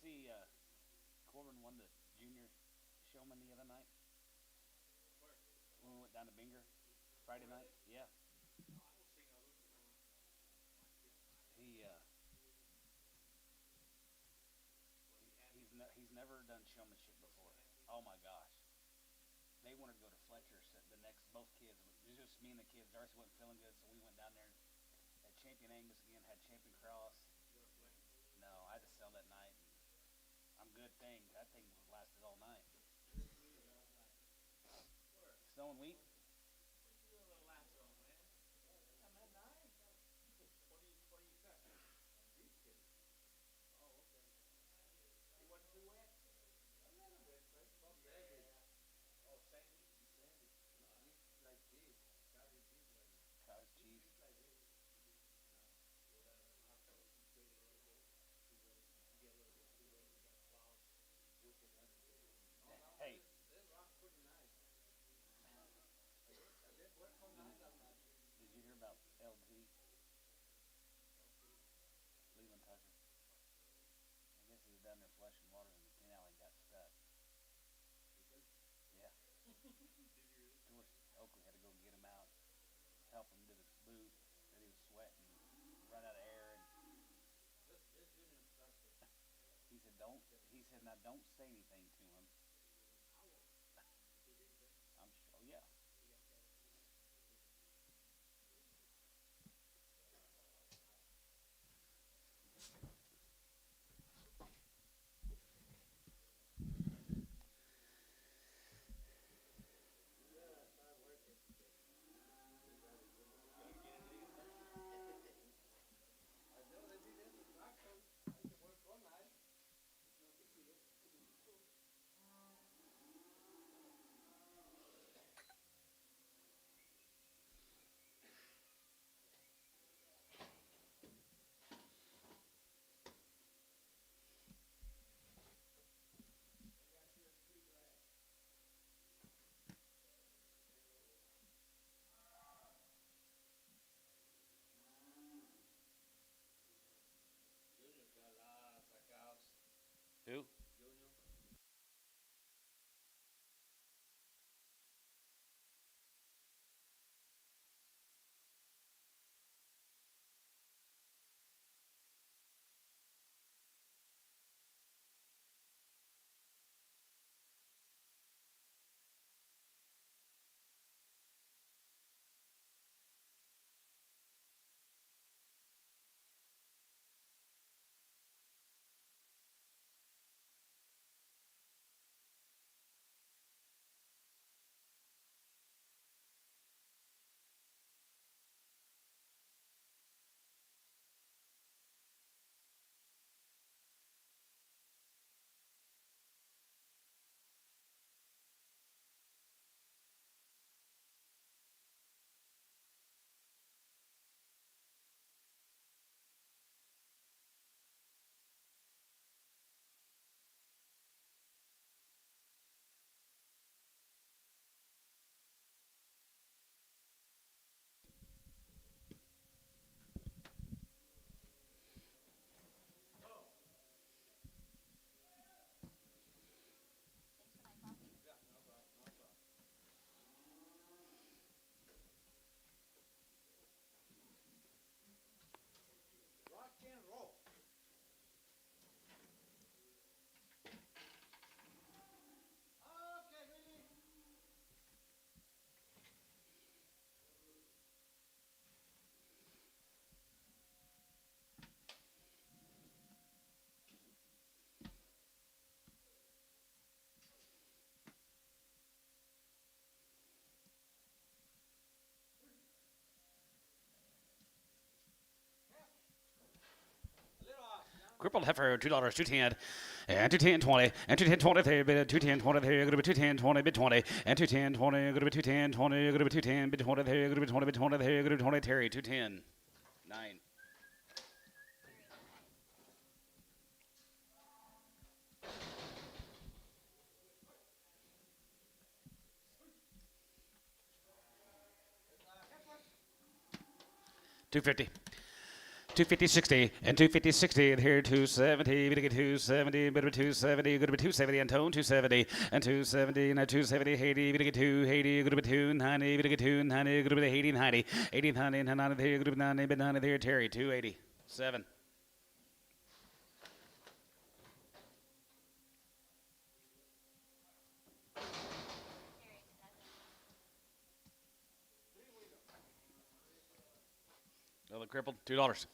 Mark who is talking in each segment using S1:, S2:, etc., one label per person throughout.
S1: see Corbin won the junior showman the other night? When we went down to Binger Friday night? Yeah. He he's never done showmanship before. Oh my gosh. They wanted to go to Fletcher's the next both kids. It was just me and the kids. Darcy wasn't feeling good, so we went down there and had Champion Angus again, had Champion Cross. No, I had to sell that night. I'm good thing. That thing lasted all night. Snow and wheat? Cottage cheese. Hey, did you hear about LT, Leland Tucker? I guess he was down there flushing water in the canal and got stuck. Yeah. Of course, Oakley had to go get him out, help him to the booth. Said he was sweating, run out of air, and he said, "Don't." He said, "Now don't say anything to him." I'm sure. Oh yeah. Who? Crippled heifer, $2, 210, and 210.20, and 210.20, bid 210.20, there, going to be 210.20, bid 20, and 210.20, going to be 210.20, going to be 210, bid 20, there, going to be 20, bid 20, there, going to be 20, Terry, 210, 9. $250.
S2: 250, 60, and 250, 60, and here 270, bit of 270, bit of 270, good of 270, and tone 270, and 270, and 270, 80, bit of 280, good of 290, bit of 290, good of 80, 90, 80, 90, and 90, here, good of 90, bit 90, here, Terry, 280, 7. Another crippled, $2.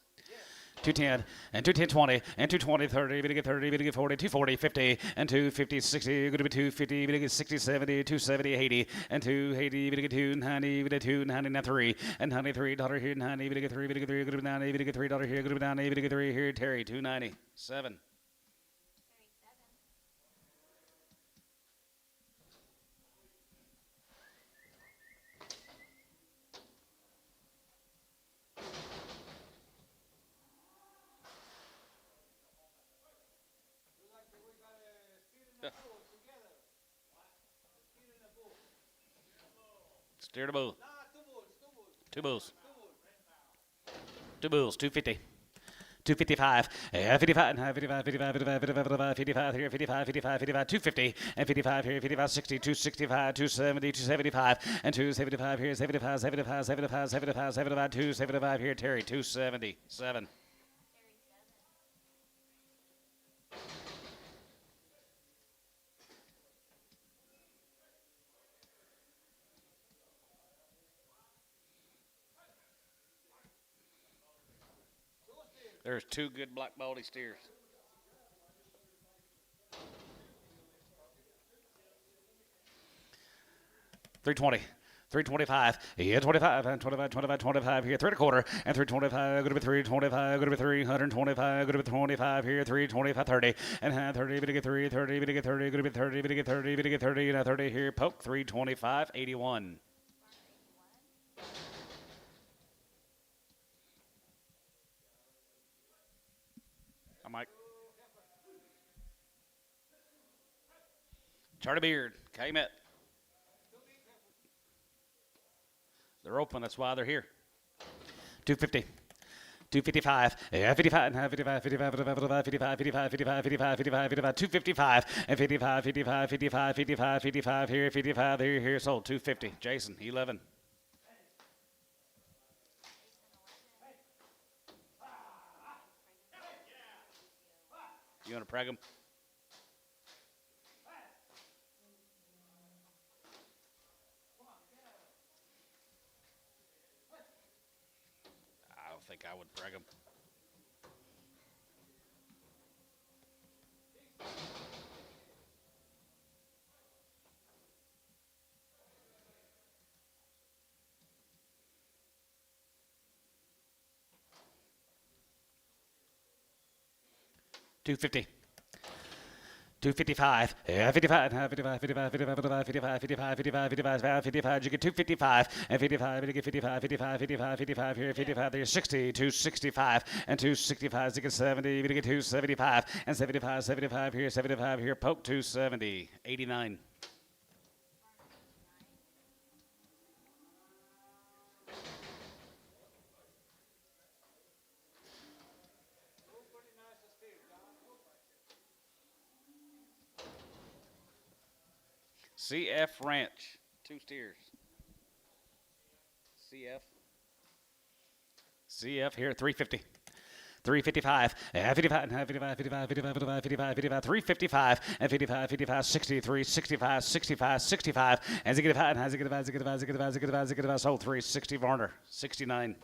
S2: 210 and 210 20 and 220 30 bit of 30 bit of 40 240 50 and 250 60 good to be 250 bit of 60 70 270 80 and 280 bit of 290 bit of 290 3 and $93 here 90 bit of 3 bit of 3 good to be 90 bit of $3 here good to be 90 bit of 3 here Terry 290 7. Steer the bull. 2 bulls. 2 bulls, 250. 255, 55, 55, 55, 55, 55, 55, here, 55, 55, 55, 250, and 55 here, 55, 60, 265, 270, 275, and 275 here, 75, 75, 75, 75, 75, 275 here, Terry, 277. There's 2 good black baldy steers. $320. 325, yeah, 25, and 25, 25, 25 here, 3 1/4, and 325, good to be 325, good to be 325, good to be 25 here, 325, 30, and 30, bit to get 3, 30, bit to get 30, good to be 30, bit to get 30, bit to get 30, and 30 here, poke, 325, 81. Mike. Charlie Beard, Calumet. They're open, that's why they're here. 250. 255, 55, 55, 55, 55, 55, 55, 55, 55, 55, 55, 255, and 55, 55, 55, 55, 55 here, 55 here, sold 250. Jason, 11. You want to preg them? I don't think I would preg them. $250. 255, 55, 55, 55, 55, 55, 55, 55, 55, 55, you get 255, and 55, you get 55, 55, 55, 55 here, 55 there, 60, 265, and 265, you get 70, you get 275, and 75, 75 here, poke 270, 89. CF Ranch, 2 steers. CF here, 350. 355, 55, 55, 55, 55, 55, 55, 55, 355, and 55, 55, 63, 65, 65, 65, and Ziggy sold 360 Varner, 69.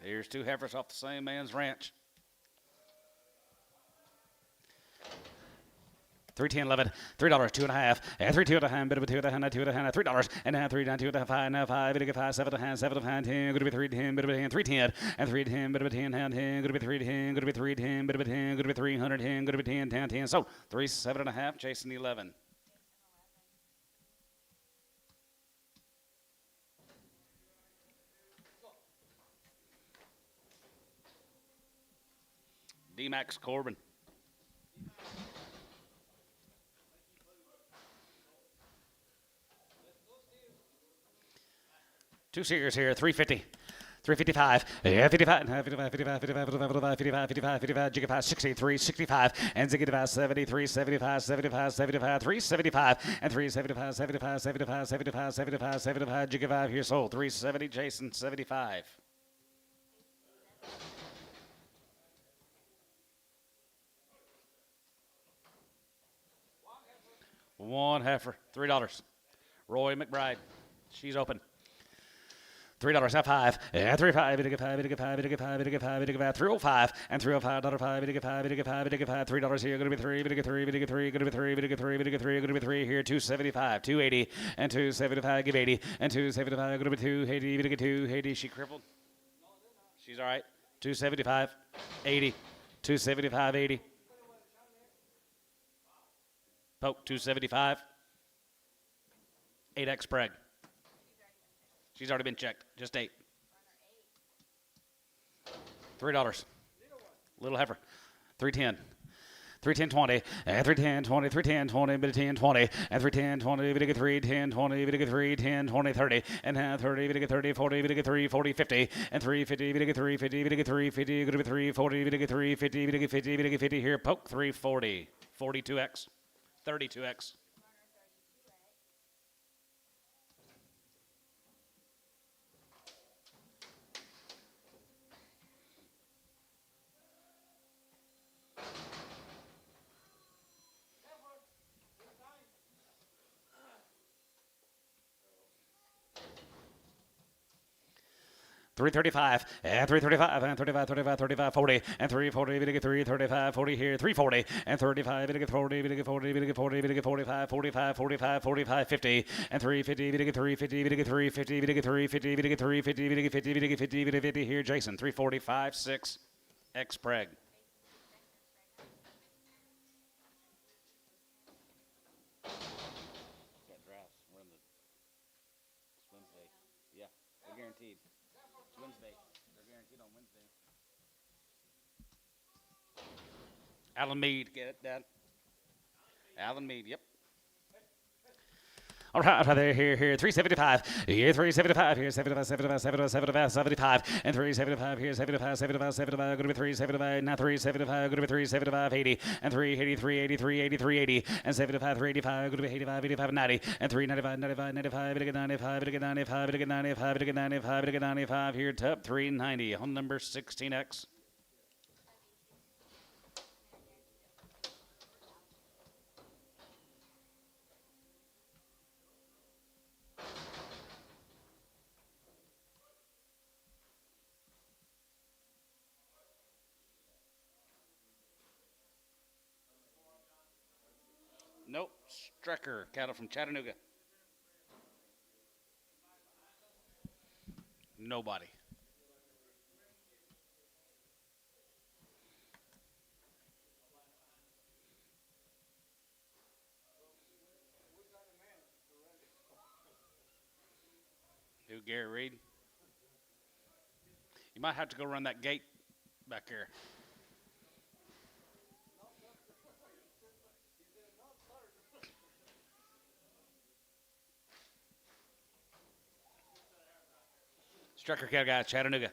S2: Here's 2 heifers off the same man's ranch. 310, 11, $3, 2 1/2, and 3 2 1/2, bit of a 2 1/2, 2 1/2, $3, and now 3 down, 2 1/5, now 5, bit of 5, 7 1/2, 7 1/5, 10, good to be 310, bit of a 10, 310, and 310, bit of a 10, 10, good to be 310, good to be 310, bit of a 10, good to be 310, good to be 10, 10, 10, so 3 7 1/2, Jason 11. DMAX Corbin. Two series here, 350. 355, yeah, 55, 55, 55, 55, 55, 55, 55, 55, Jigga 63, 65, and Zigga 73, 75, 75, 75, 375, and 375, 75, 75, 75, 75, 75, Jigga 5 here sold, 370, Jason 75. One heifer, $3. Roy McBride, she's open. $3, not 5, and 35, it get 5, it get 5, it get 5, it get 5, it get 5, 305, and $305, 5, it get 5, it get 5, it get 5, $3 here, gonna be 3, it get 3, it get 3, it get 3, it get 3, it get 3, it get 3 here, 275, 280, and 275, give 80, and 275, gonna be 280, it get 280, she crippled. She's all right. 275, 80, 275, 80. Poke, 275, 8X preg. She's already been checked. Just 8. $3. Little heifer. 310. 310.20 and 310.20, 310.20, bit 10.20 and 310.20, bit 3, 10.20, bit 3, 10.20, 30 and 30, bit 30, 40, bit 3, 40, 50 and 350, bit 350, bit 350, good bit 340, bit 350, bit 50, bit 50 here. Poke 340, 42X, 32X. $335 and $335 and $35, 40 and $340, bit get 335, 40 here, $340 and $35, bit get 40, bit get 40, bit get 40, bit get 45, 45, 45, 45, 50 and $350, bit get 350, bit get 350, bit get 350, bit get 350, bit get 50, bit get 50, bit get 50 here, Jason, 345, 6 X preg.
S1: Guaranteed. Wednesday. They're guaranteed on Wednesday.
S2: Alan Mead, get it, Dad? Alan Mead, yep. All right, here, 375, here, 375, here, 75, 75, 75, 75, 75, and 375, here, 75, 75, 75, going to be 375, now 375, going to be 375, 80, and 380, 380, 380, 380, and 75, 385, going to be 85, 85, 90, and 395, 95, 95, it get 95, it get 95, it get 95, it get 95, it get 95, here, top 390, on number 16X. Nope, Strecker, cattle from Chattanooga. Nobody. Who, Gary Reed? You might have to go run that gate back there. Strucker cattle guy, Chattanooga.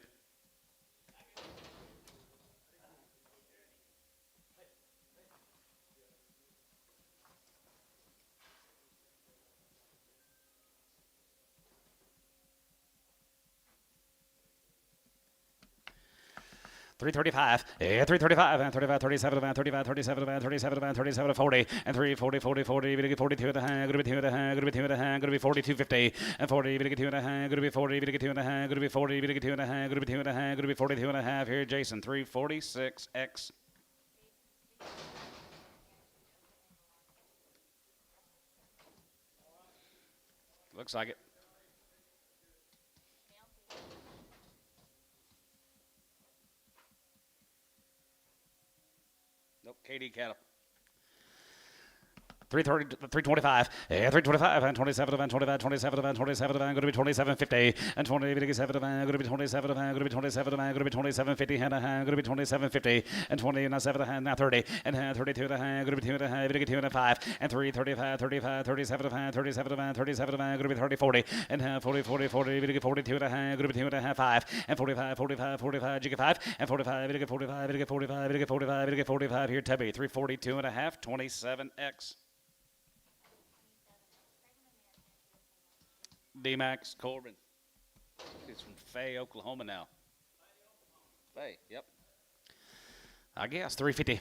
S2: $335, yeah, $335, and $35, $37, and $35, $37, and $37, and $37, 40, and $340, 40, 40, we get 42 at the hang, going to be 2 at the hang, going to be 2 at the hang, going to be 42.50, and 40, we get 2 at the hang, going to be 40, we get 2 at the hang, going to be 40, we get 2 at the hang, going to be 2 at the hang, going to be 42 and a half here, Jason, 346X. Looks like it. Nope, KD cattle. 330, 325, 325, and 27, and 25, 27, and 27, and going to be 27.50, and 27, and going to be 27, and going to be 27, and going to be 27.50, and going to be 27.50, and 27, and now 30, and 32, and going to be 2, and 2 and 5, and 3, 35, 35, 37, and 37, and 37, and going to be 30, 40, and 40, 40, 40, 42, and going to be 2 and 5, and 45, 45, 45, jiggy 5, and 45, 45, 45, 45, 45, here, Tubby, 342 and a half, 27X. DMAX Corbin. He's from Fay, Oklahoma now. Fay, yep. I guess 350.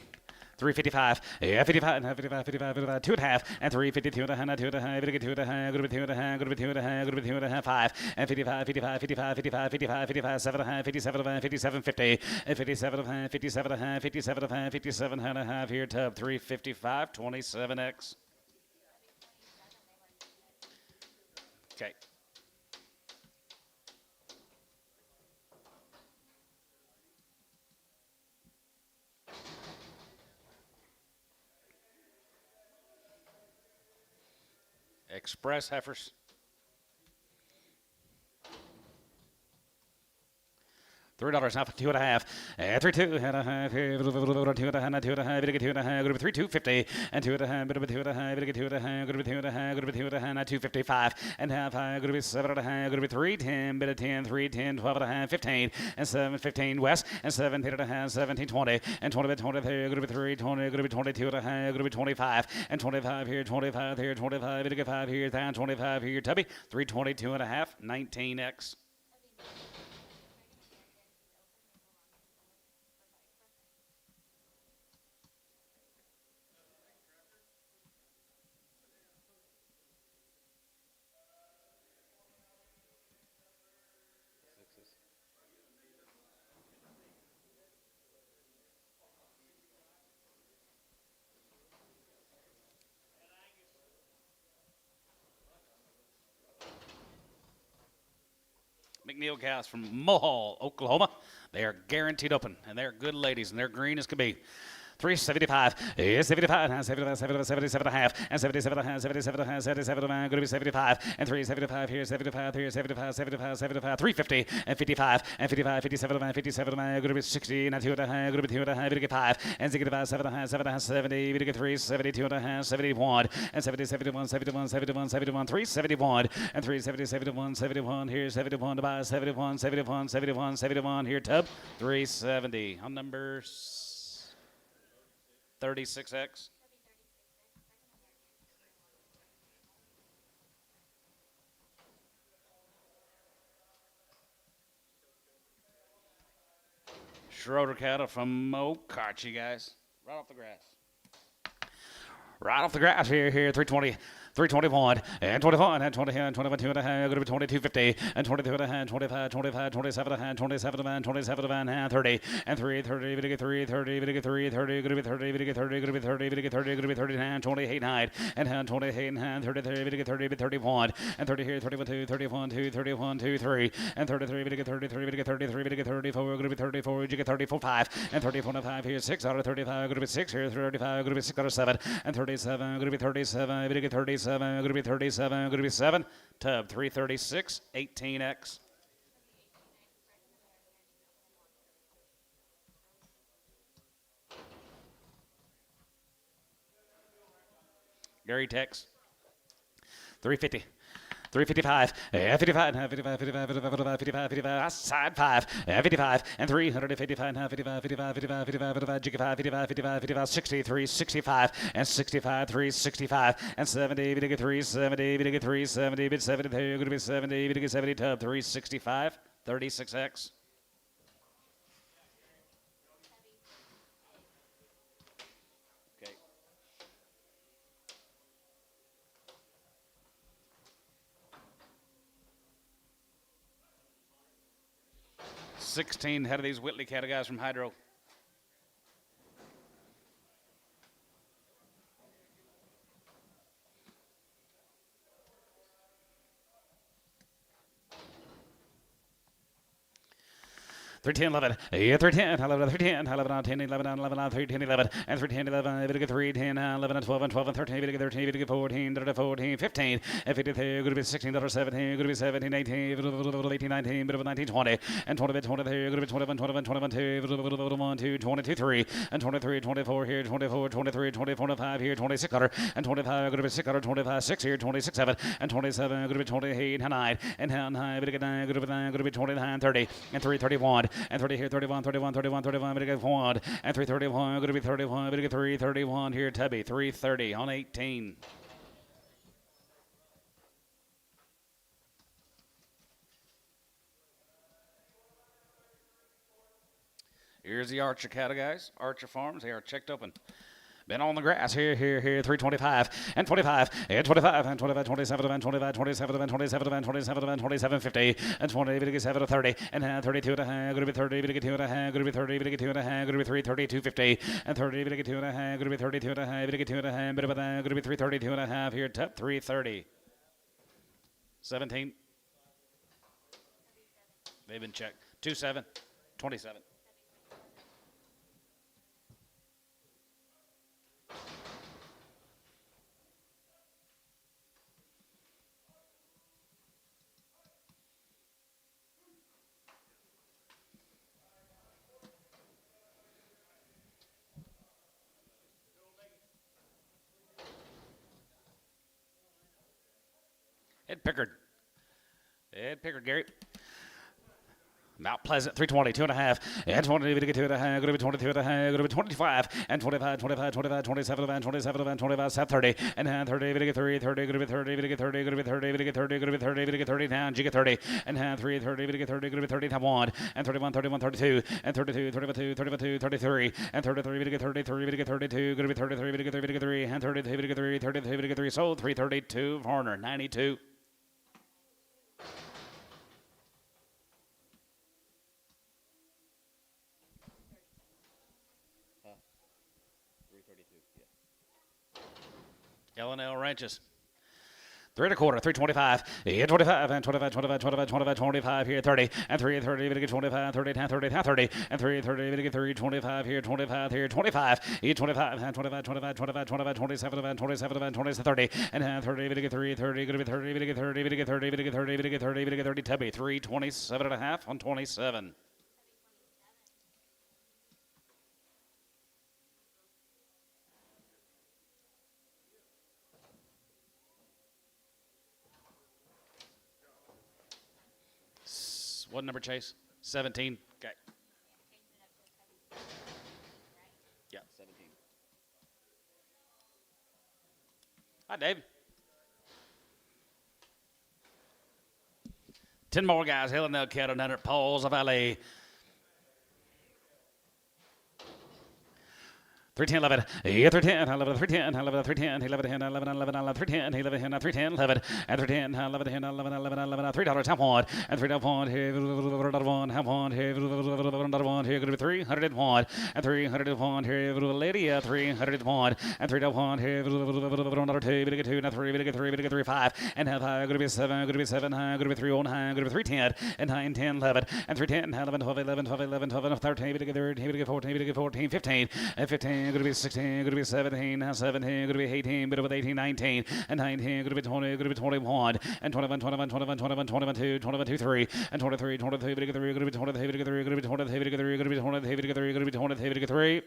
S2: 355, 55, 55, 55, 55, 2 and a half, and 352 and a half, 2 and a half, 2 and a half, going to be 2 and a half, going to be 2 and a half, going to be 2 and a half, 5, and 55, 55, 55, 55, 55, 55, 7 and a half, 57 and a half, 57, 50, and 57 and a half, 57 and a half, 57 and a half, 57 and a half, here, Tub, 355, 27X. Okay. Express heifers. $3 now for 2 and a half, 3 2 and a half, 2 and a half, 2 and a half, 2 and a half, 2 and a half, going to be 3 250, and 2 and a half, 2 and a half, 2 and a half, going to be 2 and a half, going to be 2 and a half, 255 and a half, going to be 7 and a half, going to be 310, bit of 10, 310, 12 and a half, 15, and 7 15 west, and 17 and a half, 17 20, and 20 bit 20 here, going to be 320, going to be 22 and a half, going to be 25, and 25 here, 25 here, 25, bit of 5 here, down 25 here, Tubby, 322 and a half, 19X. McNeel cows from Mohall, Oklahoma. They are guaranteed open, and they're good ladies, and they're green as can be. 375, 75, 77, 77 and a half, and 77 and a half, 77 and a half, 77 and a half, going to be 75, and 375 here, 75 here, 75, 75, 75, 350, and 55, and 55, 57 and a half, 57 and a half, going to be 60, and 2 and a half, going to be 2 and a half, going to get 5, and 65, 7 and a half, 7 and a half, 70, going to get 3, 72 and a half, 71, and 70, 71, 71, 71, 71, 371, and 370, 71, 71, here, 71 to buy, 71, 71, 71, 71, here, Tub, 370, on number 36X. Schroeder cattle from OKC, guys. Right off the grass. Right off the grass here, 320. 321 and 21 and 20 and 21, 2 and a half, going to be 2250 and 22 and a half, 25, 25, 27 and a half, 27 and 27 and a half, 30 and 3, 30, going to get 3, 30, going to get 3, 30, going to be 30, going to get 30, going to be 30, going to get 30, going to be 30 and 28 9 and 28 and 30, 30, going to get 30, 31 and 30 here, 31, 2, 31, 2, 31, 2, 3 and 33, going to get 33, going to get 33, going to get 34, going to be 34, you get 34, 5 and 34 and 5 here, 6 out of 35, going to be 6 here, 35, going to be 6 out of 7 and 37, going to be 37, going to get 37. Going to be 37, going to be 7. Tub 336, 18X. Gary Tex 350. 355, 55, 55, 55, 55, 55, 55, side 5, 55, and 355, 55, 55, 55, 55, 55, jiggy 5, 55, 55, 55, 63, 65, and 65, 365, and 70, big 370, big 370, big 70, there you're going to be 70, big 70, Tub 365, 36X. Okay. 16 head of these Whitley cattle guys from Hydro. 310, 11, 310, 11, 310, 11, 10, 11, 11, 310, 11, and 310, 11, 310, 11, 12, 12, 13, 13, 14, 14, 15, and 53, going to be 16, 17, going to be 17, 18, 18, 19, 19, 20, and 20, 23, going to be 21, 21, 22, 1, 2, 22, 3, and 23, 24 here, 24, 23, 24, 25 here, 26, and 25, going to be 600, 25, 6 here, 26, 7, and 27, going to be 28, 9, and 9, going to be 9, going to be 29, 30, and 331, and 30 here, 31, 31, 31, 31, going to get 1, and 331, going to be 31, going to get 331 here, Tubby, 330 on 18. Here's the Archer cattle, guys. Archer Farms, they are checked open. Been on the grass here, 325, and 25, and 25, and 25, 27, and 25, 27, and 27, and 27, and 27, 50, and 20, 27, 30, and 32 and a half, going to be 30, 2 and a half, going to be 30, 2 and a half, going to be 330, 250, and 30, 2 and a half, going to be 32 and a half, 2 and a half, going to be 332 and a half here, top 330. 17. They've been checked. 27, 27. Ed Pickard, Gary. Mount Pleasant, 320, 2 and a half, and 20, to get 2 and a half, going to be 22 and a half, going to be 25, and 25, 25, 25, 27, and 27, and 25, 30, and 30, to get 30, 30, going to be 30, to get 30, going to be 30, to get 30, going to be 30, to get 30, down, get 30, and 3, 30, to get 30, going to be 30, time 1, and 31, 31, 32, and 32, 32, 32, 33, and 33, to get 33, to get 32, going to be 33, to get 3, to get 3, and 33, to get 3, 33, to get 3, sold 332, Horner, 92. LN Ranches. 3 1/4, 325, 25, and 25, 25, 25, 25, 25 here, 30, and 3, 30, to get 25, 30, 10, 30, 10, 30, and 3, 30, to get 3, 25 here, 25 here, 25, 25, and 25, 25, 25, 25, 27, and 27, and 27, 30, and 30, to get 3, 30, going to be 30, to get 30, to get 30, to get 30, to get 30, to get 30, Tubby, 327 and a half on 27. What number, Chase? 17. Okay. Yeah, 17. Hi, Dave. 10 more guys. Helen Cattle down at Paul's Valley. 310, 11, 310, 11, 310, 11, 310, 11, 11, 11, 11, 310, 11, 310, 11, and 310, 11, 11, 11, 11, $3 half one, and $3 here, $1, half one here, $1 here, going to be 301, and 301 here, lady, 301, and $3 here, $1, 2, to get 2, and 3, to get 3, to get 3, 5, and half high, going to be 7, going to be 7 high, going to be 3 on high, going to be 310, and 9, 10, 11, and 310, 11, 12, 11, 12, 11, 12, 13, to get 13, to get 14, to get 14, 15, and 15. Going to be 16, going to be 17, now 17, going to be 18, but with 18, 19, and 19, going to be 20, going to be 21, and 21, 21, 21, 21, 21, 2, 22, 3, and 23, 23, going to be 3, going to be 23, going to be 23, going to be 3, going to be 23, going to be 3, going to be 23, going to be 3.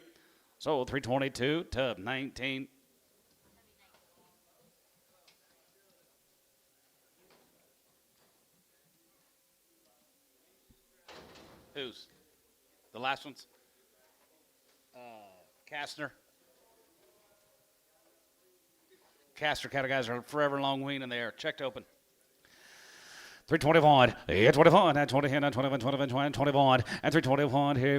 S2: So 322 to 19. Who's? The last ones? Castner cattle guys are forever long wean and they are checked open. 321, 21, and 20, and 21, 21, 21, and 321, here,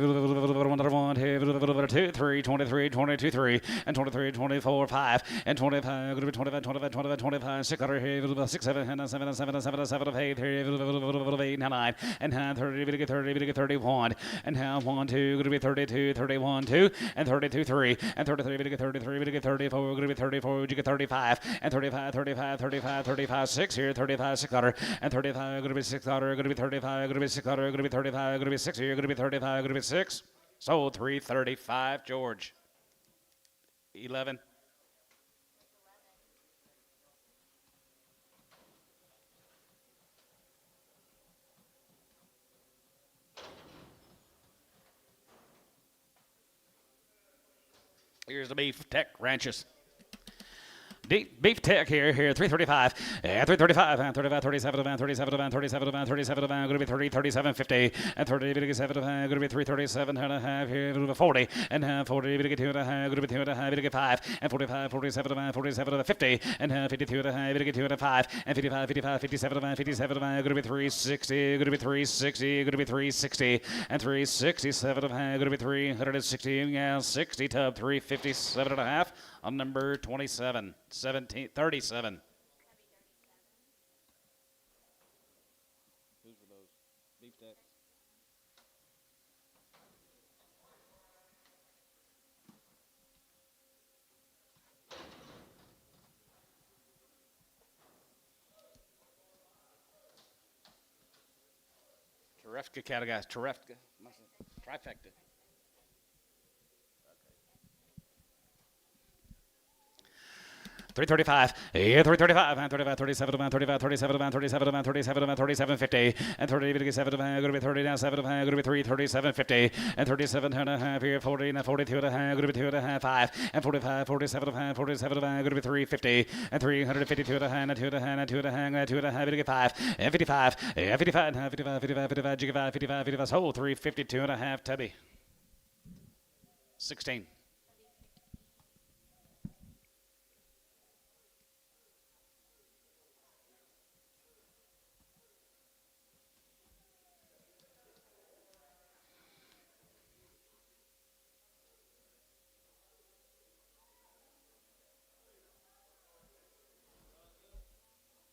S2: 2, 3, 23, 22, 3, and 23, 24, 5, and 25, 25, 25, 25, 25, 6, here, 6, 7, and 7, 7, 7, 7, 8, here, 8, 9, and 30, 30, 31, and 1, 2, going to be 32, 31, 2, and 32, 3, and 33, 33, 34, going to be 34, you get 35, and 35, 35, 35, 35, 6, here, 35, 6, and 35, 35, gonna be 600, gonna be 35, gonna be 600, gonna be 35, gonna be 60, gonna be 35, gonna be 6. Sold 335, George. 11. Here's the Beef Tech Ranches. Beef Tech here, 335, 335, 35, 37, 37, 37, 37, going to be 30, 37, 50, and 30, 37, going to be 337 and a half here, 40, and half 40, going to get 2 and a half, going to be 2 and a half, going to get 5, and 45, 47, 47, 50, and half 52 and a half, going to get 2 and a 5, and 55, 55, 57, 57, going to be 360, going to be 360, going to be 360, and 367 and a half, going to be 360, yeah, 60 tub, 357 and a half on number 27. 37. Whose were those? Beef Tech. Terfka cattle guys. Terfka. Trifecta. 335, 335, 35, 37, 35, 37, 37, 37, 37, 50, and 30, 57, going to be 30 now, 7, going to be 3, 37, 50, and 37 and a half here, 40, and 42 and a half, going to be 2 and a half, 5, and 45, 47 and a half, 47 and a half, going to be 350, and 352 and a half, and 2 and a half, and 2 and a half, and 2 and a half, going to get 5, and 55, 55, and 55, 55, 55, 55, 55, 55, so 352 and a half, Tubby. 16.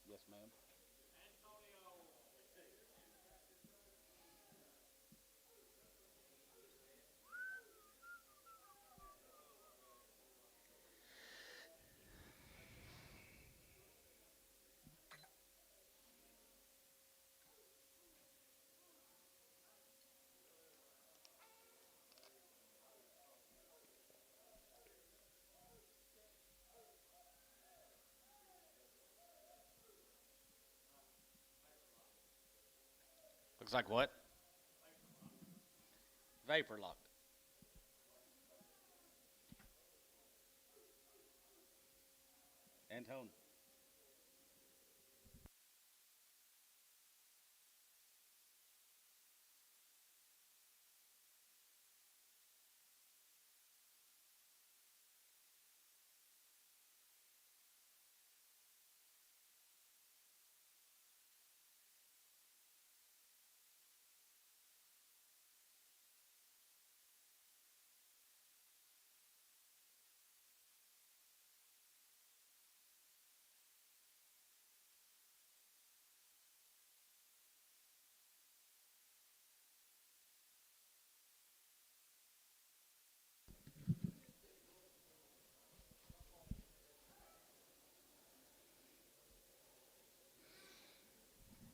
S2: Yes, ma'am. Looks like what? Vapor locked. Antone.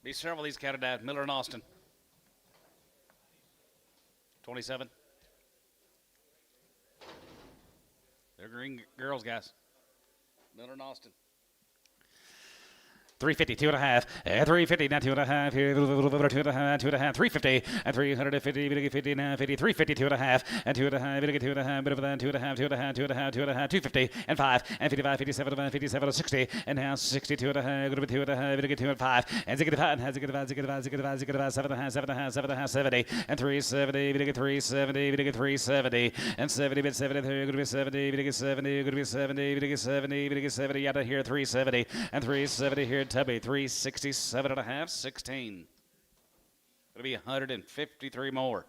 S2: Be several of these cattle died. Miller and Austin. 27. They're green girls, guys. Miller and Austin. 350, 2 and a half, 350, now 2 and a half, here, 2 and a half, 2 and a half, 350, and 350, 50, now 50, 350, 2 and a half, and 2 and a half, 2 and a half, bit of that, 2 and a half, 2 and a half, 2 and a half, 2 and a half, 250, and 5, and 55, 57, 57, 60, and now 62 and a half, going to be 2 and a half, 2 and 5, and 65, and 65, 7 and a half, 7 and a half, 7 and a half, 70, and 370, 370, 370, and 70, bit 70, going to be 70, 70, going to be 70, 70, 70, out of here, 370, and 370 here. Tubby, 367 and a half, 16. It'll be 153 more.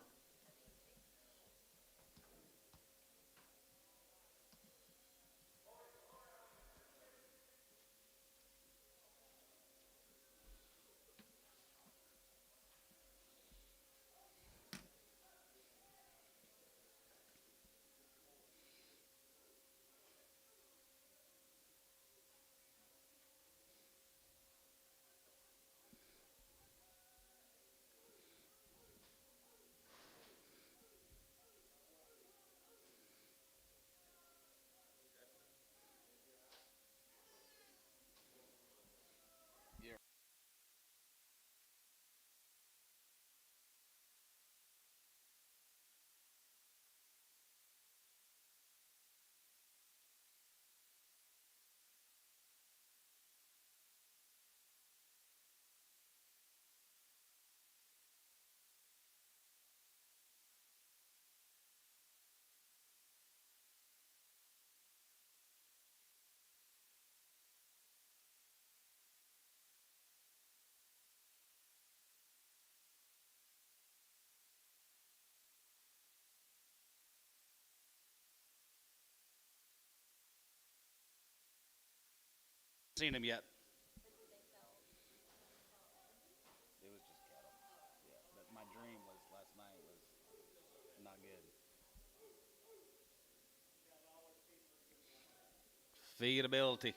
S2: Seen them yet?
S1: It was just cattle. Yeah, but my dream was last night was not good.
S2: Feedability.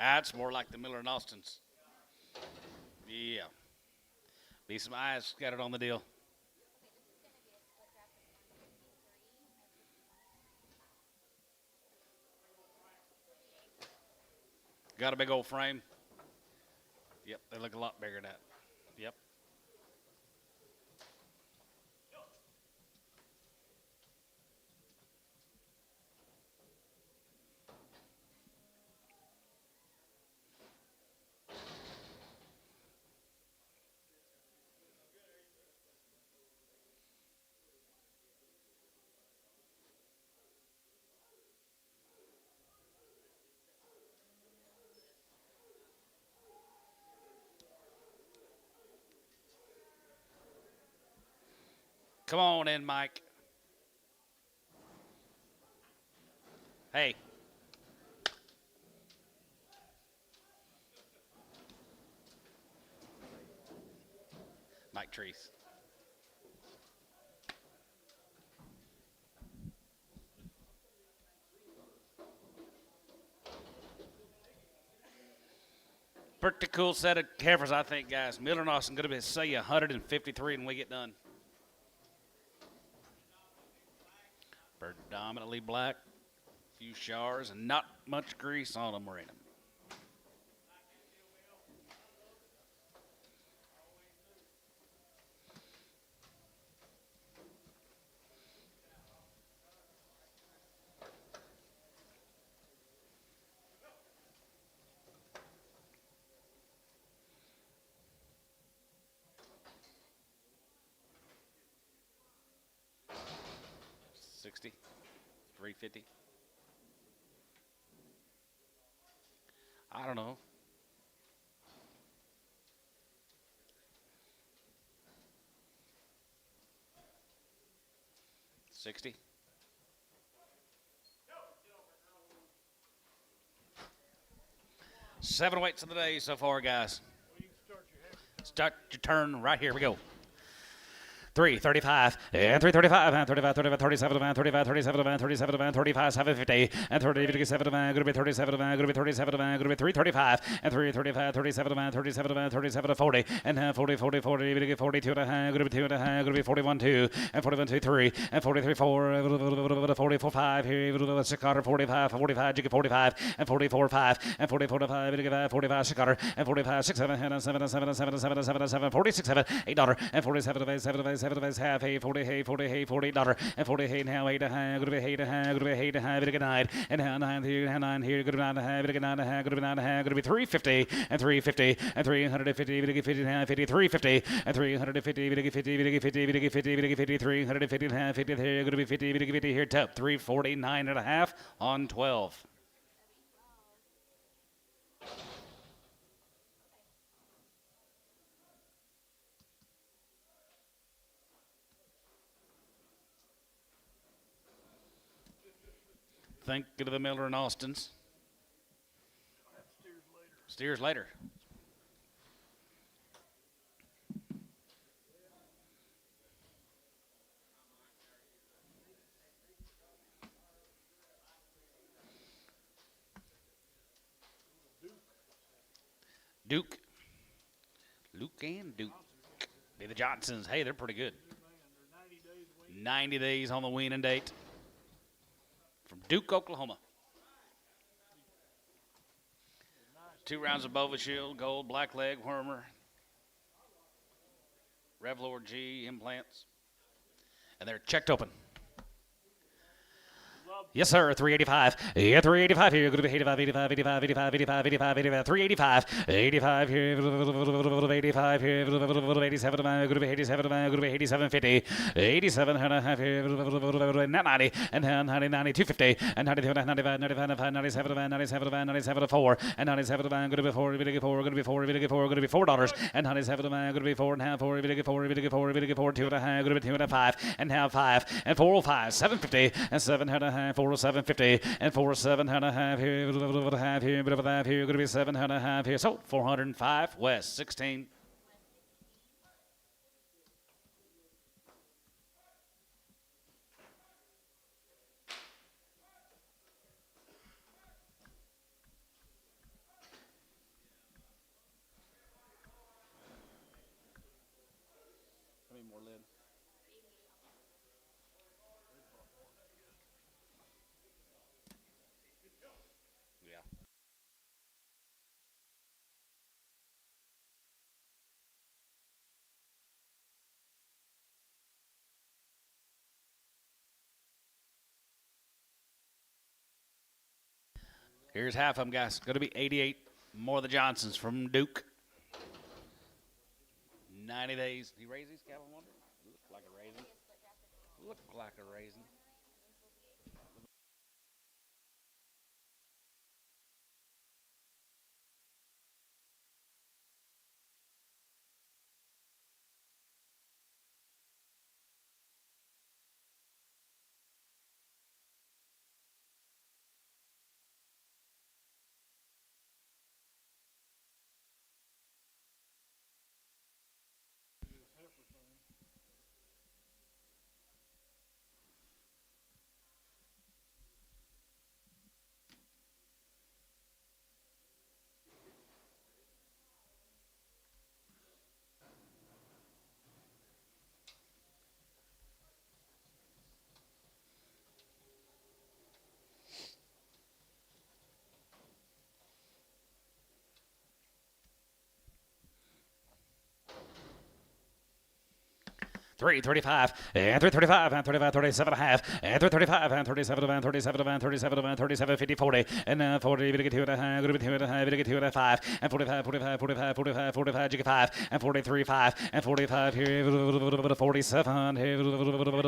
S2: That's more like the Miller and Austins. Yeah. Be some eyes scattered on the deal. Got a big old frame. Yep, they look a lot bigger than that. Yep. Come on in, Mike. Hey. Mike Treese. Pretty cool set of heifers, I think, guys. Miller and Austin going to sell you 153 when we get done. Predominantly black, few showers, and not much grease on them or in them. $60, $350. I don't know. $60. Seven weights of the day so far, guys. Start your turn right here. We go. 335 and 335 and 35 35 37 and 35 37 and 37 and 35 750 and 30 57 and going to be 37 and going to be 37 and going to be 335 and 335 37 and 37 and 37 40 and 40 40 40 42 and a half going to be 2 and a half going to be 41 2 and 41 2 3 and 43 4 44 5 here 6 45 45 jiggy 45 and 44 5 and 44 5 45 6 and 45 6 7 7 7 7 7 7 7 46 7 $8 and 47 7 7 half hay 40 hay 40 hay $40 and 40 hay now 8 good to be 8 good to be 8 good night and 9 here 9 here good to be 9 good 9 good to be 9 good to be 350 and 350 and 350 50 50 350 and 350 50 50 50 50 50 350 50 here good to be 50 50 here top 349 and a half on 12. Think of the Miller and Austins. Steers later. Duke. Luke and Duke. Be the Johnsons. Hey, they're pretty good. 90 days on the weaning date. From Duke, Oklahoma. 2 rounds of Bova Shield, Gold, Black Leg, Wormer, Revlord G, implants. And they're checked open. Yes, sir. 385. Yeah, 385 here. Going to be 85, 85, 85, 85, 85, 85, 85, 385. 85 here. 85 here. 87. Going to be 87. Going to be 87.50. 87 and a half here. 90 and 90, 90, 250 and 92, 95, 95, 97, 97, 97, 4 and 97. Going to be 4. Going to be 4. Going to be 4. Going to be 4. Going to be $4 and 97. Going to be 4 and a half. 4. Going to be 4. Going to be 4. Going to be 4. 2 and a half. Going to be 2 and a 5 and half 5 and 405. 750 and 7 and a half. 407.50 and 47 and a half here, bit of a half here, bit of a half here, going to be 7 and a half here. So 405 West 16.
S1: How many more lid?
S2: Yeah. Here's half of them, guys. Going to be 88 more of the Johnsons from Duke. 90 days. He raised these cattle, wonder? Look like a raisin. Look like a raisin. Three 35 and 335 and 35 37 and a half and 335 and 37 and 37 and 37 and 37 50 40 and 40 to get 2 and a half, going to be 2 and a half, to get 2 and a 5 and 45 45 45 45 45 to get 5 and 43 5 and 45 here 47 here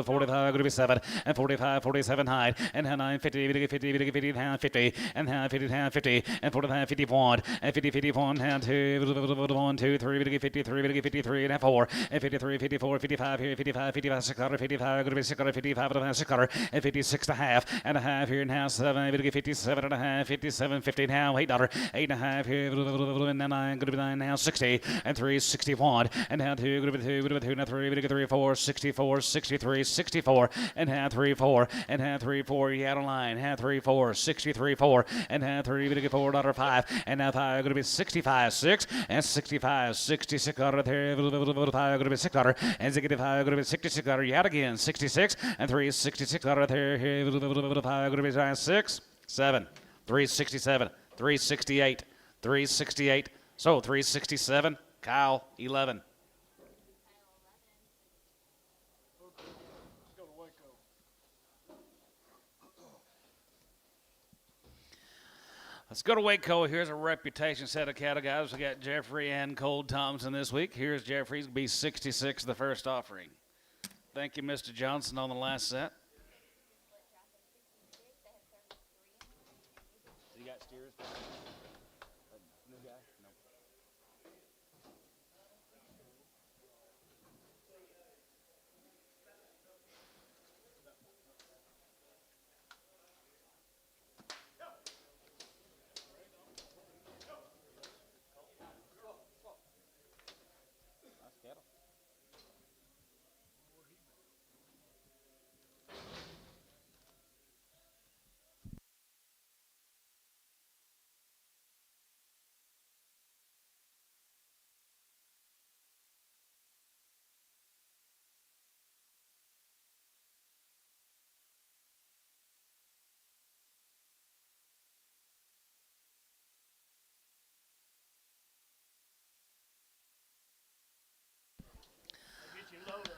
S2: 45 going to be 7 and 45 47 9 and 9 50 to get 50 to get 50 and 50 and 50 and 50 and 45 51 and 50 51 and 2 1 2 3 to get 53 to get 53 and 4 and 53 54 55 here 55 55 600 55 going to be 655 and a half 600 and 56 and a half here and half 7 to get 57 and a half 57 50 now $8 8 and a half here and 9 going to be 9 now 60 and 3 61 and now 2 going to be 2 going to be 2 now 3 to get 3 4 64 63 64 and half 3 4 and half 3 4 you out of line half 3 4 63 4 and half 3 going to get $4 5 and now 5 going to be 65 6 and 65 66 out of there 5 going to be $6 and 65 going to be 66 out of you out again 66 and 3 66 out of there 5 going to be 6 7 367 368 368 so 367 Kyle 11. Let's go to Waco. Here's a reputation set of cattle guys. We got Jeffrey and Cole Thompson this week. Here's Jeffrey's be 66 the first offering. Thank you, Mr. Johnson, on the last set. You got steers? New guy? No.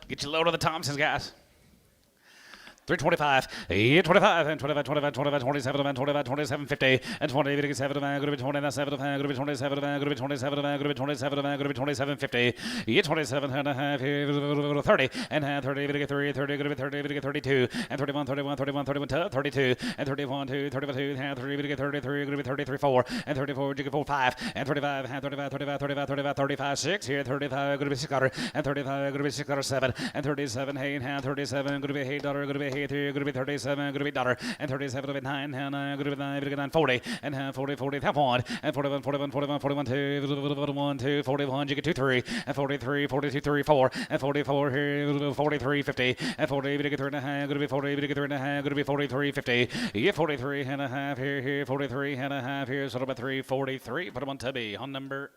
S2: Get your load of the Thompsons, guys. 325, 825, and 25, 25, 25, 27, and 25, 27, 50, and 20, 57, and group 27, and group 27, and group 27, and group 27, and group 27, 50, 27 and a half, 30, and 30, 30, 30, group 30, 32, and 31, 31, 31, 31, 32, and 31, 2, 32, and 30, 33, group 33, 4, and 34, 4, 5, and 35, and 35, 35, 35, 35, 35, 6, here, 35, group 6, and 35, group 6, 7, and 37, and 37, group 8, group 8, here, group 37, group dollar, and 37 of 9, and group 9, 40, and 40, 40, half one, and 41, 41, 41, 41, 2, 41, you get 2, 3, and 43, 42, 3, 4, and 44 here, 43, 50, and 40, you get 3 and a half, group 40, you get 3 and a half, group 43, 50, you 43 and a half here, 43 and a half here, so about 3, 43, put them on Tubby on number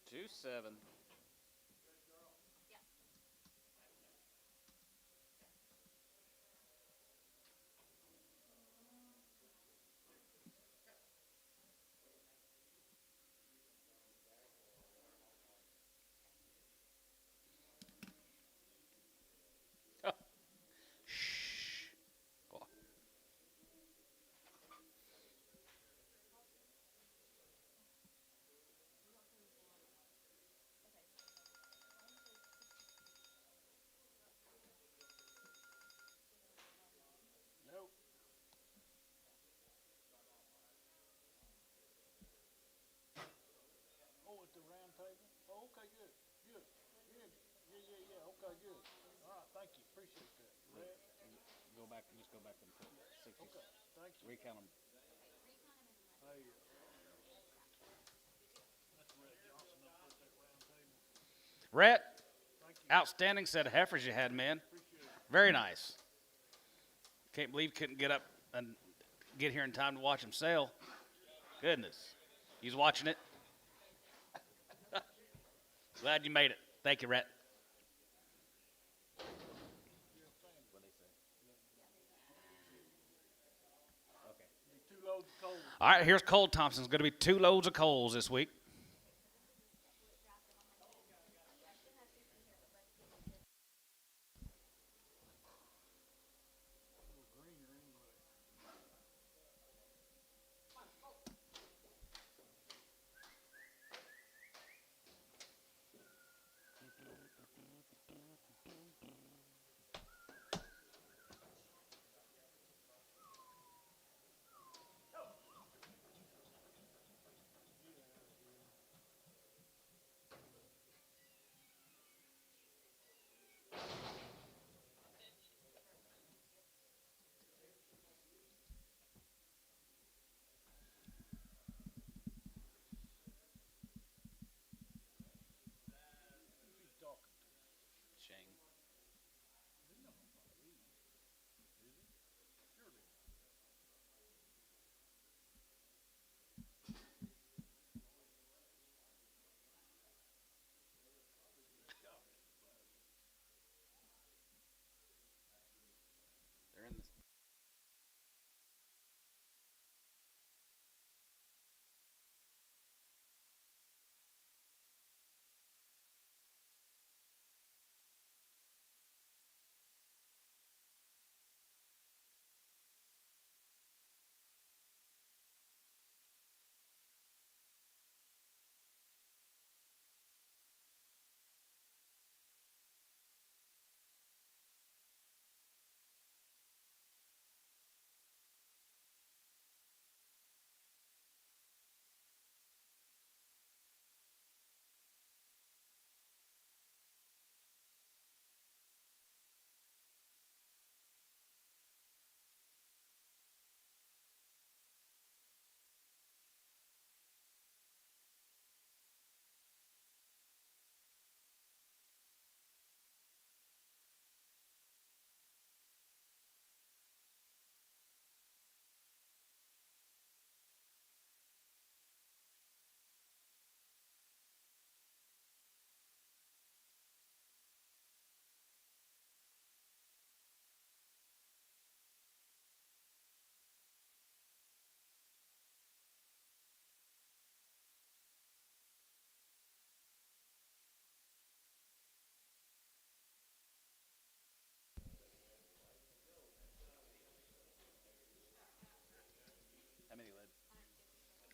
S2: 27.
S1: Okay, good. All right, thank you. Appreciate that. Red.
S2: Go back, just go back and put 60.
S1: Okay, thank you.
S2: Recount them.
S1: Hey, that's Red Johnson up at that round table.
S2: Rhett, outstanding set of heifers you had, man. Very nice. Can't believe you couldn't get up and get here in time to watch them sell. Goodness. You was watching it? Glad you made it. Thank you, Rhett. All right, here's Cole Thompson. It's going to be 2 loads of coals this week.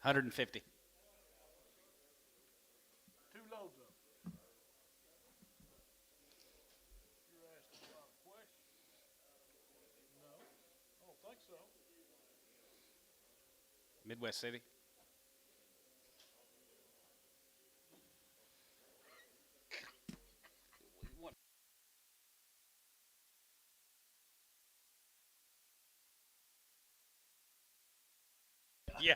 S2: 150.
S3: Two loads of them. You're asking a lot of questions. No, I don't think so.
S2: Midwest City. Yeah.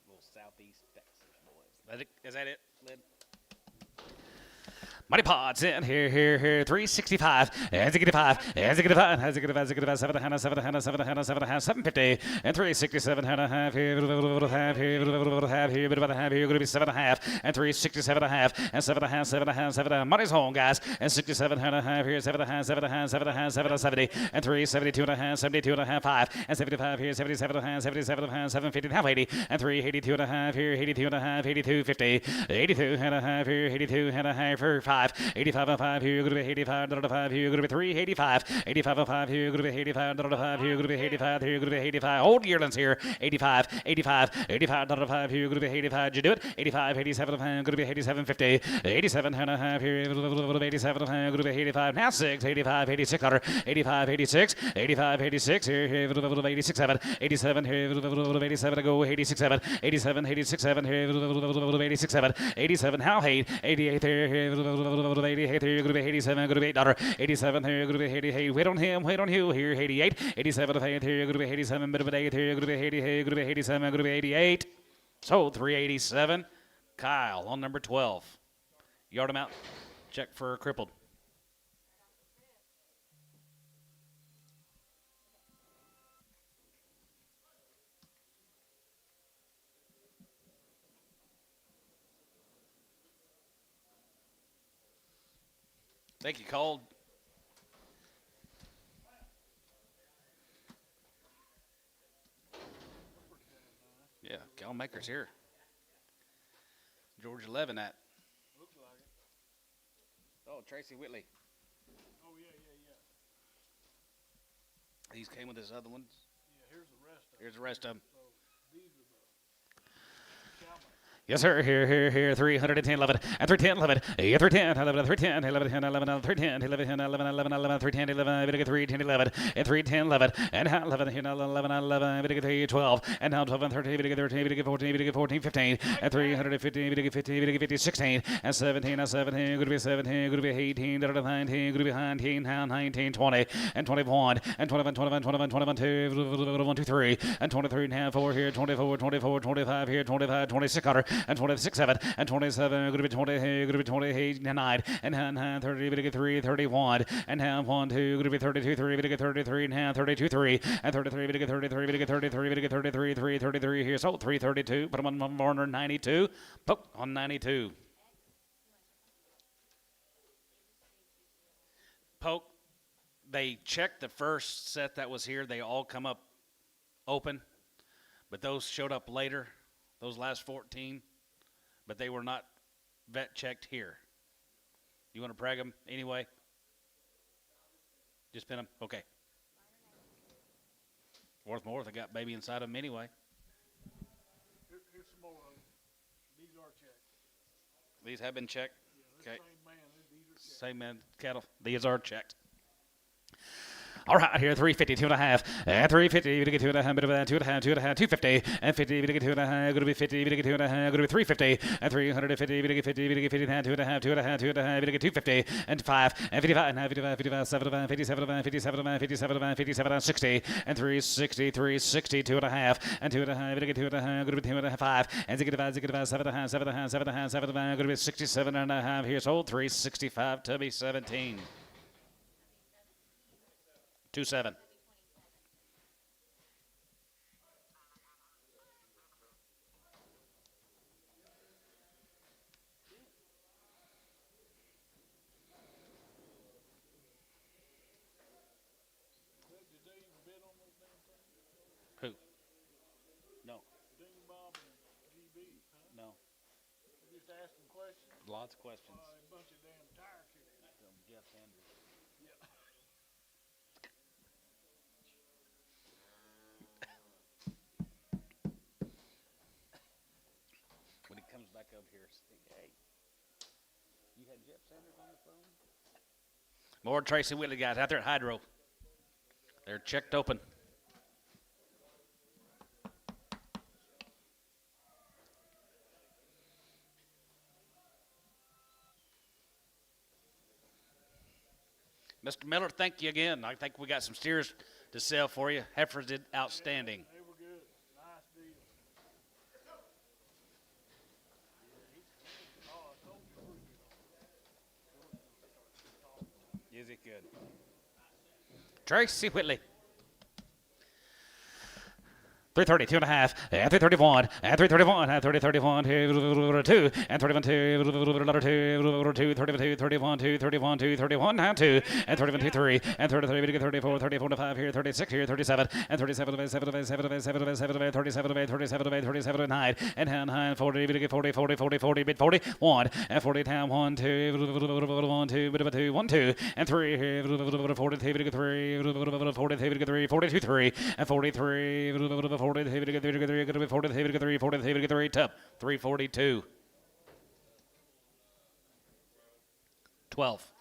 S2: Little Southeast Texas boys. Is that it, Lynn? Money pods in here, 365, and 65, and 65, and 65, 7 and 750, and 367 and a half here, half here, about a half here, going to be 7 and a half, and 367 and a half, and 7 and a half, 7 and a half, 7 and a half. Money's home, guys, and 67 and a half here, 7 and a half, 7 and a half, 7 and a half, 7 and 70, and 372 and a half, 72 and a half, 5, and 75 here, 77 and a half, 77 and a half, 750 and a half, 80, and 382 and a half here, 82 and a half, 82, 50, 82 and a half here, 82 and a half for 5, 85 and 5 here, going to be 85, and 5 here, going to be 385, 85 and 5 here, going to be 85, and 5 here, going to be 85 here, going to be 85. Old yearlings here, 85, 85, 85, and 5 here, going to be 85. Did you do it? 85, 87 and 5, going to be 87, 50, 87 and a half here, 87 and 5, going to be 85. Now 6, 85, 86, 85, 86, 85, 86 here, 86, 7, 87 here, 87 to go, 86, 7, 87, 86, 7 here, 86, 7, 87, how hate, 88 here, 88 here, going to be 87, going to be $8, 87 here, going to be 88, wait on him, wait on you here, 88, 87 here, going to be 87, bit of an 8 here, going to be 80 here, going to be 87, going to be 88, so 387, Kyle on number 12, yard him out, check for crippled. Thank you, Cole. Yeah, Cal Maker's here. George 11 at.
S3: Looks like it.
S2: Oh, Tracy Whitley.
S3: Oh, yeah.
S2: These came with his other ones.
S3: Yeah, here's the rest of them.
S2: Here's the rest of them.
S3: So these are the cowmen.
S2: Yes, sir. Here, 310, 11, and 310, 11, 310, 11, 310, 11, 11, 310, 11, 11, 11, 11, 310, 11, 310, 11, and 310, 11, and 11, 11, 11, 12, and now 12, 13, 13, 14, 14, 15, and 350, 50, 50, 16, and 17, and 17, going to be 17, going to be 18, 19, going to be 19, 19, 20, and 21, and 21, 21, 21, 21, 2, 1, 2, 3, and 23 and a half, 4 here, 24, 24, 25 here, 25, 26, and 26, 7, and 27, going to be 20, going to be 28, 9, and 30, going to get 3, 31, and half 1, 2, going to be 32, 3, going to get 33, and half 32, 3, and 33, going to get 33, going to get 33, going to get 33, 3, 33 here, so 332, put them on 492, poke on 92. Poke, they checked the first set that was here, they all come up open, but those showed up later, those last 14. But they were not vet checked here. You want to preg them anyway? Just pin them? Okay. Worth more if they got baby inside them anyway.
S3: Here's some more of them. These are checked.
S2: These have been checked?
S3: Yeah,
S2: okay.
S3: Same man. These are checked.
S2: Same man cattle. These are checked. All right, here, 350, 2.5, and 350, we get 2.5, bit of that, 2.5, 250, and 50, we get 2.5, going to be 50, we get 2.5, going to be 350, and 350, we get 50, we get 50, and 2.5, 2.5, we get 250, and 5, and 55, and 55, 55, 75, 57, 57, 57, 57, 60, and 360, 360, 2.5, and 2.5, we get 2.5, going to be 2.5, and 65, 7.5, 7.5, 7.5, 7.5, going to be 67.5 here, so 365 to be 17. 2-7.
S3: Did they even bid on those damn things?
S2: Who? No.
S3: Ding Bob and just asking questions.
S2: Lots of questions.
S3: A bunch of damn tire kickers.
S1: From Jeff Sanders.
S3: Yeah.
S1: When he comes back up here, say, hey, you had Jeff Sanders on the phone?
S2: More Tracy Whitley guys out there at Hydro. They're checked open. Mr. Miller, thank you again. I think we got some steers to sell for you. Heifers did outstanding.
S3: They were good. Nice deal. Oh, I told you.
S2: Is it good? Tracy Whitley. 330, 2.5, and 331, and 331, and 30, 31, 2, and 31, 2, 2, 32, 31, 2, 31, 2, 31, and 2, and 31, 2, 3, and 33, 34, 34, 5 here, 36 here, 37, and 37, 7, 7, 7, 7, 7, 37, 37, 37, 9, and 40, 40, 40, 40, 40, bit 40, 1, and 40 down, 1, 2, 1, 2, bit of a 2, 1, 2, and 3, 40, 3, 40, 42, 3, and 43, 40, 3, tub, 342. 12.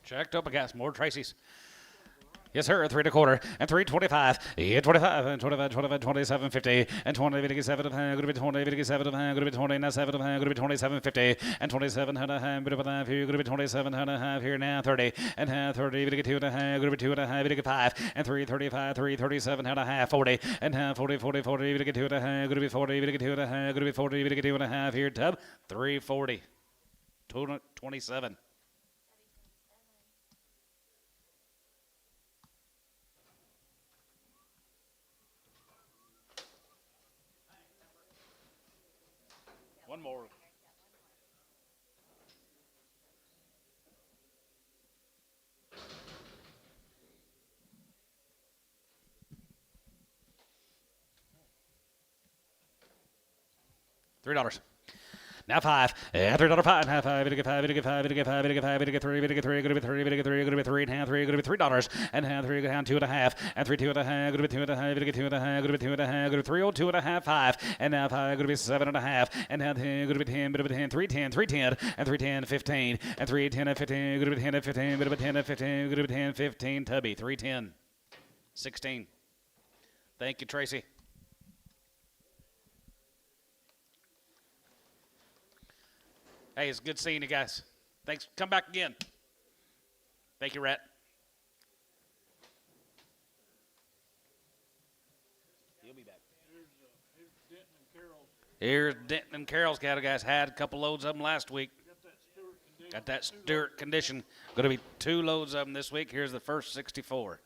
S2: Checked up against more Tracy's. Yes, sir. 3 1/4 and 325. 25 and 25, 25, 27, 50 and 20, 7 going to be 20, 7 going to be 20, now 7 going to be 27, 50 and 27 and a half, bit of a half here, going to be 27 and a half here now 30 and half 30, going to get 2 and a half, going to be 2 and a half, going to get 5 and 335, 337 and a half, 40 and half 40, 40, 40, going to get 2 and a half, going to be 40, going to get 2 and a half, going to be 40, going to get 2 and a half here, tub 340, 27. One more. $3. Now 5. $3 5 and half 5. It'll get 5. It'll get 5. It'll get 5. It'll get 5. It'll get 3. It'll get 3. It'll be 3. It'll get 3. It'll be 3 and half 3. It'll be $3 and half 3. It'll get down 2 and a half and 3 2 and a half. It'll be 2 and a half. It'll get 2 and a half. It'll be 2 and a half. It'll be 3 2 and a half 5 and now 5. It'll be 7 and a half and half 10. It'll be 10. It'll be 10. 3 10 3 10 and 3 10 15 and 3 10 and 15. It'll be 10 and 15. It'll be 10 and 15. It'll be 10 15. Tubby 3 10 16. Thank you, Tracy. Hey, it's good seeing you guys. Thanks. Come back again. Thank you, Rhett.
S1: He'll be back.
S3: Here's Denton and Carroll's.
S2: Here's Denton and Carroll's cattle, guys. Had a couple loads of them last week. Got that Stewart condition. Going to be 2 loads of them this week. Here's the first 64.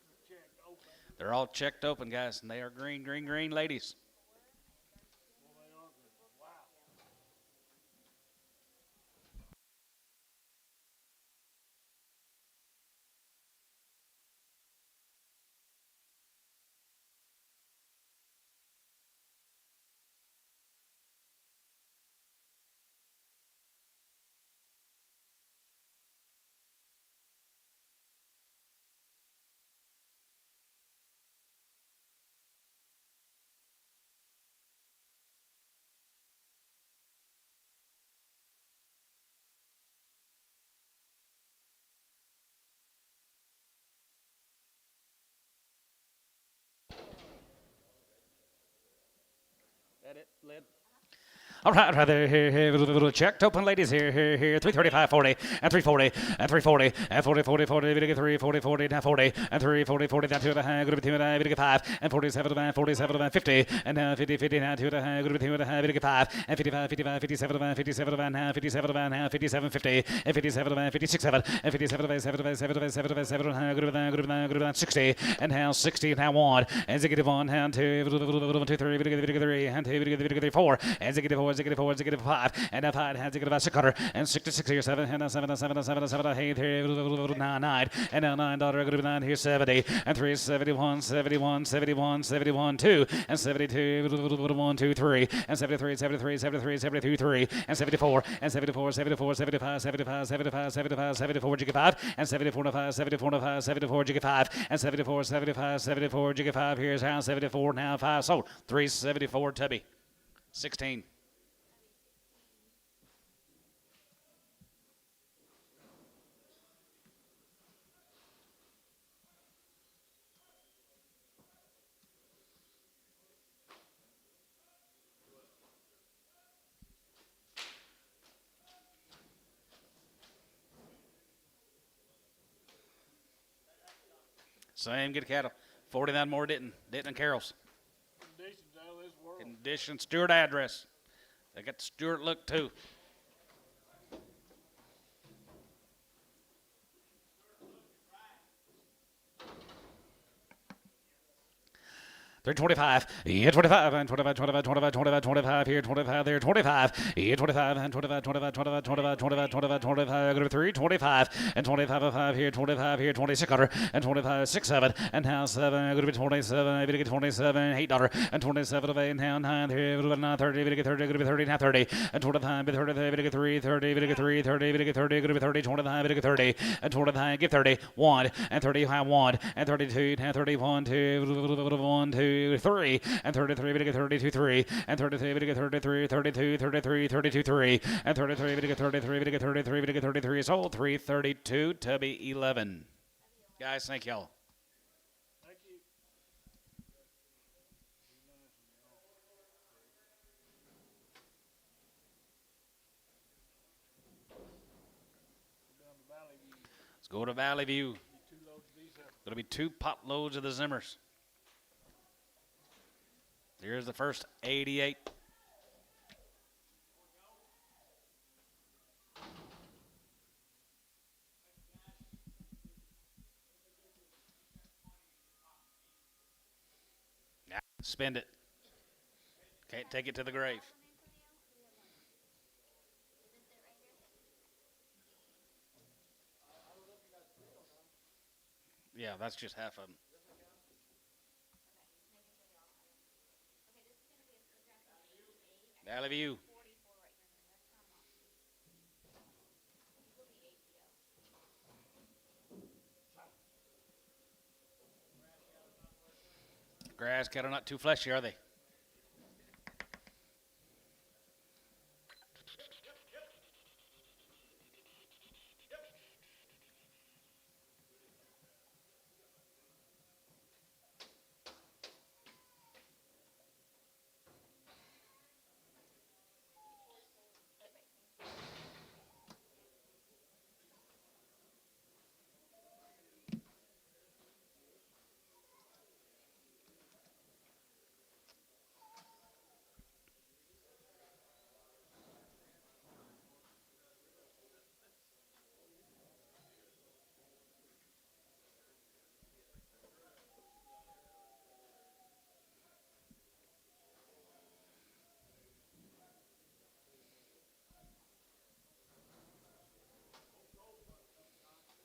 S2: They're all checked open, guys, and they are green, green, green ladies. That it, Lid? All right, right there, here, checked, open, ladies, here, 335, 40, and 340, and 340, and 40, 40, 40, we get 3, 40, 40, now 40, and 3, 40, 40, down 2 and a half, good with 2 and a half, we get 5, and 47 and 47 and 50, and now 50, 50, now 2 and a half, good with 2 and a half, we get 5, and 55, 55, 57 and 57 and now 57 and now 57, 50, and 57 and 56, 7, and 57 and 7, 7, 7, 7, and good with that, good with that, good with that, 60, and now 60, and now 1, and Ziggity 1, and 2, 2, 3, we get 3, and 2, we get 4, and Ziggity 4, Ziggity 4, Ziggity 5, and now 5, and Ziggity about 600, and 60 or 7, and now 7, 7, 7, 7, 8, 9, and now 9, daughter, good with 9, here 70, and 3, 71, 71, 71, 71, 2, and 72, 1, 2, 3, and 73, 73, 73, 72, 3, and 74, and 74, 74, 75, 75, 75, 75, 74, jiggy 5, and 74, 5, 74, 5, 74, jiggy 5, and 74, 75, 74, jiggy 5, here's how 74, now 5, sold, 374, Tubby, 16. Same good cattle. 49 more Denton and Carroll's.
S3: Conditions out of this world.
S2: Condition Stewart address. They got the Stewart look too. $325, yeah, 25, and 25, 25, 25, 25, 25, here, 25, there, 25, yeah, 25, and 25, 25, 25, 25, 25, 25, 25, go to 3, 25, and 25, 5, here, 25, here, 2600, and 25, 6, 7, and now 7, go to be 27, we get 27, $8, and 27, 8, now 9, here, 30, we get 30, go to be 30, now 30, and 25, 30, we get 3, 30, we get 3, 30, we get 30, go to be 30, 25, we get 30, and 25, give 30, 1, and 30, 1, and 32, now 31, 2, 1, 2, 3, and 33, we get 32, 3, and 33, we get 33, 32, 33, 32, 3, and 33, we get 33, we get 33, we get 33, sold 332, Tubby 11. Guys, thank y'all.
S3: Thank you. Down to Valley View.
S2: Let's go to Valley View.
S3: 2 loads of these up.
S2: It'll be 2 pot loads of the Zimmers. Here's the first 88. Now, spend it. Can't take it to the grave. Yeah, that's just half of them. Valley View. Grass cattle not too fleshy, are they?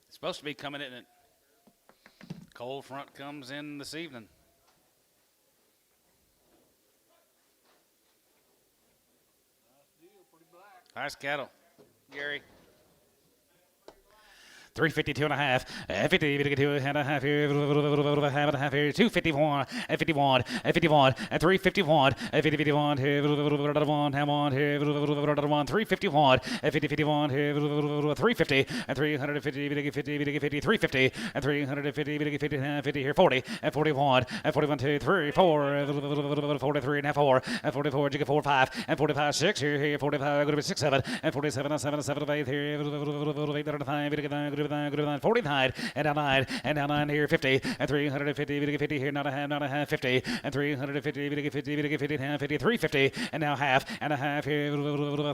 S2: Supposed to be coming in. Cold front comes in this evening.
S3: Nice deal, pretty black.
S2: Nice cattle, Gary. 352 and a half, 50, 52 and a half here, half and a half here, 251, 51, 51, 351, 50, 51 here, 1, have on here, 351, 50, 51 here, 350, and 350, 50, 50, 350, and 350, 50, 50 here, 40, and 41, and 41, 2, 3, 4, 43 and a half, 4, and 44, jigga 4, 5, and 45, 6 here, 45, go to be 6, 7, and 47, 7, 8 here, 8, 9, 49, and now 9, and now 9 here, 50, and 350, 50 here, not a half, 50, and 350, 50, 50, half, 50, 350, and now half, and a half here,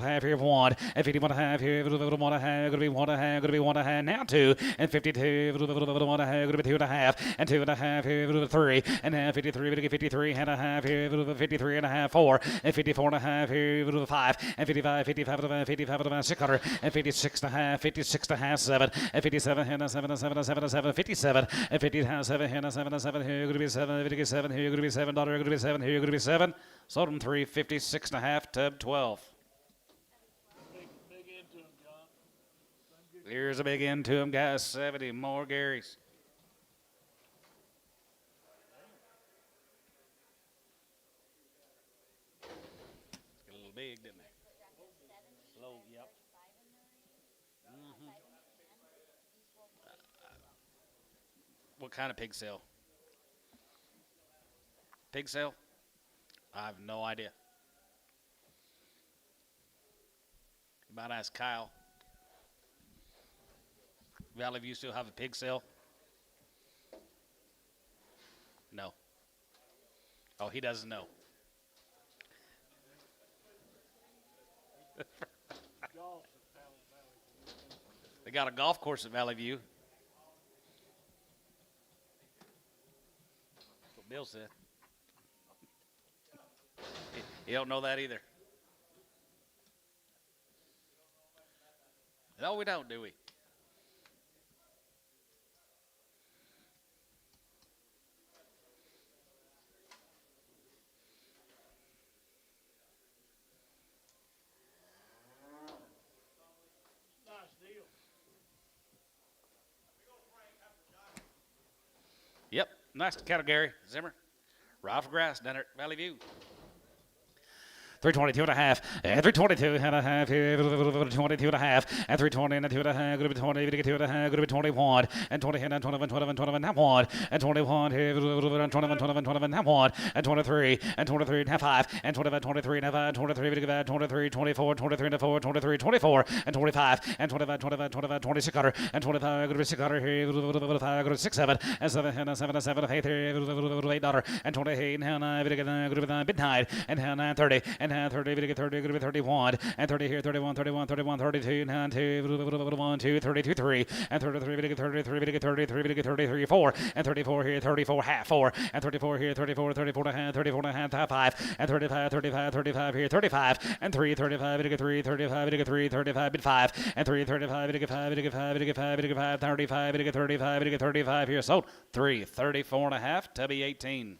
S2: half here, 1, and 51 and a half here, 1 and a half, going to be 1 and a half, going to be 1 and a half, now 2, and 52, 1 and a half, going to be 2 and a half, and 2 and a half here, 3, and now 53, 53 and a half here, 53 and a half, 4, and 54 and a half here, 5, and 55, 55 and a half, 55 and a half, 600, and 56 and a half, 56 and a half, 7, and 57, and 7, 7, 7, 7, 57, and 57, and 7, 7, here, going to be 7, 57, here, going to be $7, going to be 7, here, going to be 7, sold them 356 and a half, tub 12.
S3: Big into him, John.
S2: Here's a big end to him, guys, 70 more Garys. It's a little big, didn't it?
S1: Low, yep.
S2: What kind of pig sale? Pig sale? I have no idea. You might ask Kyle. Valley View still have a pig sale? No. Oh, he doesn't know.
S3: Golf at Valley.
S2: They got a golf course at Valley View. That's what Bill said. You don't know that either. No, we don't, do we?
S3: Nice deal.
S2: Yep, nice cattle, Gary Zimmer. Rifle grass down there at Valley View. 322 and a half, and 322 and a half, 22 and a half, and 320 and a 2 and a half, going to be 20, 2 and a half, going to be 21, and 20 and 21, 21, 21, half 1, and 21 here, 21, 21, 21, half 1, and 23, and 23 and half 5, and 25, 23 and half 5, 23, 23, 24, 23 and 4, 23, 24, and 25, and 25, 25, 25, 26 cutter, and 25, going to be 6 cutter here, 5, going to 6, 7, and 7, and 7, 7, 8, $8, and 28, and 9, going to be midnight, and 9, 30, and 30, 30, going to be 31, and 30 here, 31, 31, 31, 32, 9, 2, 1, 2, 32, 3, and 33, 33, 33, 33, 4, and 34 here, 34, half 4, and 34 here, 34, 34 and a half, 34 and a half, half 5, and 35, 35, 35 here, 35, and 3, 35, 3, 35, 3, 35, 5, and 3, 35, 5, 5, 5, 35, 35, 35 here, sold 3, 34 and a half, tubby 18.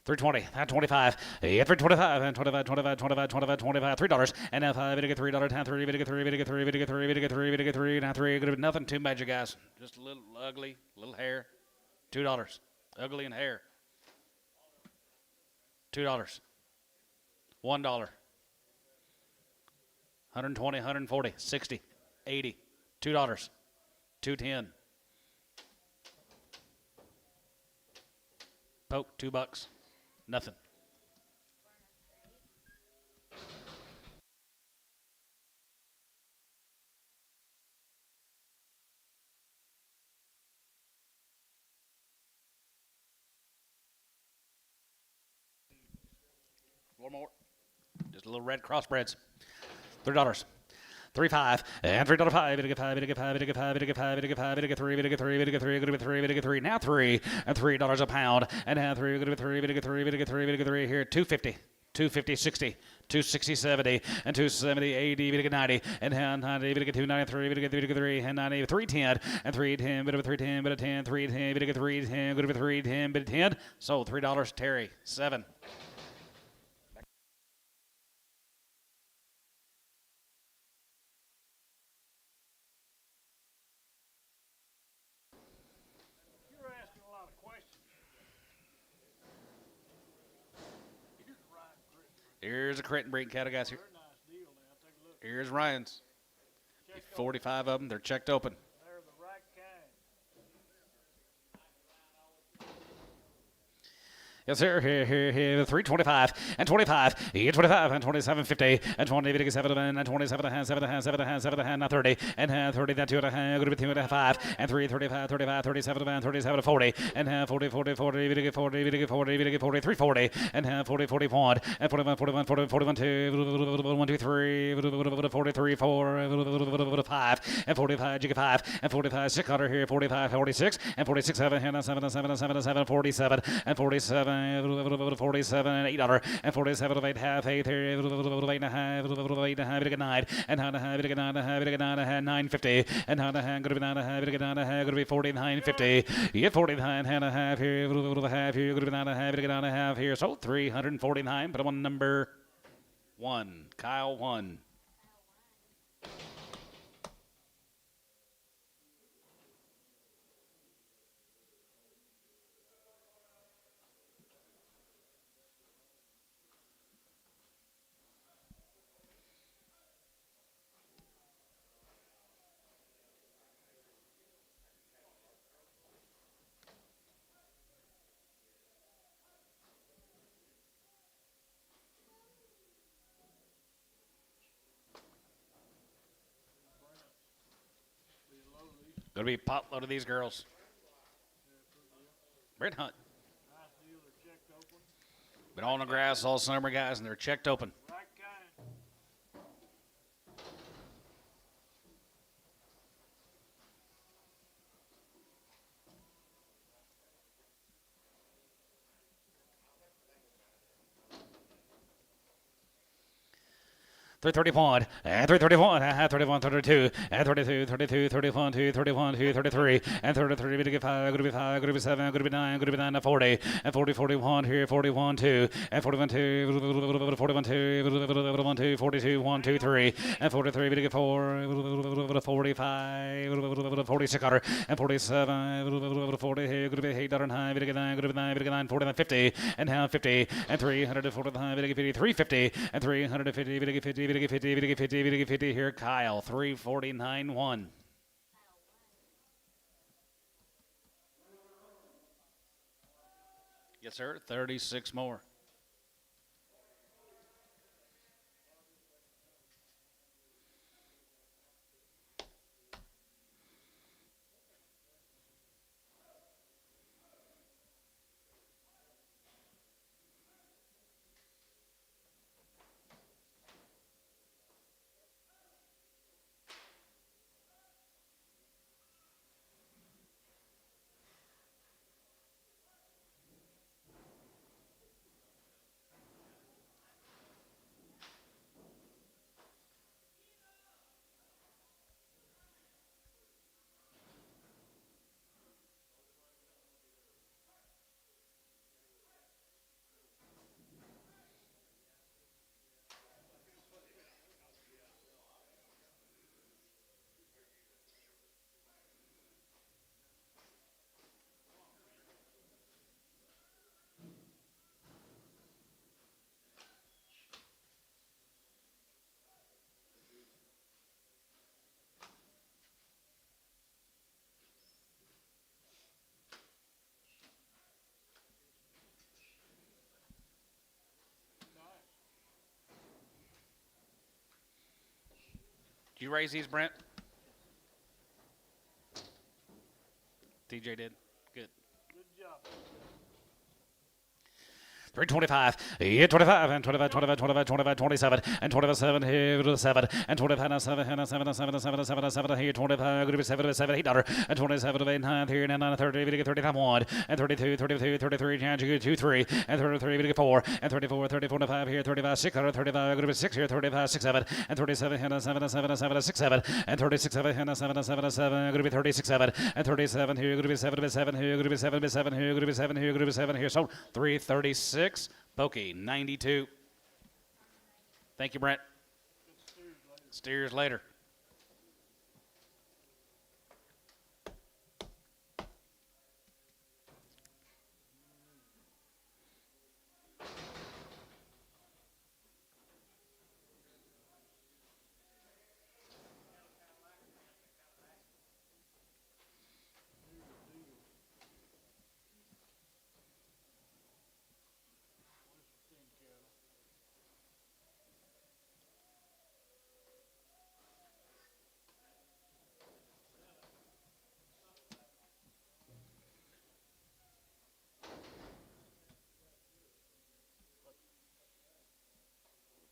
S2: $320, and 25, yeah, $325, and 25, 25, 25, 25, 25, $3, and now 5, $3, $3, 3, $3, $3, $3, $3, $3, now 3, gonna be nothing too major, guys. Just a little ugly, little hair. $2, ugly and hair. $2, $1, 120, 140, 60, 80, $2, 210. Poke, $2. Nothing. One more. Just a little red crossbreds. $3. 3-5, and $3.05. Bid to get 5, bid to get 5, bid to get 5, bid to get 5, bid to get 5, bid to get 3, bid to get 3, bid to get 3, bid to get 3, bid to get 3. Now 3, and $3 a pound, and now 3, bid to get 3, bid to get 3, bid to get 3, bid to get 3. Here, 250. 250, 60, 260, 70, and 270, 80, bid to get 90, and 90, bid to get 293, bid to get 3, and 90, 310, and 310, bid to get 310, bid to 10, 310, bid to get 310, bid to get 310, bid to 10. Sold $3, Terry, 7.
S3: You're asking a lot of questions. Here's Ryan Critt.
S2: Here's a crit and breed cattle, guys. Here.
S3: Very nice deal now. Take a look.
S2: Here's Ryan's.
S3: Checked
S2: 45 of them. They're checked open.
S3: They're the right kind.
S2: Yes, sir. Here, 325 and 25. 25 and 27.50 and 20. Bid to get 7 and 27 and 7 and 7 and 7 and 30 and 30. That 2 and a half. Going to be 2 and a half. And 3, 35, 35, 37 and 37 40 and 40, 40, 40. Bid to get 40. Bid to get 40. Bid to get 40. 340 and 40, 41 and 41, 41, 40, 41, 2, 1, 2, 3, 43, 4, 5 and 45. You get 5 and 45. 600 here. 45, 46 and 46, 7 and 7 and 7 and 7 and 7, 47 and 47. 47 and $8 and 47 of 8 half 8 here 8 and a half 8 and a half bit of 9 and how and a half bit of 9 and a half bit of 9 and a half 950 and how and a half going to be 9 and a half bit of 9 and a half going to be 49.50. You get 49 and a half here a half here going to be 9 and a half bit of 9 and a half here. So 349. Put on number 1. Kyle 1. Going to be a potload of these girls. Brent Hunt.
S3: Nice deal. They're checked open.
S2: Been on the grass all summer, guys, and they're checked open.
S3: Right kind.
S2: 331 and 331 and 31 32 and 32 32 31 2 31 2 33 and 33 going to get 5 going to be 5 going to be 7 going to be 9 going to be 9 to 40 and 40 41 here 41 2 and 41 2 41 2 42 1 2 3 and 43 going to get 4 45 46 and 47 40 here going to be 8 and 9 going to get 9 going to be 9 going to get 9 49 50 and now 50 and 345 going to get 50 350 and 350 going to get 50 50 here. Kyle 349.1. Yes, sir. 36 more. Did you raise these, Brent? TJ did. Good.
S3: Good job.
S2: 325, yeah, 25, and 25, 25, 25, 25, 27, and 27, here to 7, and 25, and 7, and 7, and 7, and 7, and 7, and 7, here, 25, going to be 7, 7, $8, and 27, 8, 9, here, and 9, 30, we get 35, 1, and 32, 32, 33, and 2, 3, and 33, we get 4, and 34, 34, 5, here, 35, 6, 35, going to be 6, here, 35, 6, 7, and 37, and 7, and 7, and 7, and 6, 7, and 36, 7, and 7, and 7, and 7, going to be 36, 7, and 37, here, going to be 7, 7, here, going to be 7, 7, here, going to be 7, here, going to be 7, here, so 336. Pokey, 92. Thank you, Brent. Steers later.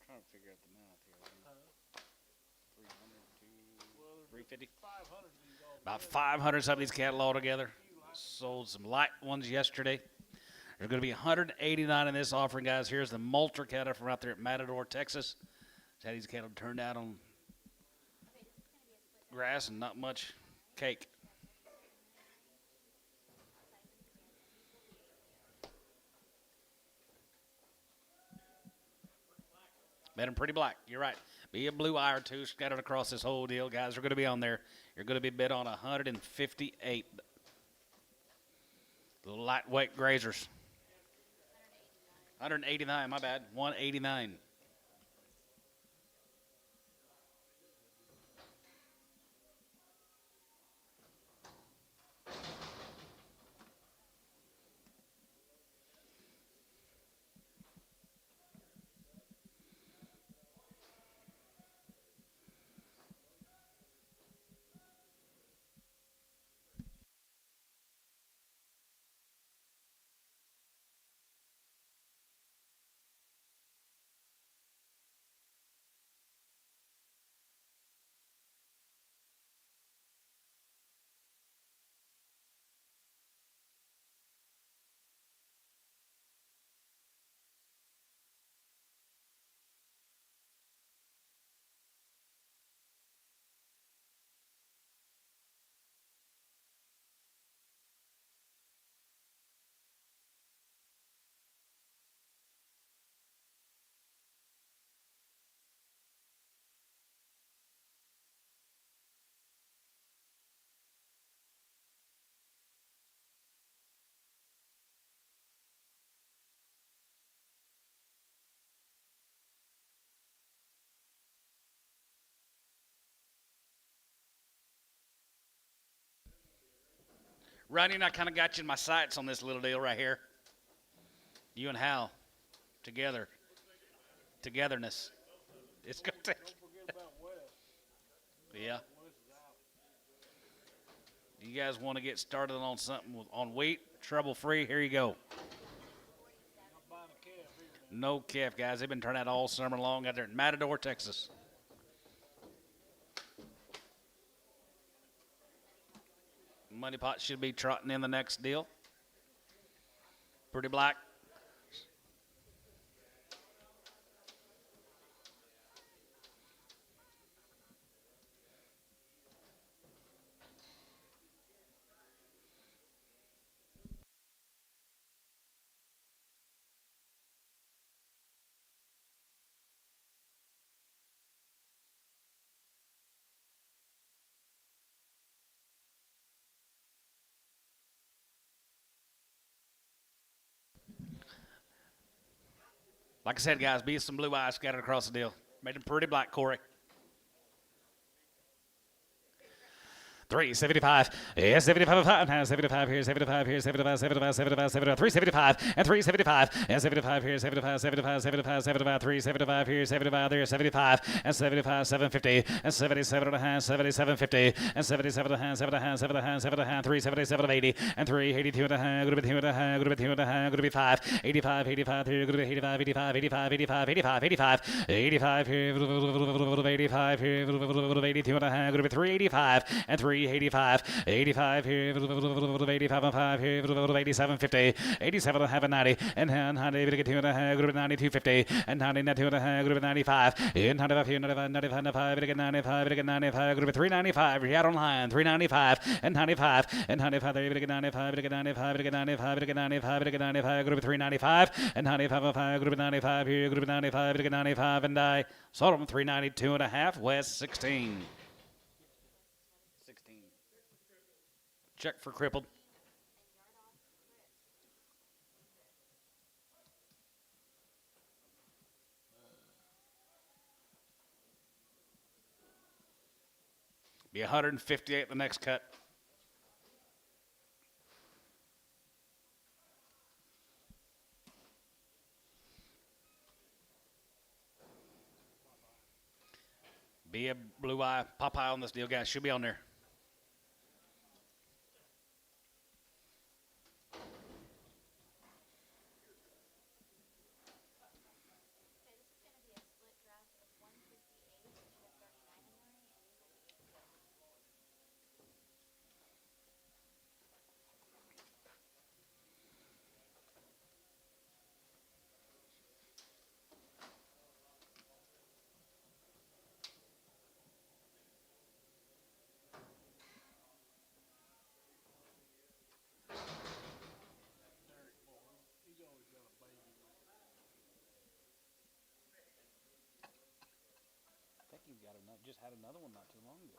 S2: Trying to figure out the math here. 300 to 350.
S3: 500 of these all
S2: About 500 some of these cattle altogether. Sold some light ones yesterday. There's going to be 189 in this offering, guys. Here's the Moulter cattle from out there at Matador, Texas. That's how these cattle turned out on grass and not much cake. Made them pretty black. You're right. Be a blue eye or two scattered across this whole deal. Guys are going to be on there. You're going to be bid on 158. Little lightweight grazers. 189, my bad. 189. Ronnie, I kind of got you in my sights on this little deal right here. You and Hal, together. Togetherness. It's going to take.
S3: Don't forget about West.
S2: Yeah.
S3: West is out.
S2: You guys want to get started on something on wheat, trouble-free? Here you go.
S3: Not buying a calf either.
S2: No calf, guys. They've been turning out all summer long out there in Matador, Texas. Money pot should be trotting in the next deal. Pretty black. Like I said, guys, be some blue eyes scattered across the deal. Made them pretty black, Corey. 375. Yes, 75 and 75 here, 75 here, 75, 75, 75, 75, 375 and 375 and 75 here, 75, 75, 75, 75, 375 here, 75 there, 75 and 75, 750 and 77 and a half, 77.50 and 77 and a half, 7 and a half, 7 and a half, 7 and a half, 377 80 and 382 and a half, going to be 2 and a half, going to be 2 and a half, going to be 5, 85, 85 here, going to be 85, 85, 85, 85, 85, 85, 85 here, 85 here, 82 and a half, going to be 385 and 385, 85 here, 85 and 5 here, 87.50, 87 and a half and 90, and 90, going to get 2 and a half, going to be 92.50, and 90, 2 and a half, going to be 95, and 95 here, 95, 95, 95, going to get 95, going to get 95, going to be 395, you're out on line, 395, and 95, and 95 there, going to get 95, going to get 95, going to get 95, going to get 95, going to get 95, going to be 395, and 95 and 5, going to be 95 here, going to be 95, going to get 95, and I sold them 392 and a half, West 16. 16. Check for crippled. Be 158 the next cut. Be a blue eye, Popeye on this deal, guys. Should be on there.
S1: I think you've got another, just had another one not too long ago.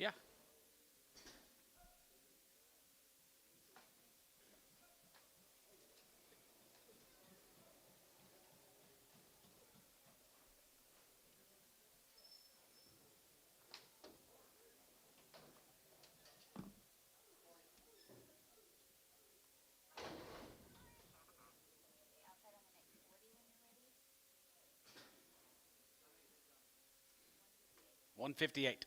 S1: Yeah. $158.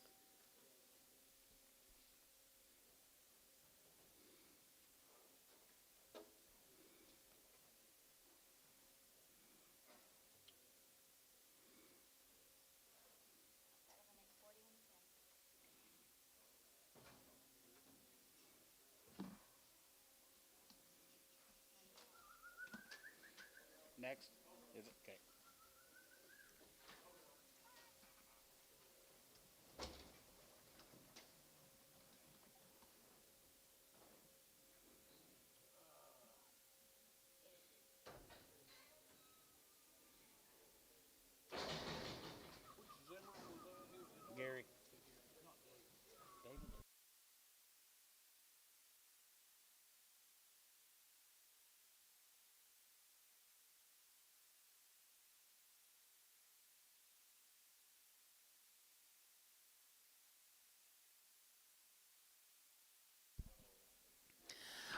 S1: Next. Is it? Okay. Gary.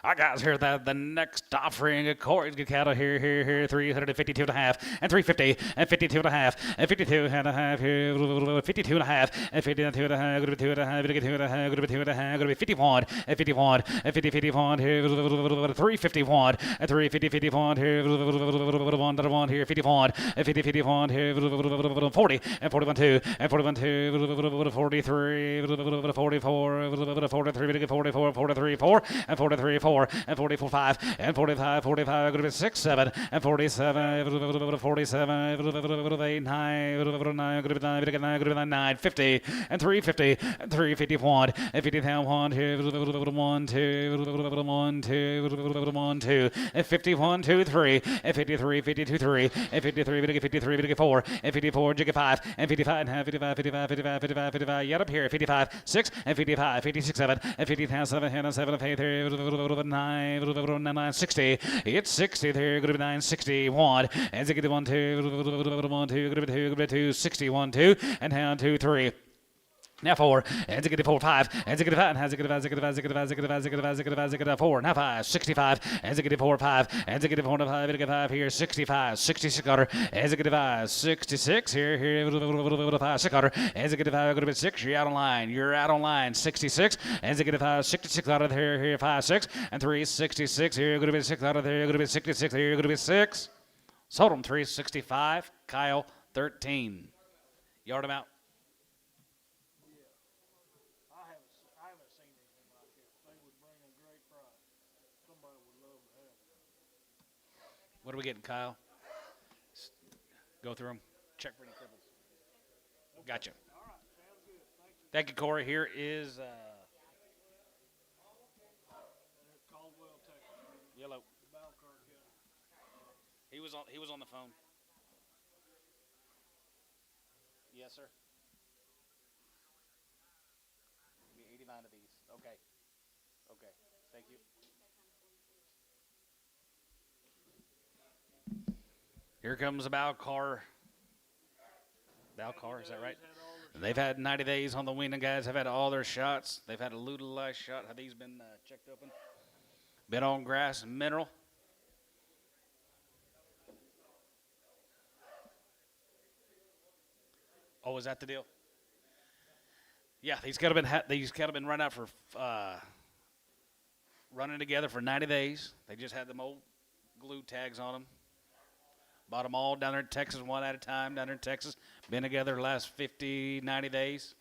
S2: All right, guys, here the next offering of Corey's good cattle here, 352 and a half, and 350, and 52 and a half, and 52 and a half here, 52 and a half, and 52 and a half, going to be 2 and a half, going to be 2 and a half, going to be 2 and a half, going to be 51, and 51, and 51 here, 351, and 351 here, 1 here, 51, and 51 here, 40, and 41 2, and 41 2, 43, 44, 43, 44, 43, 4, and 43, 4, and 44, 5, and 45, 45, going to be 6, 7, and 47, 47, 8, 9, going to be 9, 9, 50, and 350, and 351, and 50 down 1, here, 1, 2, 1, 2, 1, 2, and 51, 2, 3, and 53, 52, 3, and 53, 53, 4, and 54, 5, and 55, and 55, 55, 55, 55, 55, yet up here, 55, 6, and 55, 56, 7, and 50 down 7, and 7, and 9, 9, 60, it's 60 there, going to be 9, 61, and 61, 2, 1, 2, going to be 2, 61, 2, and down 2, 3. Now 4, and 4, 5, and 5, and 4, now 5, 65, and 4, 5, and 4, 5 here, 65, 66 order, and 5, 66 here, 5, 6 order, and 5, going to be 6, you're out on line, 66, and 5, 66 out of here, 5, 6, and 3, 66 here, going to be 6 out of there, going to be 66 here, going to be 6, sold them 365, Kyle 13, yard them out.
S3: I haven't seen anything like it. They would bring a great price. Somebody would love to have it.
S2: What are we getting, Kyle? Go through them. Check for any cribbles. Gotcha.
S3: All right, sounds good.
S2: Thank
S3: Thank you.
S2: you, Corey. Here is
S3: Caldwell, Texas.
S2: yellow.
S3: Balcar County.
S2: He was on the phone. Yes, sir. 89 of these. Okay. Okay. Thank you. Here comes a Balcar. Balcar, is that right? They've had 90 days on the weaning, guys. Have had all their shots. They've had a utilized shot. Have these been checked open? Been on grass and mineral. Oh, is that the deal? Yeah, these cattle been run out for running together for 90 days. They just had them old glue tags on them. Bought them all down there in Texas, one at a time down there in Texas. Been together the last 50, 90 days.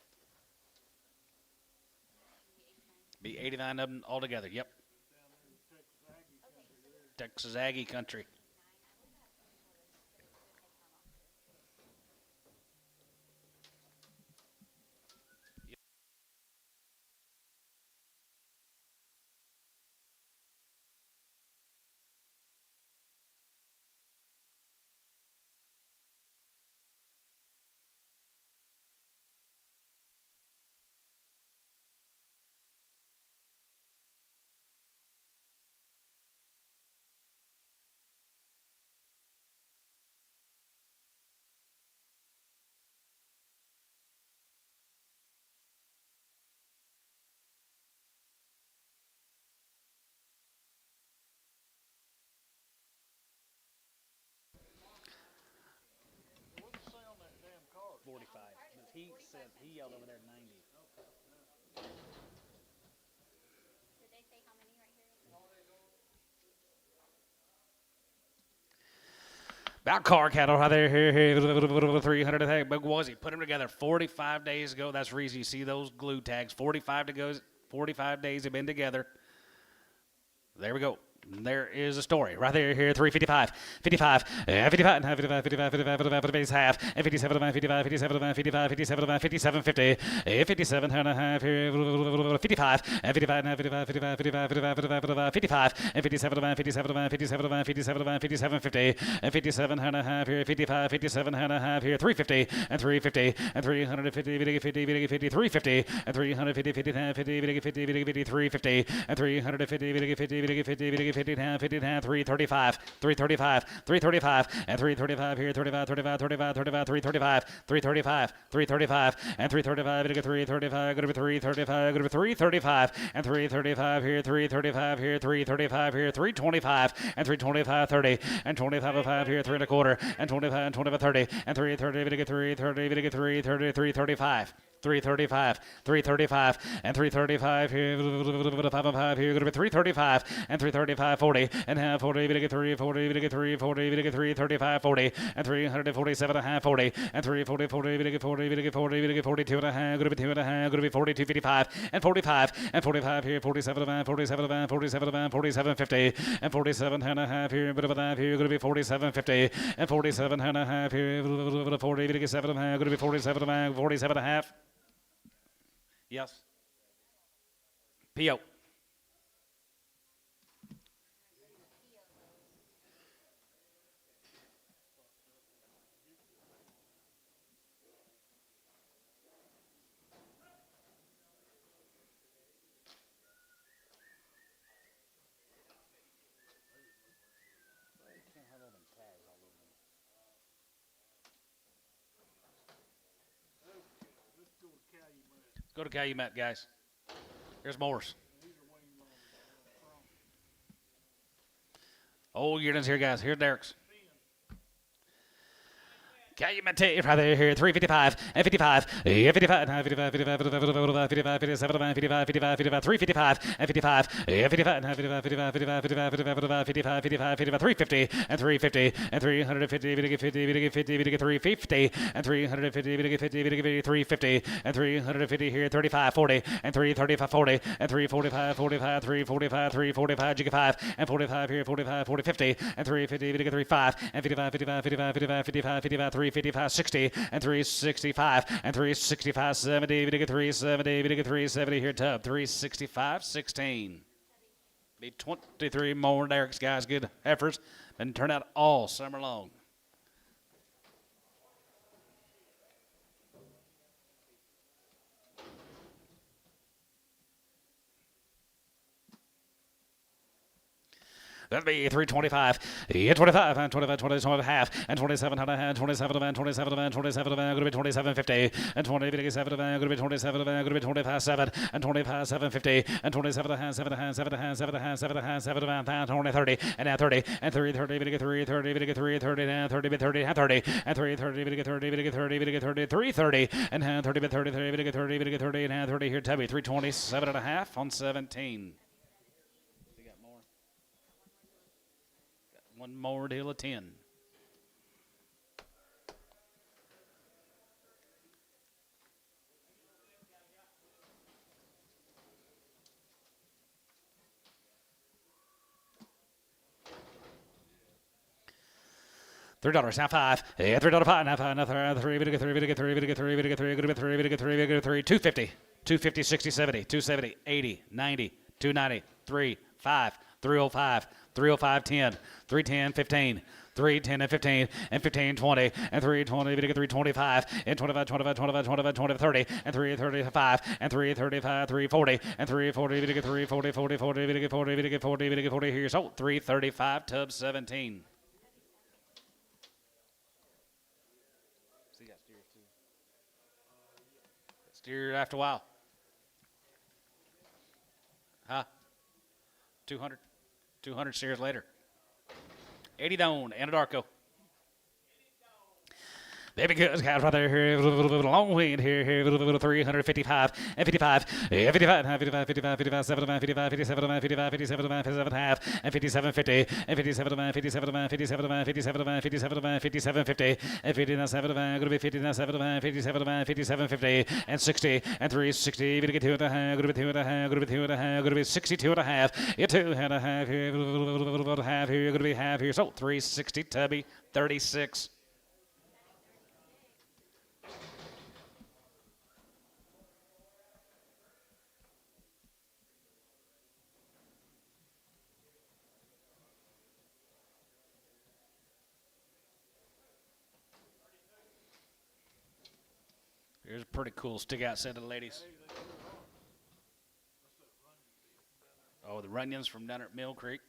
S2: Be 89 of them all together. Yep. Texas Aggie country.
S3: What'd you say on that damn card?
S2: 45. He said he yelled over there 90.
S4: Did they say how many right here?
S2: About car cattle right there, here, 300 a tag. But was he put them together 45 days ago? That's the reason you see those glue tags. 45 days they've been together. There we go. There is a story right there, here, 355, 55, 55, 55, 55, 55, 55, half, and 57, 55, 57, 55, 57, 57, 50, 57 and a half, here, 55, and 55, 55, 55, 55, 55, 55, and 57, 57, 57, 57, 57, 50, and 57 and a half, here, 55, 57 and a half, here, 350, and 350, and 350, 50, 50, 50, 350, and 350, 50, 50, 50, 50, 350, and 350, 50, 50, 50, 50, 50 and a half, 50 and a half, 335, 335, 335, and 335 here, 35, 35, 35, 35, 335, 335, 335, and 335, going to 335, going to be 335, going to be 335, and 335 here, 335 here, 335 here, 325, and 325, 30, and 25 5 here, 3 and a quarter, and 25, and 25, 30, and 330, going to get 330, going to get 330, 335. 335, 335, and 335 here, 5 and 5 here, going to be 335, and 335, 40, and half 40, going to get 340, going to get 340, going to get 335, 40, and 347 and a half, 40, and 340, 40, going to get 40, going to get 40, going to get 42 and a half, going to be 2 and a half, going to be 42, 55, and 45, and 45 here, 47 and a half, 47 and a half, 47 and a half, 47, 50, and 47 and a half here, bit of a half here, going to be 47, 50, and 47 and a half here, 40, going to get 7 and a half, going to be 47 and a half, 47 and a half. Yes. P.O. Go to Calumet, guys. Here's Morris. Oh, Yearden's here, guys. Here's Derek's. Calumet right there, here, 355, and 55, 55, 55, 55, 55, 55, 57, 55, 55, 55, 355, and 55, 55, 55, 55, 55, 55, 55, 55, 55, 350, and 350, and 350, 50, 50, 350, and 350, 50, 350, and 350 here, 35, 40, and 335, 40, and 345, 45, 345, 345, jiggy 5, and 45 here, 45, 40, 50, and 350, 35, and 55, 55, 55, 55, 55, 55, 355, 60, and 365, and 365, 70, we get 370, we get 370 here, Tub, 365, 16. Be 23 more Derek's, guys, good heifers, and turn out all summer long. That'd be 325, 25, and 25, 27 and a half, and 27 and a half, 27 and 27 and 27 and going to be 27.50, and 27 and going to be 27 and going to be 25 7, and 25 750, and 27 and a half, 7 and a half, 7 and a half, 7 and a half, 7 and a half, 7 and a half, 20 30, and now 30, and 330, we get 330, we get 330, and 30 bit 30, and 30, and 330, we get 30, we get 30, we get 30, 330, and 30 bit 30, 30, we get 30, we get 30, and 30 here, Tubby, 327 and a half on 17. One more deal of 10. $3, half 5, yeah, $3, half 5, another 3, we get 3, we get 3, we get 3, we get 3, we get 3, we get 3, we get 3, 250, 250, 60, 70, 270, 80, 90, 290, 3, 5, 305, 305, 10, 310, 15, 310 and 15, and 15, 20, and 320, we get 325, and 25, 25, 25, 25, 25, 30, and 335, and 335, 340, and 340, we get 340, 40, 40, we get 40, we get 40, we get 40 here. So 335, Tub 17. See, got steers too. Steer after a while. Huh? 200. 200 steers later. 80 down, Anadarko. Baby good cows right there, here, a long way in here, 355, and 55, 55, 55, 55, 55, 75, 55, 57, 55, 57, 57, half, and 57, 50, and 57, 57, 57, 57, 57, 57, 50, and 57, going to be 57, 57, 57, 50, and 60, and 360, going to get 2 and a half, going to be 2 and a half, going to be 2 and a half, going to be 62 and a half, 2 and a half here, half here, going to be half here, so 360, Tubby, 36. Here's a pretty cool stick out set of the ladies. Oh, the Runyons from down at Mill Creek.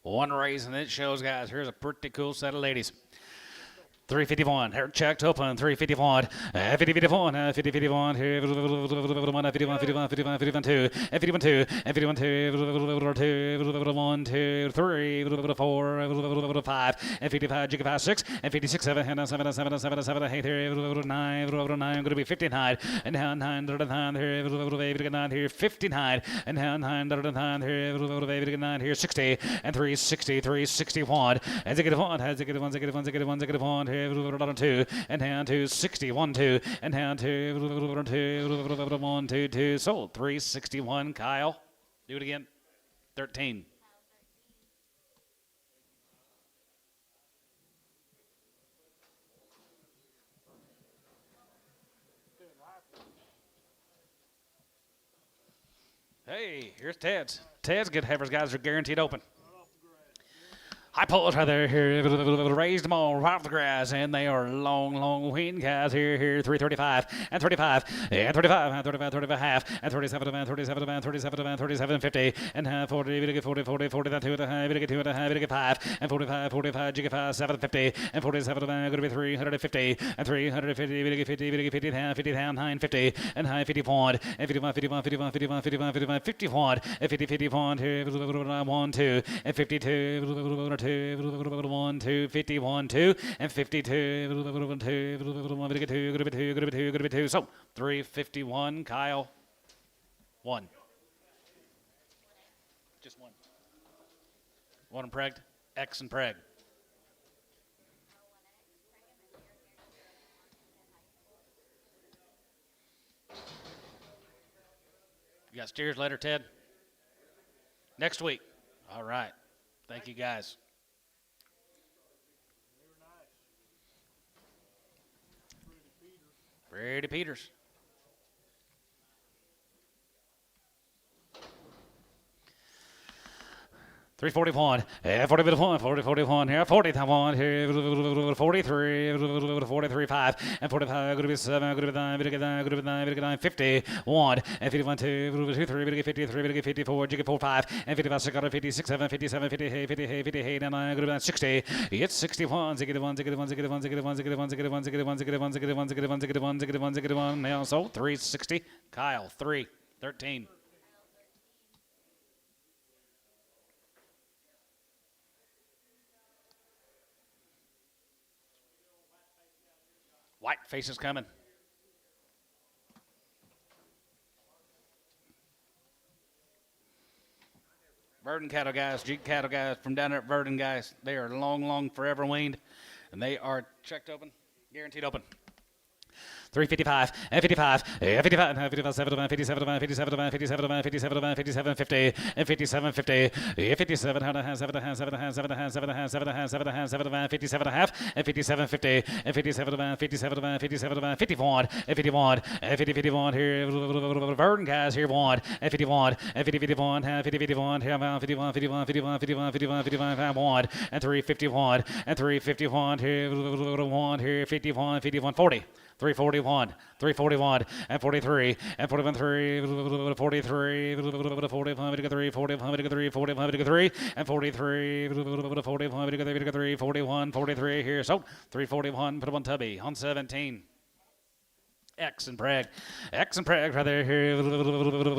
S2: One race, and it shows, guys. Here's a pretty cool set of ladies. 351, her checked open, 351, 50-51, 50-51, 51, 51, 51, 51, 52, 51, 2, 51, 2, 1, 2, 3, 4, 5, 55, 55, 6, and 56, 7, 7, 7, 7, 7, 8, 9, 9, going to be 59, and now 9, 9, here, 9, here, 59, and now 9, 9, here, 9, here, 60, and 360, 361, and they get one, has they get one, they get one, they get one, they get one, 2, and down to 61, 2, and down to 2, 1, 2, 2, sold. 361, Kyle. Do it again. 13. Hey, here's Ted's. Ted's good heifers, guys, are guaranteed open. High pulls right there, here, raised them all right off the grass, and they are long weaned guys here, 335, and 35, and 35, and 35, 35 half, and 37, and 37, and 37, and 37, 50, and 40, 40, 40, 40, 2 and a half, 2 and a half, 5, and 45, 45, 7, 50, and 47, going to be 350, and 350, 50, 50, 50, 9, 50, and high 50 pond, and 51, 51, 51, 51, 51, 51, 50 pond, and 50, 50 pond here, 1, 2, and 52, 1, 2, 51, 2, and 52, 2, so 351, Kyle, 1. Just 1. 1 and pregged, X and preg. You got steers later, Ted? Next week. All right. Thank you, guys. Brady Peters. Three 41, 41, 41 here, 41 here, 43, 43, 5, and 45, going to be 7, going to be 9, going to be 9, 50, 1, and 51, 2, 2, 3, 53, 54, 4, 5, and 55, 6, 56, 7, 57, 58, 58, 58, and 9, going to be 60, it's 61, 61, 61, 61, 61, 61, 61, 61, 61, 61, 61, 61, 61, 61, now, so 360, Kyle, 3, 13. White faces coming. Verdon cattle guys, Jeep cattle guys from down there at Verdon guys. They are long, forever weaned, and they are checked open, guaranteed open. 355, and 55, and 55, and 57, 57, 57, 57, 57, 57, 50, and 57, 50, 57, 7, 7, 7, 7, 7, 7, 7, 7, 7, 57 and a half, and 57, 50, and 57, 57, 57, 51, and 51, and 50, 51 here, Verdon guys here, 1, and 51, and 50, 51, and 50, 51, here, 51, 51, 51, 51, 51, 51, 1, and 351, and 351 here, 1 here, 51, 51, 40. 341, 341, and 43, and 41, 3, 43, 45, 3, 45, 3, 45, 3, and 43, 45, 3, 41, 43 here. So 341, put 1 tubby on 17. X and Prague right there here,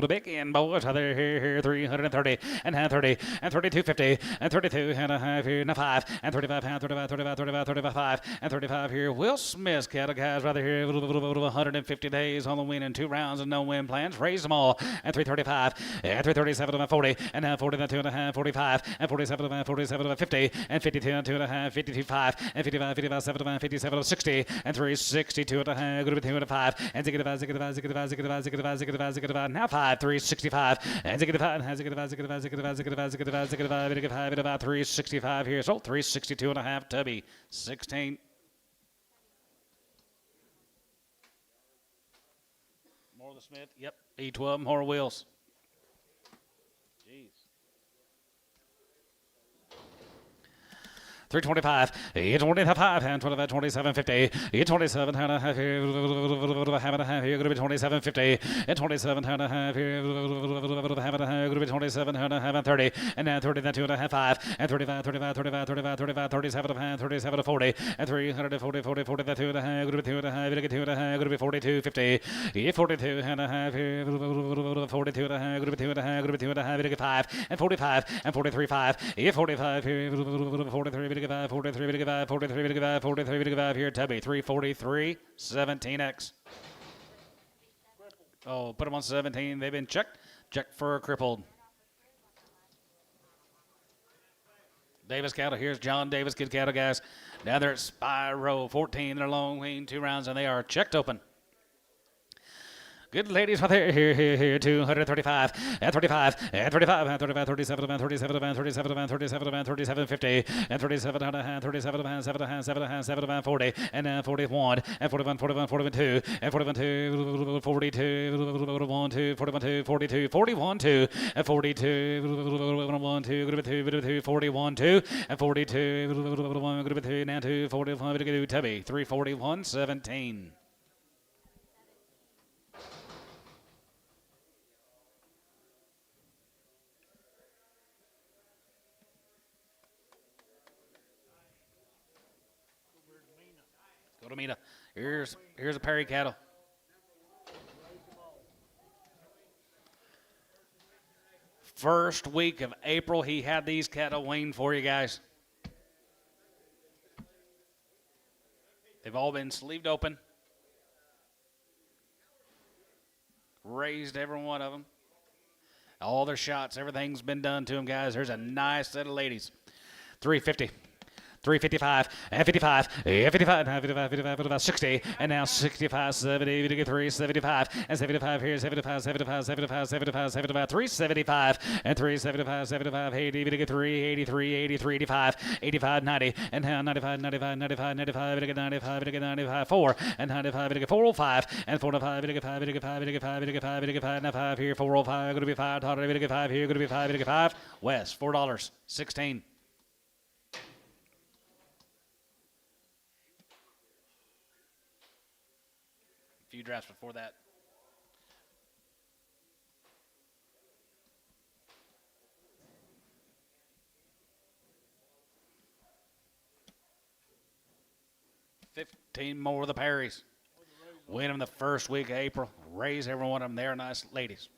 S2: big and boys right there here, 330 and 30 and 3250 and 32 and a half here, and a 5 and 35 and 35, 35, 35, 35 and 35 here. Will Smith's cattle guys right there here, 150 days on the win and 2 rounds and no win plans. Raise them all and 335 and 337 and 40 and 40 and 2 and a half, 45 and 47 and 47 and 50 and 52 and 2 and a half, 52 5 and 55, 55, 7 and 57 and 60 and 362 and a half, good to be 2 and a 5. And zigga-divide, zigga-divide, zigga-divide, zigga-divide, zigga-divide, zigga-divide, zigga-divide. Now 5, 365. And zigga-divide, and zigga-divide, zigga-divide, zigga-divide, zigga-divide, zigga-divide, zigga-divide, zigga-divide, 365 here. So 362 and a half, tubby, 16. More of the Smith. Yep. E12, more wheels. Jeez. 325, 825, and 25, 2750, 827 and a half here, have and a half here, going to be 2750, and 27 and a half here, have and a half, going to be 27 and a half and 30, and now 30, then 2 and a half, 5, and 35, 35, 35, 35, 35, 37 and a half, 37 to 40, and 340, 40, 40, then 2 and a half, going to be 2 and a half, going to get 2 and a half, going to be 42, 50, 42 and a half here, 42 and a half, going to be 2 and a half, going to be 2 and a half, going to get 5, and 45, and 43, 5, 45 here, 43, 43, 43, 43, 43 here, Tubby, 343, 17X. Oh, put them on 17. They've been checked. Checked for crippled. Davis cattle. Here's John Davis, kid cattle, guys. Down there at Spyro, 14. They're long wing, 2 rounds, and they are checked open. Good ladies, here, 235, and 35, and 35, and 35, 37, and 37, and 37, and 37, and 37, 50, and 37, and a half, 37, and 7, and 7, and 7, and 40, and 41, and 41, 41, 41, 2, and 41, 2, 42, 41, 2, 41, 2, 42, 41, 2, and 42, 1, 2, 2, 41, 2, and 42, 1, 2, now 2, 45, Tubby, 341, 17. Go to Mina. Here's a Perry cattle. First week of April, he had these cattle weaned for you guys. They've all been sleeved open. Raised every one of them. All their shots, everything's been done to them, guys. There's a nice set of ladies. 350. 355, and 55, and 55, and 55, 55, 55, 60, and now 65, 70, 73, 75, and 75 here, 75, 75, 75, 75, 75, 375, and 375, 75, 80, 3, 83, 83, 85, 85, 90, and now 95, 95, 95, 95, 95, 95, 4, and 95, 405, and 405, 85, 85, 85, 85, 85, now 5 here, 405, going to be 5, 5 here, going to be 5, 5, West, $4, 16. Few drafts before that. $15 more of the Perrys. Win them the first week of April. Raise every one of them. They're nice ladies.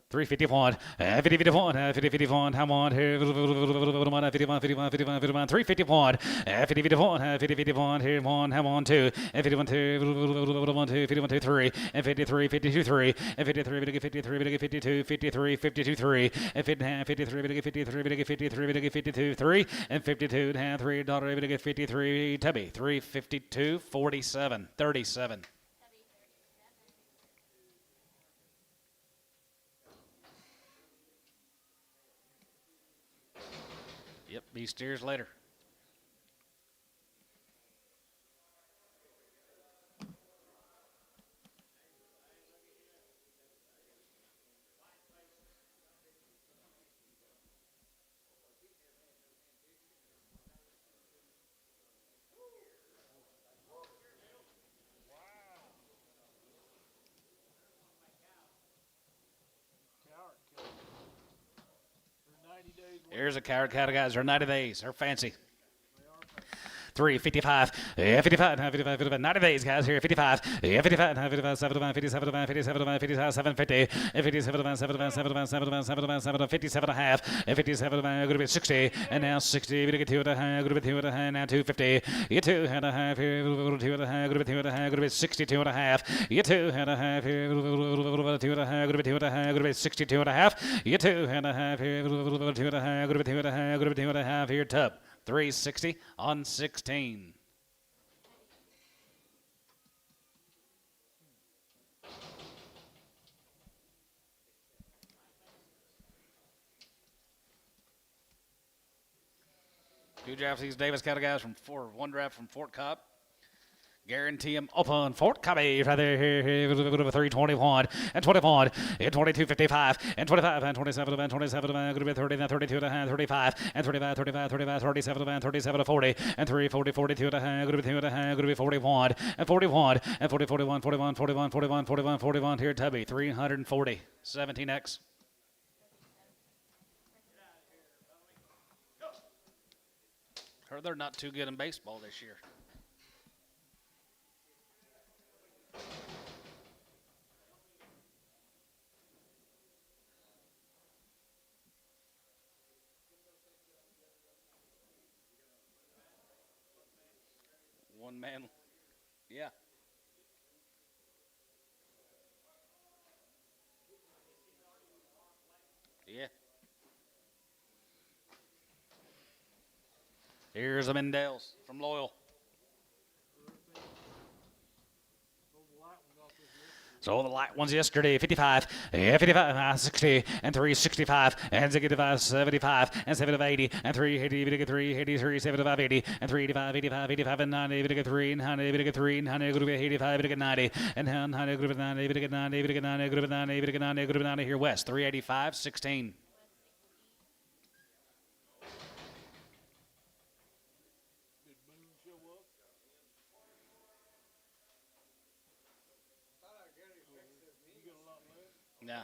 S2: 351, 50, 51, 50, 51, come on, 51, 51, 51, 51, 351, 50, 51, 50, 51, here, 1, come on, 2, and 51, 2, 1, 2, 51, 2, 3, and 53, 52, 3, and 53, 53, 52, 53, 52, 3, and 53, 53, 53, 52, 3, and 52, $3, 53, Tubby, 352, 47, 37. Yep, be steers later. Here's a cattle guys. They're 90 days. They're fancy. 355, 55, 55, 55, 90 days, guys. Here, 55, 55, 55, 75, 57, 57, 57, 750, 57, 7, 7, 7, 7, 7, 57 and a half, 57, going to be 60, and now 60, we get 2 and a half, going to be 2 and a half, now 250, you 2 and a half here, 2 and a half, going to be 2 and a half, going to be 62 and a half, you 2 and a half here, 2 and a half, going to be 2 and a half, going to be 62 and a half, you 2 and a half here, 2 and a half, going to be 2 and a half, going to be 2 and a half here, Tub. 360 on 16. Two drafts, these Davis cattle guys from one draft from Fort Cobb. Guarantee him open. Fort Cubby right there. Here, 321 and 21 and 22.55 and 25 and 27 and 27 and going to be 30 and 32 and 35 and 35, 35, 35, 37 and 37 to 40 and 3, 40, 42 and going to be 2 and going to be 41 and 41 and 40, 41, 41, 41, 41, 41, 41 here, Tubby. 340. 17X. Heard they're not too good in baseball this year. One man, yeah. Yeah. Here's the Mendel's from Loyal. So the light ones yesterday, 55, 55, 60, and 365, and 65, 75, and 75, 80, and 380, 3, 83, 75, 80, and 385, 85, 85, and 90, 3, 90, 3, 90, 85, 90, and 90, 90, 90, 90, 90, 90, 90 here West, 385, 16. Yeah.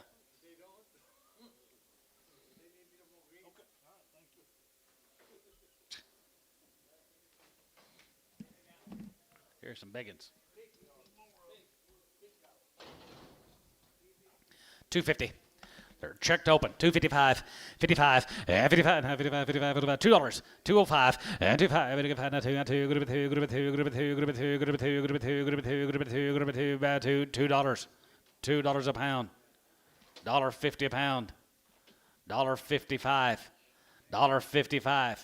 S2: Here's some biggins. 250. They're checked open. 255, 55, 55, 55, 55, $2, 205, and 25, and 2, group of 2, group of 2, group of 2, group of 2, group of 2, group of 2, group of 2, group of 2, group of 2, about $2, $2 a pound. $1.50 a pound. $1.55. $1.55.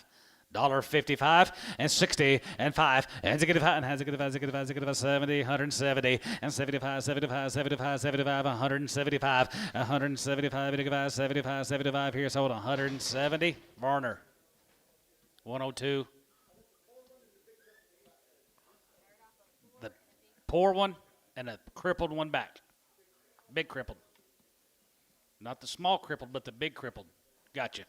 S2: $1.55 and 60 and 5 and 65 and 70, 170 and 75, 75, 75, 75, 175, 175, 75, 75 here sold 170. Varner 102. The poor one and a crippled one back. Big crippled. Not the small crippled, but the big crippled. Gotcha.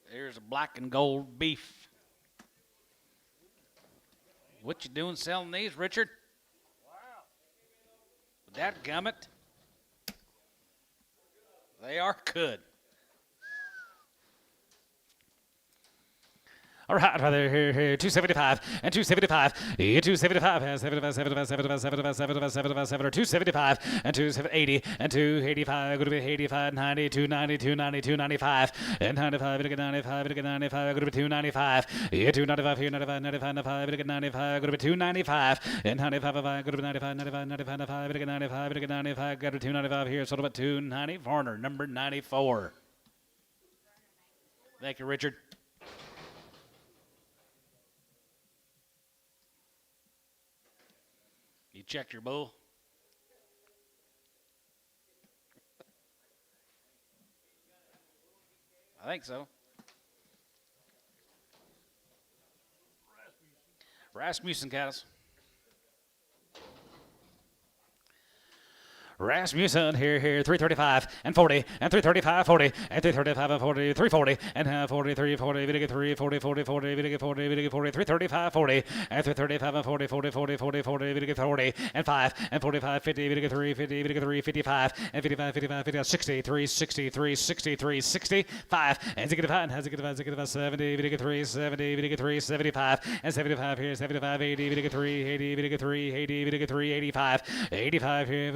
S2: There's a black and gold beef. What you doing selling these, Richard? Wow. Dadgummit. They are good. All right, here, 275 and 275, 275, 75, 75, 75, 75, 75, 75, 275 and 280 and 285, going to be 85, 90, 290, 290, 295, and 95, 95, 95, going to be 295, 295 here, 95, 95, 95, 95, going to be 295, and 95, going to be 95, 95, 95, 95, 95, 95, got to 295 here, sort of a 290, Varner, number 94. Thank you, Richard. You checked your bull? I think so. Rasmussen cows. Rasmussen here, 335 and 40 and 335, 40 and 335 and 40, 340 and 43, 40, 3, 40, 40, 40, 40, 40, 335, 40 and 335 and 40, 40, 40, 40, 40, 40 and 5 and 45, 50, 3, 50, 3, 55 and 55, 55, 55, 63, 63, 63, 65 and 65 and 65, 70, 3, 70, 3, 75 and 75 here, 75, 80, 3, 80, 3, 80, 3, 85, 85 here,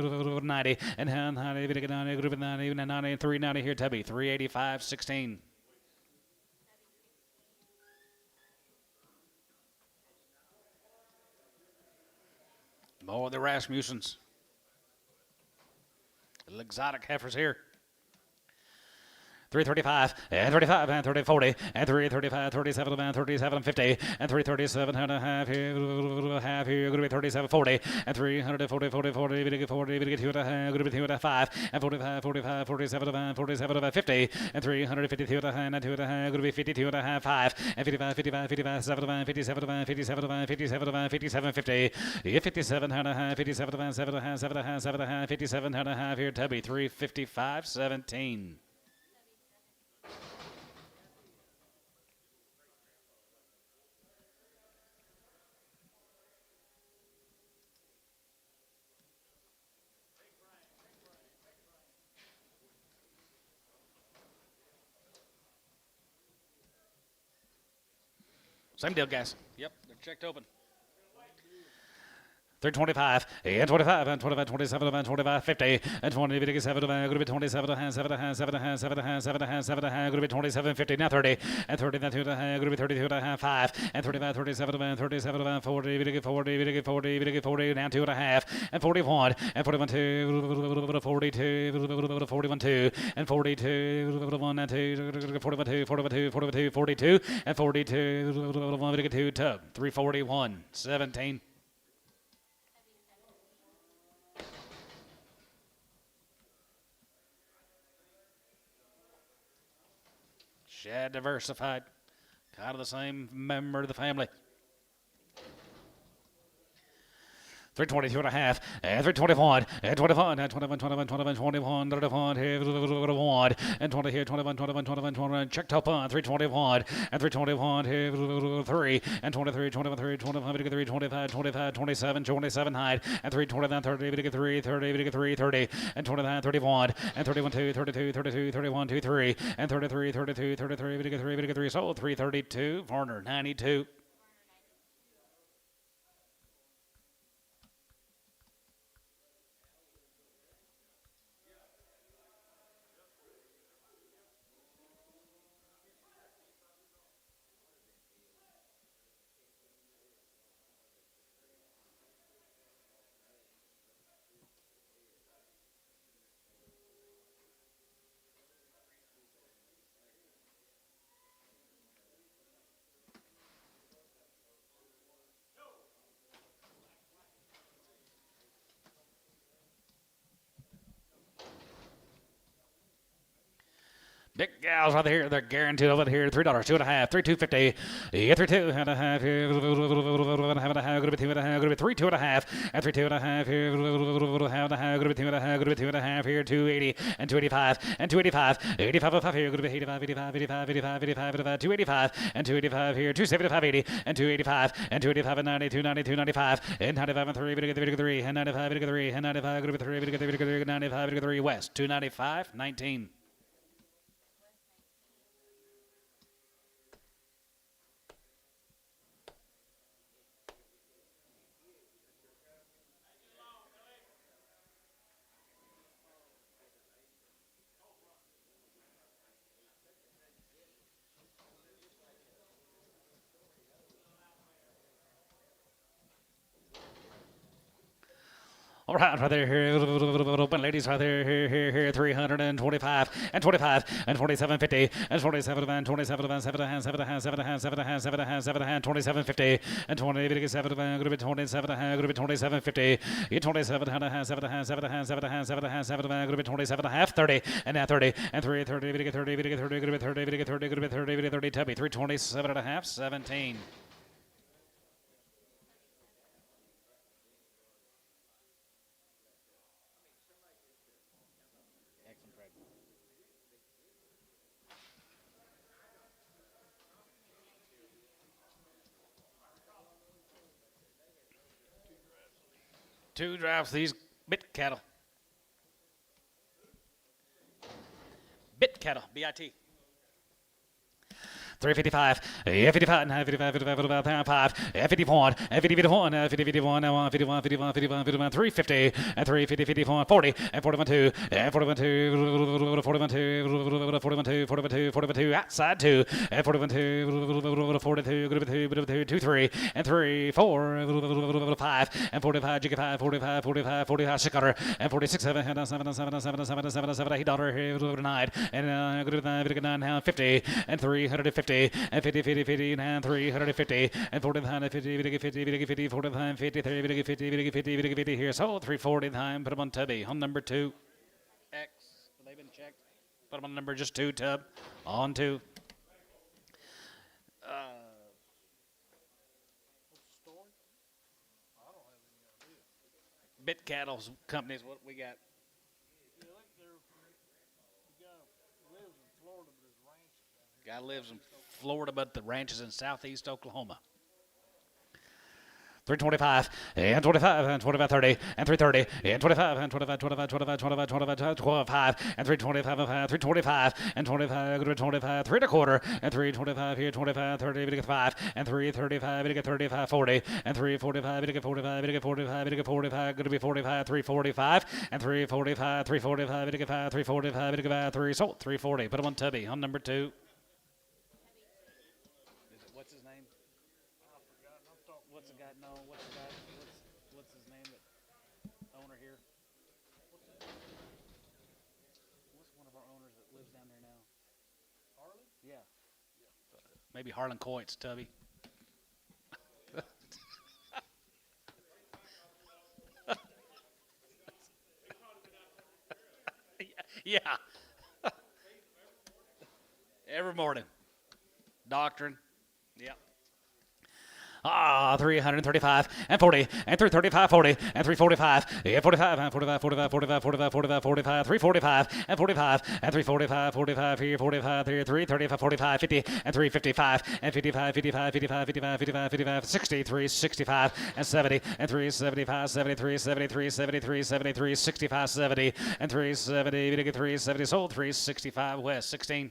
S2: 90 and 90, 90, group of 90, 90, 390 here, Tubby, 385, 16. More of the Rasmussens. Little exotic heifers here. 335 and 35 and 30 40 and 335 37 and 37 50 and 337 and a half here going to be 37 40 and 340 40 40 40 40 2 and a half going to be 2 and a 5 and 45 45 47 and 47 50 and 352 and a half and 2 and a half going to be 52 and a half 5 and 55 55 55 7 and 57 and 57 and 57 and 57 50 57 and a half 57 and 7 and a half 7 and a half 7 and a half 57 and a half here Tubby 355 17. Same deal, guys.
S1: Yep, they're checked open.
S2: 325 and 25 and 25 27 and 25 50 and 20 57 and going to be 27 and 7 and 7 and 7 and 7 and 7 and going to be 27 50 now 30 and 30 and 2 and going to be 32 and a half 5 and 35 37 and 37 and 40 40 40 40 now 2 and a half and 41 and 41 2 42 41 2 and 42 1 and 2 41 2 41 2 41 2 42 and 42 1 2 tub 341 17. Shad diversified, kind of the same member of the family. 322 and a half, and 321, and 21, and 21, 21, 21, 21, 31, here, 1, and 20 here, 21, 21, 21, 21, checked up on 321, and 321 here, 3, and 23, 21, 3, 25, 3, 25, 25, 27, 27 height, and 329, 30, 3, 30, 3, 30, and 29, 31, and 31, 2, 32, 32, 31, 2, 3, and 33, 32, 33, 3, so 332, 492. Big gals right here, they're guaranteed over here. $3, 2.5, 3 250, yeah, 3 2 and a half here, and a half, going to be 2 and a half, going to be 3 2 and a half, and 3 2 and a half here, and a half, going to be 2 and a half, going to be 2 and a half here, 280 and 285 and 285, 85 and 5 here, going to be 85, 85, 85, 85, 85, 85, 285 and 285 here, 275, 80 and 285 and 285 and 90, 290, 295 and 95 and 3, 3 and 95, 3 and 95, going to be 3, 95, 3 West, 295, 19. All right, right there, here, open ladies, right there, here, 325 and 25 and 27 50 and 27 and 27 and 7 and 7 and 7 and 7 and 7 and 7 and 27 50 and 27 and going to be 27 and going to be 27 50, 27 and a half 7 and 7 and 7 and 7 and 7 and going to be 27 and a half 30 and now 30 and 3 30 30 30 30 30 30 30 30 30 30 Tubby 327 and a half 17. Two drafts these bit cattle. Bit cattle, B-I-T. 355, 55, 55, 55, 55, 51, 51, 51, 51, 51, 51, 51, 350, and 350, 51, 40, and 41, 2, and 41, 2, 41, 2, 41, 2, 41, 2, 41, 2, outside 2, and 41, 2, 42, 2, 3, and 3, 4, 5, and 45, jiggy 5, 45, 45, 45, 600, and 46, 7, 7, 7, 7, 7, 7, 7, 7, $8, 9, and 9, 50, and 350, and 50, 50, 50, and 350, and 45, 50, 50, 50, 50, 45, 53, 50, 50, 50, 50, 50, here. So 340 time, put them on Tubby. On number 2. X. Have they been checked? Put them on number just 2, Tub. On 2.
S3: What's the story? I don't have any idea.
S2: Bit Cattle's company is what we got.
S3: Yeah, the guy lives in Florida, but his ranch is down here.
S2: Guy lives in Florida, but the ranch is in southeast Oklahoma. 325, and 25, and 25, 30, and 330, and 25, and 25, 25, 25, 25, 25, 12, 5, and 325, 325, and 25, 25, 3 1/4, and 325 here, 25, 30, 5, and 335, 35, 40, and 345, 45, 45, 45, going to be 45, 345, and 345, 345, 5, 345, 3, sold, 340. Put them on Tubby, on number 2. What's his name? What's the guy? No, what's the guy? What's his name? That owner here. What's one of our owners that lives down there now?
S3: Harlan?
S2: Yeah. Maybe Harlan Coit's, Tubby. Yeah. Every morning. Doctrine. Yep. 335, and 40, and 335, 40, and 345, and 45, and 45, 45, 45, 45, 45, 45, 345, and 45, and 345, 45, here, 45, here, 335, 45, 50, and 355, and 55, 55, 55, 55, 55, 55, 60, 365, and 70, and 375, 73, 73, 73, 73, 65, 70, and 370, 370, sold, 365, West, 16.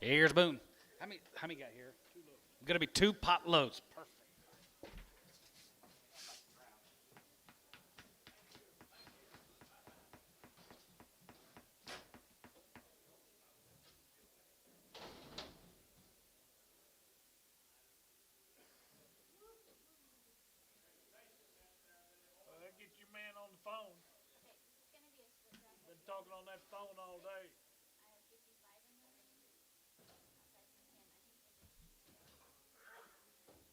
S2: Here's Boone. How many got here? 2 loads. Going to be 2 pot loads. Perfect.
S3: Get your man on the phone.
S4: It's gonna be a split rack.
S3: Been talking on that phone all day.
S4: I have 55 in there. Aside from him, I think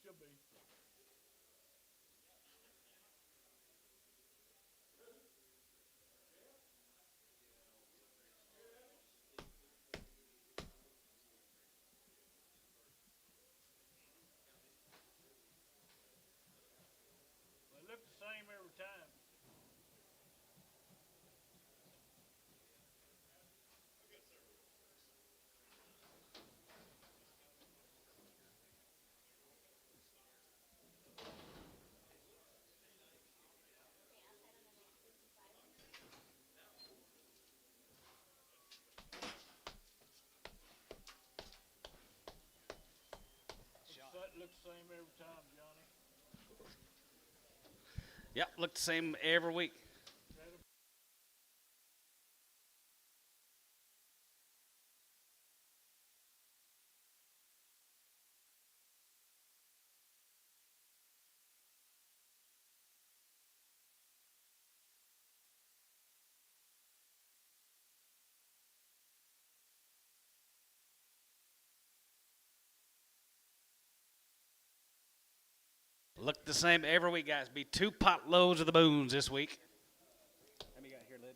S3: Should be. They look the same every time. Looks the same every time, Johnny.
S2: Yep, look the same every week. Look the same every week, guys. Be 2 pot loads of the boons this week.
S1: How many you got here, Lid?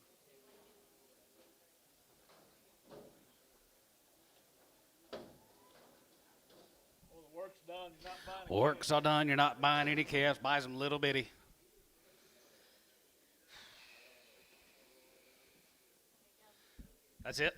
S3: Well, the work's done. You're not buying a
S2: Work's all done. You're not buying any calves. Buy some little bitty. That's it.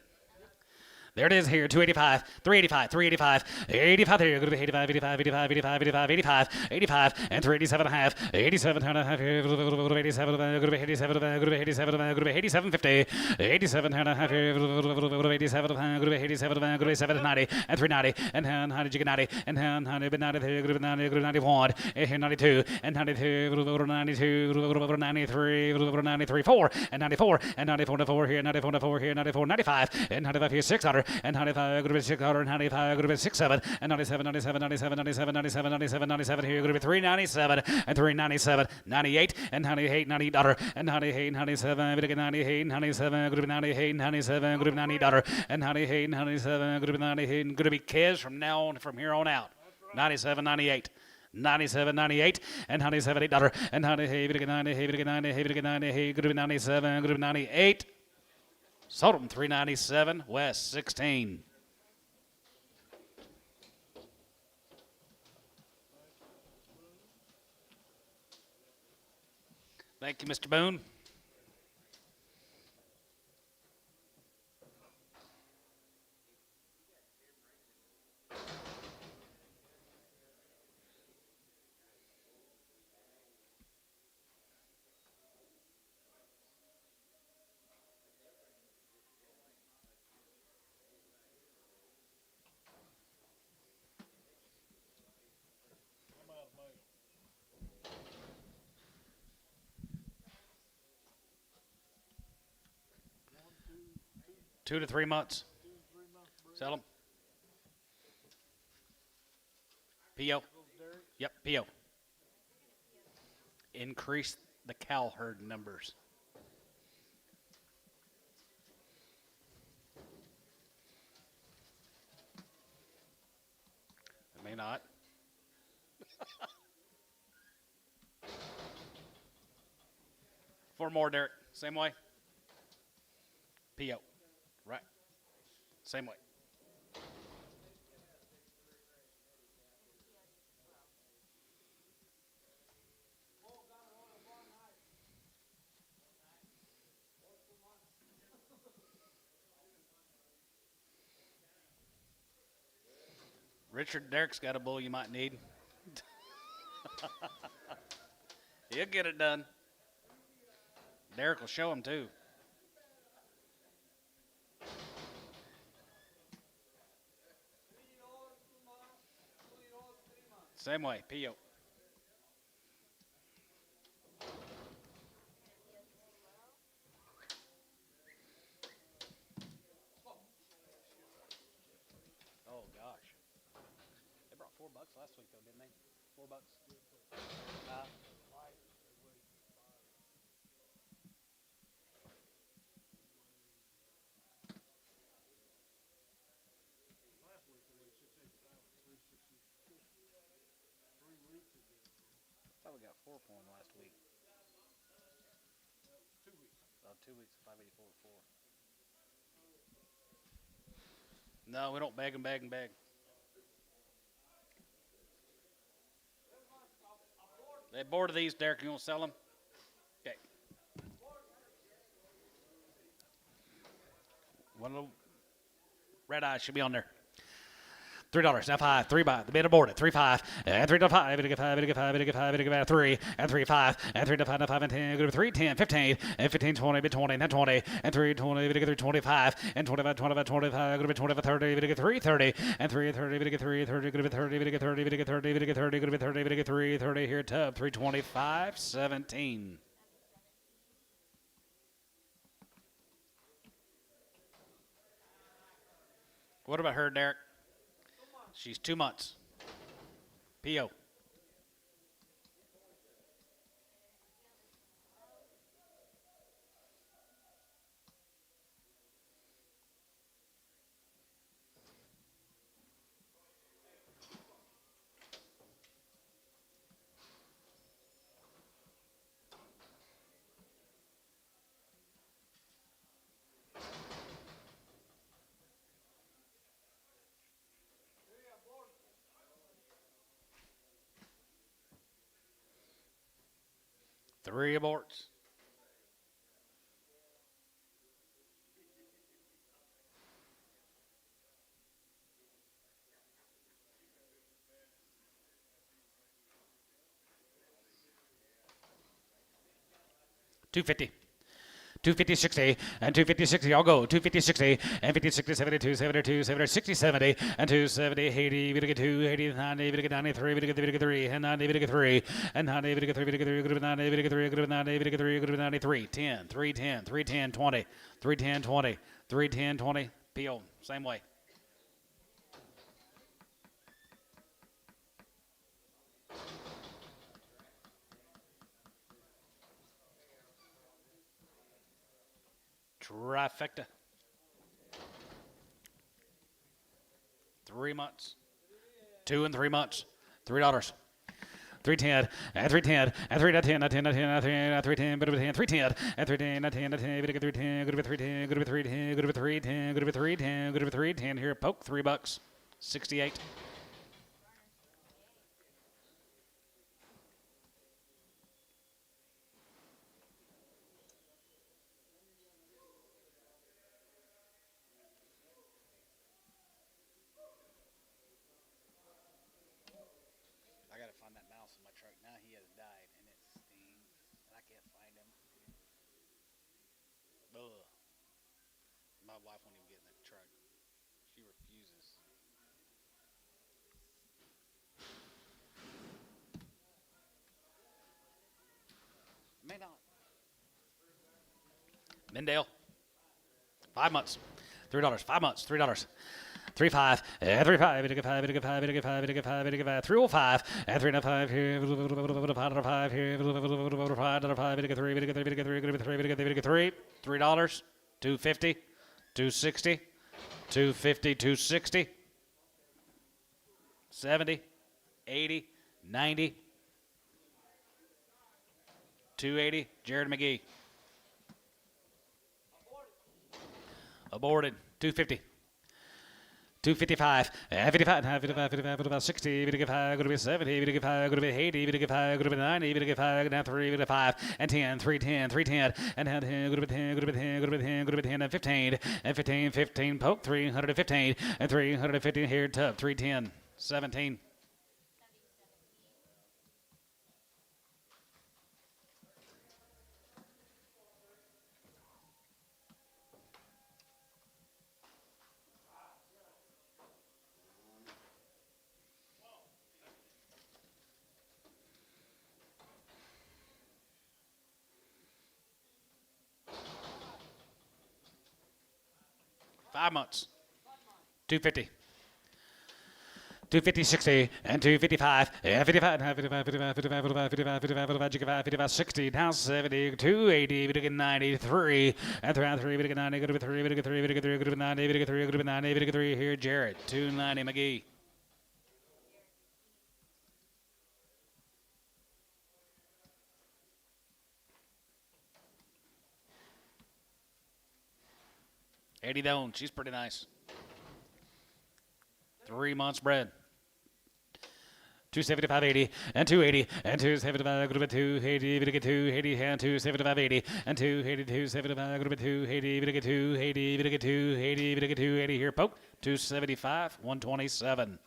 S2: There it is here, 285, 385, 385, 85 here, going to be 85, 85, 85, 85, 85, 85, 85, and 387 and a half, 87 and a half here, going to be 87, going to be 87, going to be 87, going to be 87, 50, 87 and a half here, going to be 87, going to be 87, going to be 790, and 390, and 90, you get 90, and 90, but 90 here, going to be 90, going to be 91, and here 92, and 92, going to be 92, going to be 93, going to be 93, 4, and 94, and 94 to 4 here, 94 to 4 here, 94, 95, and 95 here, 600, and 95, going to be 600, and 95, going to be 67, and 97, 97, 97, 97, 97, 97, 97 here, going to be 397, and 397, 98, and 98, $90, and 98, 97, going to be 98, 97, going to be 98, 97, going to be $90, and 98, 97, going to be 98, going to be Kez from now on, from here on out, 97, 98. 97, 98, and 97, $8, and 98, 98, 98, 98, going to be 97, going to be 98. Sold them 397, West 16. Thank you, Mr. Boone.
S3: I'm out of money.
S2: 2 to 3 months.
S3: 2 to 3 months breed.
S2: Sell them. PO.
S3: Derek,
S2: Yep, PO. Increase the cow herd numbers. It may not. Four more, Derek. Same way. PO. Right. Same way. Richard, Derek's got a bull you might need. He'll get it done. Derek will show him too. Same way, PO. Oh gosh. They brought $4 last week though, didn't they? $4.
S3: last week they weighed 687, 360. 3 weeks ago.
S2: I thought we got 4 for him last week.
S3: 2 weeks.
S2: 2 weeks, 584 4. No, we don't beg and beg and beg. They bored of these, Derek. You gonna sell them? Okay. One little red eye should be on there. $3. Now 5. 3 buy. The bid aboard it. 3 5. And 3 to 5. And 5. And 5. And 5. And 3. And 3 5. And 3 to 5. And 5 and 10. Go to 3 10 15. And 15 20. Bid 20. And 20. And 3 20. Bid 3 25. And 25 25 25. Go to 25 30. Bid 3 30. And 3 30. Bid 3 30. Go to 30. Bid 30. Bid 30. Bid 30. Go to 30. Bid 3 30. Here tub 325 17. What about her, Derek? She's 2 months. PO. 3 aborts. $250. 250, 60, and 250, 60. I'll go. 250, 60, and 50, 60, 72, 72, 70, 60, 70, and 270, 80, we get 2, 80, 90, we get 93, we get 3, and 90, we get 3, and 90, we get 3, we get 3, good 90, we get 3, good 90, we get 3, good 93, 10, 310, 310, 20, 310, 20, 310, 20. PO, same way. Trifecta. 3 months. 2 and 3 months. $3. 310 and 310 and 310 and 10 and 10 and 310 but 10 310 and 310 and 10 and 10 good 310 good 310 good 310 good 310 good 310 good 310 here poke $3 68. I gotta find that mouse in my truck. Now he has died and it stings and I can't find him. Ugh. My wife won't even get in the truck. She refuses. May not. Mendale. 5 months. $3. 5 months. $3. 3.5 and 3.5 and 5 and 5 and 5 and 5 and 5 305 and 3.5 here 5 here 5 and 3 and 3 $3 250 260 250 260 70 80 90 280 Jared McGee aborted 250 255 and 55 and 55 55 60 55 going to be 70 55 going to be 80 55 going to be 90 55 now 3 5 and 10 310 310 and 10 going to be 10 going to be 10 going to be 10 going to be 10 and 15 and 15 15 poke 315 and 350 here tub 310 17 5 months 250 250 60 and 255 and 55 and 55 55 55 55 55 55 55 55 60 down 70 280 we get 93 and 3 we get 90 go to 3 we get 3 we get 3 go to 90 we get 3 go to 90 we get 3 here Jared 290 McGee Eddie Doan, she's pretty nice. 3 months bred. 275.80 and 280 and 275 go to 280 we get 280 and 275.80 and 280 275 go to 280 we get 280 we get 280 we get 280 here poke 275 127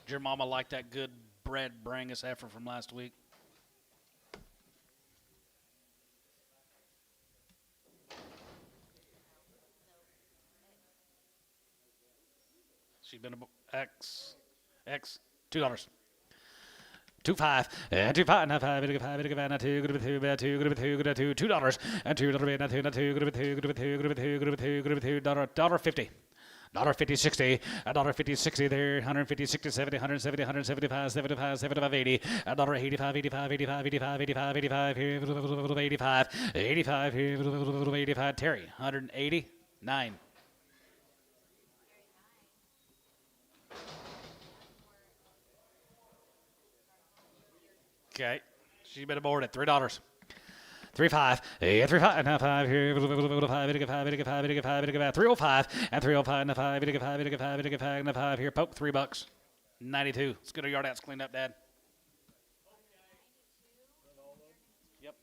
S2: Did your mama like that good bred Brangus heifer from last week? She's been a X $2. 2.5 and 2.5 and 5 and 5 and 2 good with 2 good 2 good with 2 good $2 and $2 and 2 good with 2 good with 2 good with 2 good with 2 good with $2 $50 60 $50 60 there 150 60 70 170 175 75 75 80 $85 85 85 85 85 85 here 85 85 here 85 Terry 189 Okay, she's been aboard at $3. 3-5, 3-5, and a 5 here, 5, 305, and 305, and a 5, 5, and a 5 here, poke, $3. 92. Let's get our yard outs cleaned up, Dad. Yep.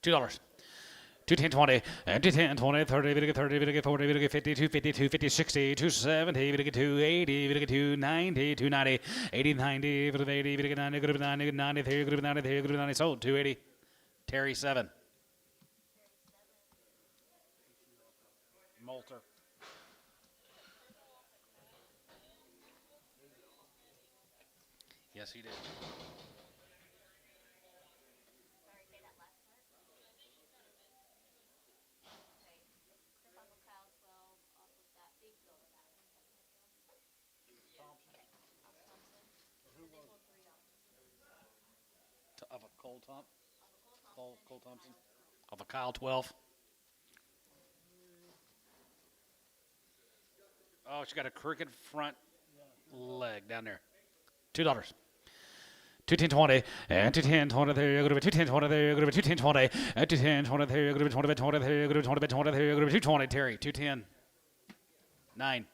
S2: $2. 210 and 210 20 30 30 40 50 250 250 60 270 280 290 290 80 90 80 90 group 90 93 group 93 group 90 sold 280 Terry 7 Moulter yes he did
S4: Sorry, say that last part. Okay. Chris Uncle Kyle 12 off of that big bill of that 1
S3: Thompson.
S4: Okay. Off Thompson. And they sold 3 off.
S2: of a Cole Thompson
S4: Off of
S2: Cole
S4: Cole Thompson.
S2: Thompson of a Kyle 12 oh she got a crooked front leg down there $2 210 20 and 210 20 there go to 210 20 there go to 210 20 and 210 20 there go to 20 20 there go to 20 20 there go to 220 Terry 210 9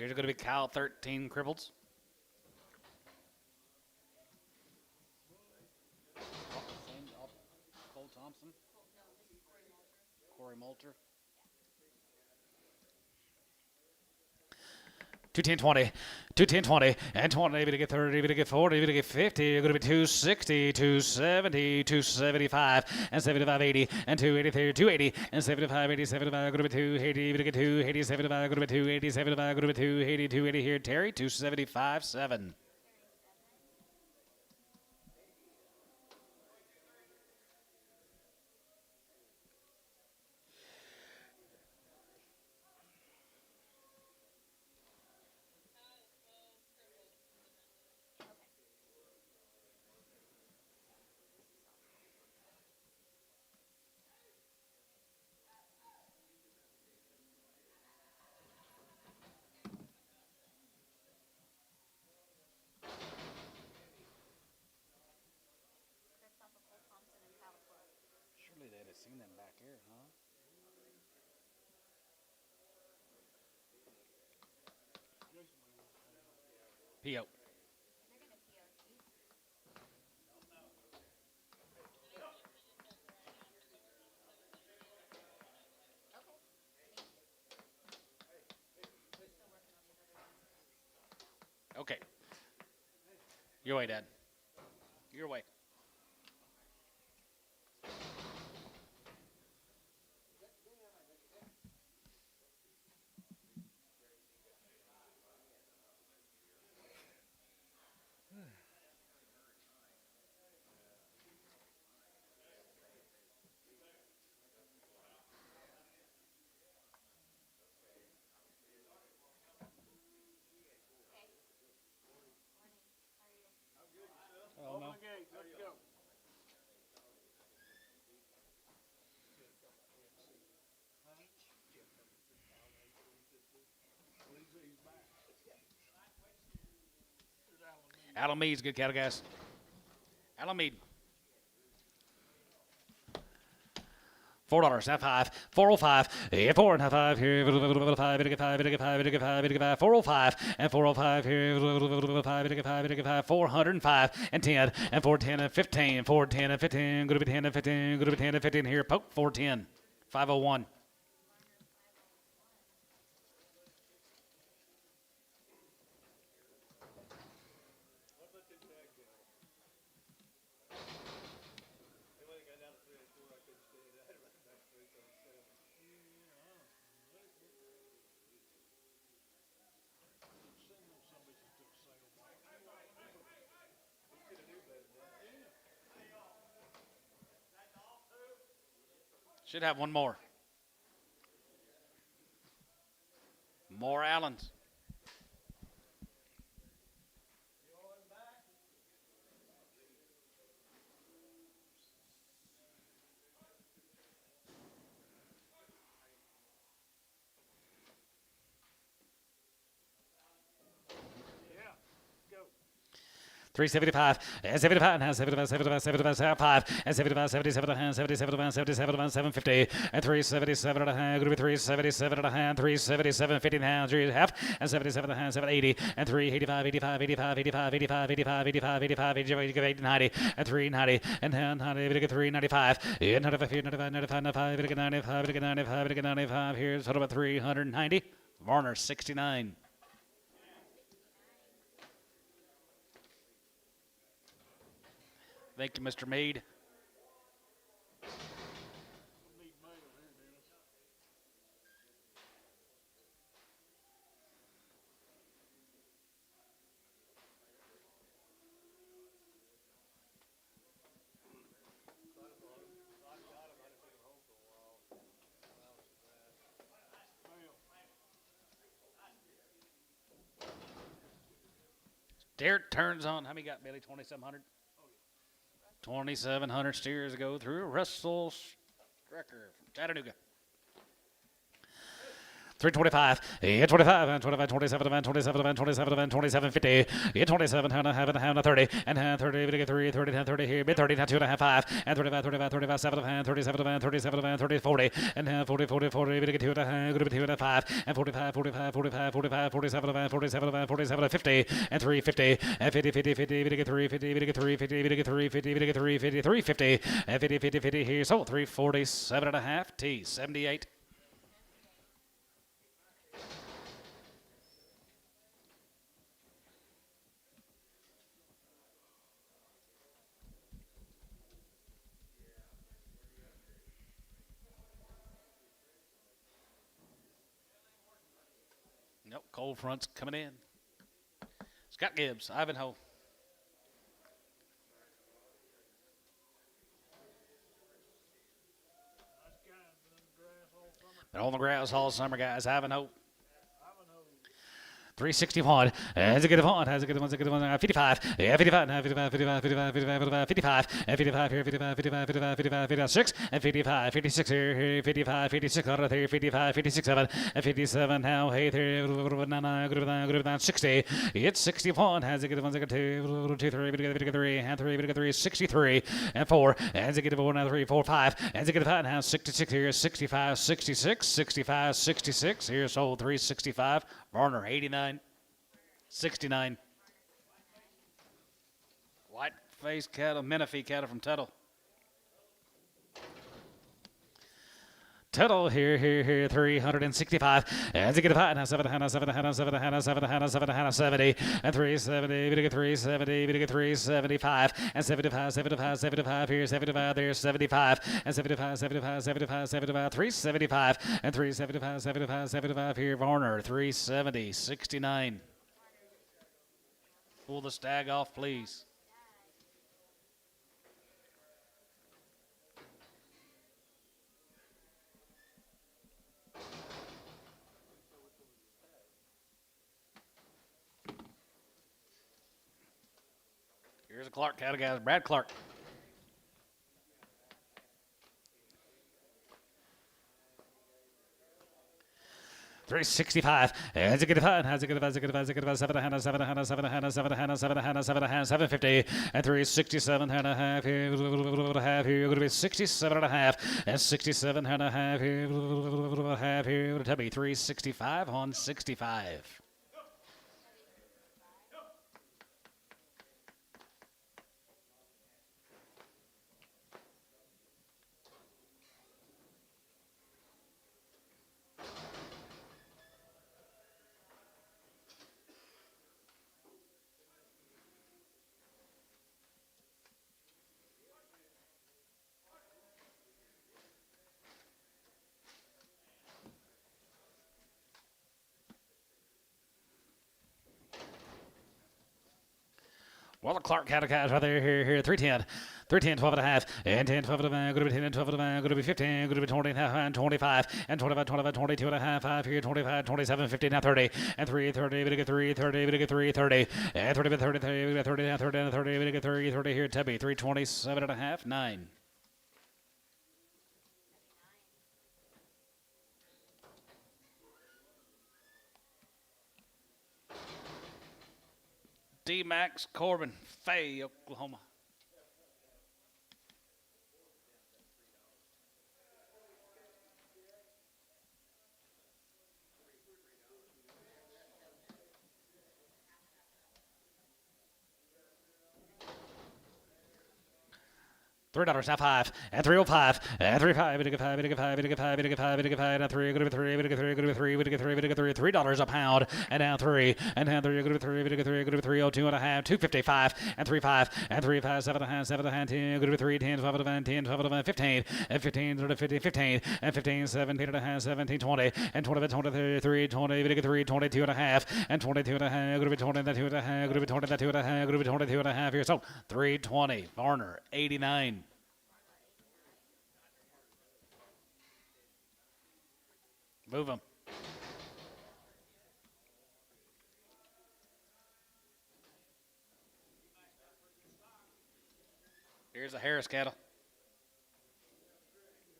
S2: Here's going to be Cal 13 crippleds. Cole Thompson.
S4: No, this is
S2: Corey
S4: Corey Moulter.
S2: Moulter. 210 20, 210 20, and 20, maybe to get 30, maybe to get 40, maybe to get 50. You're going to be 260, 270, 275, and 75 80, and 283, 280, and 75 80, 75, going to be 280, maybe to get 280, 75, going to be 280, 75, going to be 280, 280 here. Terry, 275 7.
S4: Chris Uncle Cole Thompson and Kyle 12.
S2: Surely they'd have seen them back here, huh? P.O.
S4: And they're going to PO too. Okay. Still working on these other ones.
S2: Okay. Your way, Dad. Your way. Oh,
S3: Open
S2: no.
S3: the gate. Let's go. He's back. There's Alan Mead.
S2: Alan Mead's good cattle gas. Alan Mead. $4. Now 5. 405. Yeah, 4 and 5 here. 5. 405 and 405 here. 5. 405 and 10 and 410 and 15. 410 and 15. Going to be 10 and 15. Going to be 10 and 15 here. Poke 410. 501. Should have one more. More Allens.
S3: Yeah, go.
S2: 375 and 75 and 75 75 75 5 and 75 77 and 77 77 750 and 377 and a half. Going to be 377 and a half. 377 50 and a half. 3 and a half and 77 and a half. 780 and 385 85 85 85 85 85 85 85 85 90 and 390 and 90 395 and 95 95 95 95 95 95 95. Here's total about 390. Varner 69. Thank you, Mr. Meade.
S3: Need mail here, Dennis.
S2: Derek turns on. How many got, Billy? 2,700? 2,700 steers go through. Russell Strecker from Chattanooga. 325, 25, and 25, 27, and 27, and 27, and 27, 50, 27, and a half, and a half, and a 30, and 30, we get 3, 30, and 30 here, mid 30, and 2 and a half, 5, and 35, 35, 35, 7, and 37, and 37, and 30, 40, and 40, 40, 40, we get 2 and a half, good 2 and a 5, and 45, 45, 45, 45, 47, and 47, and 47, and 50, and 350, and 50, 50, 50, we get 350, we get 350, we get 350, we get 350, 350, and 50, 50, 50 here, so 347 and a half, T, 78. Nope, cold front's coming in. Scott Gibbs, Ivanhoe. Been on the grass all summer, guys. Ivanhoe. 361. Has a good one. Has a good one. Has a good one. 55. Yeah, 55. 55. 55. 55. 55. 55. And 55 here. 55. 55. 55. 55. 56. And 55. 56 here. 55. 56 out of here. 55. 56. 7. And 57 now. Hey, there. 60. It's 61. Has a good one. Has a good 2. 2, 3. 3. And 3. 3. 63. And 4. Has a good 4. Now 3. 4. 5. Has a good 5. Now 66 here. 65. 66. 65. 66. Here's sold 365. Varner 89. 69. White-faced cattle, Menifee cattle from Tuttle. Tuttle here, 365. As you get a five, now 7, 70, and 370, we get 370, we get 375, and 75, 75, 75, here, 75, there's 75, and 75, 75, 75, 75, 375, and 375, 75, 75, here, Varner, 370, 69. Pull the stag off, please. Here's a Clark cattle, guys. Brad Clark. 365. As a good five, has a good five, 750. And 367 and a half here. Here going to be 67 and a half. And 67 and a half here. Half here. To be 365 on 65. Well, the Clark cattle cows right there, here, 310. 310, 12 and a half, and 10, 12 and a half, going to be 10 and 12 and a half, going to be 15, going to be 20 and a half, and 25, and 25, 25, 22 and a half, 5 here, 25, 27, 50, now 30, and 3, 30, we get 3, 30, we get 3, 30, and 30, 30, 30, we get 30, now 30, and 30, we get 30, 30 here, Tubby, 327 and a half, 9. DMAX Corbin, Fay, Oklahoma. $3 now 5 and 305 and 35 we get 5 we get 5 we get 5 we get 5 we get 5 now 3 going to be 3 we get 3 going to be 3 we get 3 we get 3 $3 a pound and now 3 and now 3 going to be 3 we get 3 going to be 302 and a half 255 and 35 and 35 7 and a half 7 and a half 10 going to be 3 10 12 and a half 10 12 and a half 15 and 15 to 50 15 and 15 17 and a half 17 20 and 20 23 20 we get 3 22 and a half and 22 and a half going to be 20 and 2 and a half going to be 20 and 2 and a half going to be 22 and a half here so 320 Varner 89. Move them. Here's a Harris cattle.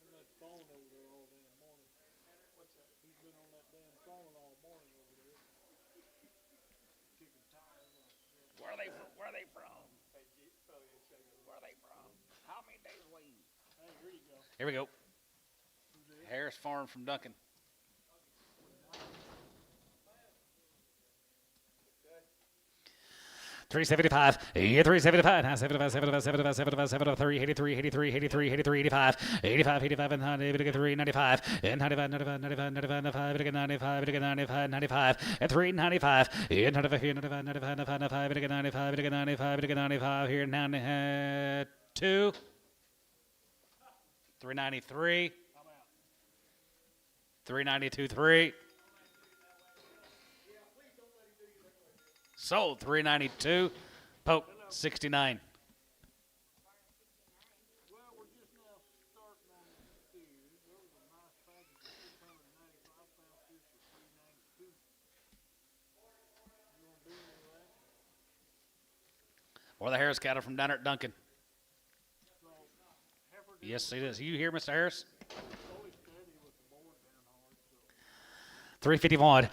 S3: That phone over there all damn morning. What's that? He's been on that damn phone all morning over there. Kicking tires on.
S2: Where are they from? Where are they from? Where are they from? How many days waiting?
S3: Hey, here you go.
S2: Here we go. Harris Farm from Duncan. 375, yeah, 375, 75, 75, 75, 75, 73, 83, 83, 83, 83, 85, 85, 85, and 90, 3, 95, and 95, 95, 95, 95, 95, 95, 95, 95, and 395, yeah, 95, 95, 95, 95, 95, 95, 95, here, 92, 393, 392, 3. Sold 392. Poke 69.
S3: Well, we're just now starting on the steer. There was a nice package of 695 pound fish for 392. You want to do any of that?
S2: Or the Harris cattle from down at Duncan.
S3: So, heifer
S2: Yes, it is. You here, Mr. Harris?
S3: always steady with the board down hard. So.
S2: 351,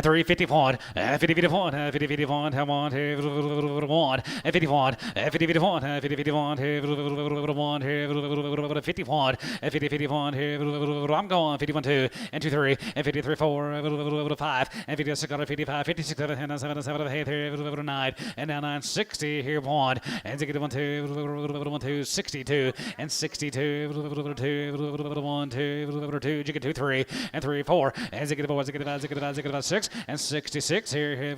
S2: 351, 5051, 5051, come on, 51, 51, 5051, 5051, 51, 51, 5051, I'm going 51 2 and 2 3 and 53 4, 5 and 56 55, 56 7 7 7 8 9 and now 960 here 1 and 1 2 62 and 62 1 2 2 3 and 3 4 and 4 6 and 66 here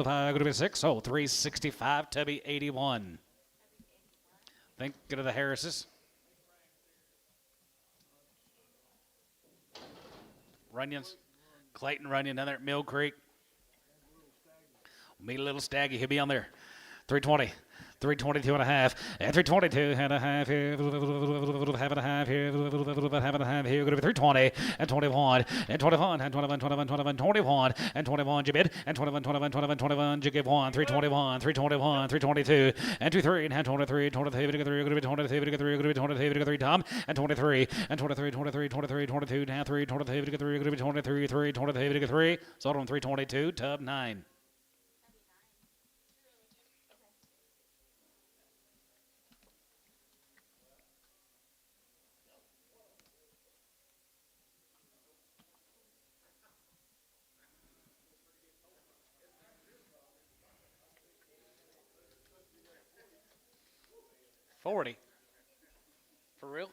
S2: 5 6 so 365 to be 81. Think of the Harrises. Runyons, Clayton Runyon down there at Mill Creek. Meet a little Staggy, he'll be on there. 320, 322 and a half, and 322 and a half here, half and a half here, half and a half here, going to be 320 and 21 and 21 and 21, 21, 21, 21 and 21 Jabid and 21, 21, 21, 21 Jigib 1, 321, 321, 322 and 23 and 23, 23, 23, going to be 23, 23, going to be 23, 23 Tom and 23 and 23, 23, 23, 22 now 3, 23, 23, going to be 23, 3, 23, 3, sold on 322, Tub 9. $40. For real?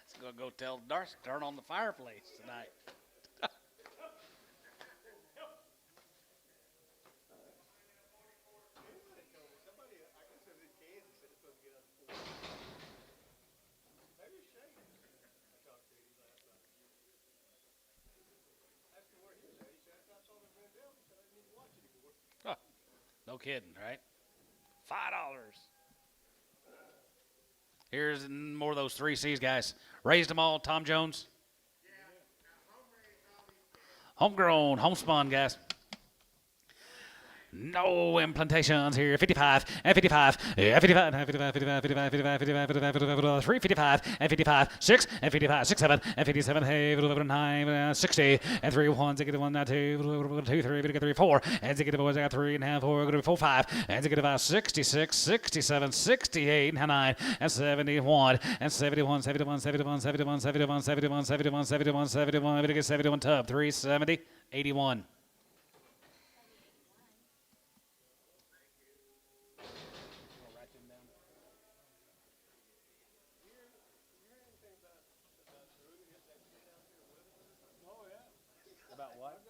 S2: It's gonna go tell Darcy turn on the fireplace tonight. Huh. No kidding, right? $5. Here's more of those 3Cs, guys. Raised them all, Tom Jones. Homegrown, homespun, guys. No implantations here. 55 and 55, 55 and 55, 55, 55, 55, 55, 55, 3, 55 and 55, 6 and 55, 6, 7 and 57, hey, 9, 60 and 3, 1, zig, 1, 2, 2, 3, 3, 4, and zig, 4, 3 and a half, 4, going to be 4, 5, and zig, 66, 67, 68, 9, and 71, and 71, 71, 71, 71, 71, 71, 71, 71, 71, 71, Tub, 370, 81.
S1: About what?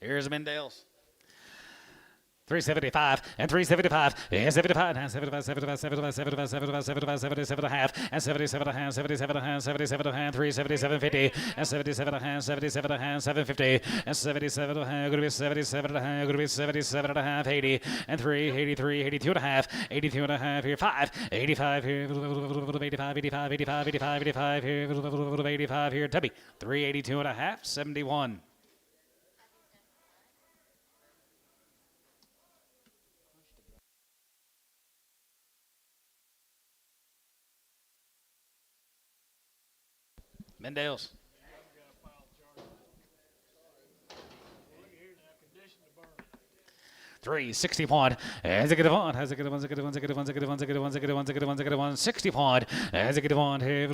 S2: Here's Mendels. 375 and 375 and 75 and 75, 75, 75, 75, 75, 75, 77 and a half and 77 and a half, 77 and a half, 77 and a half, 377, 50 and 77 and a half, 77 and a half, 750 and 77 and a half, going to be 77 and a half, going to be 77 and a half, 80 and 3, 83, 82 and a half, 82 and a half here, 5, 85 here, 85, 85, 85, 85, 85 here, 85 here, Tubby, 382 and a half, 71. Mendels. 361 as a good one, has a good one, as a good one, as a good one, as a good one, as a good one, as a good one, as a good one, as a good one, 61 as a good one, here,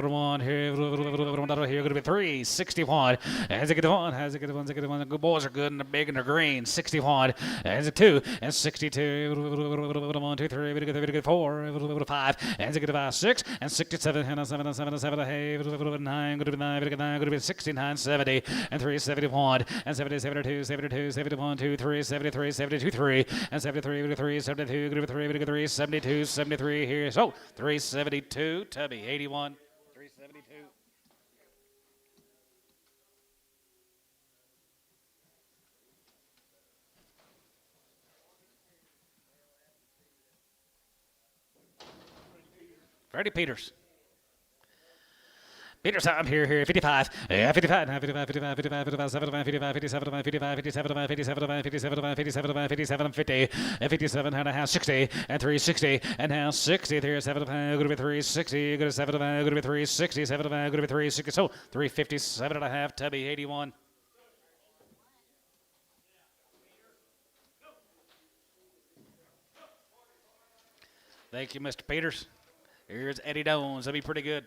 S2: one here, here, going to be 361 as a good one, has a good one, as a good one. The good boys are good and they're big and they're green. 61 as a 2 and 62, 1, 2, 3, very good 4, 5 as a good 5, 6 and 67 and 7 and 7 and 7, hey, 9, going to be 9, very good 9, going to be 69, 70 and 371 and 70, 72, 72, 71, 2, 3, 73, 72. 3 and 73, 3, 72, 3, 3, 72, 73 here. So 372, Tubby, 81, 372. Freddie Peters. Peters time here, 55, 55, 55, 55, 55, 55, 75, 55, 57, 55, 57, 57, 57, 57, 57, 50, 57 and a half, 60, and 360, and now 60, here, 7, going to be 360, going to 7, going to be 360, 7, going to be 360, so 357 and a half, Tubby, 81. Thank you, Mr. Peters. Here's Eddie Dones. That'll be pretty good.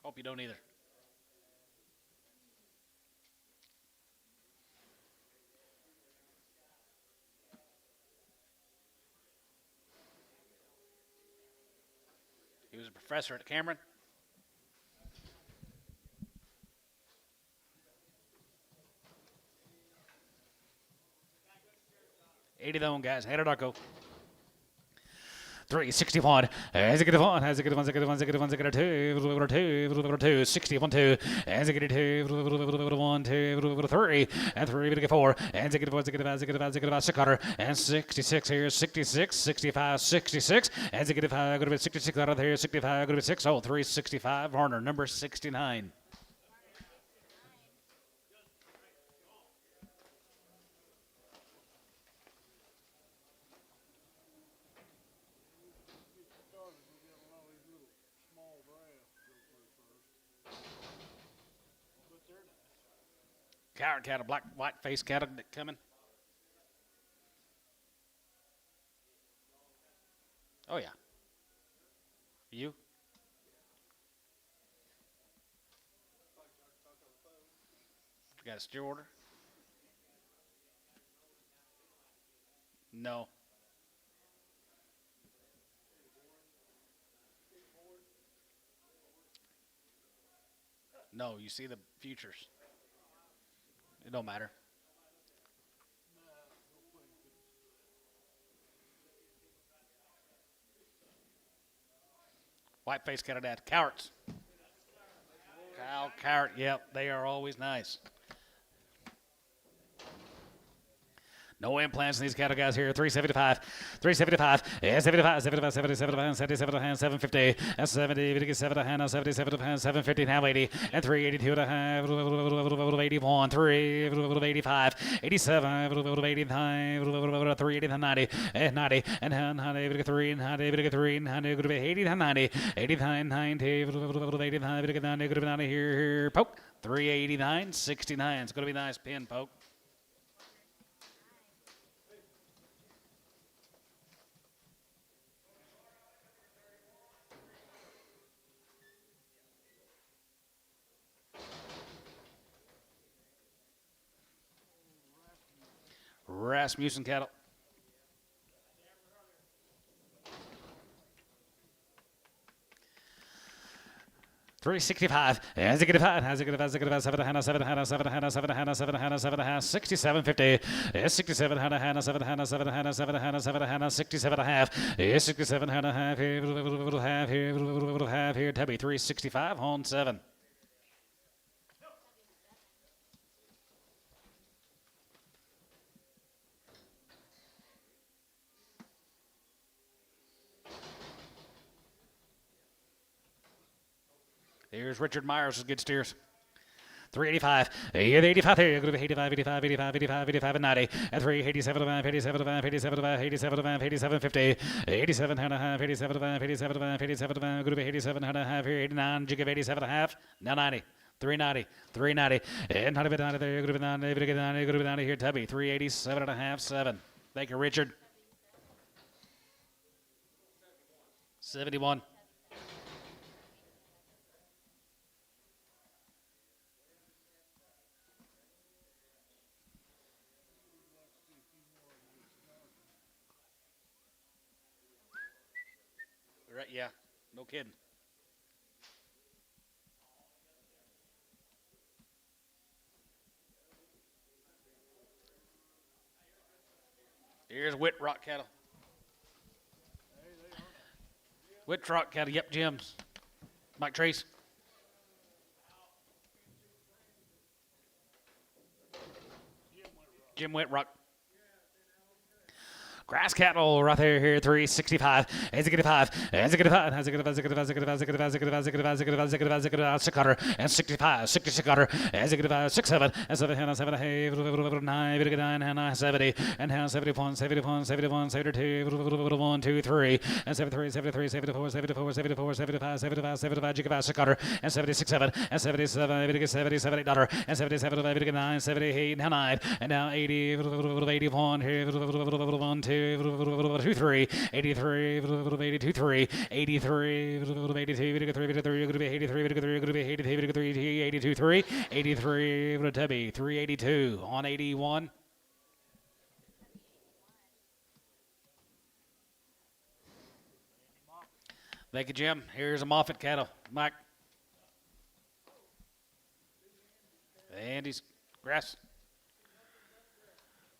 S2: Hope you don't either. He was a professor at Cameron. $80 though, guys. Head of Darko. 361. As a good one, as a good one, as a good one, as a good one, as a good two, 61 2, as a good two, 1 2, 3, and 3 to 4, as a good one, as a good one, as a good one, as a good one, Cutter, and 66 here, 66, 65, 66, as a good 5, good 66 out of here, 65, good 6, 365, Varner, number 69. Coward cattle, black, white face cattle coming. Oh, yeah. You? You got a steer order? No. No, you see the futures. It don't matter. White face cattle dad. Cowards. Cow, coward. Yep, they are always nice. No implants in these cattle guys here. 375, 375, 75, 75, 77, 77, 750, 70, 77, 77, 750, now 80, and 382 and a half, 81, 3, 85, 87, 89, 380, 90, 90, and 103, 103, 80, 90, 89, 90, 89, 90, here, poke, 389, 69. It's going to be nice pin, poke. Rasmussen cattle. $365. As a good five, as a good as a good 7 67 50. 67 7 7 7 67 and a half. 67 and a half here. Tubby 365 on 7. Here's Richard Myers with good steers. 385. 85 here. Going to be 85, 85, 85, 85, 85, and 90. And 387, 87, 87, 87, 87, 50. 87 and a half, 87, 87, 87, going to be 87 and a half here. 89, jig of 87 and a half. Now 90. 390, 390, and 90 down there. Going to be 90, going to be 90 here. Tubby 387 and a half, 7. Thank you, Richard. 71. Right, yeah, no kidding. Here's Whit Rock cattle. Whit Rock cattle, yep, Jim's. Mike Trace. Jim Whit Rock. Grass cattle right there here, 365. As a good 5. As a good 5. As a good 5. As a good 5. As a good 5. As a good 5. As a good 5. As a good 5. As a good 5. As a good 5. As a good 5. 600 and 65. 66 cutter. As a good 5. 67. And 7. And 7. 9. 9. 70. And 71. 71. 71. 72. 1, 2, 3. And 73. 73. 74. 74. 74. 75. 75. 75. Jig 5. 6 cutter. And 76. 7. And 77. 77. $8. And 77. 9. 78. Now 9. And now 80. 81. Here. 1, 2. 23, 83, 82, 3, 83, 82, 83, 3, 83, Tubby, 382 on 81. Thank you, Jim. Here's a Moffat cattle. Mike. Andy's grass.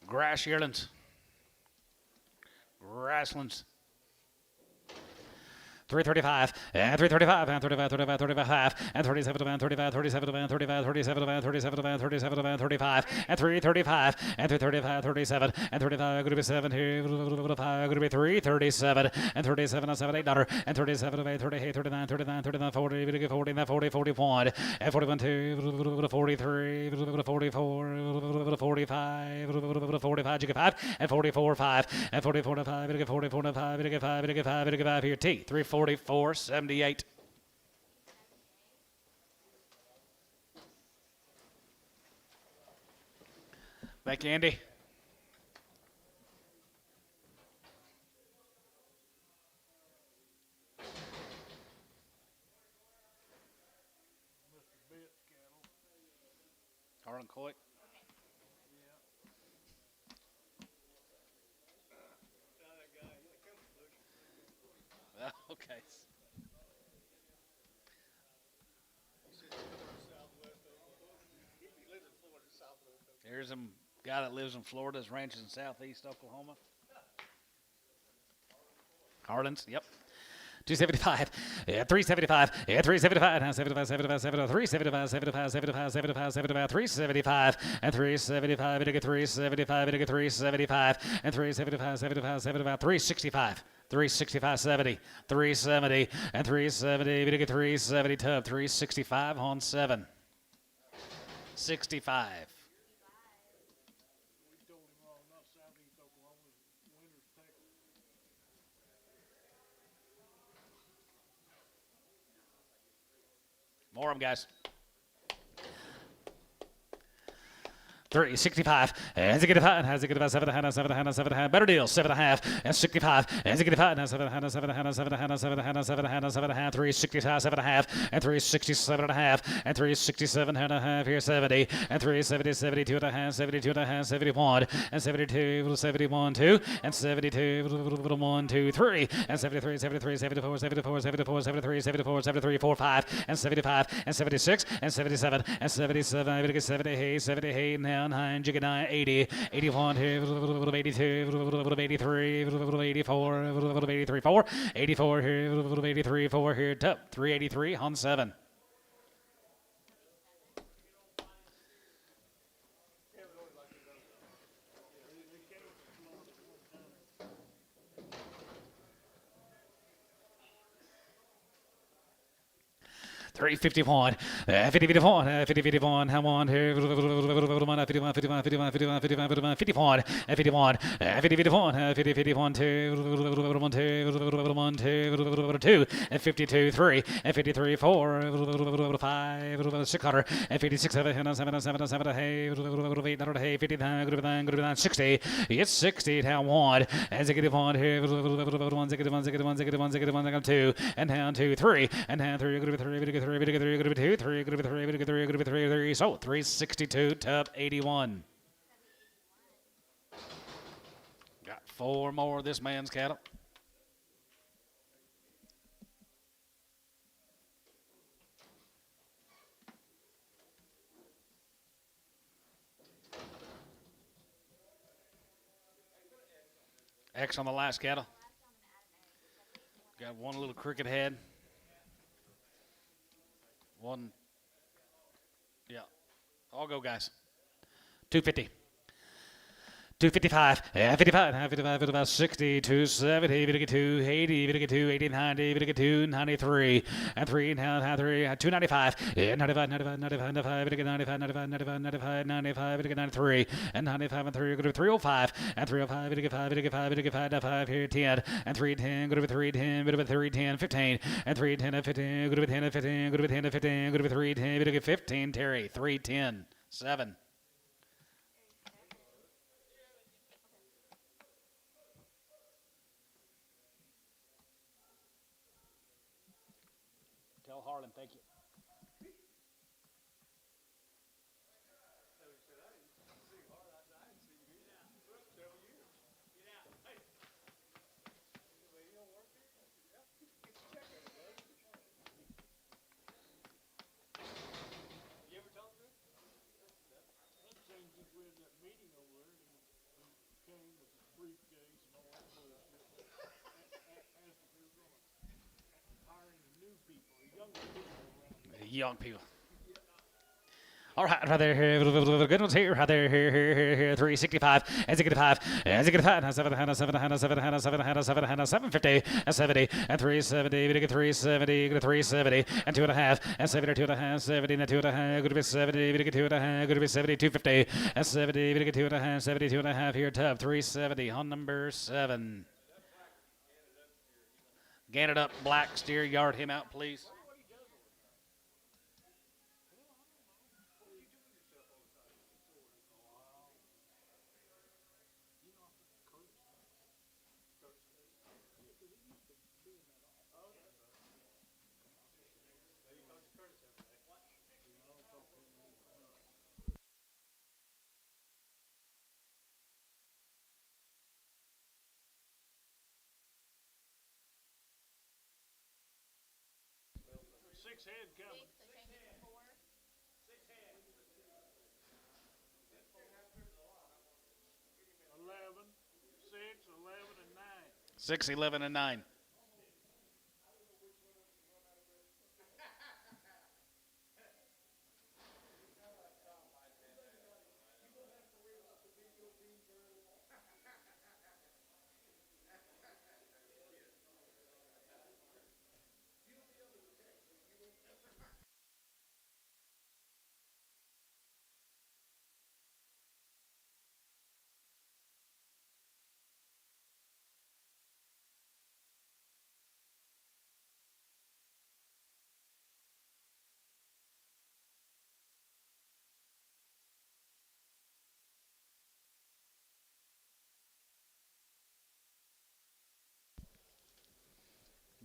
S2: Grass yearlings. Grasslands. 335 and 335 and 35, 35, 35 and 37 and 35, 37 and 35, 37 and 37 and 37 and 35 and 335 and 335, 37 and 35 going to be 7 here, 5 going to be 337 and 37 and 7, $8 and 37 and 8, 38, 39, 39, 39, 40, 40, 40, 41 and 41, 2, 43, 44, 45, 45, you get 5 and 44, 5 and 44, 5, you get 44, 5, you get 5, you get 5, you get 5 here, T, 344, 78. Thank you, Andy.
S3: Mr. Bitt's cattle.
S2: Harlan Coit. Okay. There's a guy that lives in Florida, has ranches in southeast Oklahoma. Harlan's, yep. 275, 375, 375, 75, 75, 75, 375, 75, 75, 75, 75, 375, and 375, and 375, and 375, and 375, 75, 75, 365. 365, 70, 370, and 370, we get 370 tub, 365 on 7. 65.
S3: We told him wrong, not southeast Oklahoma, Winters, Texas.
S2: More of them, guys. 365, and 65, and 65, 7, 7, 7, better deal, 7.5, and 65, and 65, and 7, 7, 7, 7, 7, 7, 7, 365, 7.5, and 367.5, and 367.5 here, 70, and 370, 72.5, 72.5, 71, and 72, 71, 2, and 72, 1, 2, 3, and 73, 73, 74, 74, 74, 73, 74, 73, 4, 5, and 75, and 76, and 77, and 77, 78, 78, now 9, jigga 9, 80, 81, 82, 83, 84, 83, 4, 84 here, 83, 4 here, top 383 on 7. Three 51, 50 51, 50 51, how on here, 51, 51, 51, 51, 51, 51, 51, 51, 50 51, 50 51, 2, 1, 2, 2, and 52, 3, and 53, 4, 5, 600, and 56, 7, 7, 7, 7, hey, 800, hey, 59, 60, it's 60, how on, and 61 here, 1, 2, and down 2, 3, and down 3, 3, 3, 3, so 362 top 81. Got 4 more of this man's cattle. X on the last cattle. Got one little crooked head. One, yeah, I'll go, guys. 250. 255, 55, 55, 55, 60, 270, 280, 280, 90, 293, and 3, 295, 95, 95, 95, 95, 95, 95, 95, 95, 93, and 95, and 3, 305, and 305, 5, 5, here, 10, and 310, go to 310, 310, 15, and 310, 15, go to 10, 15, go to 10, 15, go to 310, 15, Terry, 310, 7. Tell Harlan, thank you. young people. All right, right there, here, good ones here, right there, here, 365, and 65, and 65, and 750, and 70, and 370, we get 370, get 370, and 2.5, and 70, 2.5, 70, and 2.5, good to be 70, we get 2.5, good to be 70, 250, and 70, we get 2.5, 70, 2.5 here, tub, 370 on number 7. Get it up, black, steer, yard him out, please.
S3: Six head coming.
S4: 6, so change it to 4.
S3: 11, 6, 11, and 9.
S2: 6, 11, and 9.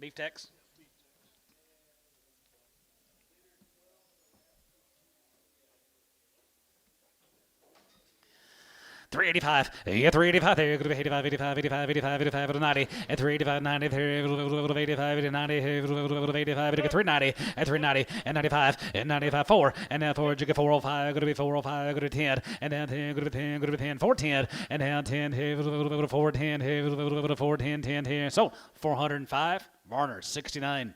S2: Beef Tex. 385, yeah, 385 there, good to be 85, 85, 85, 85, 85, 90, and 385, 90, 85, 90, 85, 390, and 390, and 95, and 95, 4, and now 4, you get 405, good to be 405, good to be 10, and down 10, good to be 10, good to be 10, 410, and down 10, 410, 410, 10 here, so 405, Varner, 69.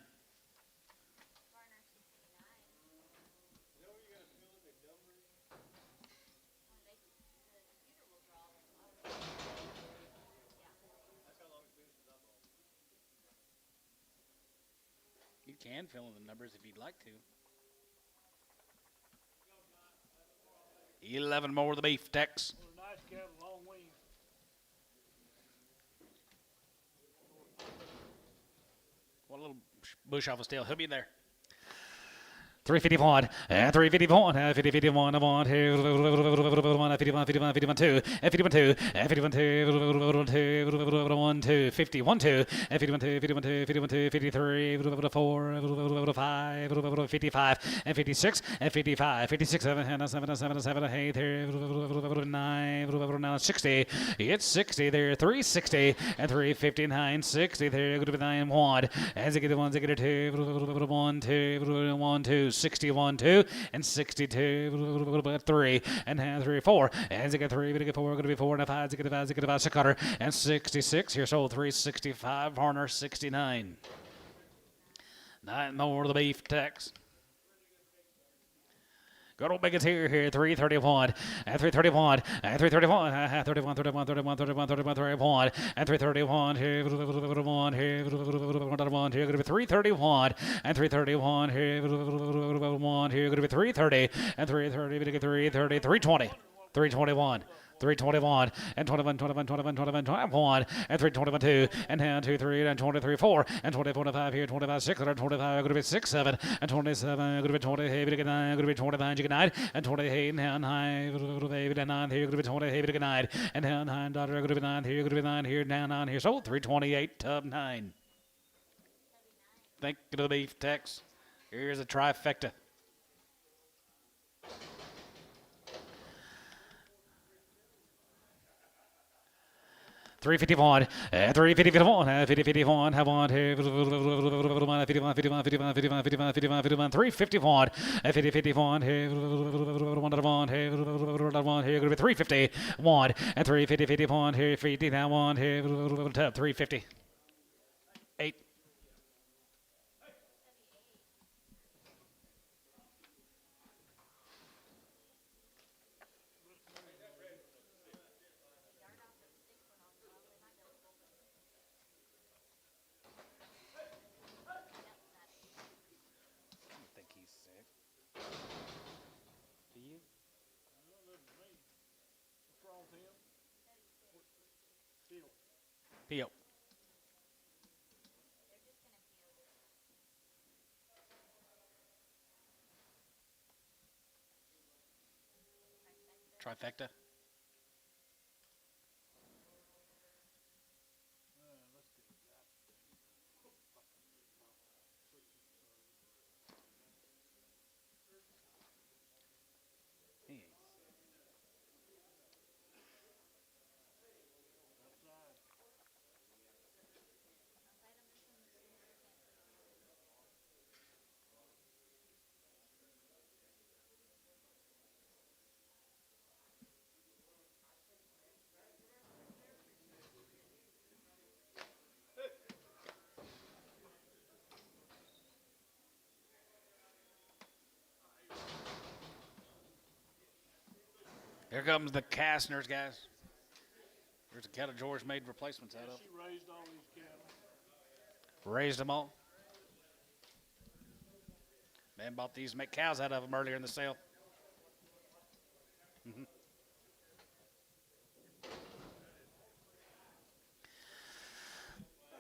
S2: You can fill in the numbers if you'd like to. 11 more of the Beef Tex.
S3: Nice cattle, long wings.
S2: One little bush off his tail. He'll be there. 351, and 351, 50, 51, 1, 2, 51, 51, 51, 2, and 51, 2, and 51, 2, 1, 2, 51, 2, and 51, 2, 51, 2, 51, 2, 53, 4, 5, 55, and 56, and 55, 56, 7, 7, 7, 7, 8, 9, 60. It's 60 there, 360, and 359, 60 there, good to be 9, 1, and 61, 2, 1, 2, 1, 2, 61, 2, and 62, 3, and 3, 4, and 3, 4, going to be 4, and 5, 5, 600, and 66, here sold 365, Varner 69. 9 more of the Beef Tex. Good old Biggins here, 331, and 331, and 331, 31, 31, 31, 31, 31, 31, and 331, here, 1, here, 1, here, going to be 331, and 331, here, 1, here, going to be 330, and 330, 330, 320, 321. 321 and 21, 21, 21, 21, 21, and 321, 2, and 10, 2, 3, and 23, 4, and 24, 5 here, 25, 6, 25, going to be 6, 7, and 27, going to be 20, hey, get 9, going to be 29, you get 9, and 28, and 9, 9, here, going to be 20, hey, get 9, and 9, daughter, going to be 9, here, going to be 9, here, down, 9, here, so 328, tub 9. Thank you to the Beef Tex. Here's a trifecta. $351, 351, 50, 51, have on here, 51, 51, 51, 51, 51, 51, 51, 351, 50, 51, here, 1, here, 1, here, going to be 351, and 350, 51, here, 50, now 1, here, 350. 8. P.O.
S4: They're just gonna PO this one.
S2: Trifecta.
S4: Trifecta.
S3: Let's get that. Outside.
S4: Outside on this one, as soon as we can.
S2: Here comes the Castners, guys. Here's a cattle George made replacements out of.
S3: She raised all these cattle.
S2: Raised them all. Man bought these to make cows out of them earlier in the sale.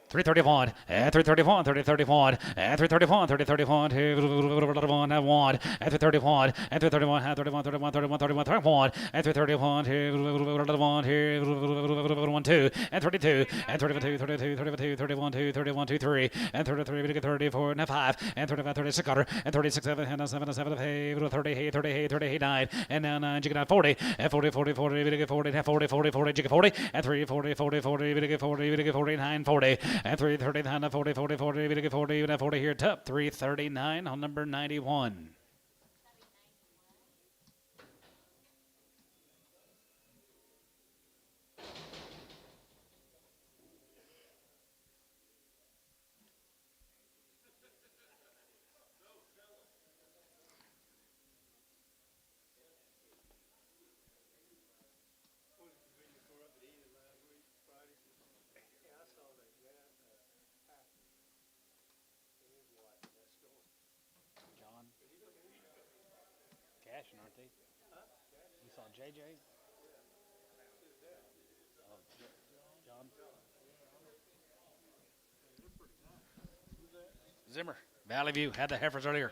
S2: 331, and 331, 3031, and 331, 3031, 1, and 331, and 331, 31, 31, 31, 31, 31, and 331, 1, 2, and 32, and 32, 32, 32, 31, 2, 31, 2, 3, and 33, 34, and 5, and 35, 36, and 36, 7, and 7, 7, 30, 30, 39, and now 9, 40, and 40, 40, 40, 40, 40, 40, 40, 40, and 3, 40, 40, 40, 40, 49, 40. And 339, 40, 40, 40, 40, 40 here, top 339 on number 91.
S1: John. Cashing, aren't they? You saw JJ? Oh, John.
S2: Zimmer, Valley View, had the heifers earlier.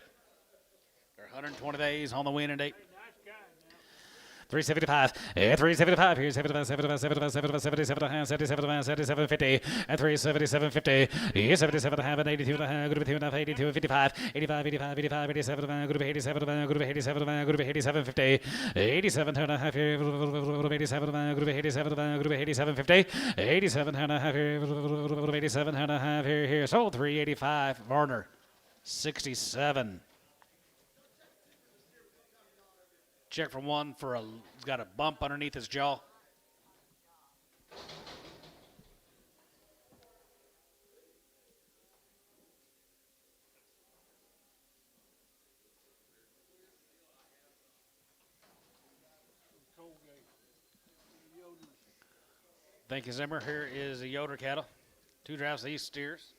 S2: They're 120 days on the winning date. 375, 375, here's 75, 75, 75, 75, 77, 77, 77, 50, and 377, 50, here's 77, 82, group 2, 82, 55, 85, 85, 85, 87, group 87, group 87, group 87, 50, 87, and a half, group 87, group 87, group 87, 50, 87, and a half, group 87, and a half, here, sold 385, Varner, 67. Check for one for he's got a bump underneath his jaw. Thank you, Zimmer. Here is a Yoder cattle. 2 drafts of these steers.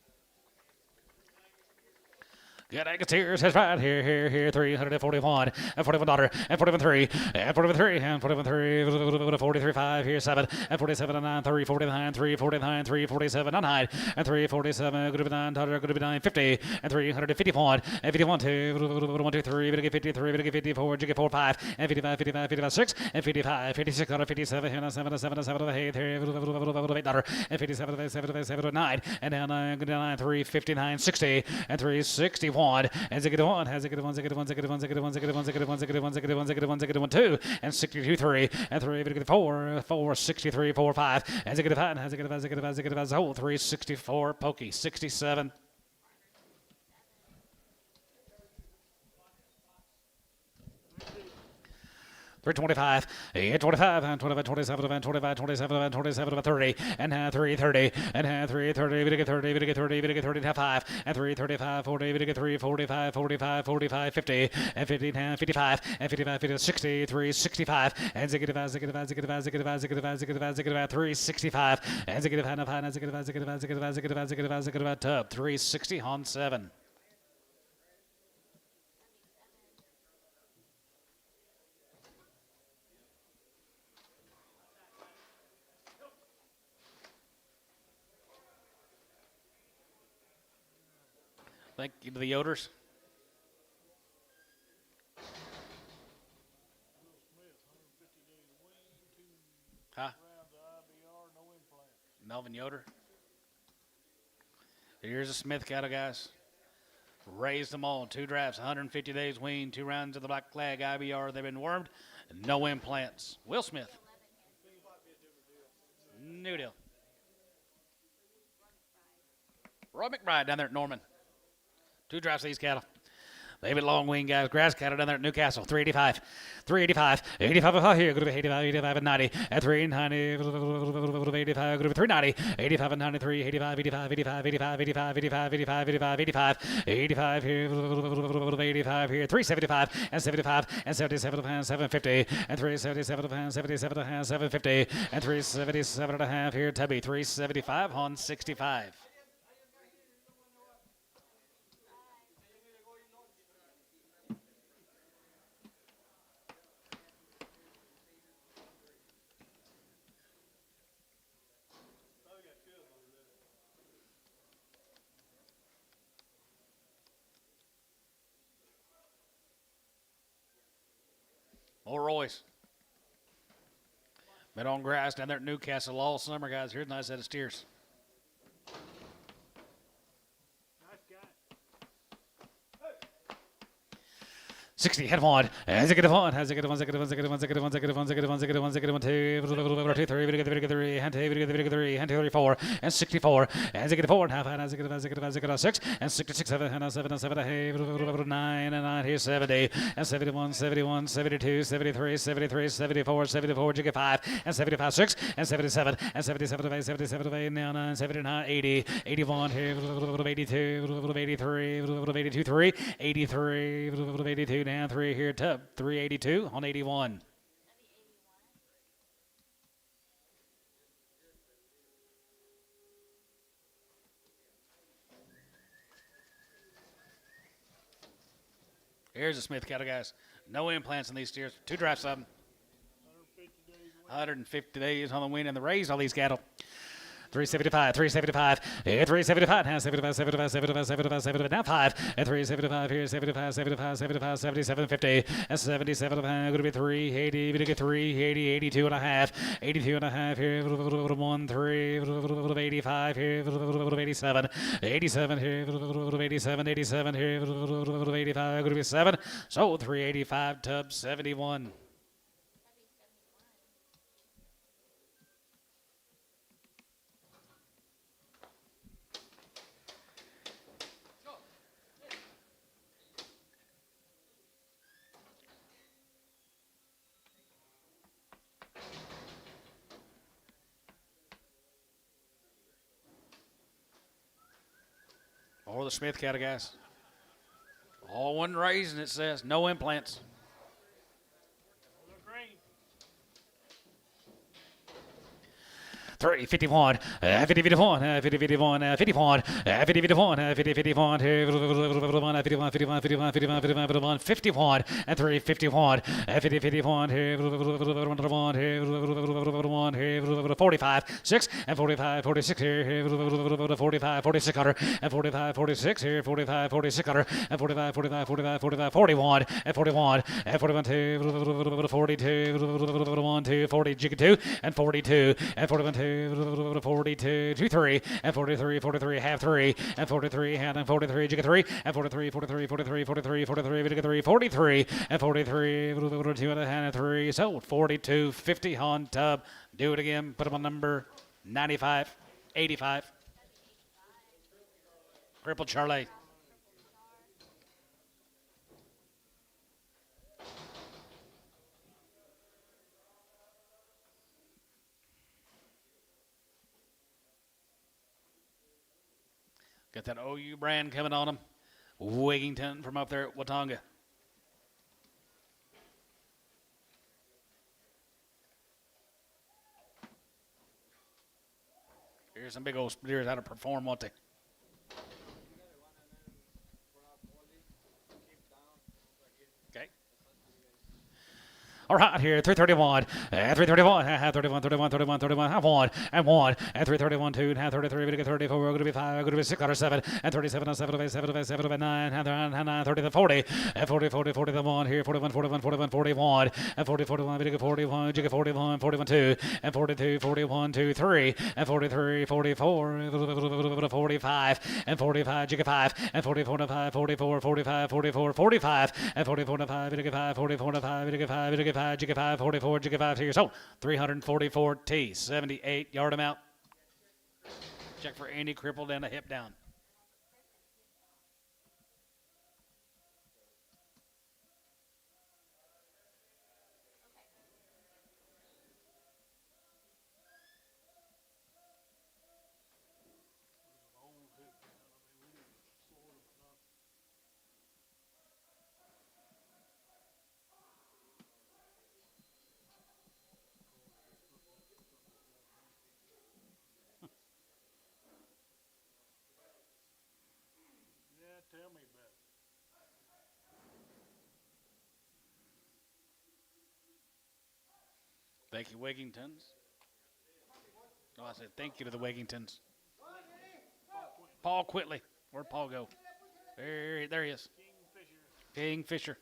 S2: Good Angus tears, that's right, here, 341, and 41 daughter, and 41 3, and 41 3, and 41 3, 43 5, here 7, and 47 9, 3, 49 3, 49 3, 47 9, and 347, good to be 9, daughter, good to be 9, 50, and 351, and 51 2, 1 2 3, 53, 54, 4 5, and 55, 55, 55 6, and 55, 56, 57, and 7, 7, 7, 8, 8 daughter, and 57, 7, 7, 9, and now 9, 3, 59, 60, and 361. And zigga one, has zigga one, zigga one, zigga one, zigga one, zigga one, zigga one, zigga one, zigga one, zigga one, zigga one, 2, and 62 3, and 3 4, 63 4 5, and zigga 5, has zigga 5, zigga 5, zigga 5, whole 364, pokey 67. 325, 825, and 25, 27, and 25, 27, and 27, 30, and 330, and 330, we get 30, we get 30, we get 30, 5, and 335, 40, we get 3, 45, 45, 45, 50, and 50, 55, and 55, 50, 60, 365, and zigga 5, zigga 5, zigga 5, zigga 5, zigga 5, zigga 5, zigga 5, 365, and zigga 5, zigga 5, zigga 5, zigga 5, zigga 5, zigga 5, zigga 5, tub, 360 on 7.
S4: 360.
S2: Thank you to the Yoders.
S3: Will Smith, 150 days wean, 2
S2: Huh?
S3: rounds of IBR, no implants.
S2: Melvin Yoder. Here's a Smith cattle, guys. Raised them all. 2 drafts, 150 days wean, 2 rounds of the black flag IBR. They've been wormed. No implants. Will Smith. New deal. Roy McBride down there at Norman. 2 drafts of these cattle. They've been long wing guys. Grass cattle down there at Newcastle. 385. 385. 85 here. Go to 85. 85 and 90. At 390. 85. Go to 390. 85 and 93. 85. 85. 85. 85. 85. 85. 85. 85. 85. 85 here. 85 here. 375 and 75 and 77 and 750 and 377 and 77 and 750 and 377 and a half here. Tubby 375 on 65. More Royce. Been on grass down there at Newcastle all summer, guys. Here's a nice set of steers.
S3: Nice guy.
S2: 60, head one. Has a good one. Has a good one. Has a good one. Has a good one. Has a good one. Has a good one. Has a good one. Has a good one. Has a good one. 2, 2, 3, very good, very good, 3, and 2, very good, very good, 3, and 2, 3, 4, and 64. Has a good 4 and half. Has a good, has a good, has a good 6, and 66, 7, and 7, and 7, and 9, and 9 here, 70, and 71, 71, 72, 73, 73, 74, 74, jigger 5, and 75, 6, and 77, and 77, 8, 77, 8, now 9, 79, 80, 81 here, 82, 83, 82, 3, 83, 82, down 3 here, tub 382 on 81. Here's a Smith cattle, guys. No implants in these steers. 2 drafts of them. 150 days on the win and the raise all these cattle. 375, 375, 375, now 75, 75, 75, 75, 75, now 5, and 375 here, 75, 75, 75, 77, 50, and 77, going to be 380, we get 380, 82 and a half, 82 and a half here, 1, 3, 85 here, 87, 87 here, 87, 87 here, 85, going to be 7, so 385, tub 71. Or the Smith cattle, guys. All one raising, it says. No implants.
S3: Look green.
S2: 351, 51, 51, 51, 51, 51, 51, 51, 51, 51, 51, 51, and 351, 51, 45, 6, and 45, 46 here, 45, 46 cutter, and 45, 46 here, 45, 46 cutter, and 45, 45, 45, 45, 41, and 41, and 41, 2, 42, 1, 2, 40, jig 2, and 42, and 41, 2, 42, 2, 3, and 43, 43, half 3, and 43, and 43, jig 3, and 43, 43, 43, 43, 43, jig 3, 43, and 43, 2 and a half, 3, so 42, 50 on tub. Do it again, put them on number 95, 85. Crippled Charlie. Got that OU brand coming on them. Wigington from up there at Watonga. Here's some big old steers how to perform, won't they? Okay. All right, here, 331. 331. Half 31, 31, 31, 31. Half one. And one. And 331, 2. And half 33. We're going to get 34. We're going to be 5. We're going to be 6 out of 7. And 37 on 7 of 8. 7 of 8. 7 of 8. 9. Half 9. 30 to 40. And 40, 40, 40 to 1. Here, 41, 41, 41, 41. And 40, 41. We get 41. You get 41. 41, 2. And 42, 41, 2, 3. And 43, 44. 45. And 45. You get 5. And 44 to 5. 44, 45, 44, 45. And 44 to 5. You get 5. 44 to 5. You get 5. You get 5. You get 5. 44. You get 5 to your soul. 344 T. 78 yard amount. Check for any crippled and a hip down.
S3: Yeah, tell me about it.
S2: Thank you, Wigingtons. Oh, I said thank you to the Wigingtons. Paul Whitley. Where'd Paul go? There he is. Kingfisher.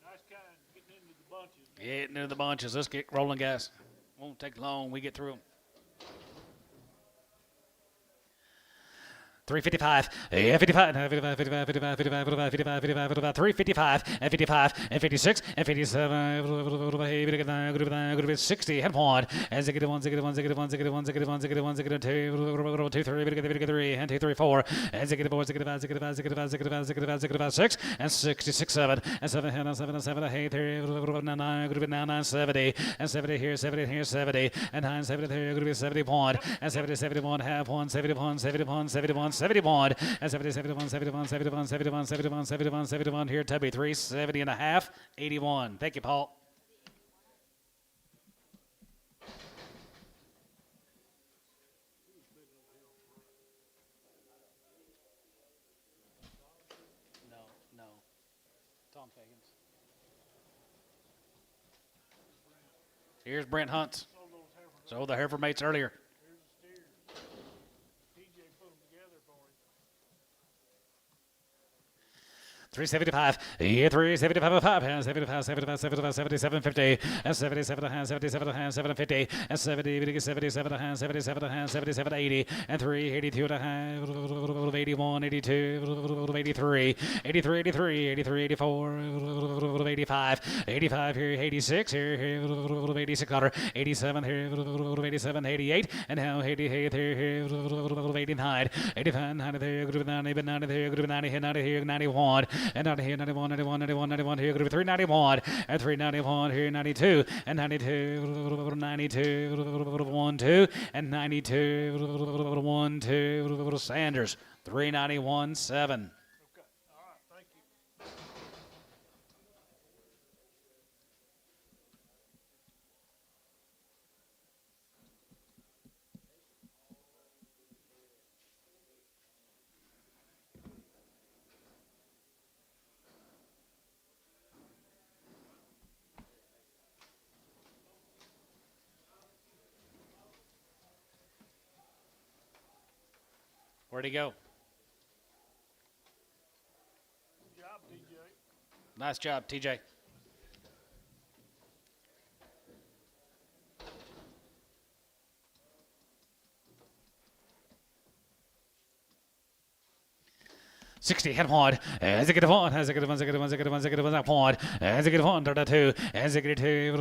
S3: Nice kind of getting into the bunches.
S2: Getting into the bunches. Let's get rolling, guys. Won't take long. We get through them. 355, 55, 55, 55, 55, 55, 55, 55, 55, 355, and 55, and 56, and 57, 60, head one, and zig 1, zig 1, zig 1, zig 1, zig 1, zig 1, zig 2, 2, 3, and 2, 3, 4, and zig 4, zig 5, zig 5, zig 5, zig 5, zig 5, zig 5, 6, and 66, 7, and 7, and 7, 7, 8, 3, 9, 70, and 70 here, 70 here, 70, and 9, 70, 71, and 70, 71, half 1, 71, 71, 71, 71, and 70, 71, 71, 71, 71, 71, 71, 71 here, Tubby, 370 and a half, 81. Thank you, Paul. No. Tom Fagans. Here's Brent Hunt's. So the heifer mates earlier.
S3: Here's the steer. TJ put them together for him.
S2: 375, yeah, 375, 5, 75, 75, 75, 77, 50, and 77, 77, 750, and 70, 77, 77, 77, 80, and 382, 81, 82, 83, 83, 83, 83, 84, 85, 85 here, 86 here, 86 $, 87 here, 87, 88, and now 88 here, 89, 85, 90 there, 90, 90 there, 90 here, 91. And out here, 91, 91, 91, 91 here, group 391, and 391 here, 92, and 92, 92, 1, 2, and 92, 1, 2, Sanders, 391, 7.
S3: Okay. All right. Thank you.
S2: Where'd he go?
S3: Good job, TJ.
S2: Nice job, TJ. $60, head one, as a get one, as a get one, as a get one, as a get one, as a get one, as a one, as a get one, two, as a get two, 1,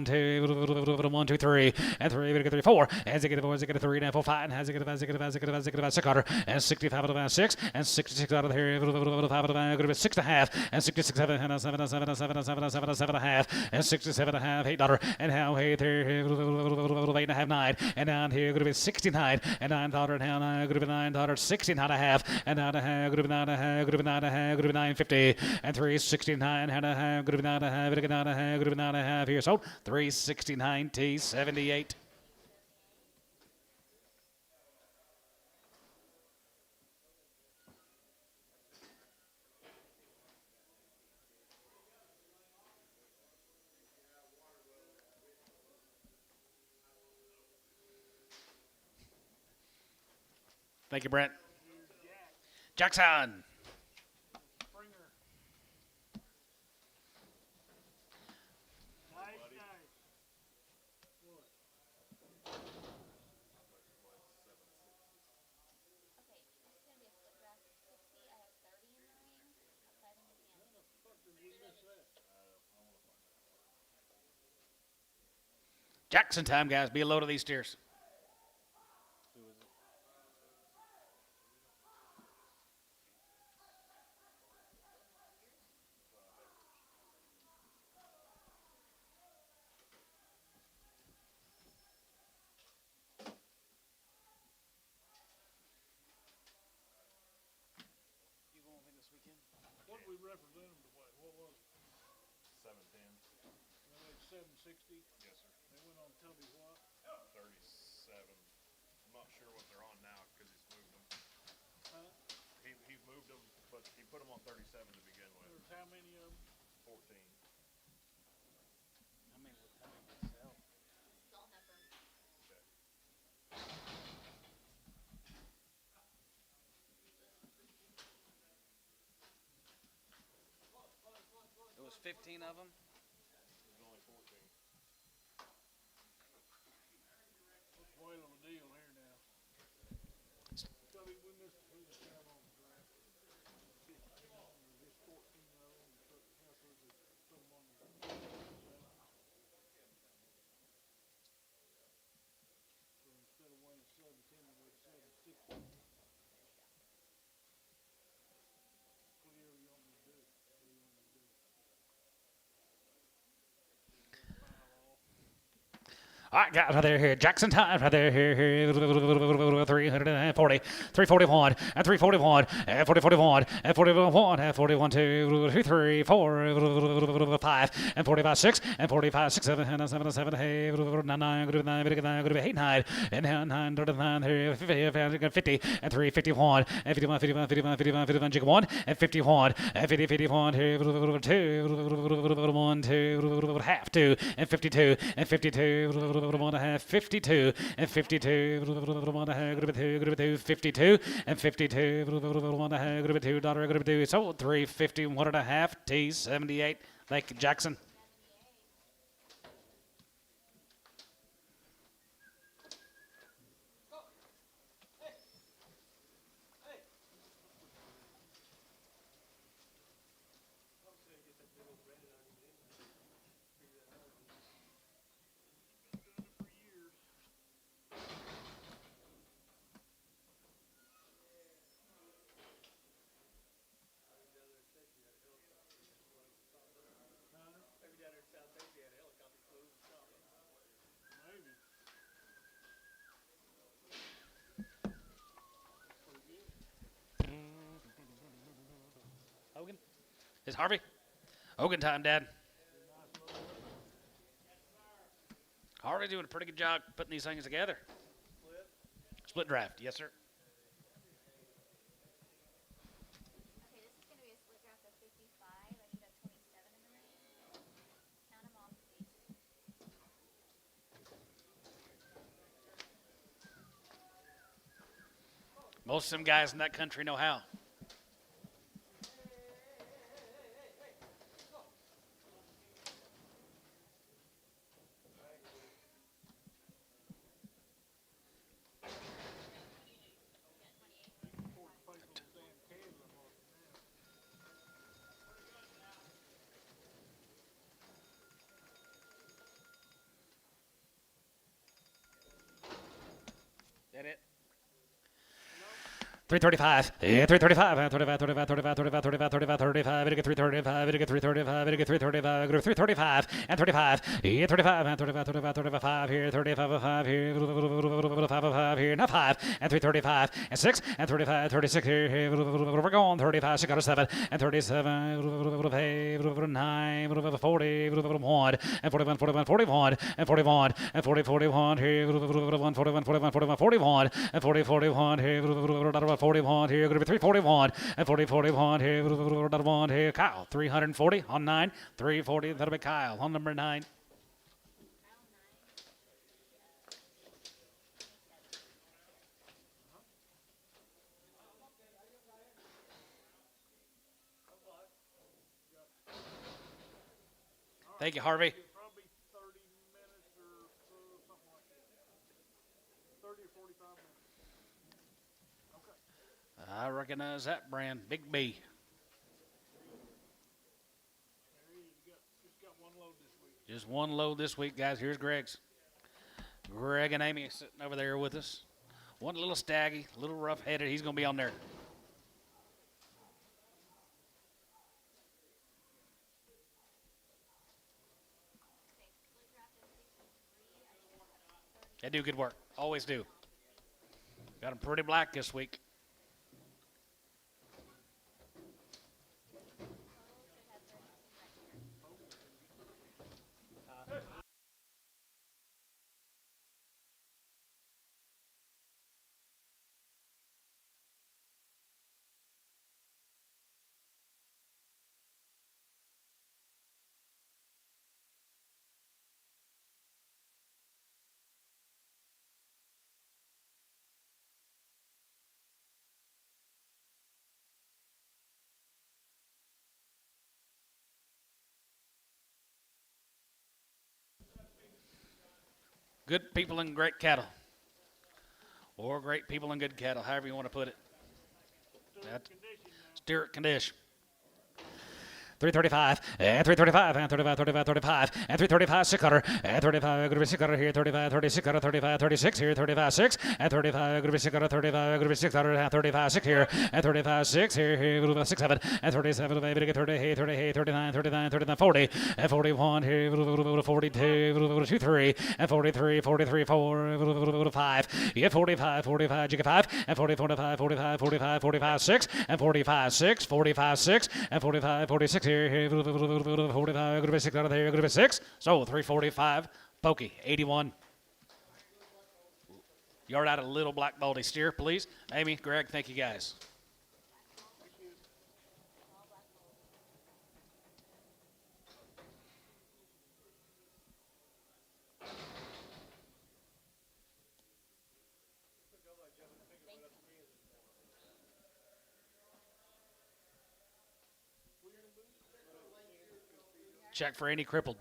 S2: 2, 1, 2, 3, and 3, we get 3, 4, as a get 4, as a get 3, and 4, 5, and as a get 5, as a get 5, as a get 5, as a get 5, 6 $, and 65 out of that 6, and 66 out of here, 5 out of that, good 6 and a half, and 66, 7, and 7, and 7, and 7, and 7, and 7, and 7 and a half, and 67 and a half, $8, and now here, 8 and a half, 9, and down here, good to be 69, and $9, and now good to be $9, 16 and a half, and out of half, good to be 9 and a half, good to be 9 and a half, good to be 950, and 369 and a half, good to be 9 and a half, good to be 9 and a half, good to be 9 and a half here, so 369 T 78. Thank you, Brent.
S3: Here's Jack.
S2: Jackson.
S3: Springer. Nice. What?
S4: Okay, this is gonna be a split draft of 60. I have 30 in the ring. Outside in the
S3: How
S4: end.
S3: the fuck did we miss that?
S2: Jackson time, guys. Be a load of these steers.
S1: Who is it? You going anything this weekend?
S3: What did we represent them to weigh? What was it?
S5: 710.
S3: They weighed 760.
S5: Yes, sir.
S3: They went on Tubby what?
S5: 37. I'm not sure what they're on now because he's moved them.
S3: Huh?
S5: He moved them, but he put them on 37 to begin with.
S3: There's how many of them?
S5: 14.
S1: How many did sell?
S4: This is all heifers.
S5: Okay.
S1: It was 15 of them.
S5: There's only 14.
S3: Let's wait on the deal here now. Tubby, we missed the biggest count on the draft. 15, or just 14 of them. We took heifers and put them on the sale. So instead of weighing 17, we weighed 760. What do you want me to do? What do you want me to do?
S2: All right, guys, right there, here. Jackson time, right there, here. 340, 341, and 341, and 4041, and 41, and 41, 2, 3, 4, 5, and 45, 6, and 45, 6, 7, and 7, 7, 8, 9, 9, 8, 9, and 9, 9, 50, and 3, 51, and 51, 51, 51, 51, 51, jig 1, and 51, and 50, 51, 2, 1, 2, half 2, and 52, and 52, 1 half 52, and 52, 1 half, 2, 52, and 52, 1 half, $2, sold 350, 1 1/2, T78. Thank you, Jackson.
S3: Maybe.
S2: Hogan? Is Harvey? Hogan time, Dad. Harvey doing a pretty good job putting these things together. Split draft, yes, sir.
S4: Okay, this is gonna be a split draft of 55. I should have 27 in the ring. Count them off, please.
S2: Most of them guys in that country know how. That it? 335, yeah, 335, 35, 35, 35, 35, 35, 35, 35, it get 335, it get 335, it get 335, 335, and 35, yeah, 35, and 35, 35, 35, here, 35, 5, here, 5, here, now 5, and 335, and 6, and 35, 36, here, we're going, 35, 6 out of 7, and 37, 9, 40, 1, and 41, 41, 41, and 41, and 40, 41, here, 41, 41, 41, 41, 41, and 40, 41, here, 41 here, going to be 341, and 40, 41 here, 1 here, Kyle, 340 on 9, 340, that'll be Kyle on number 9. Thank you, Harvey.
S3: It'll probably be 30 minutes or so, something like that. 30 or 45 minutes. Okay.
S2: I recognize that brand. Big B.
S3: There you go. Just got one load this week.
S2: Just one load this week, guys. Here's Greg's. Greg and Amy sitting over there with us. One little staggy, a little rough-headed. He's going to be on there. They do good work. Always do. Got them pretty black this week. Good people and great cattle. Or great people and good cattle, however you want to put it. Steer it condition. 335, and 335, and 35, 35, 35, and 335, 600, and 35, going to be 600 here, 35, 36, 35, 36 here, 35, 6, and 35, going to be 600, 35, going to be 600, and 35, 6 here, and 35, 6 here, going to be 6, 7, and 37, maybe 30, 30, 39, 39, 39, 40, and 41 here, 42, 23, and 43, 43, 4, 5, you get 45, 45, you get 5, and 40, 45, 45, 45, 45, 6, and 45, 6, 45, 6, and 45, 46 here, 45, going to be 6 out of there, going to be 6. So 345, pokey, 81. Yard out a little black baldy steer, please. Amy, Greg, thank you guys. Check for any crippled.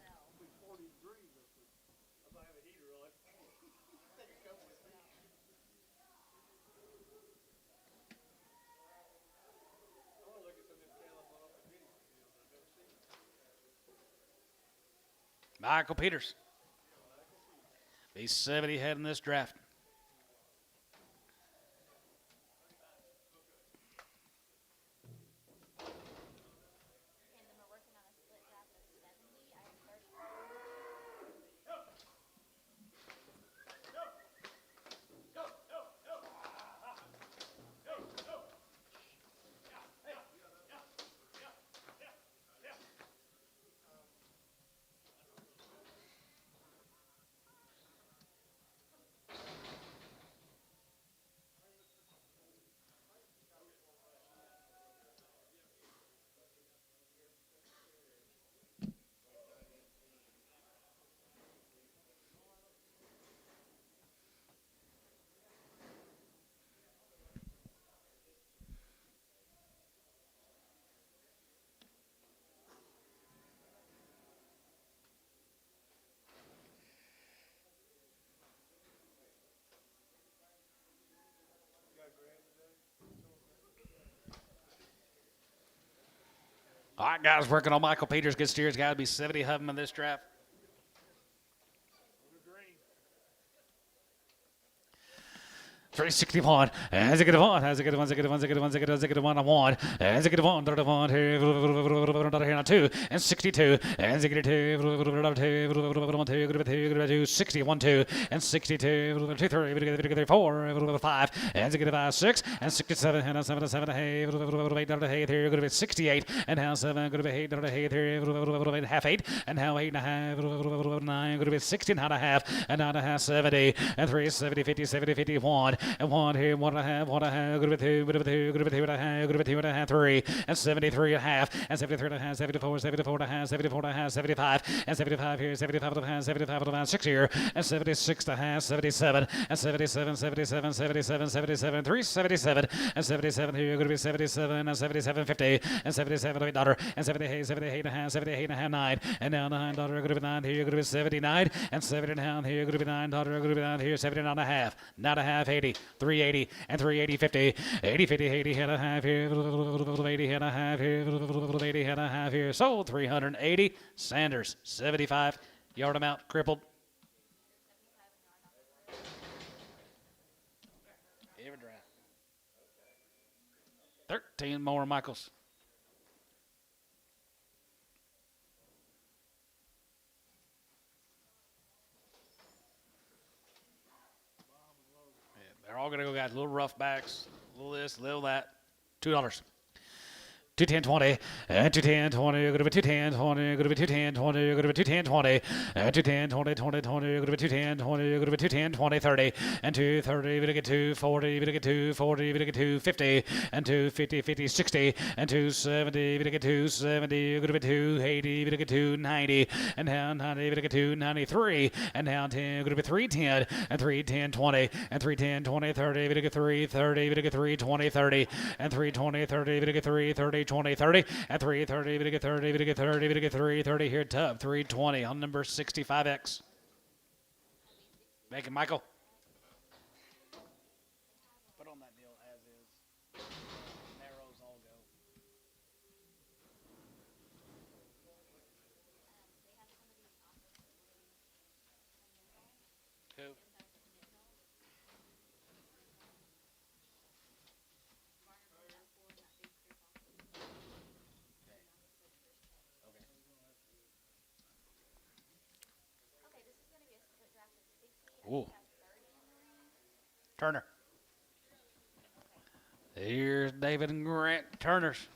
S2: Michael Peters. He's 70 head in this draft. All right, guys, working on Michael Peters. Good steers. Got to be 70 of them in this draft. 361, as a good one, as a good one, as a good one, as a good one, as a good one, as a good one, on one, as a good one, here, here, on 2, and 62, as a good 2, 61, 2, and 62, 2, 3, 4, 5, as a good 5, 6, and 67, and 7, 7, hey, 8, here, going to be 68, and now 7, going to be 8, here, half 8, and now 8 and a half, 9, going to be 16 and a half, and 9 and a half, 70, and 3, 70, 50, 70, 51, and 1 here, 1.5, 1.5, good with 2, good with 2, good with 2.5, good with 2.5, 3, and 73.5, and 73.5, 74, 74.5, 74.5, 75, and 75 here, 75.5, 75.5, 6 here, and 76.5, 77, and 77, 77, 77, 77, 377, and 77 here, going to be 77, and 77, 50, and 77, $8, and 78, 78.5, 78.5, 9, and now $9, going to be 9 here, going to be 79, and 79 here, going to be $9, going to be 9 here, 79.5, 9.5, 80, 380, and 380, 50, 80, 50, 80, and a half here, 80, and a half here, 80, and a half here, sold 380, Sanders, 75, yard amount, crippled. Every drive. 13 more, Michaels. Yeah, they're all going to go, guys. Little rough backs, little this, little that. $2. 210 20 and 210 20 you're going to be 210 20 you're going to be 210 20 you're going to be 210 20 and 210 20 20 20 you're going to be 210 20 you're going to be 210 20 30 and 230 you're going to get 240 you're going to get 240 you're going to get 250 and 250 50 60 and 270 you're going to get 270 you're going to be 280 you're going to get 290 and down 90 you're going to get 293 and down 10 you're going to be 310 and 310 20 and 310 20 30 you're going to get 330 you're going to get 320 30 and 320 30 you're going to get 330 20 30 at 330 you're going to get 30 you're going to get 30 you're going to get 330 here Tub 320 on number 65X. Make it, Michael. Put on that deal as is. Narrows all go. Who? Ooh. Turner. Here's David and Grant Turners.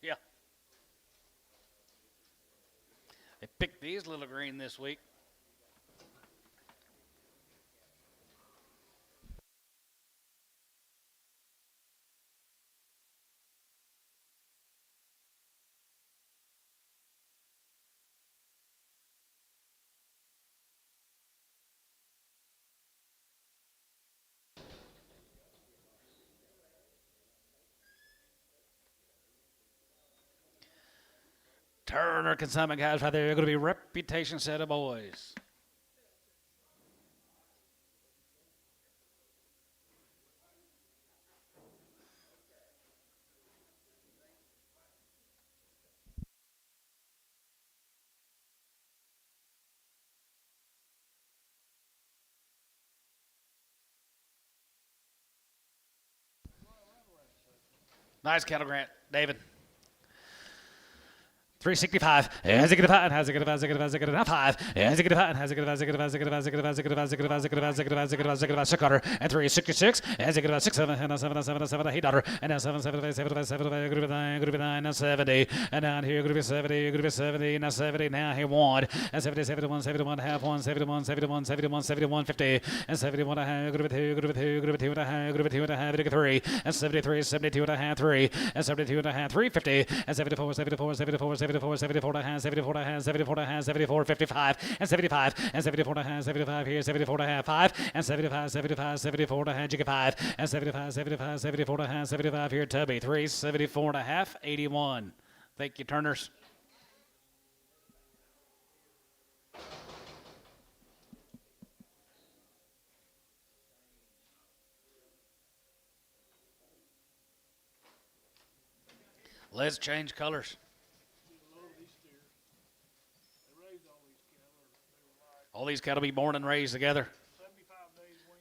S2: Yeah. They picked these little green this week. Turner consignment guys right there. They're going to be reputation set of boys. Nice cattle, Grant. David. 365. Has it get a 5? Has it get a 5? Has it get a 5? Has it get a 5? Has it get a 5? Has it get a 5? Has it get a 5? Has it get a 5? Has it get a 5? Has it get a 5? Has it get a 5? Has it get a 5? Has it get a 5? Has it get a 5? Has it get a 5? Has it get a 5? 6 quarter and 366. Has it get a 6 7 and 7 7 7 8 daughter and now 7 7 5 7 5 7 5 good to be 9 good to be 9 now 70 and down here good to be 70 good to be 70 now 70 now he won and 70 71 71 half 1 71 71 71 71 50 and 71 and a half good to be 2 good to be 2 good to be 2 and a half good to be 2 and a half good to 3 and 73 72 and a half 3 and 72 and a half 350 and 74 74 74 74 74 and a half 74 and a half 74 and a half 74 55 and 75 and 74 and a half 75 here 74 and a half 5 and 75 75 74 and a half jigga 5 and 75 75 74 and a half 75 here Tubby 3 74 and a half 81. Thank you, Turners. Let's change colors. All these cattle be born and raised together.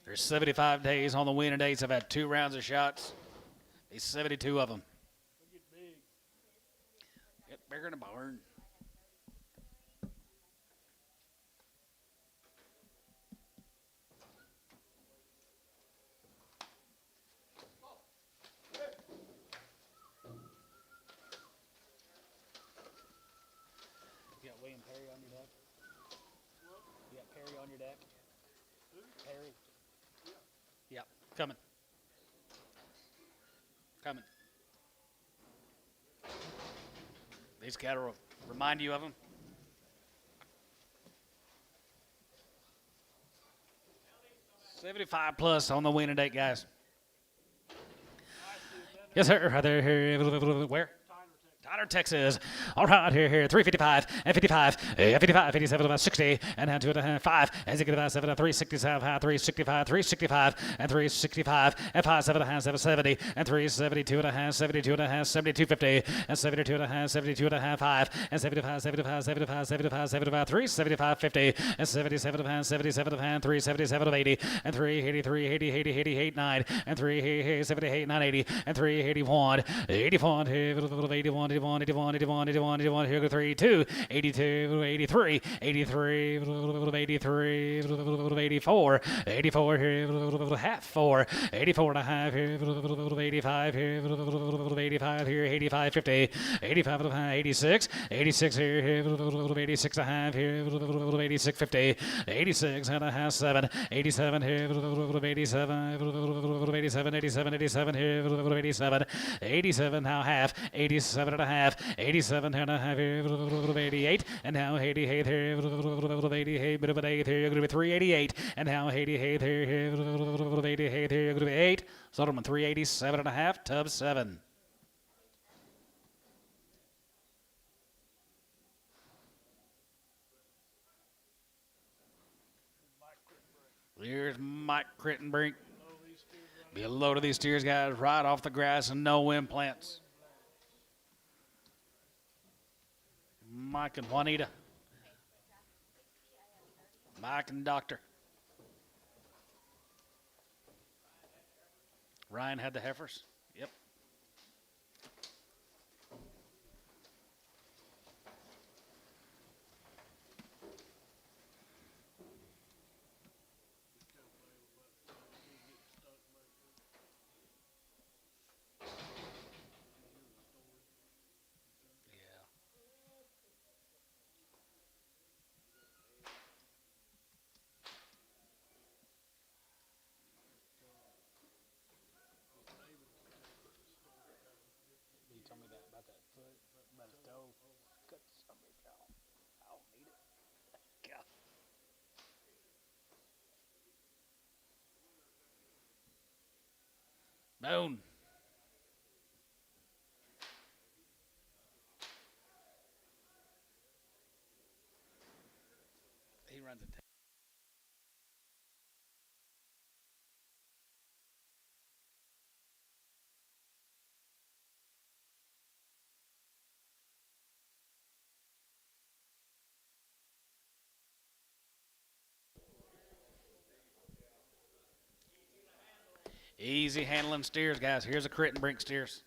S2: There's 75 days on the winning dates. I've had 2 rounds of shots. There's 72 of them. Get bigger than a barn.
S1: Perry on your deck? You got Perry on your deck? Perry?
S2: Yep, coming. Coming. These cattle will remind you of them. $75 plus on the winning date, guys. Yes, sir. Right there, here. Where? Tyler, Texas. All right, here, 355 and 55, 55, 57, about 60, and down 2.5, and 7, 365, high, 365, 365, and 365, and 5, 7.5, 770, and 372.5, 72.5, 72.50, and 72.5, 72.5, 5, and 75, 75, 75, 75, 75, 375.50, and 77.5, 77.5, 377 80, and 383, 80, 80, 80, 89, and 378, 980, and 381, 81, 81, 81, 81, 81, 81, 81, here go 32, 82, 83, 83, 83, 84, 84 here, half 4, 84 and a half here, 85 here, 85 here, 85, 50, 85 and a half, 86, 86 here, 86 and a half here, 86, 50, 86 and a half, 7, 87 here, 87, 87, 87, 87 here, 87, 87 now half, 87 and a half, 87 and a half here, 88, and now 88 here, 88, bit of an 8 here, you're going to be 388, and now 88 here, 88 here, you're going to be 8, Soderman 387 and a half, Tubbs 7. Here's Mike Crittenbrink. Be a load of these steers, guys, right off the grass and no implants. Mike and Juanita. Mike and Doctor. Ryan had the heifers. Yep.
S1: You told me that about that foot, about his toe. Cut some bitch out. I don't need it.
S2: God. Boom. He runs a easy handling steers, guys. Here's a Crittenbrink steers.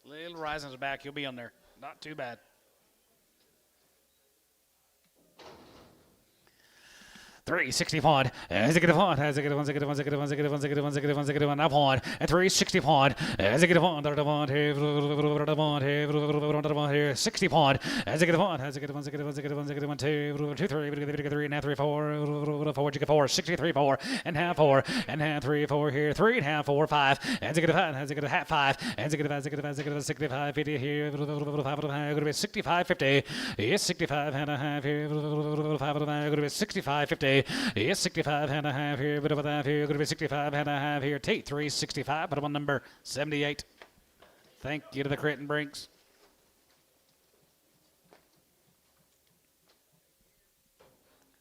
S2: Little Rising's back. He'll be on there. Not too bad. 361, as it get one, as it get one, as it get one, as it get one, as it get one, as it get one, as it get one, as it get one, up on, and 361, as it get one, here, 60 pond, as it get one, as it get one, as it get one, as it get one, as it get one, 2, 2, 3, 3 and a half, 3, 4, 4, you get 4, 63, 4, and half 4, and half 3, 4 here, 3 and a half, 4, 5, as it get a 5, as it get a half 5, as it get a 5, as it get a 5, as it get a 65, 50 here, 5 going to be 65, 50, yes, 65 and a half here, 5 going to be 65, 50. Yes, 65 and a half here, bit of that here, going to be 65 and a half here. Tate 365, but I'm on number 78. Thank you to the Crittenbrinks.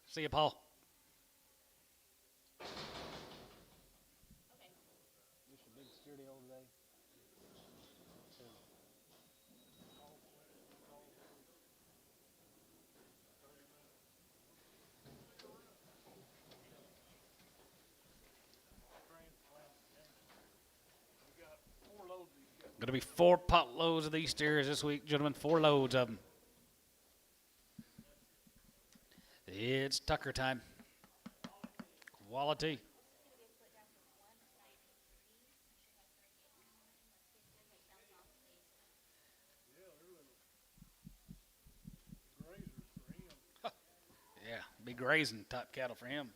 S2: See you, Paul.
S1: Just a big sturdy old day.
S2: Going to be 4 pot loads of these steers this week, gentlemen. 4 loads of them. It's Tucker time. Quality. grazing type cattle for him.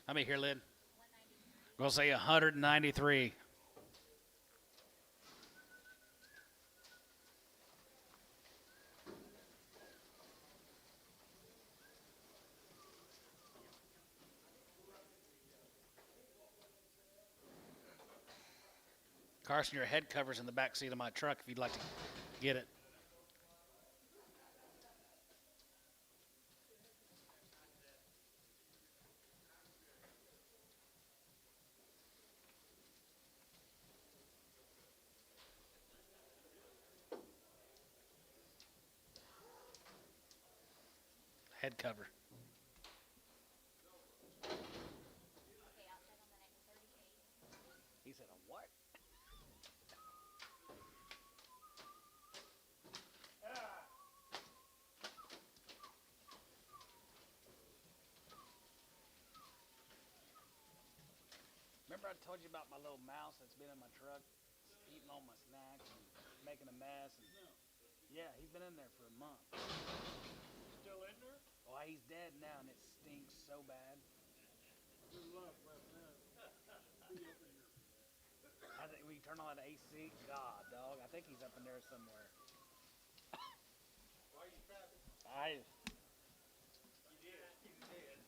S2: How many here, Lynn? We'll say 193. Carson, your head cover's in the back seat of my truck if you'd like to get it. Head cover.
S4: Okay, I'll check on the next 38.
S2: He said, a what? Remember I told you about my little mouse that's been in my truck, eating all my snacks and making a mess? And yeah, he's been in there for a month.
S3: Still in there?
S2: Oh, he's dead now, and it stinks so bad.
S3: Good luck right now. Be up in here.
S2: I think we turn on that AC. God, dog, I think he's up in there somewhere.
S3: Why are you trapping?
S2: I.
S3: You did. He's dead.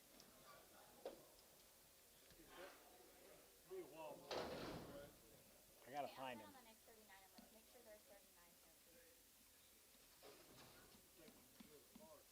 S3: Be a while more. Right?
S2: I gotta
S4: Okay,
S2: find
S4: I'll
S2: him.
S4: check on the next 39. I'm gonna make sure there's 39 here too.
S3: Take them to the park.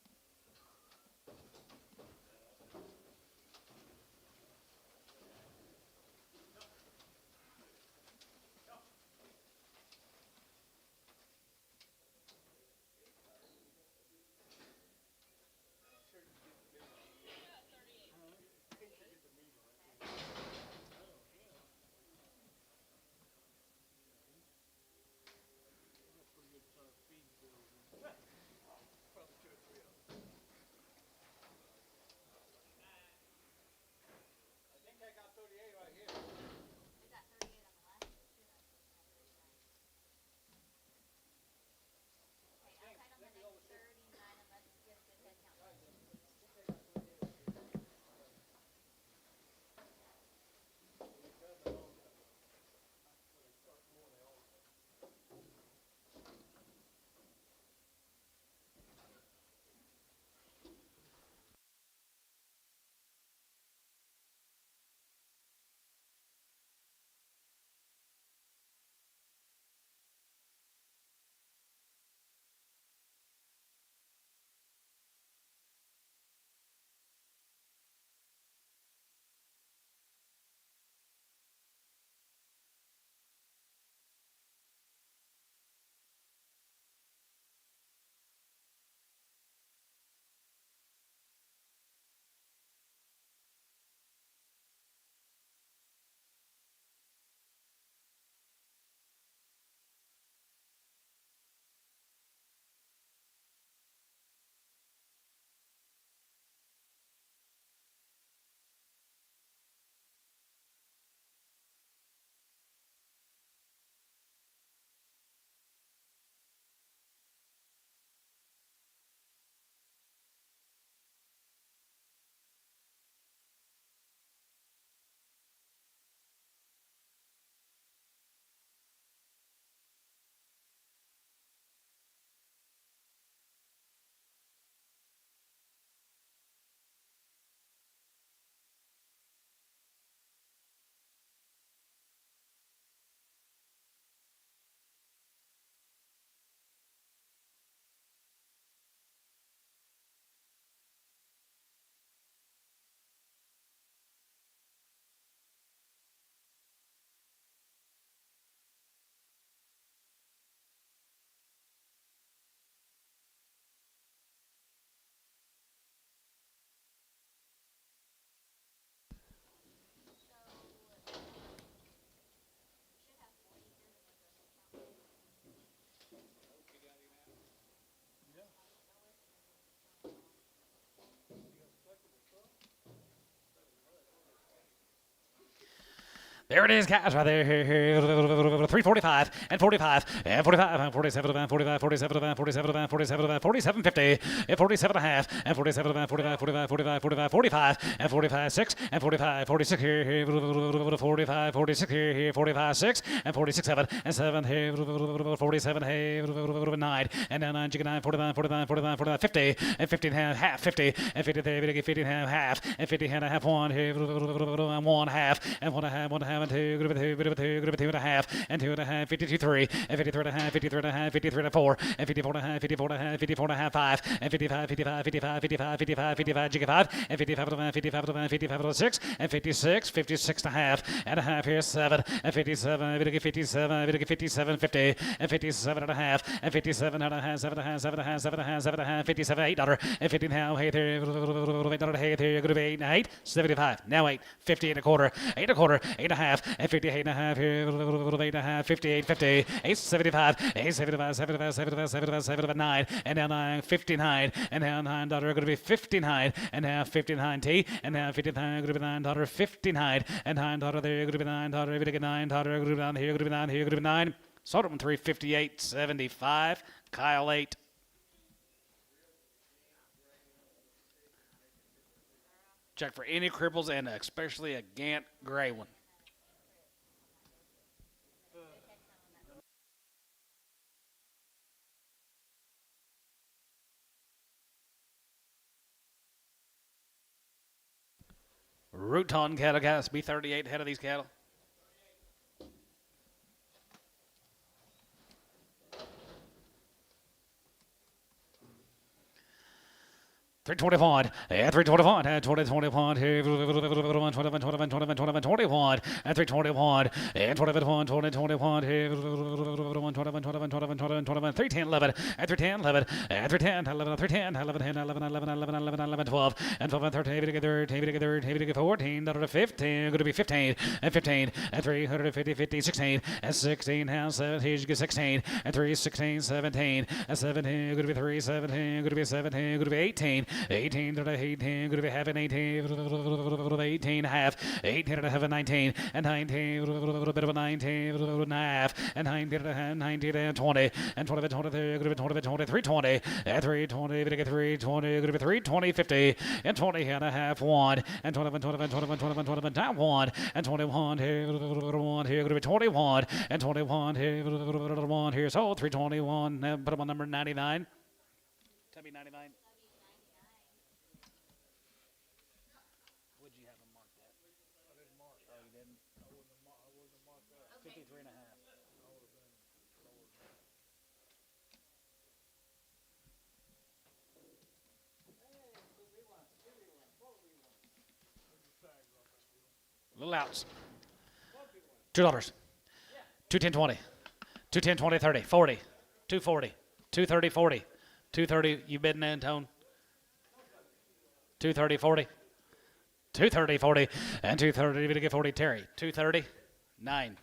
S2: There it is, guys, right there. 345 and 45 and 45 and 47 and 45, 47 and 47 and 47 and 47, 50 and 47 and a half and 47 and 45, 45, 45, 45, 45 and 45, 6 and 45, 46 here, 45, 46 here, 45, 6 and 46, 7 and 7 here, 47 here, 9 and now 9, 9, 49, 49, 49, 49, 50 and 50 and a half, 50 and 50, 50 and a half and 50 and a half, 1 here, 1 half and 1 and a half and 2, group of 2, group of 2, group of 2 and a half and 2 and a half, 52, 3 and 53 and a half, 53 and a half, 53 and a 4 and 54 and a half, 54 and a half, 54 and a half, 5 and 55, 55, 55, 55, 55, 55, jigga 5 and 55 and a half, 55 and a half, 55 and a 6 and 56, 56 and a half here, 7 and 57, 57, 57, 50 and 57 and a half and 57 and a half, 7 and a half, 7 and a half, 7 and a half, 7 and a half, 57, $8 and 50 now, hey there, $8, hey there, good of 8 and 8, 75, now 8, 50 and a quarter, 8 and a quarter, 8 and a half and 58 and a half here, 8 and a half, 58, 50, 875, 875, 75, 75, 75, 79 and now 9, 59 and now $9 going to be 59 and now 59 T and now 59 going to be $9, 59 and $9 there going to be $9, every day $9 going to be down here, going to be 9 here, going to be 9. Sold him 358.75. Kyle 8. Check for any cripples and especially a Gant gray one. Ruton cattle, guys. B38 head of these cattle. $321 and $321 and $2021 here, $21 and $321 and $2021 here, $310 and $310 and $310 11 12 and 12 and 13 14 $15 going to be 15 and 15 and 350 15 16 and 16 and 17 16 and 3 16 17 and 17 going to be 3 17 going to be 17 going to be 18 18 to 18, going to be having 18, 18 half, 18 and a half, 19, and 19, a bit of a 19, and a half, and 19 and 19 and 20, and 20, 23, going to be 20, 20, 320, and 320, going to get 320, going to be 320, 50, and 20 and a half, 1, and 21, 21, 21, 21, 21, down 1, and 21 here, 1 here, going to be 21, and 21 here, 1 here, so 321, put them on number 99. Tell me 99. Little outs. $2. 210 20. 210 20 30 40. 240. 230 40. 230. You bidding in, Tone? 230 40. 230 40. And 230. You're going to get 40. Terry. 230 9.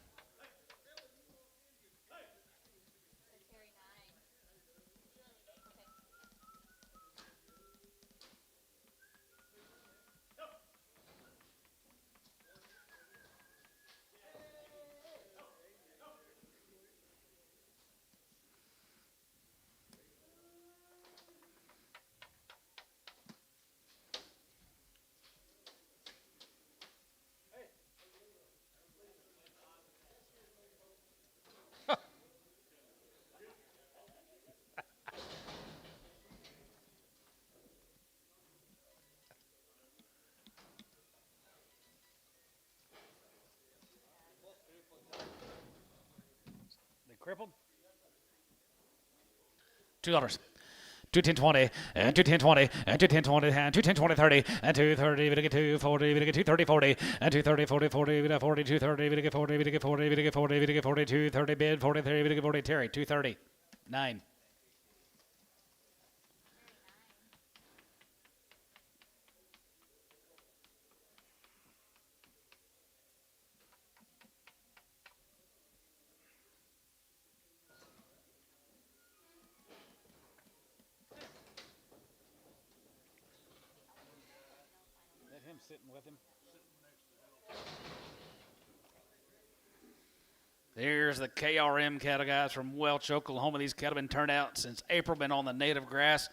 S2: Crippled? $2. 210 20 and 210 20 and 210 20 and 210 20 30 and 230 we get 240 we get 230 40 and 230 40 40 we get 40 230 we get 40 we get 40 we get 40 we get 40 230 bid 43 we get 40 Terry 230 9. Sitting with him. There's the KRM cattle guys from Welch, Oklahoma. These cattle have been turned out since April, been on the native grass.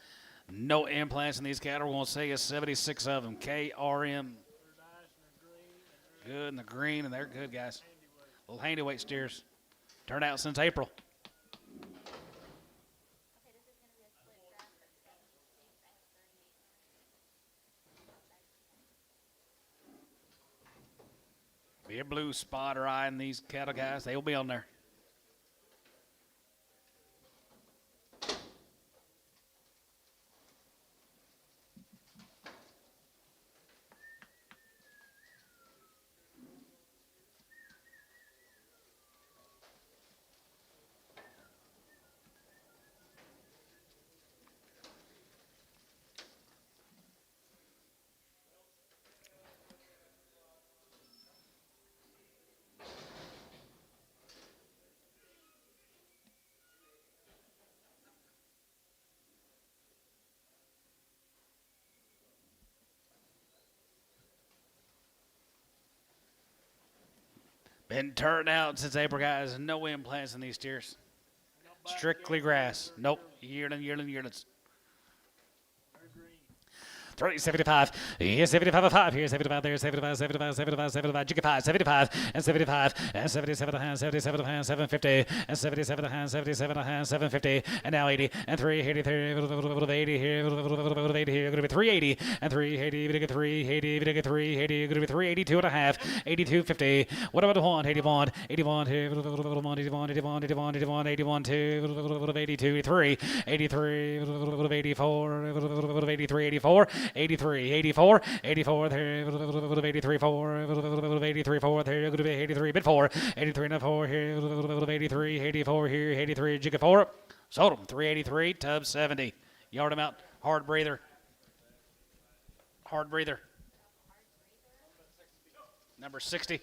S2: No implants in these cattle. We're going to say is 76 of them. KRM.
S3: They're nice and they're green and
S2: Good in the green, and they're good, guys. Little handy weight steers. Turned out since April.
S4: Okay, this is gonna be a split draft for 7 sheep. I have 38.
S2: Be a blue spot or eye in these cattle guys. They will be on there. Been turned out since April, guys. No implants in these steers. Strictly grass. Nope. Yearling.
S3: they're green.
S2: 75. Here's 75 of 5. Here's 75. There's 75, 75, 75, 75. Jiggy 5, 75, and 75, and 77 and 77 and 750, and 77 and 77 and 750, and now 80, and 383, 80 here, 80 here, going to be 380, and 380, going to get 380, going to get 380, going to be 382 and a half, 82.50. What about the 1? 81, 81 here, 81, 81, 81, 81, 81, 2, 82, 3, 83, 84, 83, 84. 83, 84, 84, there, 83, 4, 83, 4, there, going to be 83, bit 4, 83 and a 4 here, 83, 84 here, 83, jig 4. Sold them, 383, tub 70. Yard them out, hard breather. Hard breather. Number 60.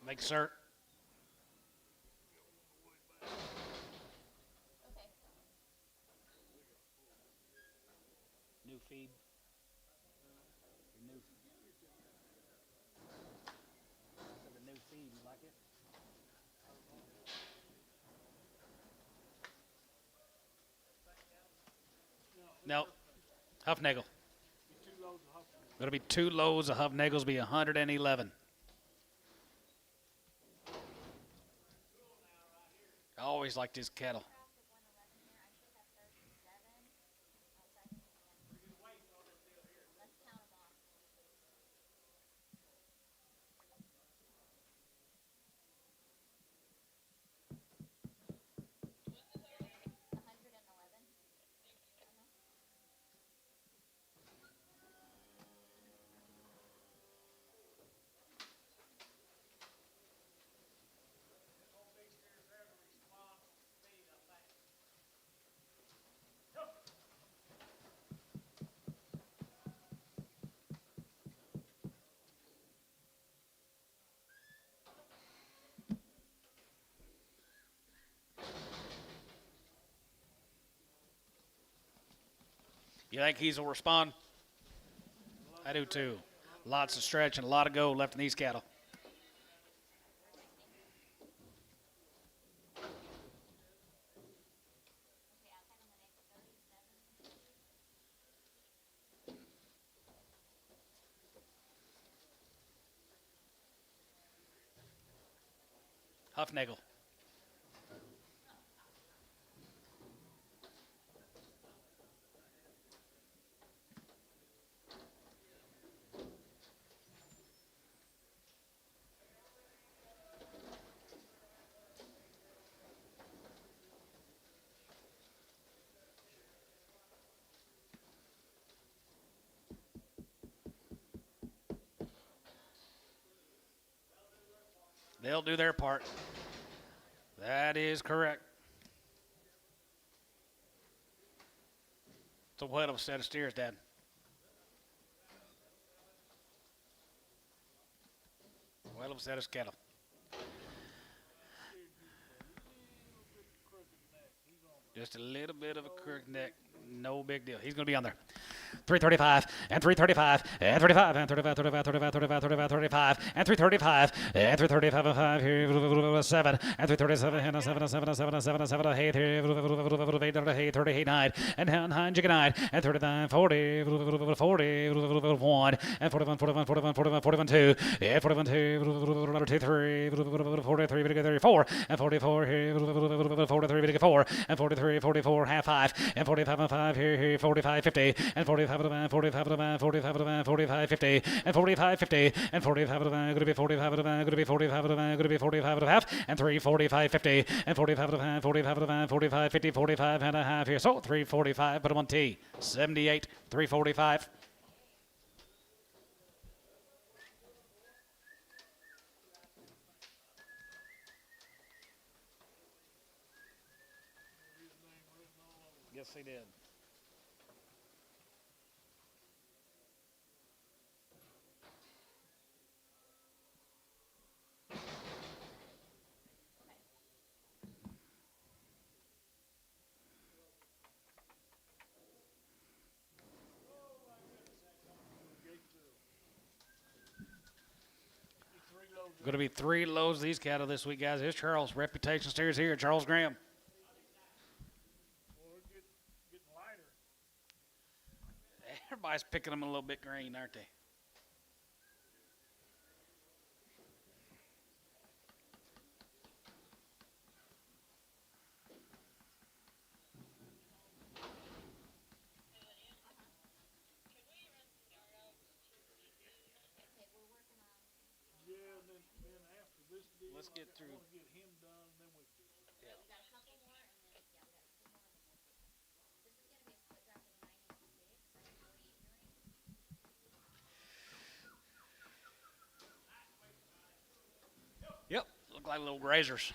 S2: Make sir.
S1: New feed. Your new. The new feed. You like it?
S2: No. Huffnagel.
S3: 2 loads of Huffman.
S2: Going to be 2 loads of Huffnagels, be 111. I always liked his cattle. You think he's will respond? I do too. Lots of stretch and a lot of go left in these cattle. Huffnagel. They'll do their part. That is correct. It's a whale of a set of steers, Dad. Whale of a set of cattle. Just a little bit of a crooked neck. No big deal. He's going to be on there. 335 and 335 and 35 and 35 35 35 35 35 35 and 335 and 335 and 5 here 7 and 337 and 7 7 7 7 7 8 here 8 38 9 and 9 chicken 9 and 39 40 40 1 and 41 41 41 41 41 2 and 41 2 2 3 43 34 and 44 here 43 4 and 43 44 half 5 and 45 and 5 here 45 50 and 45 45 45 45 50 and 45 50 and 45 going to be 45 going to be 45 going to be 45 and a half and 3 45 50 and 45 45 45 50 45 and a half here. So 345, put them on T. 78 345.
S1: Yes, he did. Going to be 3 loads of these cattle this week, guys. Here's Charles. Reputation steers here. Charles Graham.
S3: Well, we're getting lighter.
S1: Everybody's picking them a little bit green, aren't they?
S3: Yeah, and then after this deal,
S1: Let's get through.
S3: I want to get him done, and then we can.
S4: We got a couple more, and then, yeah, we got 2 more, and then we'll do it. This is gonna be a split draft of 96, 48
S1: Yep. Look like little grazers.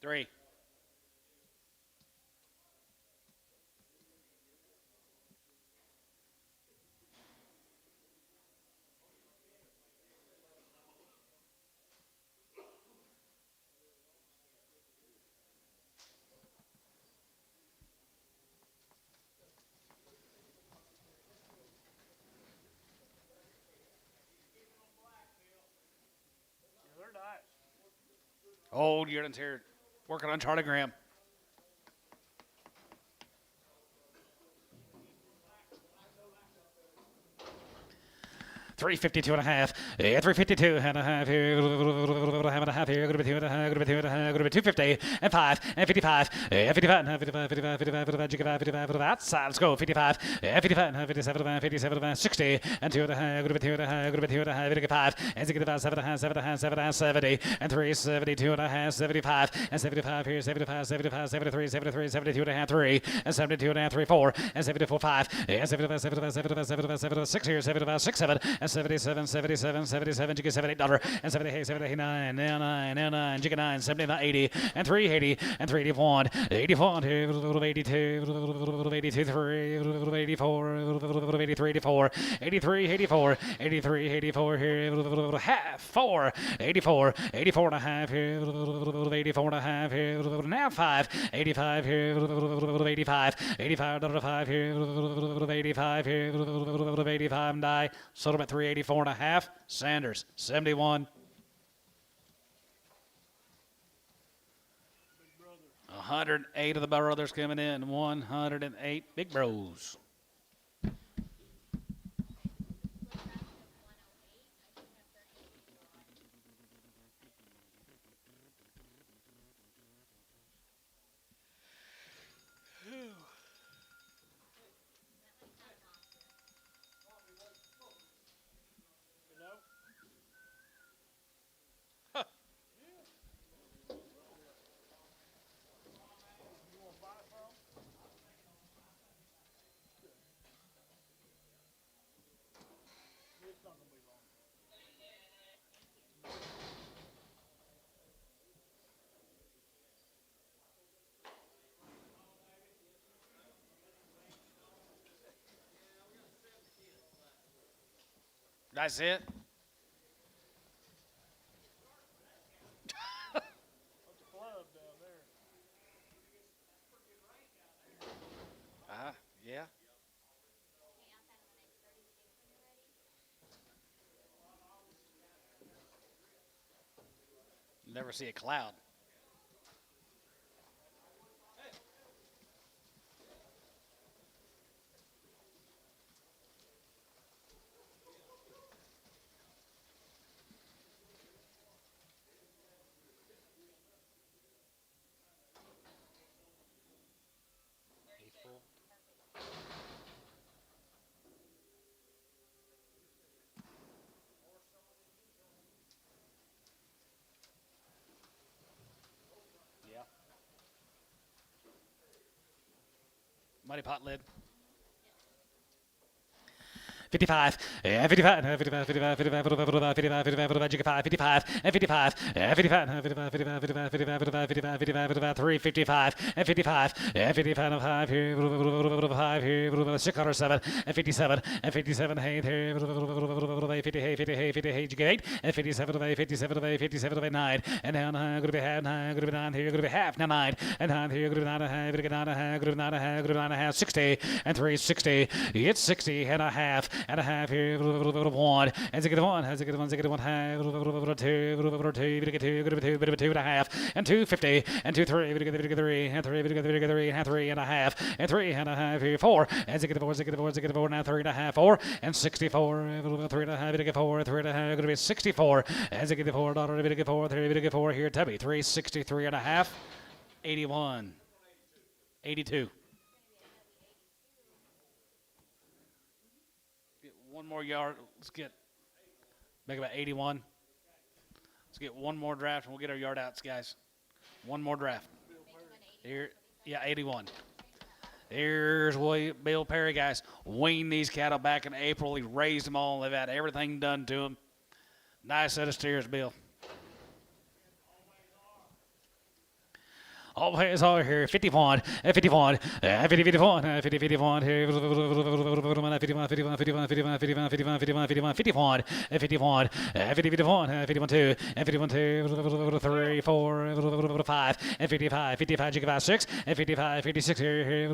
S1: Three.
S3: They're nice.
S1: Old Yearden's here working on Charlie Graham. $352 and a half. Yeah, $352 and a half here. Half and a half here. Going to be 2 and a half. Going to be 2 and a half. Going to be 250 and 5 and 55. Yeah, 55 and 55, 55, 55, 55, 55, 55, outside. Let's go. 55. Yeah, 55 and 57, 57, 60 and 2 and a half. Going to be 2 and a half. Going to be 2 and a half. 5 and 65, 7 and a half, 7 and a half, 7 and a half, 70 and 3, 72 and a half, 75 and 75 here. 75, 75, 73, 73, 72 and a half, 3 and 72 and a half, 3, 4 and 74, 5 and 75, 75, 75, 75, 76 here. 75, 6, 7 and 77, 77, 77, chicken $78 and 78, 79, 9, 9, chicken 9, 79, 80 and 380 and 381, 81 here, 82, 82, 3, 84, 83, 84, 83, 84, 83, 84 here, half 4, 84, 84 and a half here, 84 and a half here, now 5, 85 here, 85, 85 5 here, 85 here, 85 and die, sold them at 384 and a half. Sanders 71. 108 of the brothers coming in. 108 big bros.
S2: That's it.
S3: That's a flood down there.
S2: Yeah.
S4: Okay, outside of the next 36 when you're ready.
S2: Never see a cloud.
S1: Yeah.
S2: Muddy pot lid. 55, 55, 55, 55, 55, 55, 55, 55, 55, 55, 55, 55, 55, 55, 55, 55, 55, 355, 55, 55, 5 here, 5 here, 607, 57, 57, hey, 50, hey, 50, hey, 50, hey, 8, 57, 57, 57, 9, and now going to be half, 9, going to be 9 here, going to be half, now 9, and 9 here, going to be 9, going to be 9, going to be 9, going to be 9, 60, and 360, it's 60 and a half here, 1, and 1, has a good 1, half, 2 and a half, and 250, and 2, 3, and 3, and 3 and a half, and 3 and a half here, 4, and 4, now 3 and a half, 4, and 64, 3 and a half, 4, 3 and a half, going to be 64, and $4, 4 here, Tubby, 363 and a half, 81, 82. One more yard. Let's make about 81. Let's get one more draft and we'll get our yard outs, guys. One more draft. Here, yeah, 81. Here's Bill Perry, guys. Weaned these cattle back in April. He raised them all. They've had everything done to them. Nice set of steers, Bill. All players are here. 51, 51, 50, 51, 50, 51, 51, 51, 51, 51, 51, 51, 51, 51, 51, 51, 2, 51, 2, 3, 4, 5, 55, 55, 6, 55, 56 here,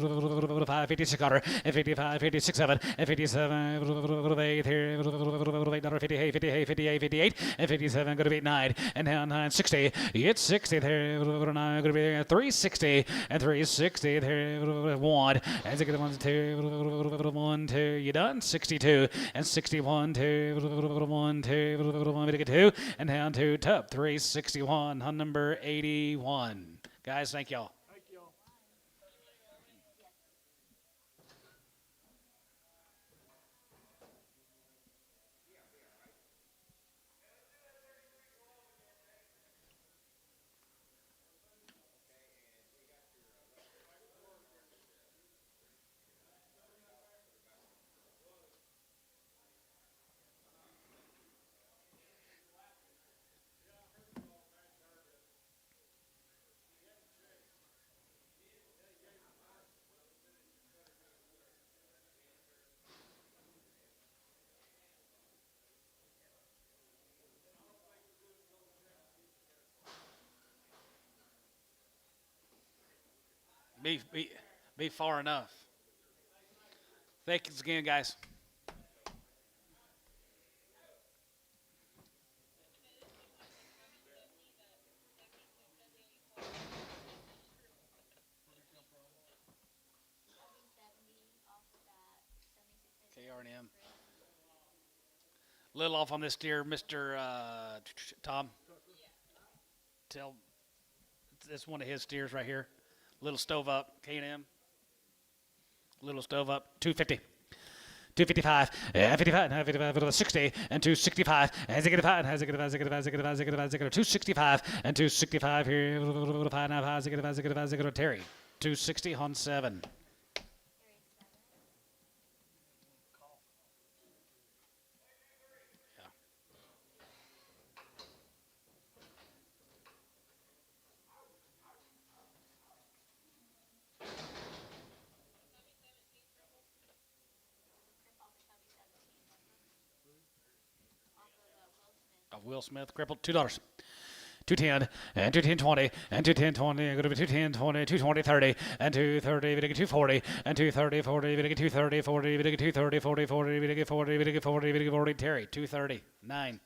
S2: 5, 56 quarter, 55, 56, 7, 57, 8 here, 8, 58, 58, 57, going to be 9, and now 9, 60, it's 60 there, 9, going to be 360 and 360 there, 1 and 6, 1, 2, 1, 2, you done? 62 and 61, 2, 1, 2, 2, and down to top 361 on number 81. Guys, thank y'all.
S3: Thank y'all.
S2: Be far enough. Thanks again, guys. KR&M. Little off on this steer, Mr. Tom. It's one of his steers right here. Little stove up, K&M. Little stove up, 250. 255, 55, 55, 60, and 265, and 265, and 265 here, 5, Terry, 260 on 7. Will Smith, crippled, $2. 210 and 210 20 and 210 20 and go to 210 20 220 30 and 230 240 and 230 40 230 40 230 40 40 40 40 40 Terry 230 9.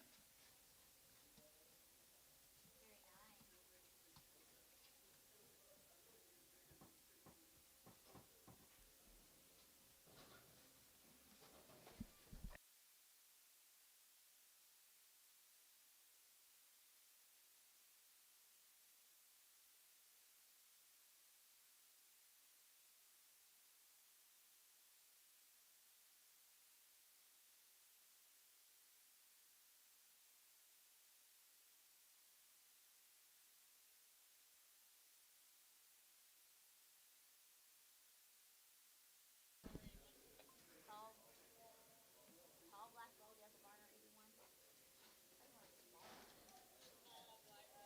S4: Tall black goldie at the barn are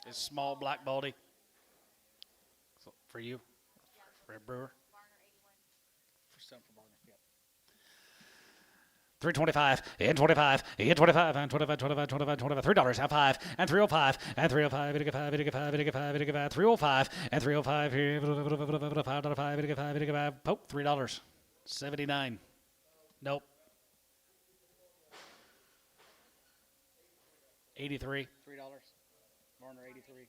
S4: 81.
S2: Is small black baldy for you, Red Brewer.
S4: Barner 81.
S2: For some for Barner, yep. 325 and 25 and 25 and 25 25 25 25 $3 half 5 and 305 and 305 305 and 305 here $5 Pope $3 79. Nope. 83 $3. Barner 83.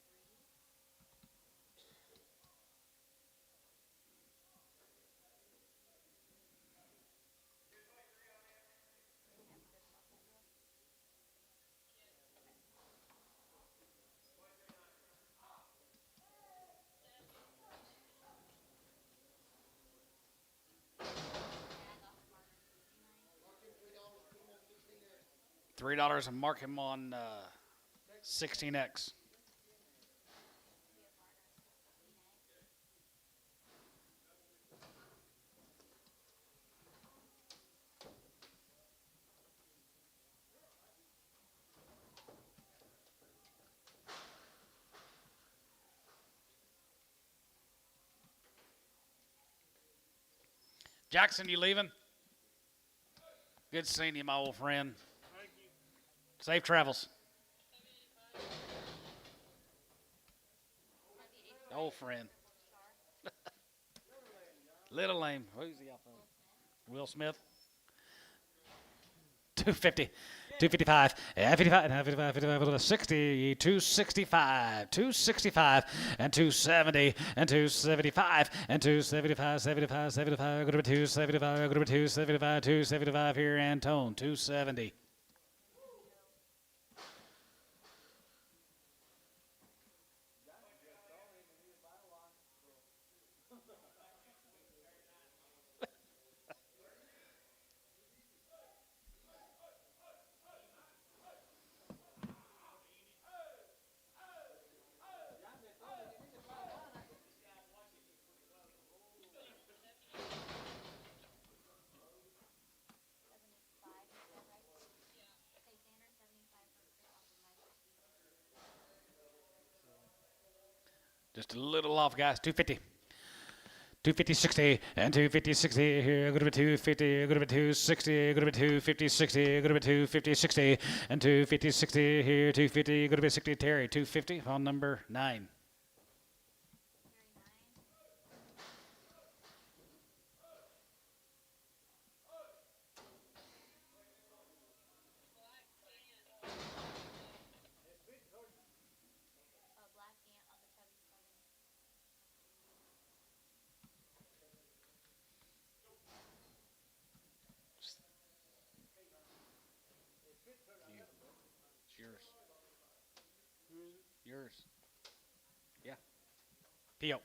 S2: $3 and mark him on 16X. Jackson, you leaving? Good seeing you, my old friend.
S3: Thank you.
S2: Safe travels. Old friend. Little lame. Who's the outfielder? Will Smith. 250. 255 and 55 and 55 55 60 265 265 and 270 and 275 and 275 75 75 go to 275 go to 275 275 here Antone 270. Just a little off, guys. 250. 250 60 and 250 60 here. Go to 250. Go to 260. Go to 250 60. Go to 250 60 and 250 60 here. 250. Go to 60 Terry. 250 on number 9. Yours. Yeah. P.O.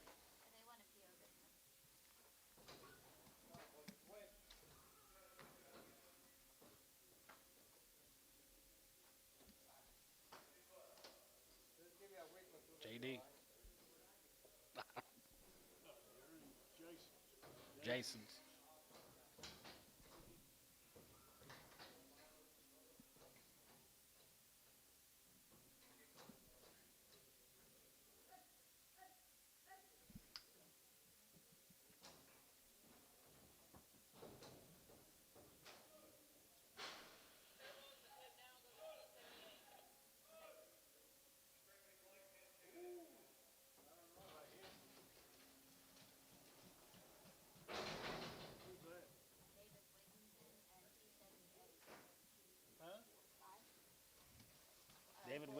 S2: JD. Jason's.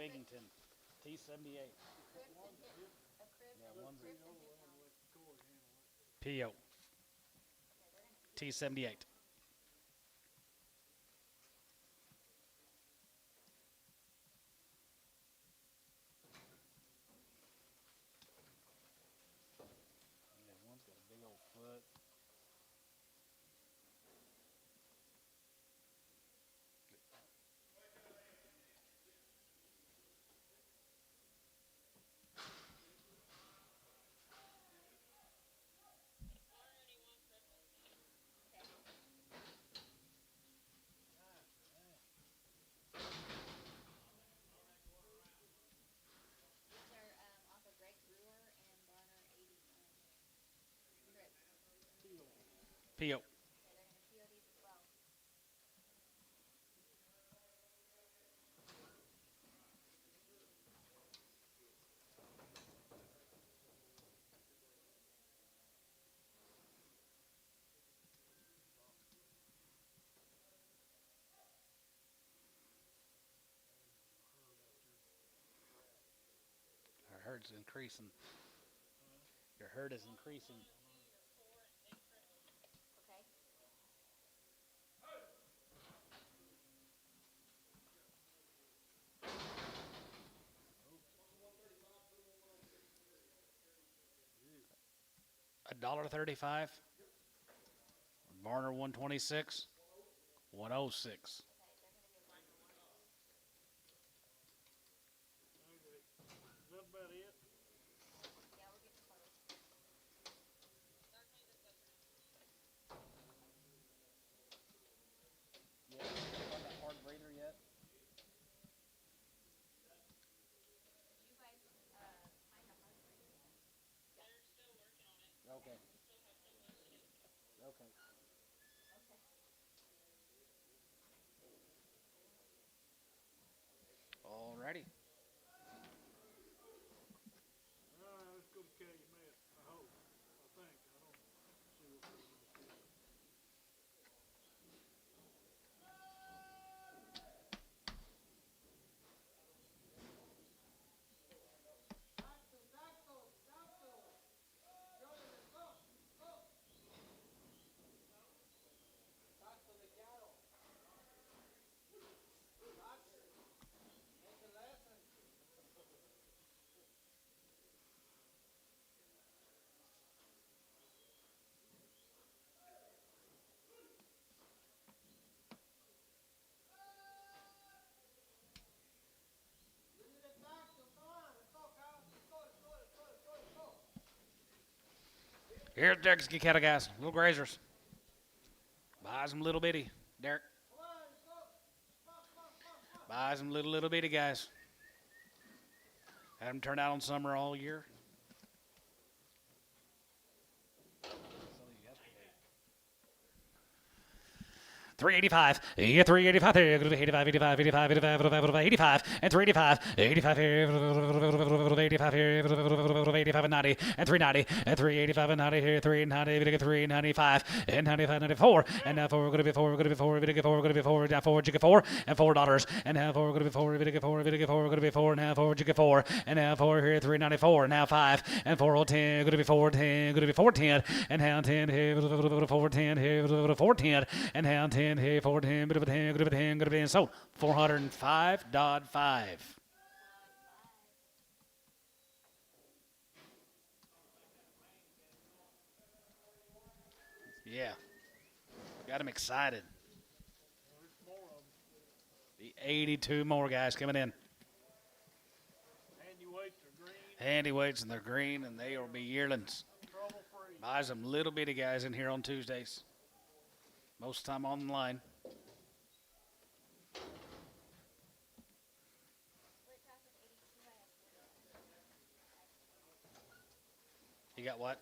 S2: Eggington, T78.
S4: Cribs and hip, a crib,
S2: Yeah,
S4: cribs
S2: one's
S4: and hip tones.
S2: PO, T78. Yeah, one's got a big old foot.
S4: These are off of Greg Brewer and Garner 81. Cribs.
S2: PO.
S4: Okay, they're gonna PO these as well.
S2: Our herd's increasing. Your herd is increasing.
S4: Okay.
S2: $1.35. Varner 126. 106.
S4: Okay, they're gonna be a Garner 106.
S3: Is that about it?
S4: Yeah, we're getting close.
S1: Yeah, you got that hard breather yet?
S4: You guys find a hard breeder yet?
S1: Okay. Okay.
S4: Okay.
S2: Alrighty.
S3: All right, let's go to Calumet. I hope. I think. I don't see what we're gonna see.
S2: Here's Derek's get cattle guys. Little grazers. Buys them little bitty. Derek. Buys them little bitty guys. Had them turn out on summer all year. 385, yeah, 385, 85, 85, 85, 85, 85, and 385, 85, 85, 85, and 90, and 390, and 385, and 90 here, 390, 395, and 95, 94, and now four, we're going to be four, we're going to be four, we're going to be four, we're going to be four, now four, chicken four, and $4, and now four, we're going to be four, we're going to be four, we're going to be four, we're going to be four, now four, chicken four, and now four here, 394, now five, and 410, going to be 410, going to be 410, and now 10 here, 410 here, 410, and now 10 here, 410, bit of a 10, good of a 10, good of a 10, so $405.5. Yeah, got him excited. The 82 more guys coming in.
S3: Handy weights are green.
S2: Handy weights and they're green and they will be yearlings.
S3: Trouble free.
S2: Buy some little bitty guys in here on Tuesdays. Most of the time on the line.
S4: Split top of 82, I have 40.
S2: You got what?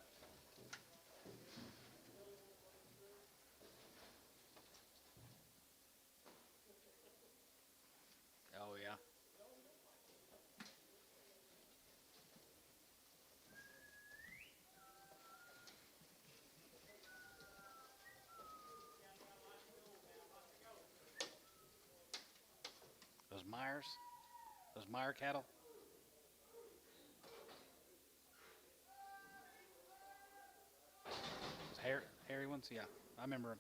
S2: Oh, yeah. Those Myers? Those Meyer cattle. Those hairy ones? Yeah, I remember them.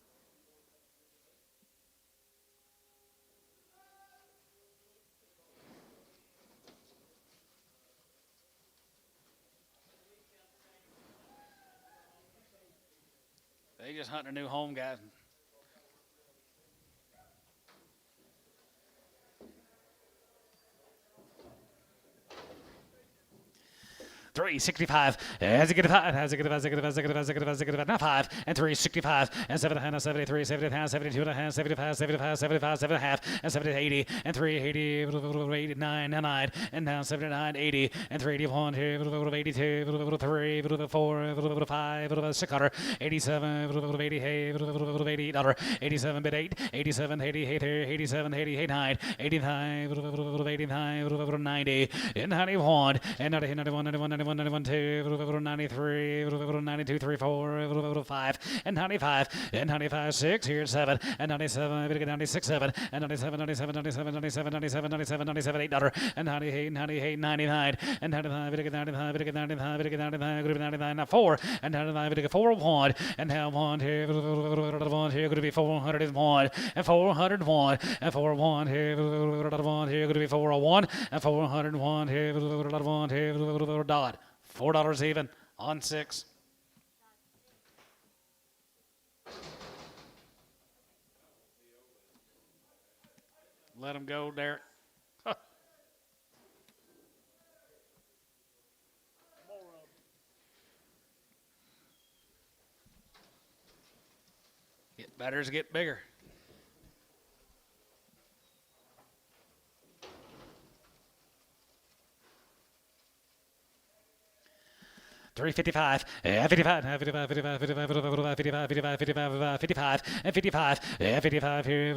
S2: They just hunting a new home, guys. 365. As a good five, as a good now 5 and 365 and 7 and 73, 70 and 72 and a half, 75, 75, 75, 7 and a half and 70, 80 and 380, 89 and 9 and now 79, 80 and 381 here, 82, 3, 4, 5, 600, 87, 80, hey, 80 dollar, 87 bit 8, 87, 88, 87, 88, 9, 89, 89, 90 and 91 and 90, 91, 91, 91, 91, 2, 93, 92, 3, 4, 5, and 95, and 95, 6, here's 7, and 97, 96, 7, and 97, 97, 97, 97, 97, 97, 97, 8 dollar, and 98, 98, 99, and 95, 99, 99, 99, 4, and 99, 4, 1, and now 1 here, 1 here, going to be 401, and 401, and 401 here, 1 here, going to be 401, and 401 here, 1 here, dot. $4 even on 6. Let him go, Derek. Batters get bigger. 355, 55, 55, 55, 55, 55, 55, 55, 55, and 55, 55 here,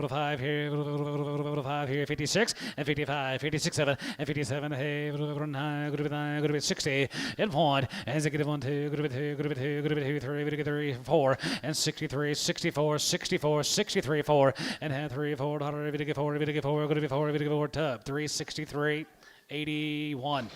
S2: 5 here, 5 here, 56, and 55, 56, 7, and 57, hey, 9, going to be 60, and 1, and negative 1, 2, going to be 2, going to be 2, going to be 2, 3, 3, 4, and 63, 64, 64, 63, 4, and had 3, 4, 4, going to be 4, going to be 4, tub, 363, 81.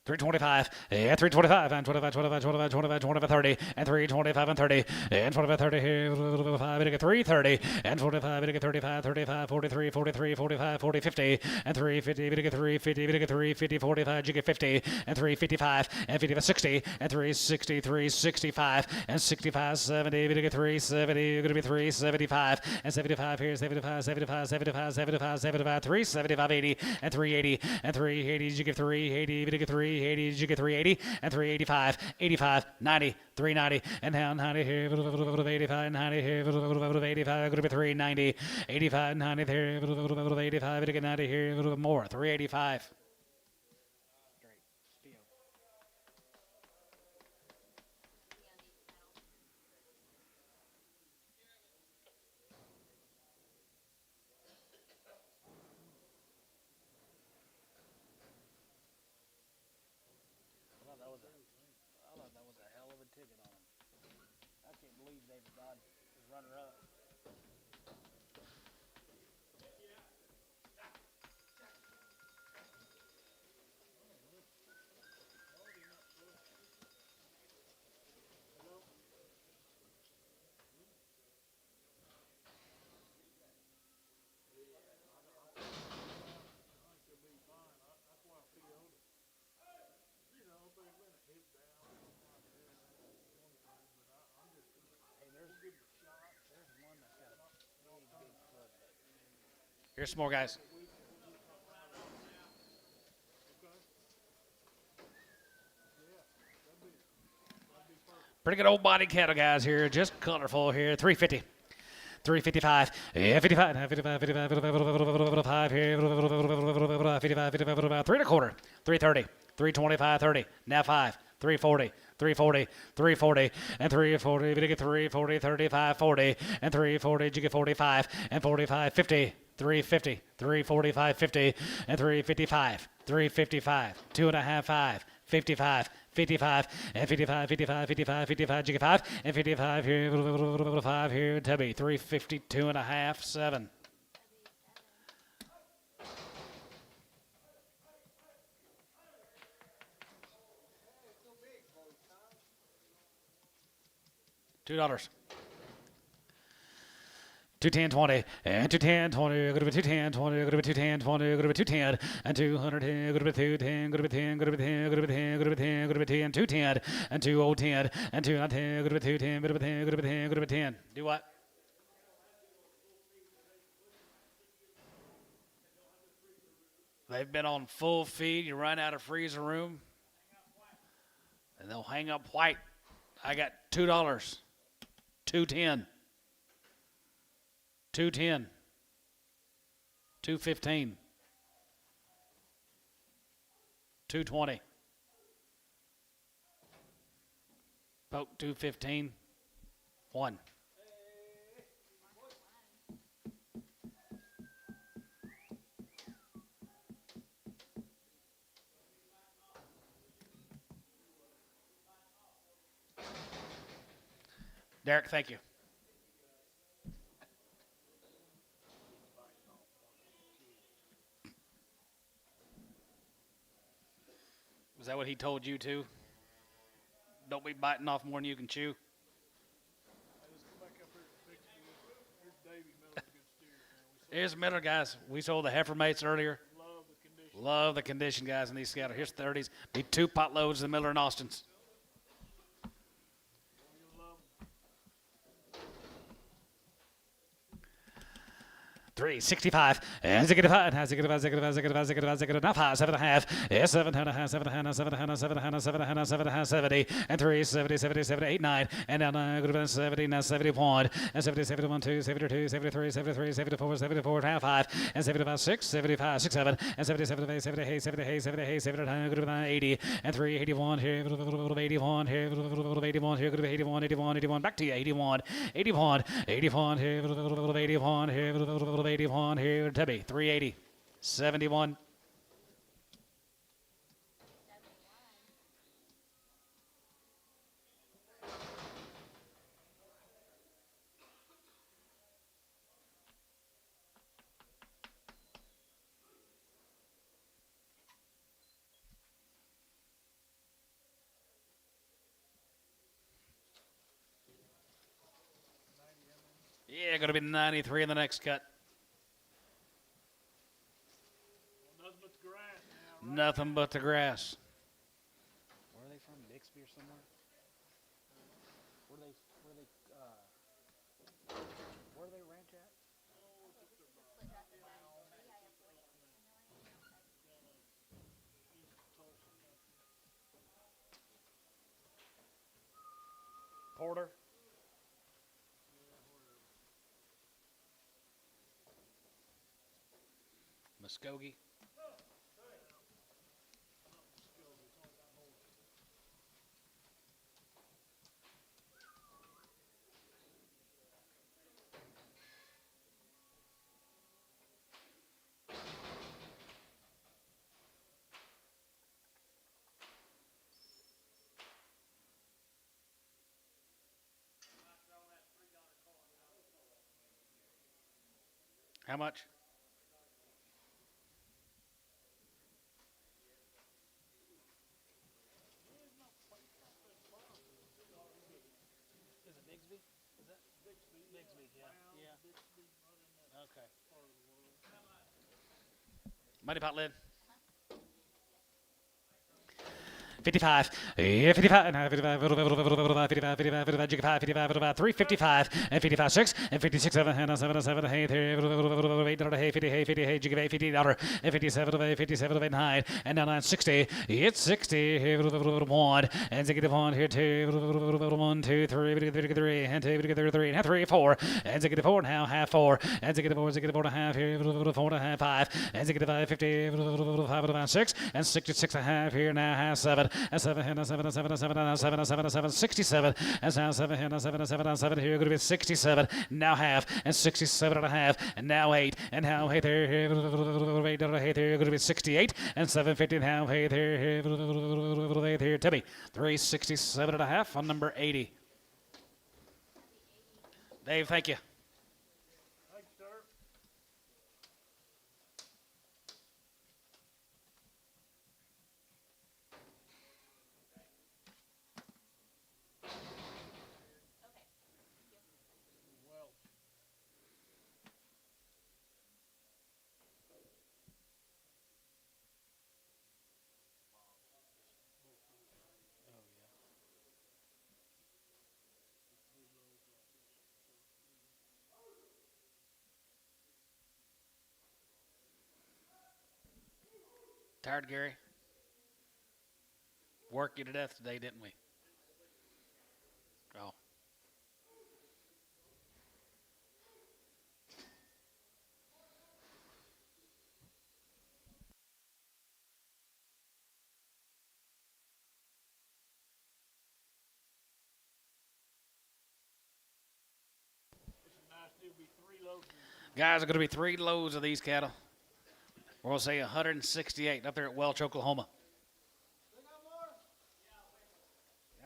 S2: 325, and 325, and 25, 25, 25, 25, 25, 30, and 325, and 30, and 25, 30 here, 5, 330, and 45, 35, 35, 43, 43, 45, 40, 50, and 350, 350, 350, 45, 50, and 355, and 55, 60, and 360, 365, and 65, 70, 370, going to be 375, and 75 here, 75, 75, 75, 75, 75, 375, 80, and 380, and 380, you get 380, 380, you get 380, and 385, 85, 90, 390, and down 90 here, 85, 90 here, 85, going to be 390, 85, 90 here, 85, 90 here, more, 385. Here's some more, guys. Pretty good old body cattle, guys, here. Just colorful here. 350. 355, 55, 55, 55, 55 here, 55, 55, 3 1/4, 330, 325, 30, now 5, 340, 340, 340, and 340, we get 340, 35, 40, and 340, you get 45, and 45, 50, 350, 345, 50, and 355, 355, 2.5, 5, 55, 55, and 55, 55, 55, 55, jiggy 5, and 55 here, 5 here, Tubby, 350, 2.5, 7. $2. 210, 20, and 210, 20, go to 210, 20, go to 210, 20, go to 210, and 210, go to 210, go to 10, go to 10, go to 10, go to 10, go to 10, 210, and 2010, and 210, go to 210, go to 10, go to 10, go to 10. Do what? They've been on full feed. You run out of freezer room, and they'll hang up white. I got $2, 210. 210, 215, 220, poke 215, 1. Derek, thank you. Is that what he told you too? Don't be biting off more than you can chew. Here's Miller, guys. We sold the heifer mates earlier. Love the condition, guys, in these scatter. Here's 30s. Be 2 pot loads of the Miller and Austins. 365, and 65, now 65, 65, 65, 65, 65, now 5, 7.5, yes, 7.5, 7.5, 7.5, 7.5, 7.5, 7.5, 70, and 3, 70, 70, 70, 8, 9, and now 9, good about 70, now 71, and 70, 71, 2, 72, 73, 73, 74, 74, now 5, and 75, 6, 75, 6, 7, and 77, 8, 78, 78, 78, 79, good about 80, and 3, 81, here, 81, here, 81, here, good about 81, 81, 81, back to you, 81, 81, 81, here, 81, here, 81 here, Tubby, 380, 71. Yeah, going to be 93 in the next cut. Nothing but the grass.
S1: Where are they from? Bixby or somewhere? Where do they ranch at?
S2: Porter. Muskogee. How much? Is it Bigsby? Is that Bigsby? Yeah. Okay. Mighty pot lid. 55, 55, 55, 355, and 55, 6, and 56, 7, 7, 7, 8, 8, 50, 50, 50, 50, and 57, 57, 9, and now 960, it's 60, 1, and 1 here, 2, 1, 2, 3, 3, and 2, 3, and 3, 4, and 4 now, half 4, and 4, 4 and a half here, 4 and a half, 5, and 5, 50, 5, 6, and 66 and a half here now, half 7, and 7 and 7 and 7 and 7 and 7 and 7 and 7, 67, and now 7 and 7 and 7 and 7. Here, going to be 67, now half, and 67 and a half, and now 8, and now 8 there, here, going to be 68, and 750, now 8 there, here, Timmy, 367 and a half on number 80. Dave, thank you.
S3: Thanks, sir.
S4: Okay.
S3: Well,
S2: Tired, Gary? Worked you to death today, didn't we? Oh.
S3: it's a nice deal. Be 3 loads.
S2: Guys, are going to be 3 loads of these cattle. We're going to say 168 up there at Welch, Oklahoma.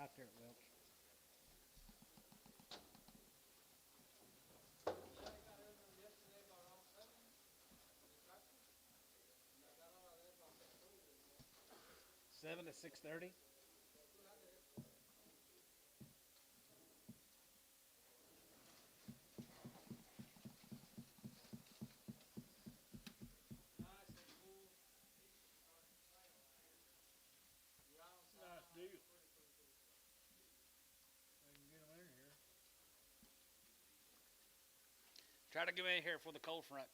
S2: Out there at Welch. Seven to 6:30.
S3: Nice deal. They can get them in here.
S2: Try to get in here for the cold front.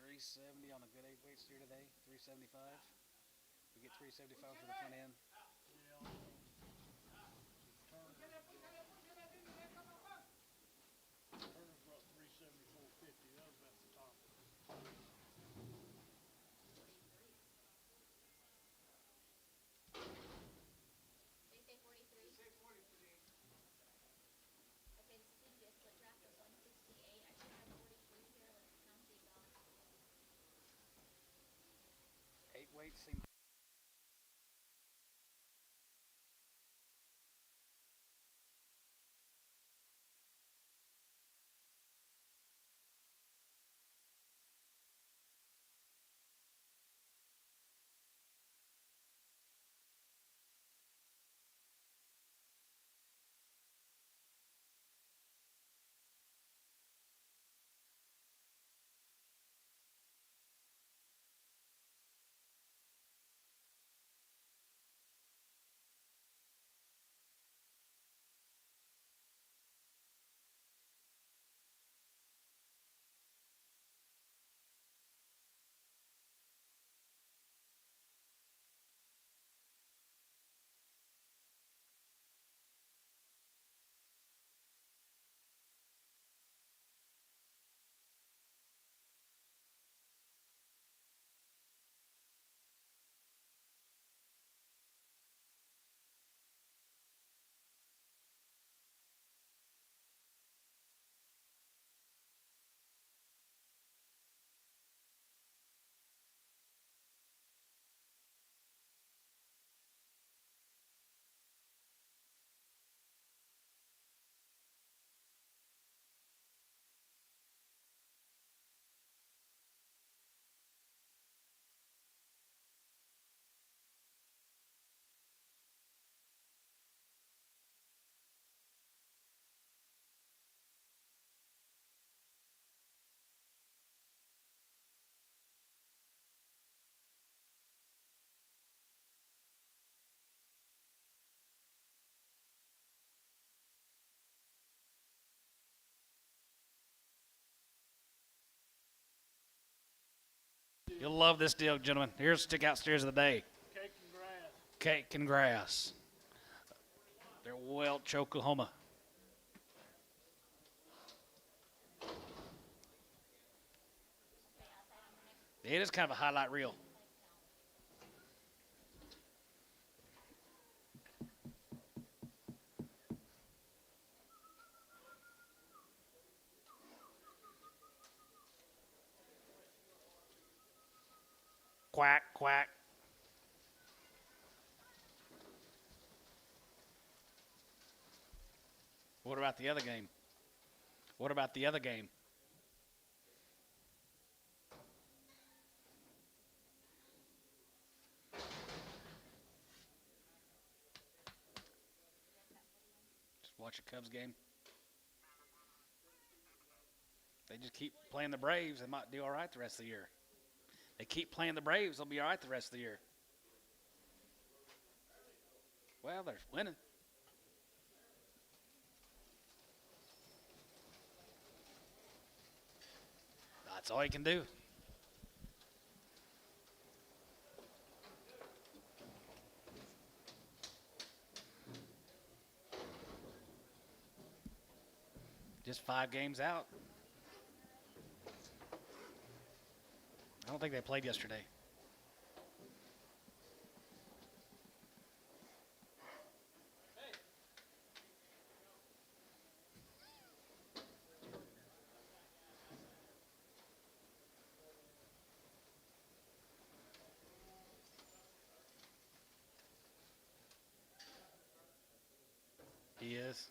S2: $370 on a good 8-weight steer today. $375. We get $375 for the front end.
S3: Turner's brought 374.50. That was about the top.
S4: They say 43. Okay, this seems to be a split draft of 168. I should have 43 here. Let's count these off.
S2: 8-weight seems. You'll love this deal, gentlemen. Here's stick out steers of the day.
S3: Okay, congrats.
S2: Cake and Grass. They're Welch, Oklahoma. It is kind of a highlight reel. Quack, quack. What about the other game? What about the other game? Just watch a Cubs game. They just keep playing the Braves. They might do all right the rest of the year. They keep playing the Braves. They'll be all right the rest of the year. Well, they're winning. That's all you can do. Just 5 games out. I don't think they played yesterday. He is.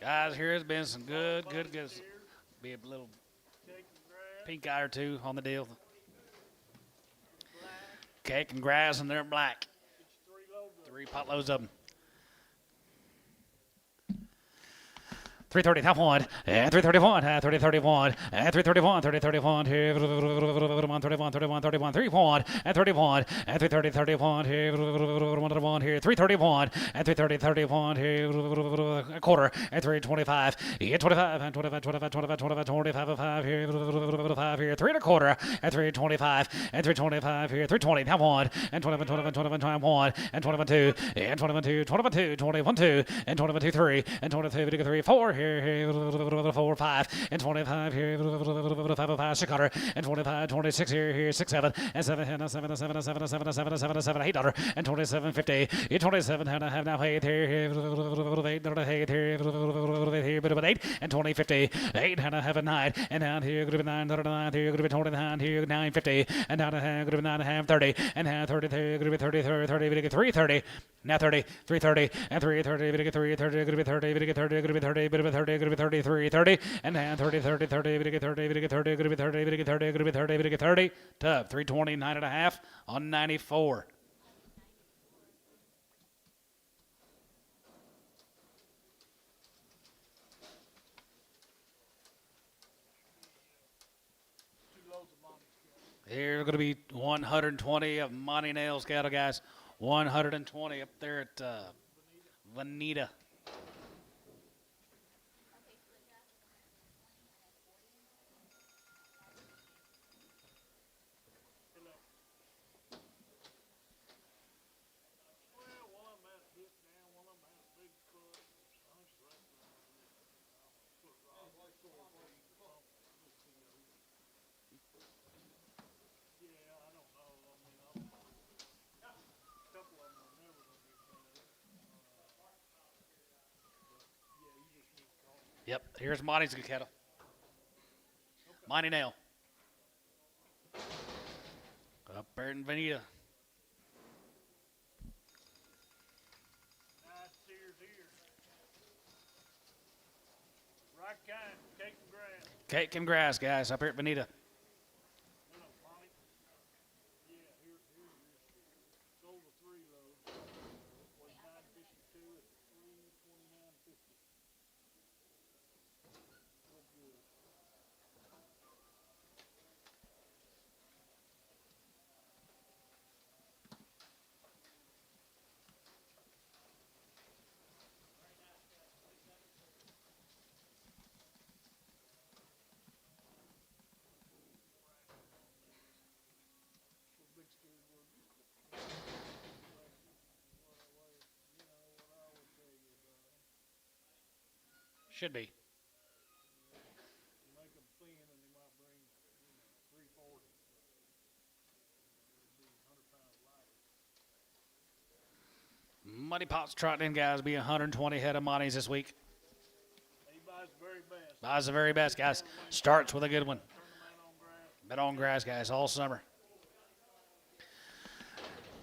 S2: Guys, here has been some good. Be a little pink eye or two on the deal. Cake and Grass, and they're black. 3 pot loads of them. 330, top one, and 331, 3031, and 331, 3031, 31, 31, 31, 31, and 31, and 330, 31, 1 here, 331, and 330, 31, a quarter, and 325, 25, and 25, 25, 25, 25, 25, 5 here, 5 here, 3 1/4, and 325, and 325 here, 320, top one, and 21, 21, 21, 21, and 21, 2, and 21, 2, 21, 2, 21, 2, and 21, 2, 3, and 22, 3, 4 here, 4, 5, and 25 here, 5, 5, 6 $6, and 25, 26 here, 6, 7, and 7, and 7, 7, 7, 7, 7, 7, 7, $8, and 27.50, 27, and I have now paid here, 8, here, bit of an 8, and 20.50, 8, and I have a 9, and down here, could be 9, 39, here, could be 29, here, 9.50, and down could be 9, and a half, 30, and now 30, could be 30, 30, 330, now 30, 330, and 330, 330, could be 30, 30, could be 30, bit of a 30, could be 33, 30, and now 30, 30, 30, 30, 30, 30, could be 30, 30, could be 30, 30, tub, 320, 9 and a half on 94. Here going to be 120 of Monty Nails cattle, guys. 120 up there at Vanita. Yep, here's Monty's good cattle. Monty Nail. Up there in Vanita.
S3: Nice steers here. Right kind, cake and grass.
S2: Cake and Grass, guys, up here at Vanita.
S3: Hello, Monty. Yeah, here sold a 3 load. Was 952 at 329.50. Real good.
S2: Should be.
S3: Make them thin, and they might bring, 340. It'd be 100 pounds lighter.
S2: Money Pot's trotting in, guys. Be 120 head of Monties this week.
S3: He buys the very best.
S2: Buys the very best, guys. Starts with a good one.
S3: Turn the man on grass.
S2: Bet on grass, guys, all summer.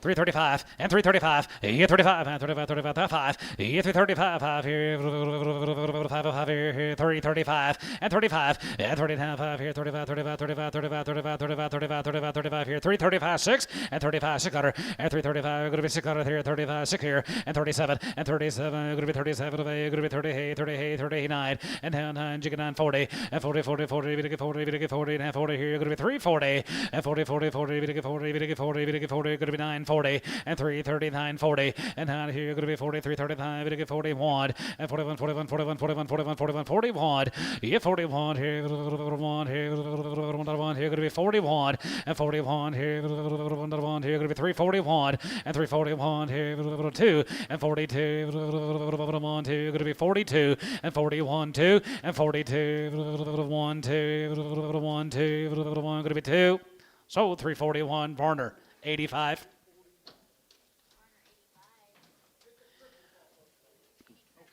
S2: 335 and 335. Yeah, 35 and 35, 35, 5. Yeah, 335, 5 here. 5 here. 335 and 35 and 39, 5 here. 35, 35, 35, 35, 35, 35, 35, 35, 35 here. 335, 6 and 35, 600 and 335. Going to be 600 here. 35, 6 here and 37 and 37. Going to be 37. Going to be 38, 38, 39 and 9, jigga 9, 40 and 40, 40, 40. We get 40, we get 40 and 40 here. Going to be 340 and 40, 40, 40. We get 40, we get 40, we get 40. Going to be 9. 40 and 339 40 and down here going to be 43 35 to get 41 and 41 41 41 41 41 41 41 yeah 41 here 1 here 1 here going to be 41 and 41 here 1 here going to be 341 and 341 here 2 and 42 1 2 going to be 42 and 41 2 and 42 1 2 1 2 going to be 2 so 341 Varner 85.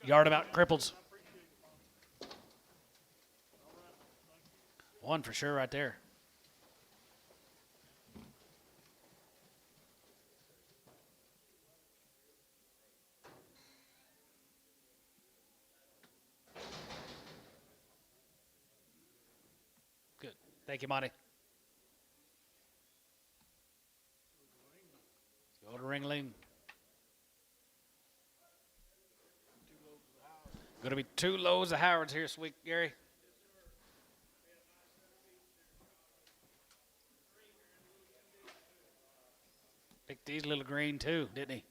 S2: Yard about cripples. One for sure right there. Good. Thank you, Monty. Go to Ringling. Going to be 2 loads of Howards here this week, Gary. Picked these little green too, didn't he?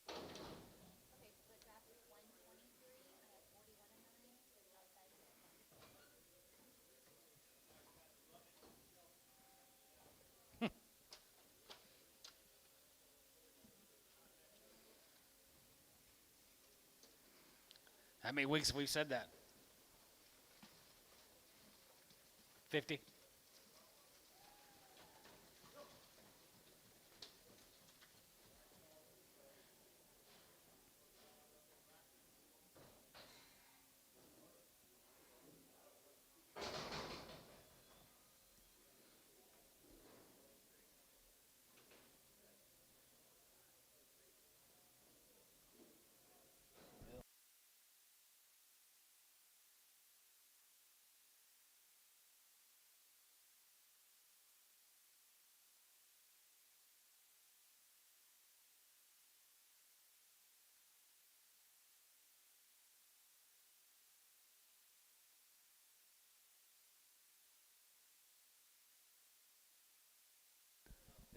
S4: Okay, split draft is 123. I have 41 and 9. So the outside is 10.
S2: How many weeks have we said that? 50?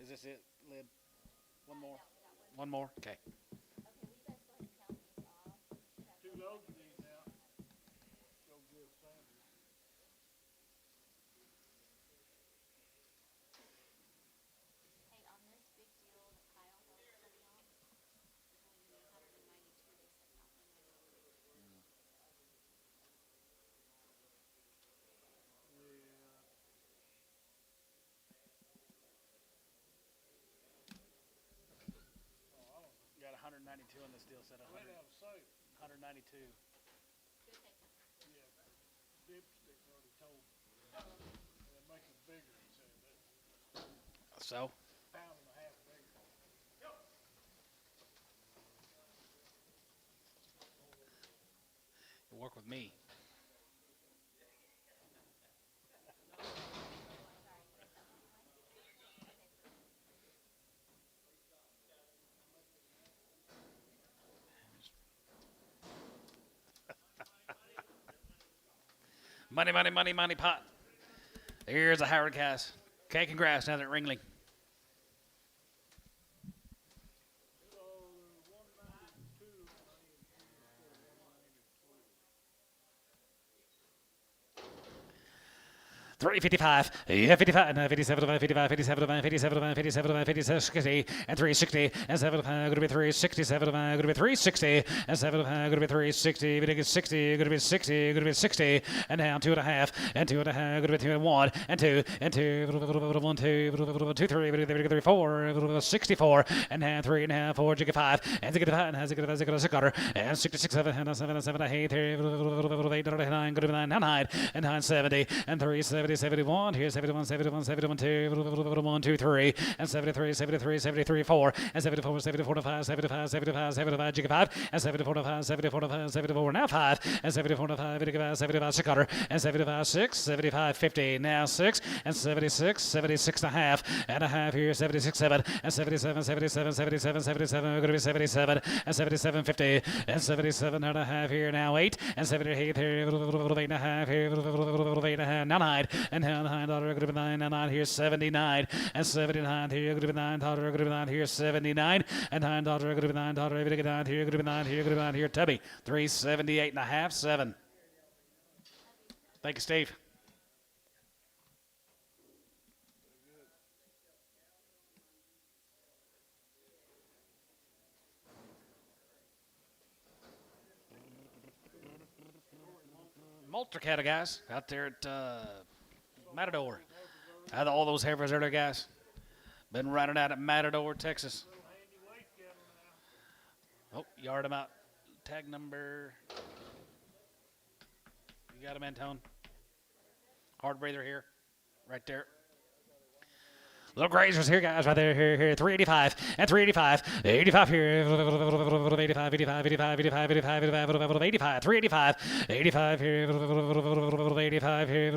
S2: Is this it, Lib? One more? One more? Okay.
S4: Okay, will you guys go ahead and count these off? We should have
S3: 2 loads of these now. Go give Sanders.
S4: Hey, on this big deal that Kyle was sending off, there's only gonna be 192, they said, not 193.
S2: You got 192 on this deal, said
S3: Went out of sight.
S2: 192.
S4: Go take them.
S3: Yeah, dipstick already told me. And it makes it bigger, he said. That's
S2: So?
S3: a pound and a half bigger.
S2: You work with me. Money, money, money, money pot. Here's a Howard cast. Okay, congrats down at Ringling.
S3: So, 192
S2: $355, yeah, 55, 57, 55, 57, 57, 57, 57, 60, and 360, and 75, going to be 360, 75, going to be 360, and 75, going to be 360, going to be 60, going to be 60, going to be 60, and down 2.5, and 2.5, going to be 2 and 1, and 2, and 2, 1, 2, 2, 3, 4, 64, and now 3.5, 4, jigga 5, and zigga 5, and zigga 5, zigga 6 quarter, and 66, 7, 7, 7, 8, 8, 9, going to be 9, 9, and 970, and 370. 71, here's 71, 71, 71, 2, 1, 2, 3, and 73, 73, 73, 4, and 74, 74, 5, 75, 75, 75, jigga 5, and 74, 5, 74, 5, 74, now 5, and 74, 5, 75, 75, 6 quarter, and 75, 6, 75, 50, now 6, and 76, 76 and a half here, 76, 7, and 77, 77, 77, 77, we're going to be 77, and 77, 50, and 77 and a half here, now 8, and 78 here, 8 and a half here, 8 and a half, now 9, and now $9, going to be 9, and 9 here, 79, and 79 here, going to be $9, going to be 9 here, 79, and $9, going to be $9, every day 9 here, going to be 9 here, going to be 9 here, Tubby, 378 and a half, 7. Thank you, Steve. Multicat guys out there at Matador. Had all those heifers earlier, guys. Been running out at Matador, Texas. Oh, yard them out. Tag number. You got him, Antone. Hard breather here, right there. Little grazers here, guys, right there, here, 385, and 385, 85 here, 85, 85, 85, 85, 85, 85, 385, 85 here, 85 here,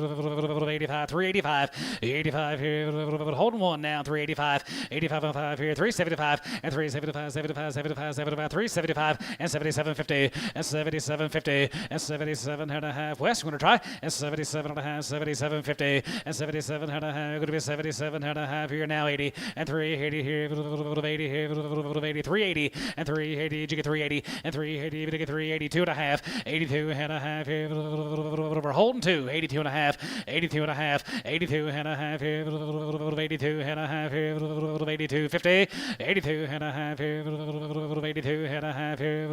S2: 85, 385, 85 here, holding one now, 385, 85 on 5 here, 375, and 375, 75, 75, 75, 375, and 7750, and 7750, and 77 and a half. West, going to try, and 77 and a half, 7750, and 77 and a half, going to be 77 and a half. Here now 80 and 380 here 80 here 80 380 and 380 you get 380 and 380 you get 382 and a half 82 and a half here we're holding 2 82 and a half 82 and a half 82 and a half here 82 and a half here 82 50 82 and a half here 82 and a half here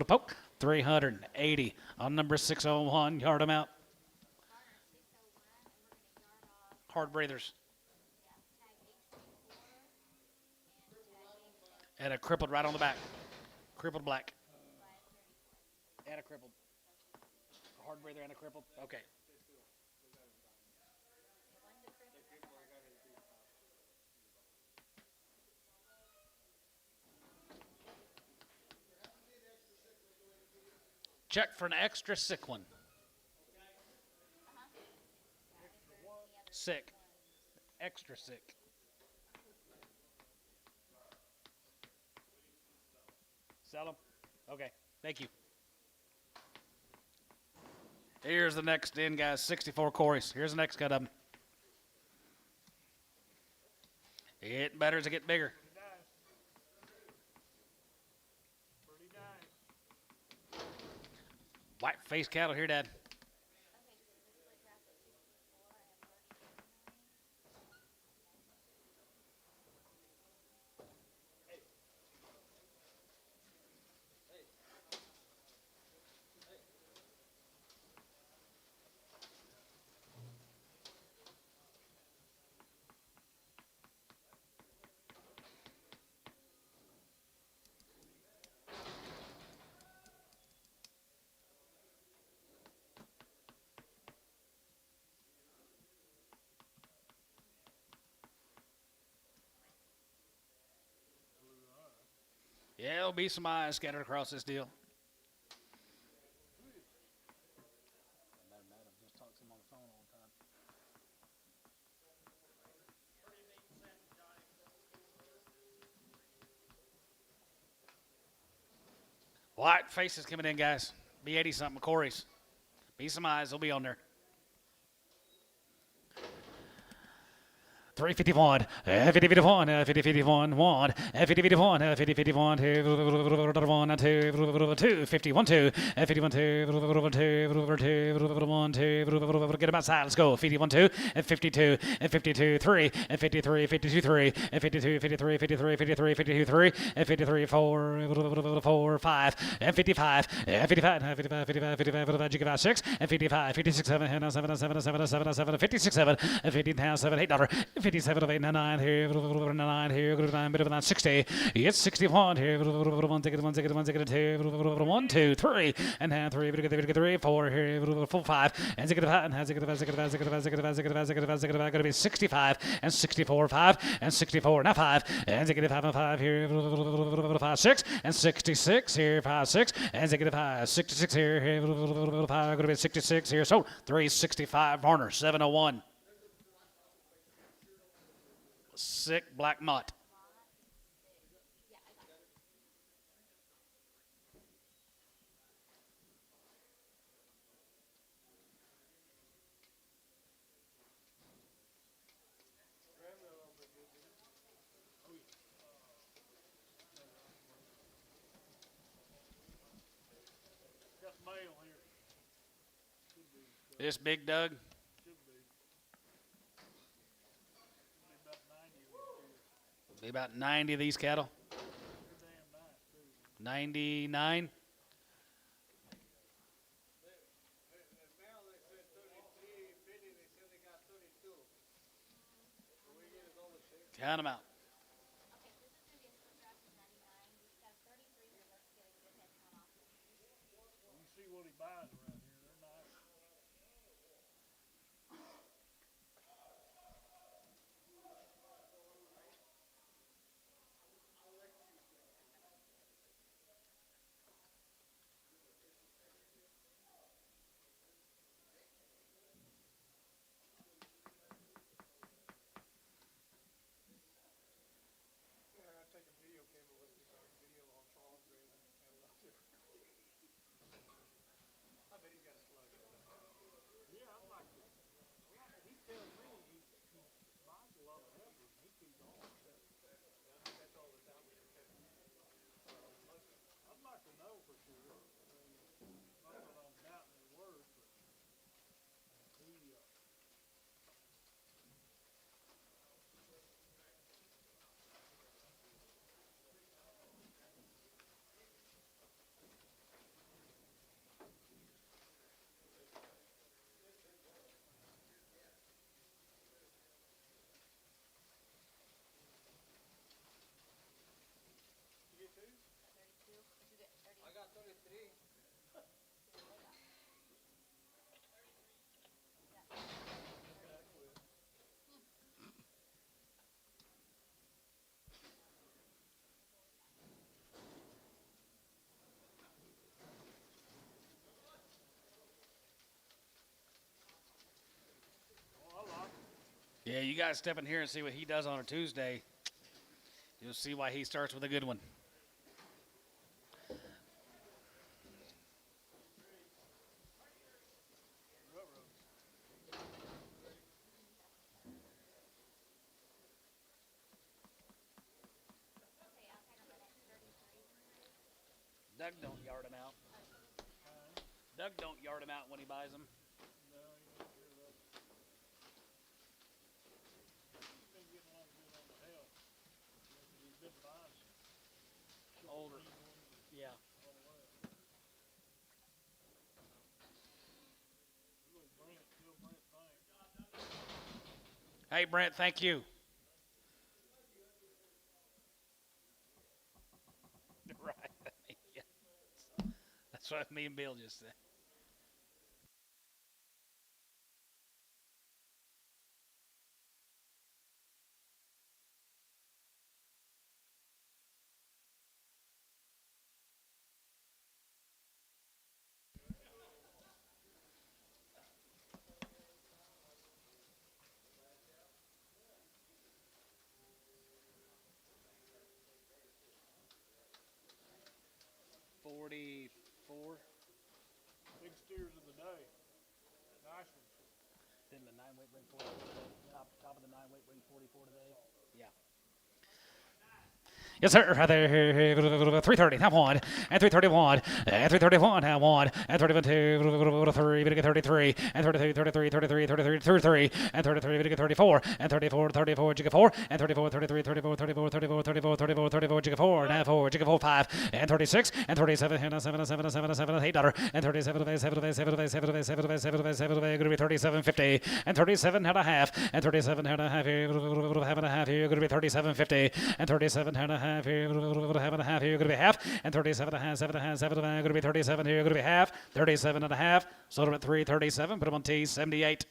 S2: poke 380 on number 601 yard them out. Hard breathers. And a crippled right on the back. Crippled black. And a crippled. A hard breather and a crippled. Okay. Check for an extra sick one. Sick. Extra sick. Sell them? Okay, thank you. Here's the next in, guys. 64 Corys. Here's the next cut of them. Getting better as they get bigger. White face cattle here, Dad. Yeah, there'll be some eyes scattered across this deal.
S1: Just talks to him on the phone all the time.
S2: White faces coming in, guys. Be 80 something Corys. Be some eyes. They'll be on there. 351, 50-51, 50-51, 1, 50-51, 50-51, 2, 51, 2, 51, 2, get him outside, let's go, 51, 2, 52, 52, 3, 53, 52, 3, 52, 53, 53, 53, 52, 3, 53, 4, 4, 5, 55, 55, 55, 55, 55, 55, 6, 55, 56, 7, 7, 7, 7, 7, 7, 56, 7, 15, 7, 8, $8, 57, 8, 9, here, 9, here, 9, bit of 9, 60, it's 61, here, 1 second, 1 second, 1 second, 2, 1, 2, 3, and 3, 3, 4, here, 4, 5, and second, 5, and second, 5, second, 5, second, 5, second, 5, second, 5, second, 5, second, 5, going to be 65, and 64, 5, and 64, now 5, and second, 5, and 5, here, 5, 6, and 66, here, 5, 6, and second, 5, 66, here, 5, going to be 66, here, so 365, Varner, 701. Sick black mutt.
S3: Got mail here.
S2: This big Doug.
S3: Should be. Be about 90 of these.
S2: Be about 90 of these cattle.
S3: They're damn nice too.
S2: 99. Count them out.
S4: Okay, so this is gonna be a split draft of 99. We've got 33 here. Let's get a good head count off.
S3: You see what he buys around here. They're nice. Taking video camera with me, so I can video on Charles and a lot different. I bet he's got a slug. Yeah, I'm like, he tells me he buys a lot of heifers and he keeps on. That's all the time we can. I'd like to know for sure. Not that I'm doubting his word, but he, you get two?
S4: 32. Did you get 30?
S6: I got 33.
S3: Oh, I like it.
S2: Yeah, you guys step in here and see what he does on a Tuesday. You'll see why he starts with a good one.
S4: Okay, outside of the next 33.
S2: Doug don't yard him out. Doug don't yard him out when he buys them.
S3: No, you don't hear that. He's been getting along good on the health. He's been buying some
S2: Older. Yeah.
S3: all the way. Little Brent thing.
S2: Hey, Brent, thank you. Right. Yeah. That's what me and Bill just said.
S3: Big steers of the day. Nice ones.
S2: Didn't the 9-weight bring 40? Top of the 9-weight
S1: 344 today. Yeah.
S2: Yes, sir. 330, have one. And 331. And 331, have one. And 31, 2, 3, we get 33. And 32, 33, 33, 33, 33. And 33, we get 34. And 34, 34, jigga 4. And 34, 33, 34, 34, 34, 34, 34, 34, jigga 4. And 4, jigga 4, 5. And 36. And 37, and 7, 7, 7, 7, $8. And 37, 7, 7, 7, 7, 7, 7, 7, going to be 37.50. And 37 and a half. And 37 and a half here. Half and a half here. Going to be 37.50. And 37 and a half here, half and a half here, going to be half, and 37 and a half, 7 and a half, 7 and a half, going to be 37 here, going to be half, 37 and a half, sold them at 337, put them on T, 78.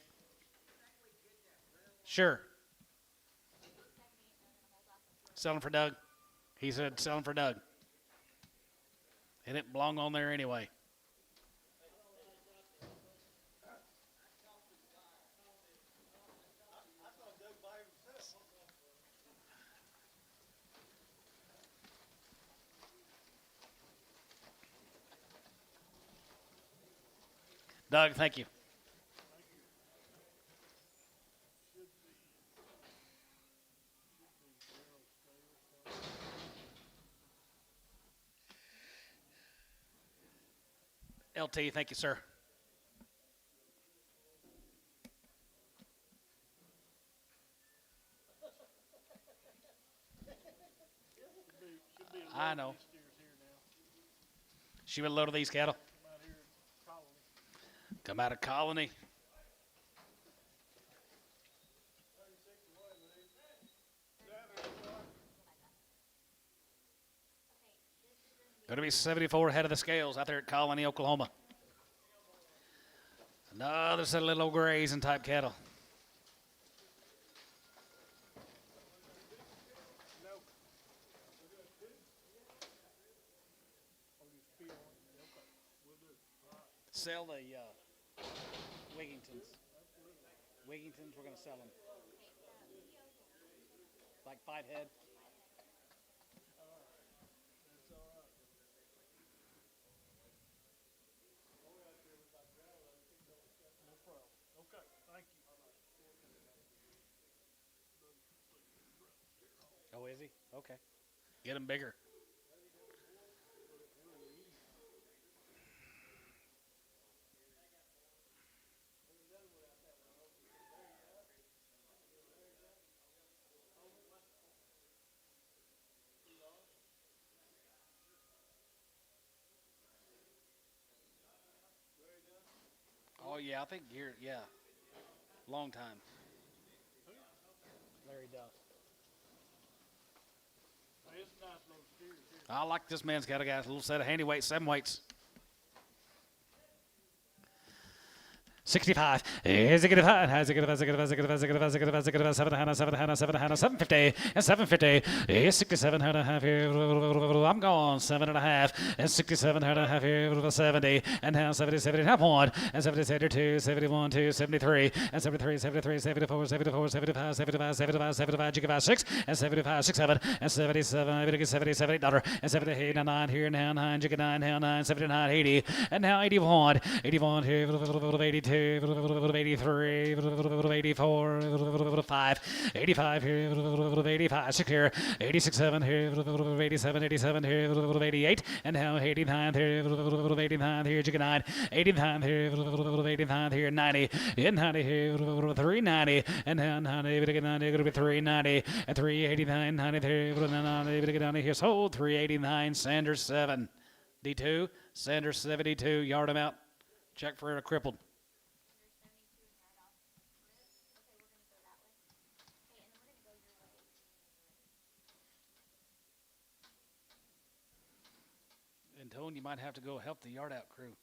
S2: Sure. Selling for Doug. He said selling for Doug. And it belonged on there anyway. Doug, thank you. LT, thank you, sir. I know. She would load of these cattle. Come out of Colony. Going to be 74 head of the scales out there at Colony, Oklahoma. Another set of little grazing type cattle. Sell the Wigingtons. Wigingtons, we're going to sell them. Like 5 head.
S3: Okay, thank you.
S2: Oh, is he? Okay. Get him bigger. Oh, yeah, I think you're, yeah. Long time.
S1: Larry Duff.
S3: It's nice little steers here.
S2: I like this man's got a little set of handy weights, 7 weights. 65. Is it good? Has it good? Has it good? Has it good? Has it good? Has it good? Has it good? 750 and 750. Is 67 and a half here. I'm gone 7 and a half and 67 and a half here. 70 and now 70, 70 and a half one and 70, 72, 71, 2, 73 and 73, 73, 74, 74, 75, 75, 75, 75, gigabyte 6 and 75, 6, 7 and 77. I'm gonna get 70, $78 and 78 and 9 here now 9, giga 9 now 9, 79, 80 and now 81, 81 here. 82. 83, 84, 5, 85 here, 85, 6 here, 86, 7 here, 87, 87 here, 88, and now 89 here, 89 here, chicken 9, 89 here, 89 here, 90, and 90 here, 390, and now 90, going to be 390, and 389, 90 here, 90, down here, sold 389, Sanders 7, D2, Sanders 72, yard him out, check for a crippled. And Tone, you might have to go help the yard out crew.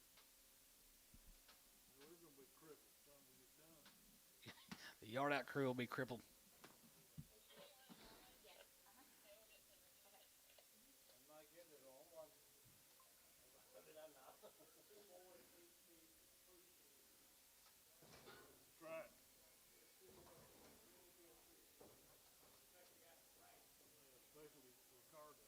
S3: We're going to be crippled by the time we get done.
S2: The yard out crew will be crippled.
S3: That's right. Especially for cargo.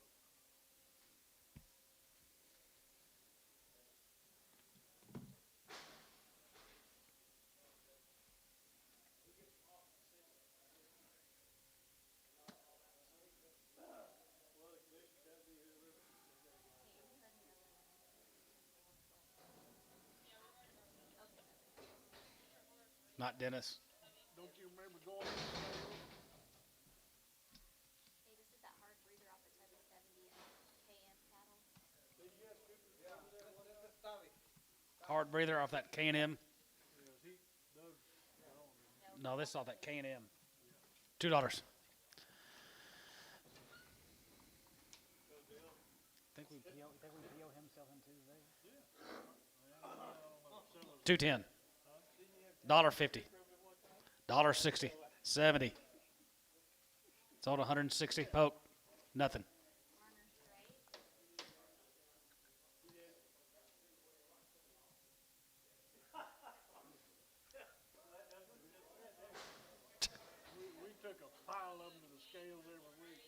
S2: Not Dennis.
S3: Don't you remember going to the scale?
S4: Hey, this is that hard breather off the Tubby 70 and KM cattle.
S2: Hard breather off that K&M.
S3: Yes, he does.
S2: No, this is off that K&M. $2. Think we PO him, sell him Tuesday? 210. $1.50. $1.60. 70. Sold 160. Poke. Nothing.
S4: Warner straight.
S3: We took a pile of them to the scales every week.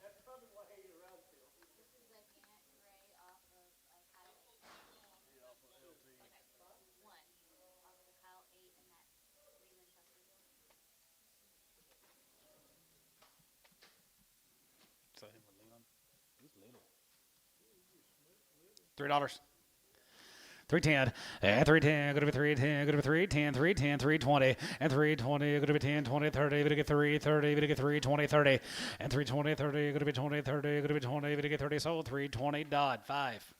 S4: This is the Gant Gray off of Kyle 8.
S3: Yeah, off of LT.
S4: One off of the Kyle 8 and that Leland Chesterfield.
S2: $3. 310 and 310, go to be 310, go to be 310, 310, 320 and 320, go to be 10, 20, 30, go to get 330, go to get 320, 30 and 320, 30, go to be 20, 30, go to be 20, go to get 30, sold 320, Dodd 5.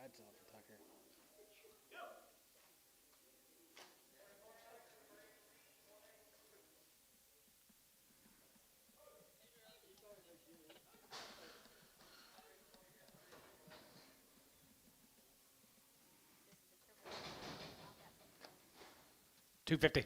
S2: That's off for Tucker. $250.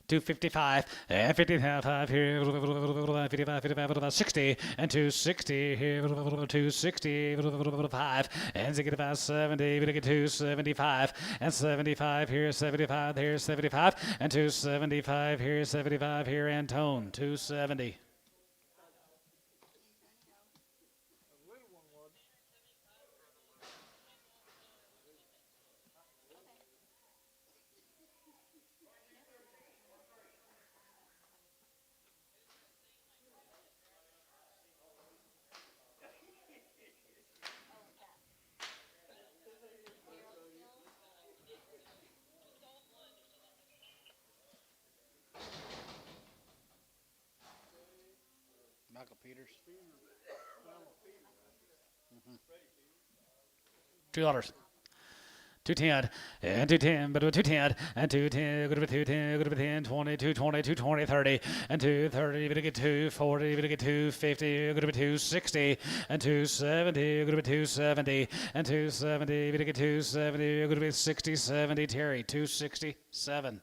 S2: 255 and 55 here 55 60 and 260 here 260 5 and 65 70 we get 275 and 75 here 75 here 75 and 275 here 75 here and tone 270.
S3: A little one was.
S2: Michael Peters. $2. 210 and 210, but 210 and 210, go to 210, go to 10, 20, 220, 220, 30 and 230, we get 240, we get 250, go to 260 and 270, go to 270 and 270, we get 270, go to 60, 70, Terry 267.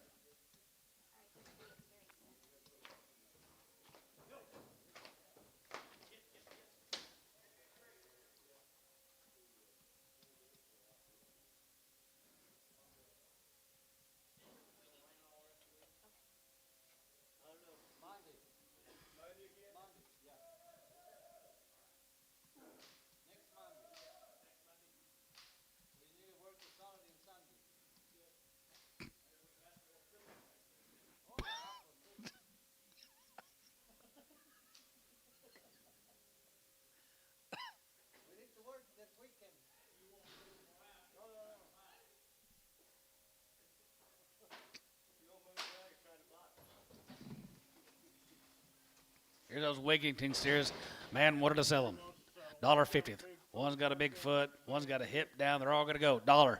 S2: Here's those Wigington steers. Man wanted to sell them. $1.50. One's got a big foot. One's got a hip down. They're all going to go. $1.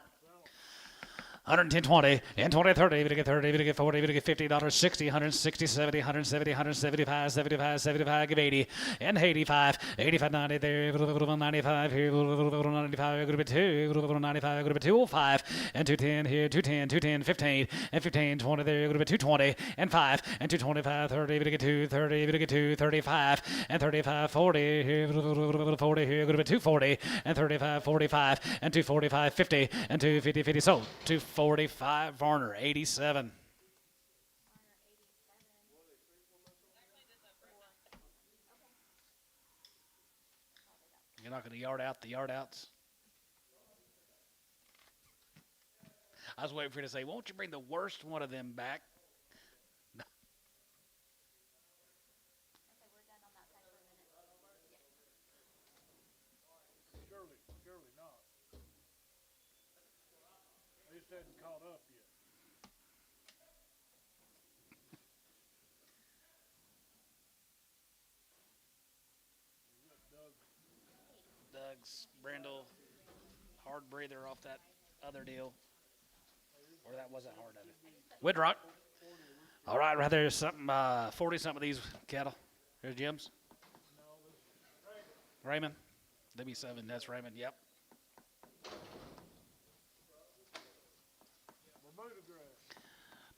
S2: 110, 20, and 20, 30, we get 30, we get 40, we get $50, 60, 160, 70, 170, 175, 75, 75, give 80, and 85, 85, 90 there, 95 here, 95, go to 2, 95, go to 205, and 210 here, 210, 210, 15, and 15, 20 there, go to 220, and 5, and 225, 30, we get 230, we get 235, and 35, 40 here, 40 here, go to 240, and 35, 45, and 245, 50, and 250, 50, so 245, Varner, 87. You're not going to yard out the yard outs? I was waiting for you to say, won't you bring the worst one of them back? No.
S4: Okay, we're done on that side for a minute.
S3: Surely not.
S2: Doug's Brindle. Hard breather off that other deal. Or that wasn't hard of it. Woodrock. All right, right there's something, 40-something of these cattle. Here's Jim's. Raymond. W7, that's Raymond, yep.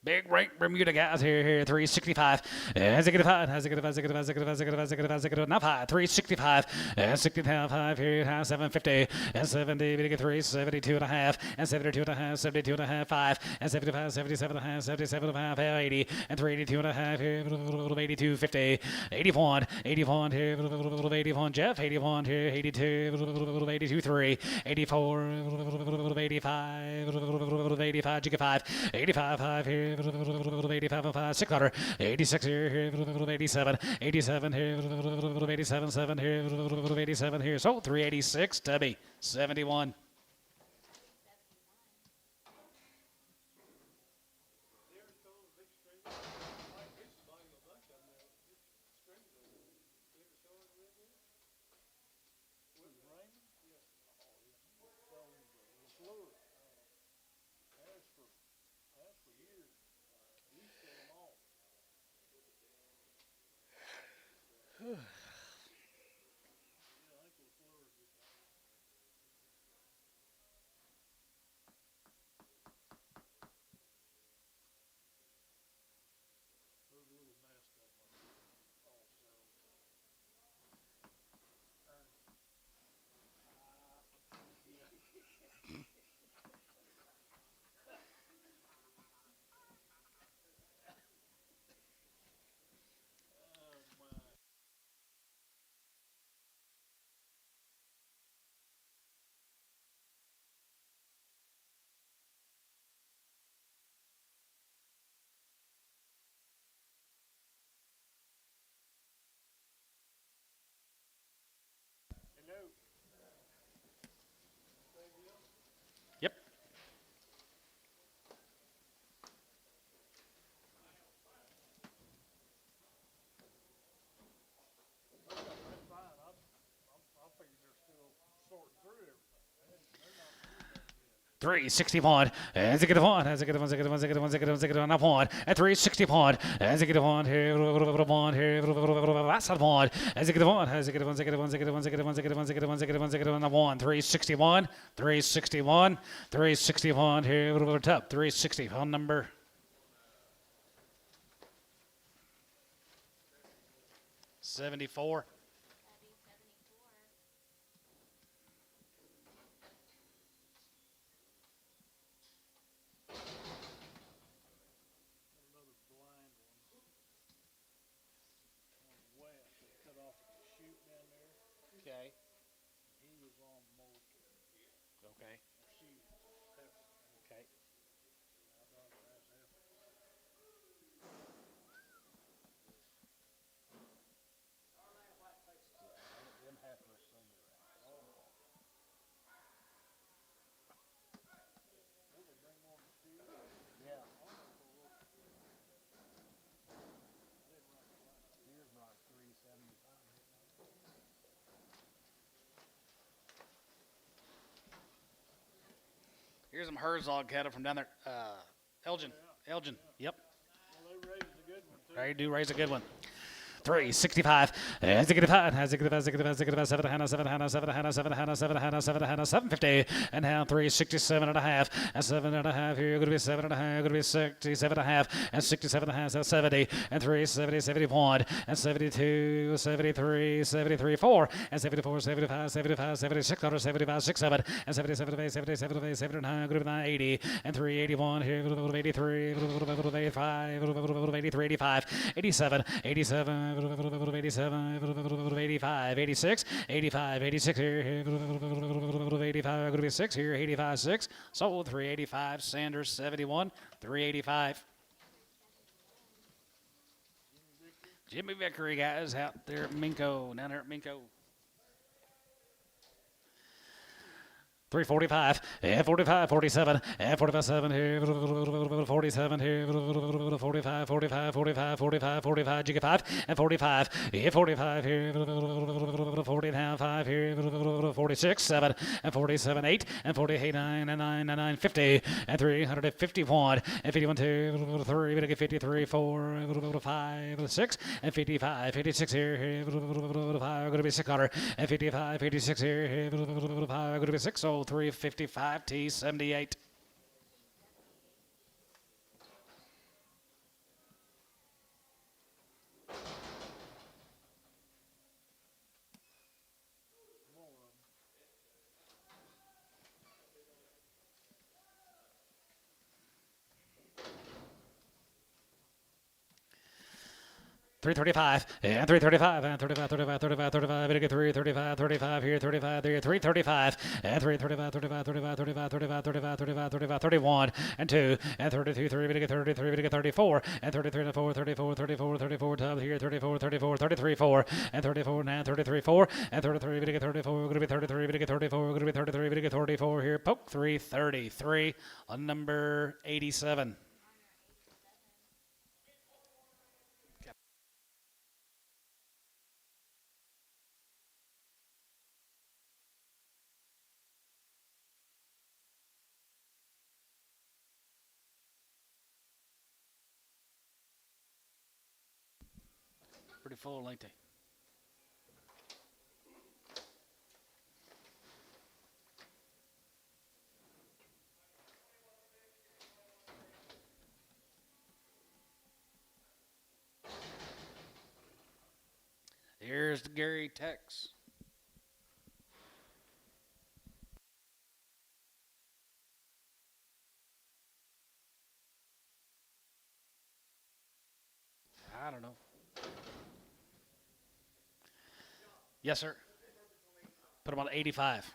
S2: Big rank Bermuda guys here, 365. As it get five, as it get five, as it get five, as it get five, as it get five, as it get five, as it get now 365. And 65 here, 750. And 70, we get 72 and a half. And 72 and a half, 72 and a half, 5. And 75, 77 and a half, 77 and a half, 80. And 382 and a half here, 82, 50. 81, 81 here, 81 Jeff, 81 here, 82, 82, 3. 84, 85, 85, Jigga 5. 85, 5 here. 85 and 5, 600, 86 here, 87, 87 here, 87, 7 here, 87 here. So 386, Tubby, 71. Yep. Three 61, as it get one, as it get one, as it get one, as it get one, as it get one, as it get one, up one, at 361, as it get one here, one here, last one, as it get one, as it get one, as it get one, as it get one, as it get one, as it get one, as it get one, as it get one, as it get one, up one, 361, 361, 361 here, top, 360 on number. $74. Okay.
S3: He was on Moultrie.
S2: Okay.
S3: She was Heifer.
S2: Okay.
S3: My daughter has Heifer.
S1: Them heifers so good.
S3: Will they bring one to steer?
S1: Yeah.
S3: I didn't run the line.
S1: Deer's rock 375.
S2: Here's some Herzog cattle from down there. Elgin. Elgin. Yep.
S3: Well, they raised a good one, too.
S2: They do raise a good one. 365. As it get five, as it get five, as it get five, as it get five, 750. And now 367 and a half. And 7 and a half here. Going to be 7 and a half. Going to be 67 and a half. And 67 and a half. So 70. And 370, 71. And 72, 73, 73, 4. And 74, 75, 75, 76, 75, 6, 7. And 77, 77, 79. Going to be 80. And 381 here. 83, 85, 83, 85, 87, 87. 87, 85, 86, 85, 86 here, 85, going to be 6 here, 85, 6, sold 385, Sanders 71, 385. Jimmy Vickery, guys, out there at Minko, down there at Minko. 345, and 45, 47, and 45, 7 here, 47 here, 45, 45, 45, 45, 45, jiggy 5, and 45, and 45 here, 40 now, 5 here, 46, 7, and 47, 8, and 48, 9, and 9, and 9, 50, and 351, and 51, 2, 3, we get 53, 4, 5, 6, and 55, 56 here, 5, going to be 600, and 55, 56 here, 5, going to be 6, so 355 T78. Three 35 and 335 and 35, 35, 35, 35. We get 335, 35 here, 35 there, 335 and 335, 35, 35, 35, 35, 35, 35, 35, 31 and 2 and 32, 3. We get 33, we get 34 and 33 and 4, 34, 34, 34 top here, 34, 34, 33, 4 and 34 now, 33, 4 and 33. We get 34. We're going to be 33. We get 34. We're going to be 33. We get 34 here. Poke 333 on number 87. Pretty full, ain't they? Here's the Gary Tex. I don't know. Yes, sir. Put him on 85.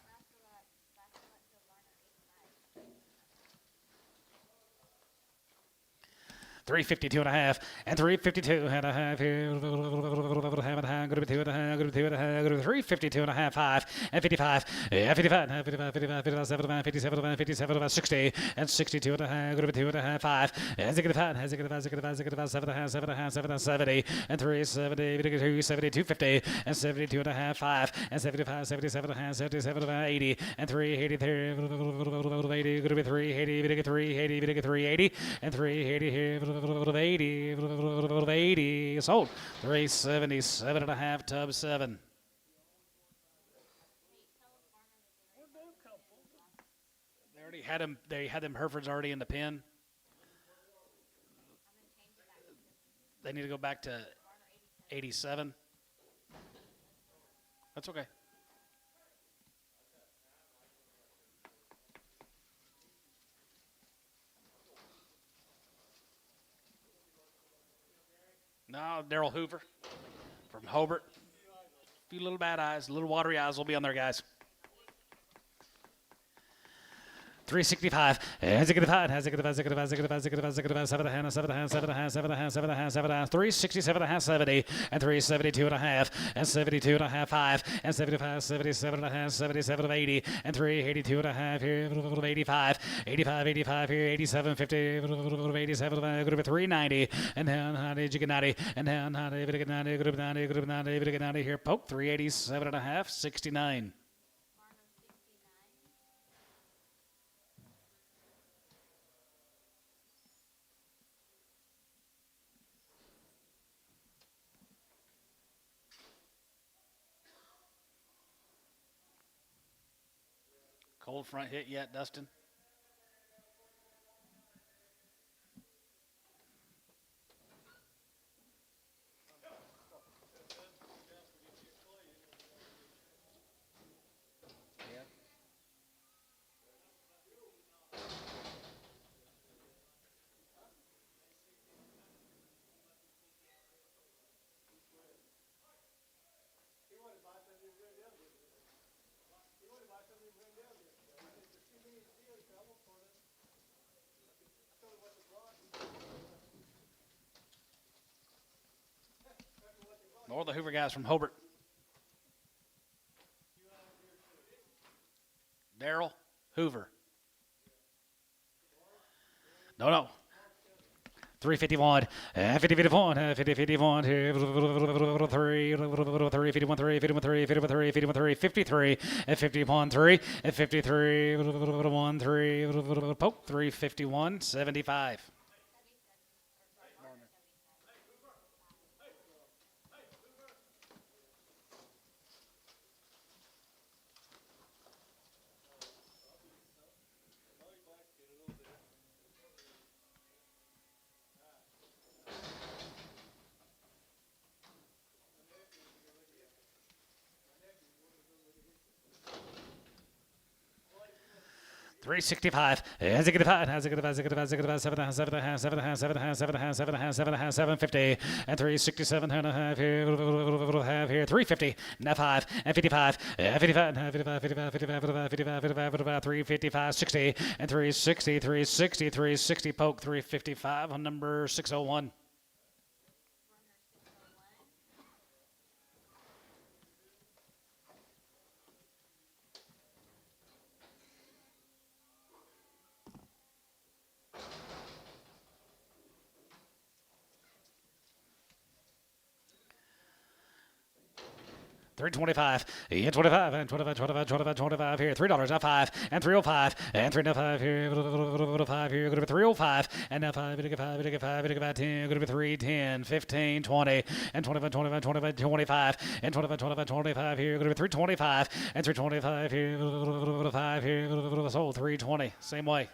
S2: 352 and a half, and 352 and a half here. Half and a half, going to be 2 and a half, going to be 2 and a half, going to be 352 and a half, 5, and 55, and 55, 55, 55, 55, 75, 57, 57, 60, and 62 and a half, going to be 2 and a half, 5, and 65, 65, 65, 65, 7 and a half, 7 and a half, 7 and 70, and 370, 2, 70, 250, and 72 and a half, 5, and 75, 77 and a half, 77, 80, and 380 there, 80, going to be 380, 380, 380, and 380 here, 80, sold. 377 and a half, tub 7. They already had him. They had them Herefords already in the pen. They need to go back to 87. That's okay. No, Daryl Hoover from Hobart. A few little bad eyes, little watery eyes will be on there, guys. 365, has it get 5, has it get 5, has it get 5, has it get 5, has it get 5, has it get 5, 7 and a half, 7 and a half, 7 and a half, 7 and a half, 7 and a half, 7 and a half, 367 and a half, 70, and 372 and a half, and 72 and a half, 5, and 75, 77 and a half, 77 of 80, and 382 and a half here, 85, 85, 85 here, 87, 50, 87, going to be 390, and down, how did you get 90, and down, how did you get 90, good 90, good 90, good 90 here, poke, 387 and a half, 69. Cold front hit yet, Dustin? More of the Hoover guys from Hobart. Daryl, Hoover. No. 351, 50, 51, 50, 51, 3, 51, 3, 51, 3, 51, 3, 51, 3, 51, 3, 53, 51, 3, 53, 1, 3, poke, 351, 75. 365, 750, and 367 and a half here, half here, 350, and 5, and 55, 55, 55, 55, 55, 55, 55, 355, 60, and 360, 360, 360, poke, 355 on number 601. 325, and 25, and 25, 25, 25, 25 here, $3, now 5, and 305, and 305 here, 5 here, going to be 305, and now 5, going to get 5, going to get 5, going to get 10, going to be 3, 10, 15, 20, and 25, 25, 25, 25, and 25, 25, 25 here, going to be 325, and 325 here, 5 here, sold 320, same way.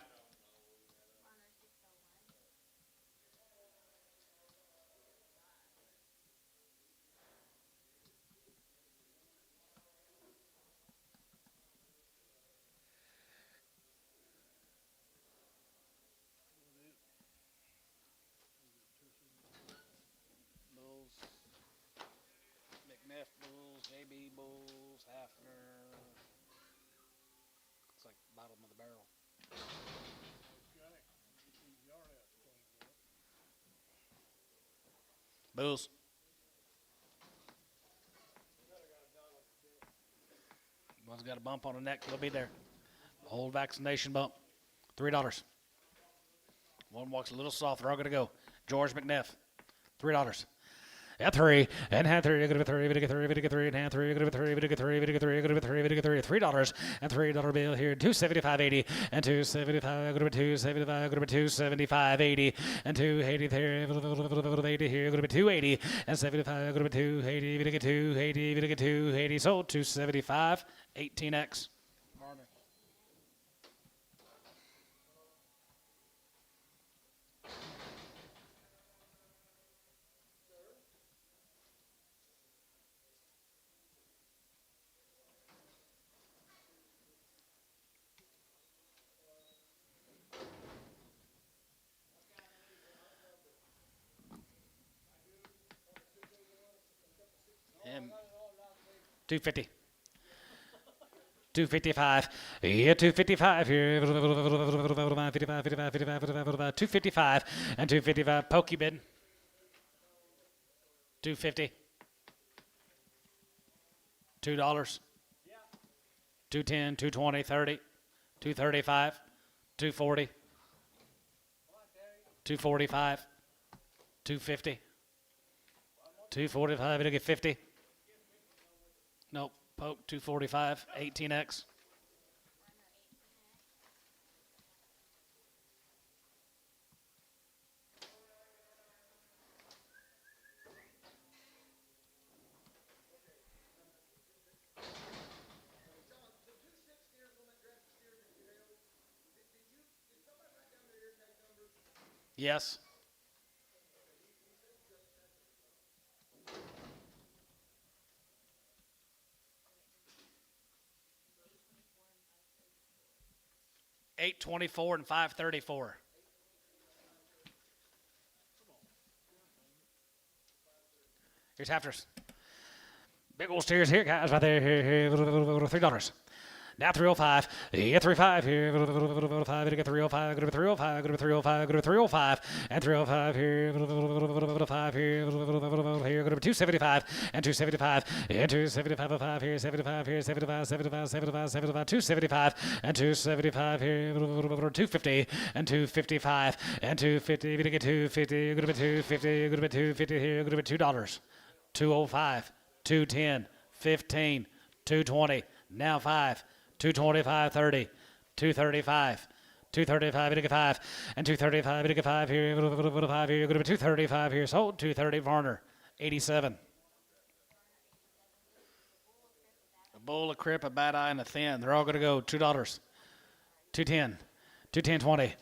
S2: Bulls, Heifer. Looks like bottom of the barrel. Bulls. One's got a bump on the neck. They'll be there. Old vaccination bump. $3. One walks a little soft. They're all going to go. George McNeff. $3. At 3, and half 3, you're going to be 3, you're going to get 3, and half 3, you're going to be 3, you're going to get 3, you're going to get 3, you're going to be 3, you're going to get 3, $3, and $3 bill here, $275.80, and $275, you're going to be $275, you're going to be $275.80, and $280 there, $80 here, you're going to be $280, and $75, you're going to be $280, you're going to get $280, you're going to get $280, sold $275, 18X. $250. 255. Yeah, 255 here. 255 and 255. Pokey bid. 250. $2. 210, 220, 30, 235, 240, 245, 250, 245. It'll get 50. Nope. Poke 245, 18X. Yes. $824 and $534. Here's Heifers. Big old steers here, guys, right there. Here, $3. Now 305. Yeah, 35 here. 5. Get 305. Go to 305. Go to 305. Go to 305. And 305 here. 5 here. Here. Go to 275. And 275. And 275. 5 here. 75 here. 75. 75. 75. 75. 275. And 275 here. 250. And 255. And 250. Go to 250. Go to 250. Go to 250 here. Go to $2. 205. 210. 15. 220. Now 5. 225, 30, 235, 235, 5, and 235, 5 here, 5 here, go to 235 here, sold, 230, Varner, 87. A bull, a crip, a bad eye, and a thin. They're all going to go $2, 210, 210, 20.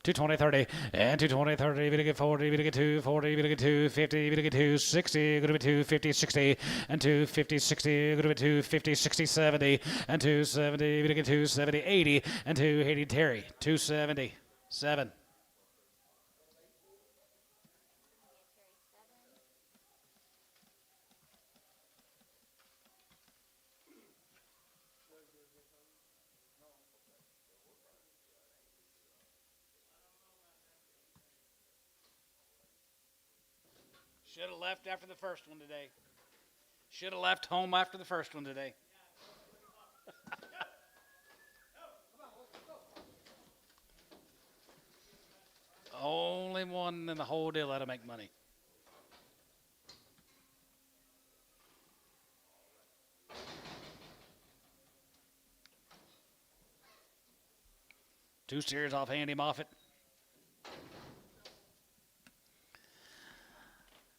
S2: 220, 30, and 220, 30, we get 40, we get 240, we get 250, we get 260, going to be 250, 60, and 250, 60, going to be 250, 60, 70, and 270, we get 270, 80, and 280, Terry, 270, 7. Should have left after the first one today. Should have left home after the first one today. Only one in the whole deal that'll make money. Two steers off Andy Moffitt.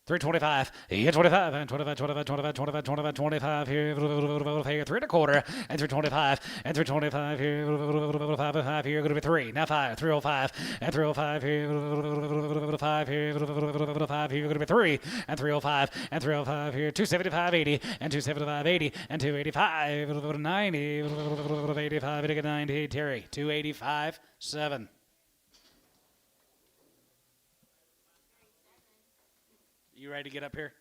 S2: 325, yeah, 25, and 25, 25, 25, 25, 25, 25 here, 3 1/4, and 325, and 325 here, 5 here, going to be 3, now 5, 305, and 305 here, 5 here, 5 here, going to be 3, and 305, and 305 here, 275, 80, and 275, 80, and 285, 90, 85, 90, Terry, 285, 7. You ready to get up here?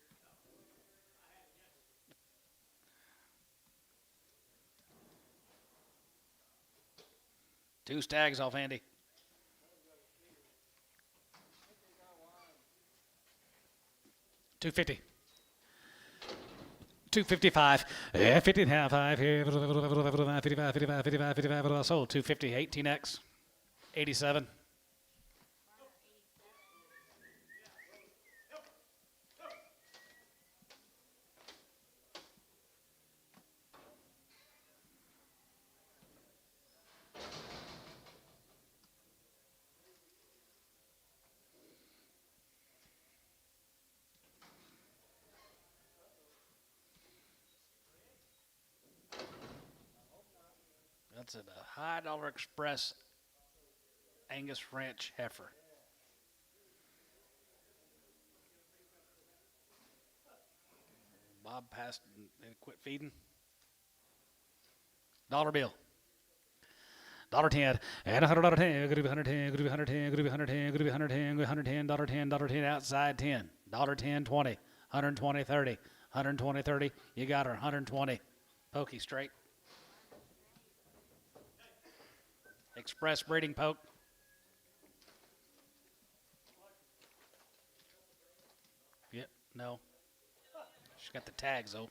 S2: Two stags off Andy. $250. 255. 50 and a half. 5 here. 55, 55, 55, 55. Sold. 250. 18X. 87. That's a High Dollar Express Angus Ranch heifer. Bob passed and quit feeding. Dollar bill. $1.10 and $100.10. Going to be $110. Going to be $110. Going to be $110. Going to be $110. $110. $10. Outside 10. $10. 20. 120. 30. 120. 30. You got her. 120. Pokey straight. Express breeding poke. Yep. No. She's got the tags though.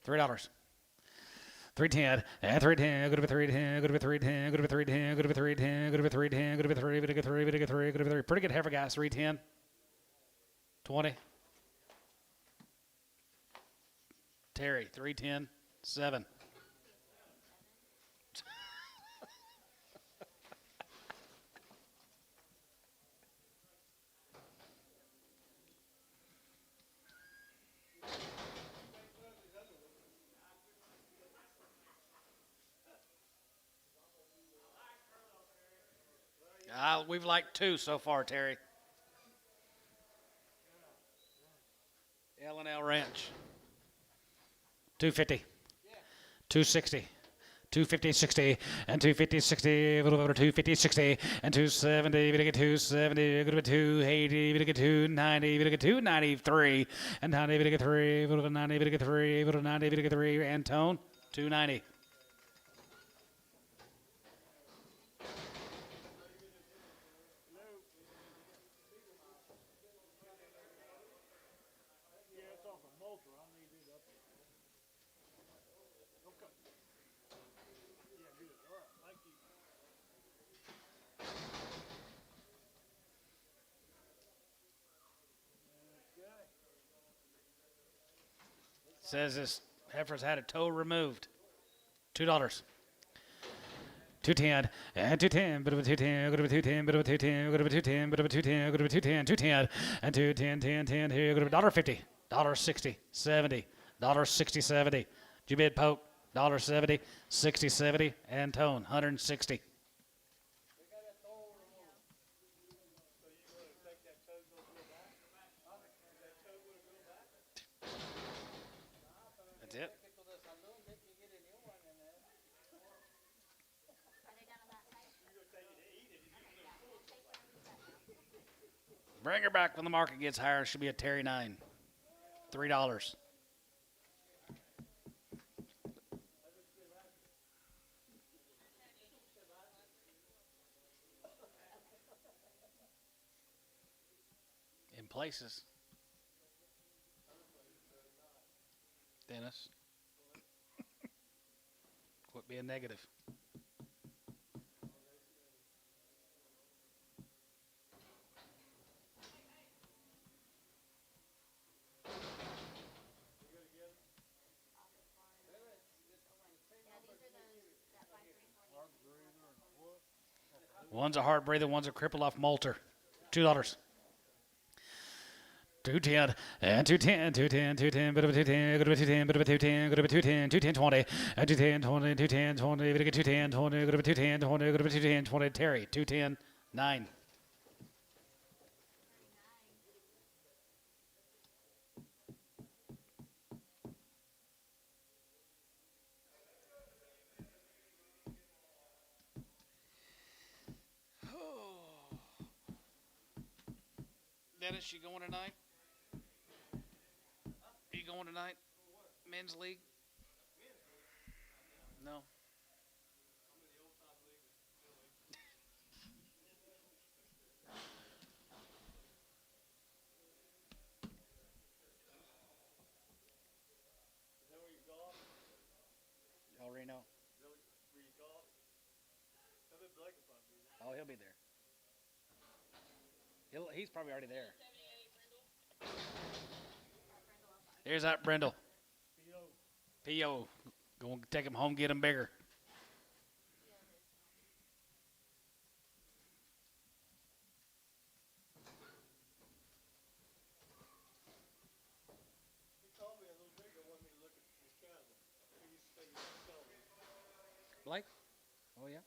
S2: $3. 310 and 310. Go to be 310. Go to be 310. Go to be 310. Go to be 310. Go to be 310. Go to be 3. Go to be 3. Go to be 3. Go to be 3. Pretty good heifer, guys. 310. 20. Terry 310. 7. We've liked 2 so far, Terry. LN Ranch. 250. 260. 250, 60, and 250, 60, over 250, 60, and 270, we get 270, we get 280, we get 290, we get 293, and 90, we get 3, over 90, we get 3, over 90, we get 3, and tone, 290.
S3: Yeah, it's off a motor. I need it up there. Okay. Yeah, good. All right. Thank you. Okay.
S2: Says this heifer's had a toe removed. $2. 210 and 210, bit of a 210, go to 210, bit of a 210, go to 210, bit of a 210, go to 210, 210, and 210, 10, 10, here, go to $1.50, $1.60, 70, $1.60, 70. Did you bid poke? $1.70, 60, 70, and tone, 160. That's it.
S4: Are they done on that side?
S2: Bring her back when the market gets higher. It should be a Terry 9. $3. In places. Dennis. Quit being negative. One's a hard breather, one's a cripple off Malter. $2. 210 and 210, 210, 210, bit of a 210, go to a 210, bit of a 210, go to a 210, 210, 20, and 210, 20, 210, 20, bit of a 210, 20, go to a 210, 20, go to a 210, 20, Terry, 210, 9. Dennis, you going tonight? You going tonight? Men's league? No. Oh, Reno. Oh, he'll be there. He's probably already there. Here's that Brindle. P.O. Go and take him home, get him bigger. Blake? Oh, yeah.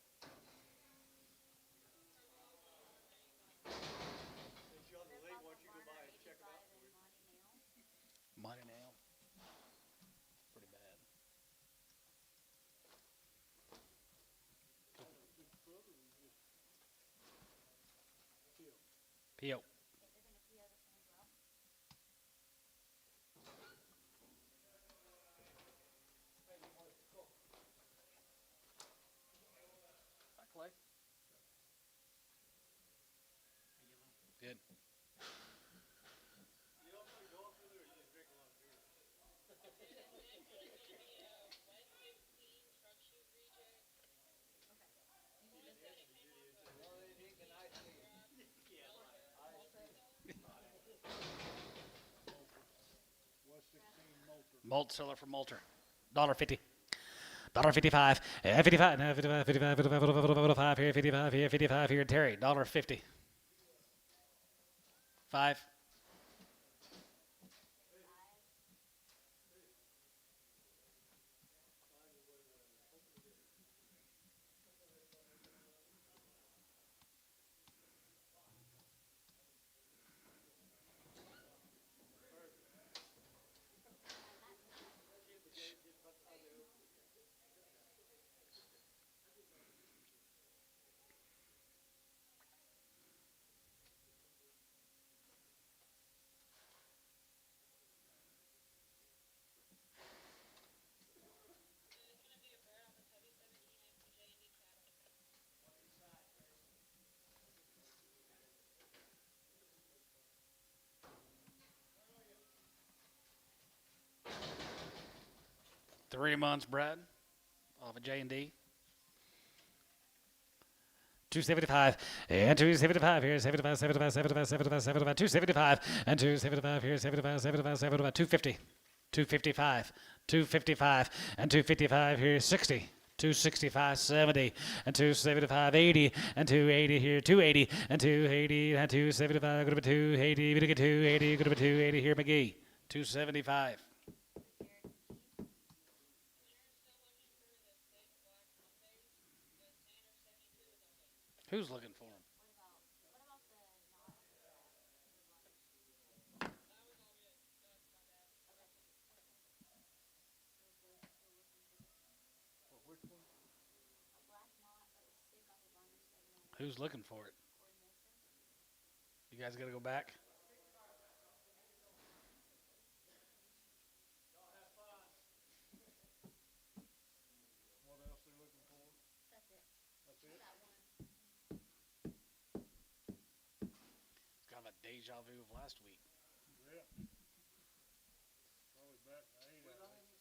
S2: Mighty nail. Pretty bad. P.O. Hi, Clay. Good. Malt seller for Malter. $1.50. $1.55. 55. 55. 55. 55 here. 55 here. 55 here. Terry. $1.50. 5. 3 months bred off of J&D. 275 and 275 here, 75, 75, 75, 75, 75, 275 and 275 here, 75, 75, 75, 250, 255, 255 and 255 here, 60. 265, 70, and 275, 80, and 280 here, 280, and 280, and 275, go to 280, we get 280, go to 280 here, McGee, 275. Who's looking for him? Who's looking for it? You guys got to go back?
S3: What else they're looking for?
S4: That's it.
S3: That's it?
S4: That one.
S2: It's kind of a deja vu of last week.
S3: Yeah. Probably back in the 8 hours.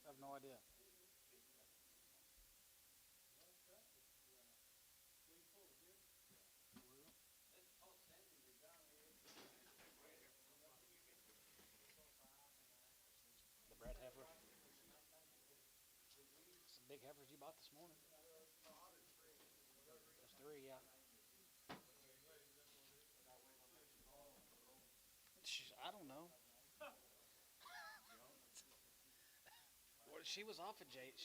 S2: I have no idea. The bred heifer. Some big heifers you bought this morning. There's 3, yeah. I don't know. She was off of J&D.